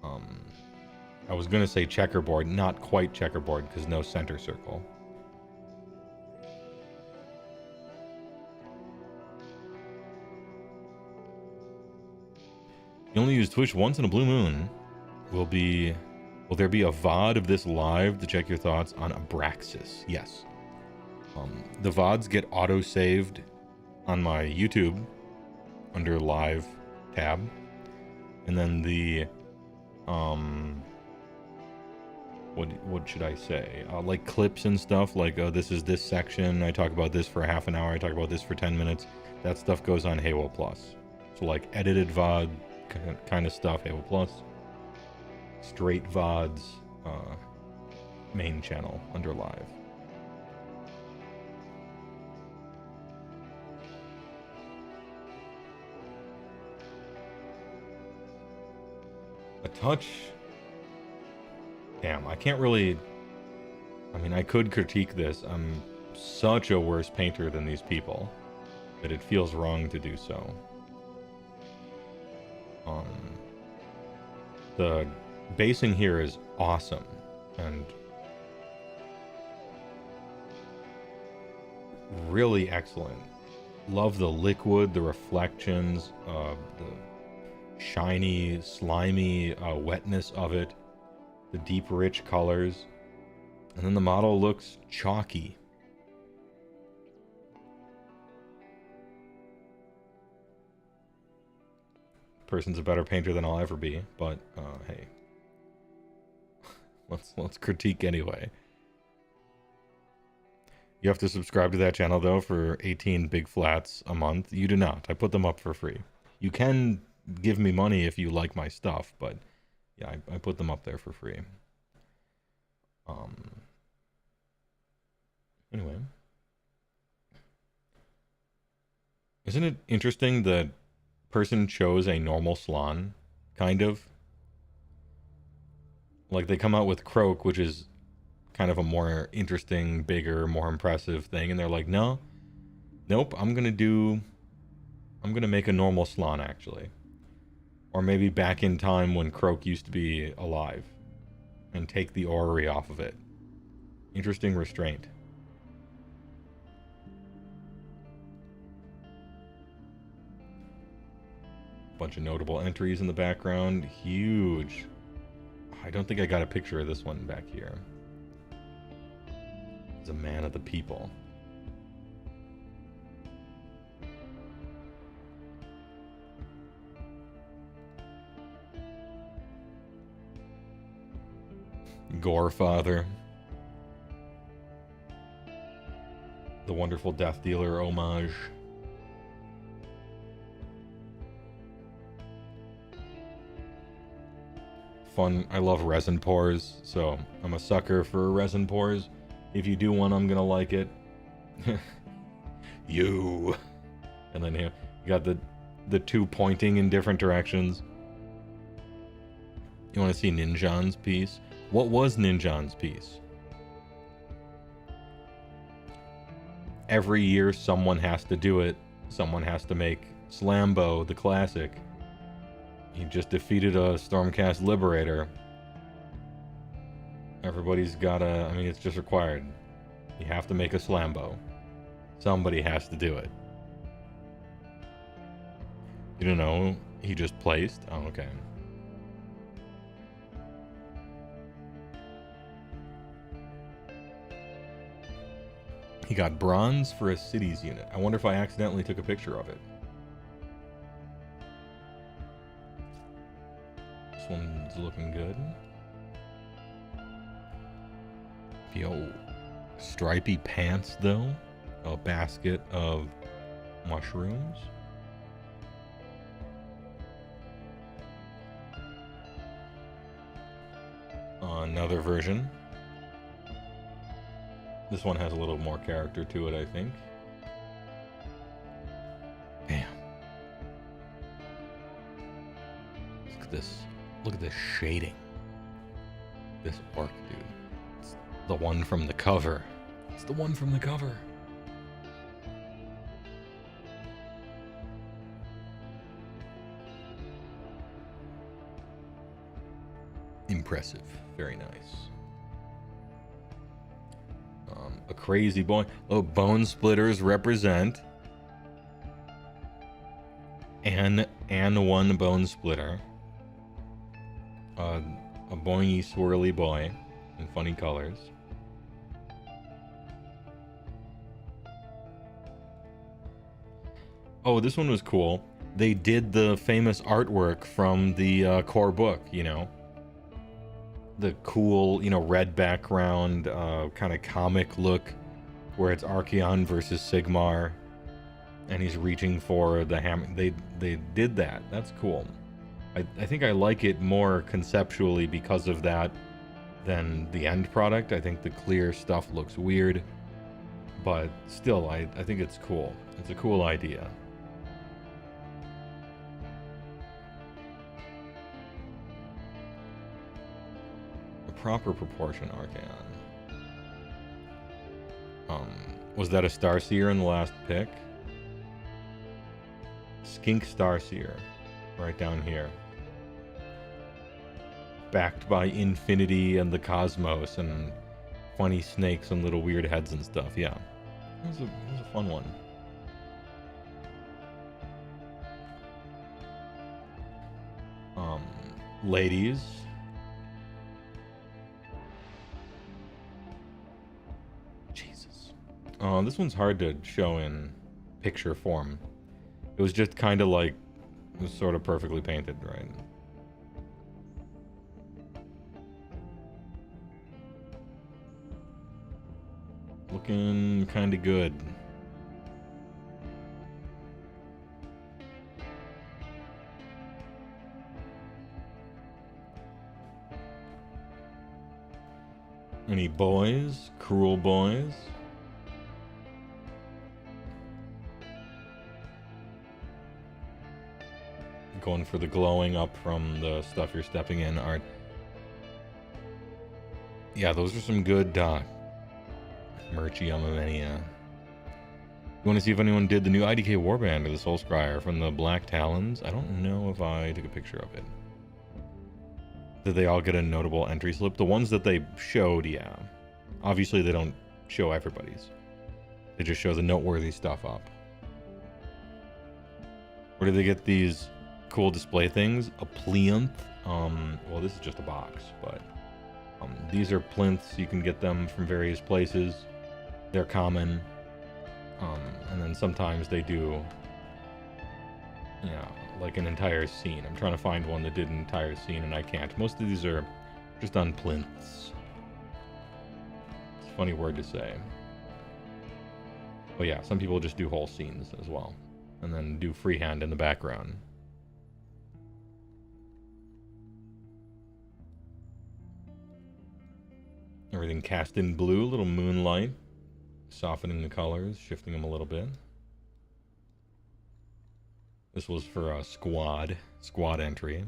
I was going to say checkerboard, not quite checkerboard because no center circle. You only use Twitch once in a blue moon. Will there be a VOD of this live to check your thoughts on Abraxas? Yes. The VODs get auto-saved on my YouTube under live tab. And then the, what should I say? Like clips and stuff, like, this is this section. I talk about this for half an hour. I talk about this for 10 minutes. That stuff goes on HeyWoah Plus. So like edited VOD kind of stuff, HeyWoah Plus. Straight VODs, main channel under live. A touch. Damn, I can't really. I mean, I could critique this. I'm such a worse painter than these people that it feels wrong to do so. The basing here is awesome and really excellent. Love the liquid, the reflections, the shiny, slimy wetness of it, the deep, rich colors, and then the model looks chalky. Person's a better painter than I'll ever be, but hey. Let's critique anyway. You have to subscribe to that channel though for 18 big flats a month. You do not. I put them up for free. You can give me money if you like my stuff, but yeah, I put them up there for free. Anyway. Isn't it interesting that person chose a normal salon, kind of? Like, they come out with Croak, which is kind of a more interesting, bigger, more impressive thing, and they're like, no, nope, I'm gonna make a normal salon, actually. Or maybe back in time when Croak used to be alive, and take the orrery off of it. Interesting restraint. Bunch of notable entries in the background. Huge. I don't think I got a picture of this one back here. He's a man of the people. Gorefather. The Wonderful Death Dealer homage. Fun. I love resin pores, so I'm a sucker for resin pores. If you do one, I'm gonna like it. You. And then here, you got the two pointing in different directions. You want to see Ninjan's piece? What was Ninjan's piece? Every year, someone has to do it. Someone has to make Slambo, the classic. He just defeated a Stormcast Liberator. Everybody's gotta, I mean, it's just required. You have to make a Slambo. Somebody has to do it. You don't know, he just placed? Oh, okay. He got bronze for a cities unit. I wonder if I accidentally took a picture of it. This one's looking good. Yo, stripy pants though. A basket of mushrooms. Another version. This one has a little more character to it, I think. Bam. Look at this. Look at this shading. This orc, dude. It's the one from the cover. It's the one from the cover. Impressive. Very nice. A crazy boy. Oh, bone splitters represent. And one bone splitter. A boingy swirly boy in funny colors. Oh, this one was cool. They did the famous artwork from the core book, you know. The cool, you know, red background, kind of comic look, where it's Archeon versus Sigmar, and he's reaching for the hammer. They did that. That's cool. I think I like it more conceptually because of that than the end product. I think the clear stuff looks weird, but still, I think it's cool. It's a cool idea. Proper proportion Archeon. Was that a Starseer in the last pick? Skink Starseer, right down here. Backed by infinity and the cosmos and funny snakes and little weird heads and stuff. Yeah, it was a fun one. Ladies. This one's hard to show in picture form. It was just kind of like, it was sort of perfectly painted, right? Looking kind of good. Any boys? Cruel boys? Going for the glowing up from the stuff you're stepping in art. Yeah, those are some good merchy Yamamania. You want to see if anyone did the new IDK warband or the Soul Scryer from the Black Talons? I don't know if I took a picture of it. Did they all get a notable entry slip? The ones that they showed, yeah. Obviously, they don't show everybody's. They just show the noteworthy stuff up. Where did they get these cool display things? A plinth. Well, this is just a box, but these are plinths. You can get them from various places. They're common. And then sometimes they do, like an entire scene. I'm trying to find one that did an entire scene, and I can't. Most of these are just on plinths. It's a funny word to say. But yeah, some people just do whole scenes as well, and then do freehand in the background. Everything cast in blue, little moonlight, softening the colors, shifting them a little bit. This was for a squad entry.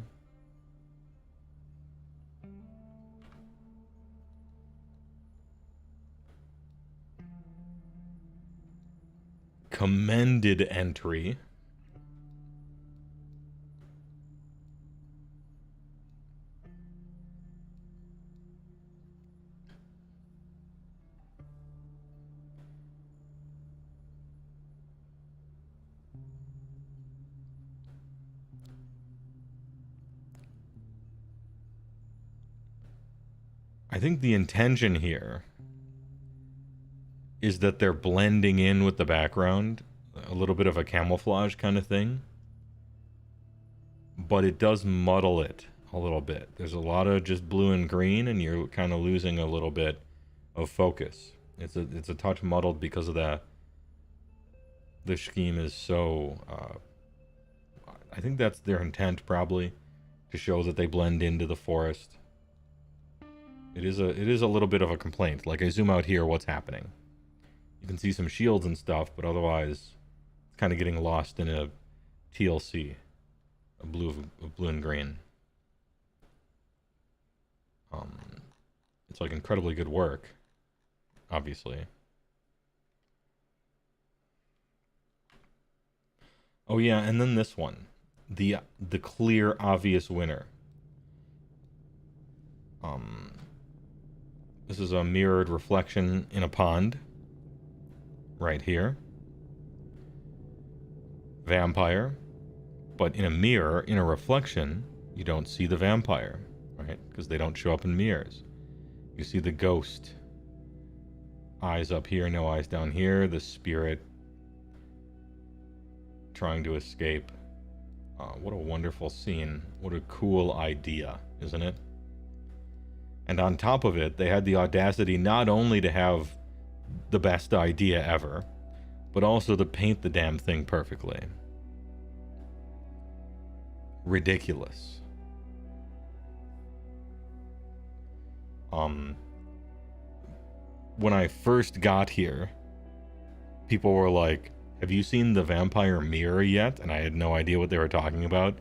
Commended entry. I think the intention here is that they're blending in with the background, a little bit of a camouflage kind of thing, but it does muddle it a little bit. There's a lot of just blue and green, and you're kind of losing a little bit of focus. It's a touch muddled because of that. The scheme is so I think that's their intent, probably, to show that they blend into the forest. It is a little bit of a complaint. Like, I zoom out here, what's happening? You can see some shields and stuff, but otherwise it's kind of getting lost in a TLC, a blue and green. It's like incredibly good work, obviously. Oh yeah, and then this one, the clear, obvious winner. This is a mirrored reflection in a pond, right here. Vampire, but in a mirror, in a reflection, you don't see the vampire, right? Because they don't show up in mirrors. You see the ghost. Eyes up here, no eyes down here. The spirit trying to escape. What a wonderful scene. What a cool idea, isn't it? And on top of it, they had the audacity not only to have the best idea ever, but also to paint the damn thing perfectly. Ridiculous. When I first got here, people were like, have you seen the vampire mirror yet? And I had no idea what they were talking about.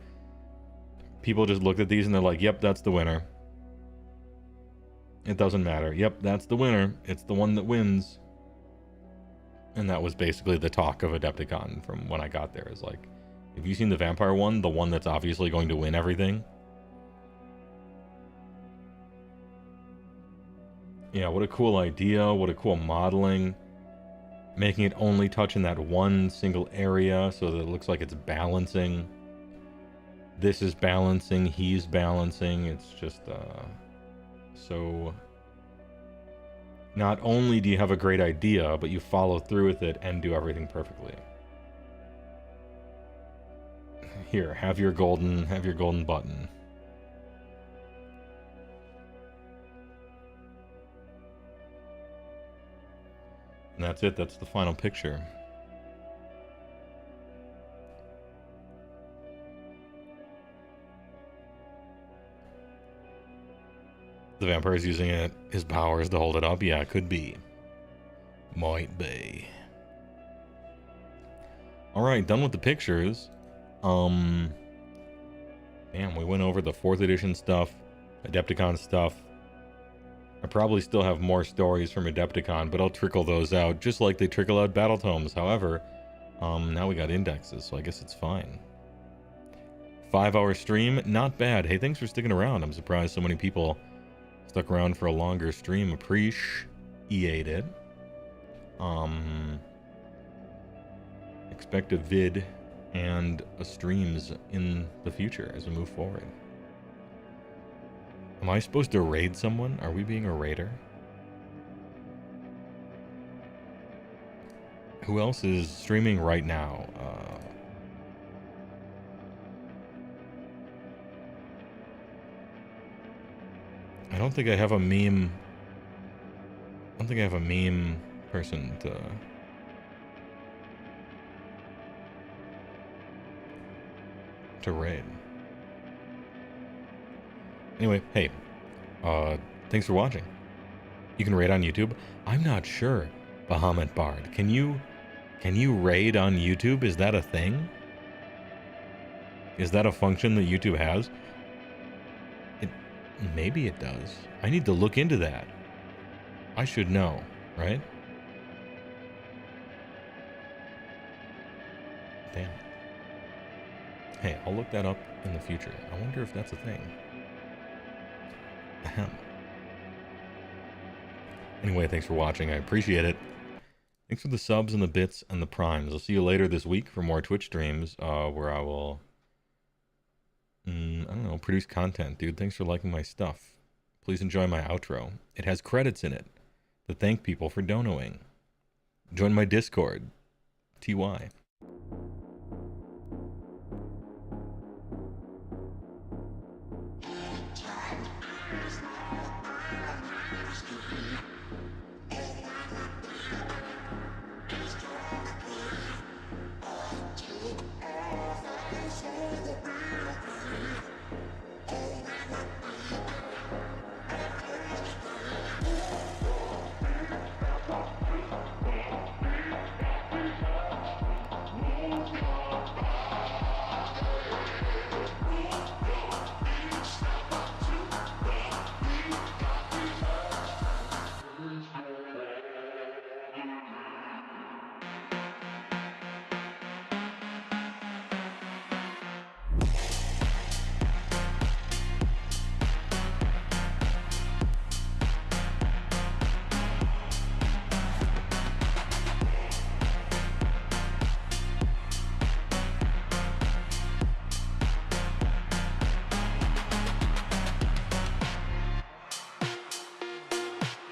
People just looked at these and they're like, yep, that's the winner. It doesn't matter. Yep, that's the winner. It's the one that wins. And that was basically the talk of Adepticon from when I got there. Is like, have you seen the vampire one? The one that's obviously going to win everything? Yeah, what a cool idea. What a cool modeling. Making it only touch in that one single area so that it looks like it's balancing. This is balancing. He's balancing. It's just, so not only do you have a great idea, but you follow through with it and do everything perfectly. Here, have your golden button. And that's it. That's the final picture. The vampire's using his powers to hold it up. Yeah, could be. Might be. Alright, done with the pictures. Damn, we went over the 4th edition stuff, Adepticon stuff. I probably still have more stories from Adepticon, but I'll trickle those out, just like they trickle out battle tomes. However, now we got indexes, so I guess it's fine. 5-hour stream, not bad. Hey, thanks for sticking around. I'm surprised so many people stuck around for a longer stream. Appreciate it. Expect a vid and a streams in the future as we move forward. Am I supposed to raid someone? Are we being a raider? Who else is streaming right now? I don't think I have a meme. I don't think I have a meme person to raid. Anyway, hey, thanks for watching. You can raid on YouTube? I'm not sure, Bahamut Bard. Can you raid on YouTube? Is that a thing? Is that a function that YouTube has? Maybe it does. I need to look into that. I should know, right? Damn. Hey, I'll look that up in the future. I wonder if that's a thing. Ahem. Anyway, thanks for watching. I appreciate it. Thanks for the subs and the bits and the primes. I'll see you later this week for more Twitch streams, where I will, I don't know, produce content. Dude, thanks for liking my stuff. Please enjoy my outro. It has credits in it to thank people for donoing. Join my Discord. TY.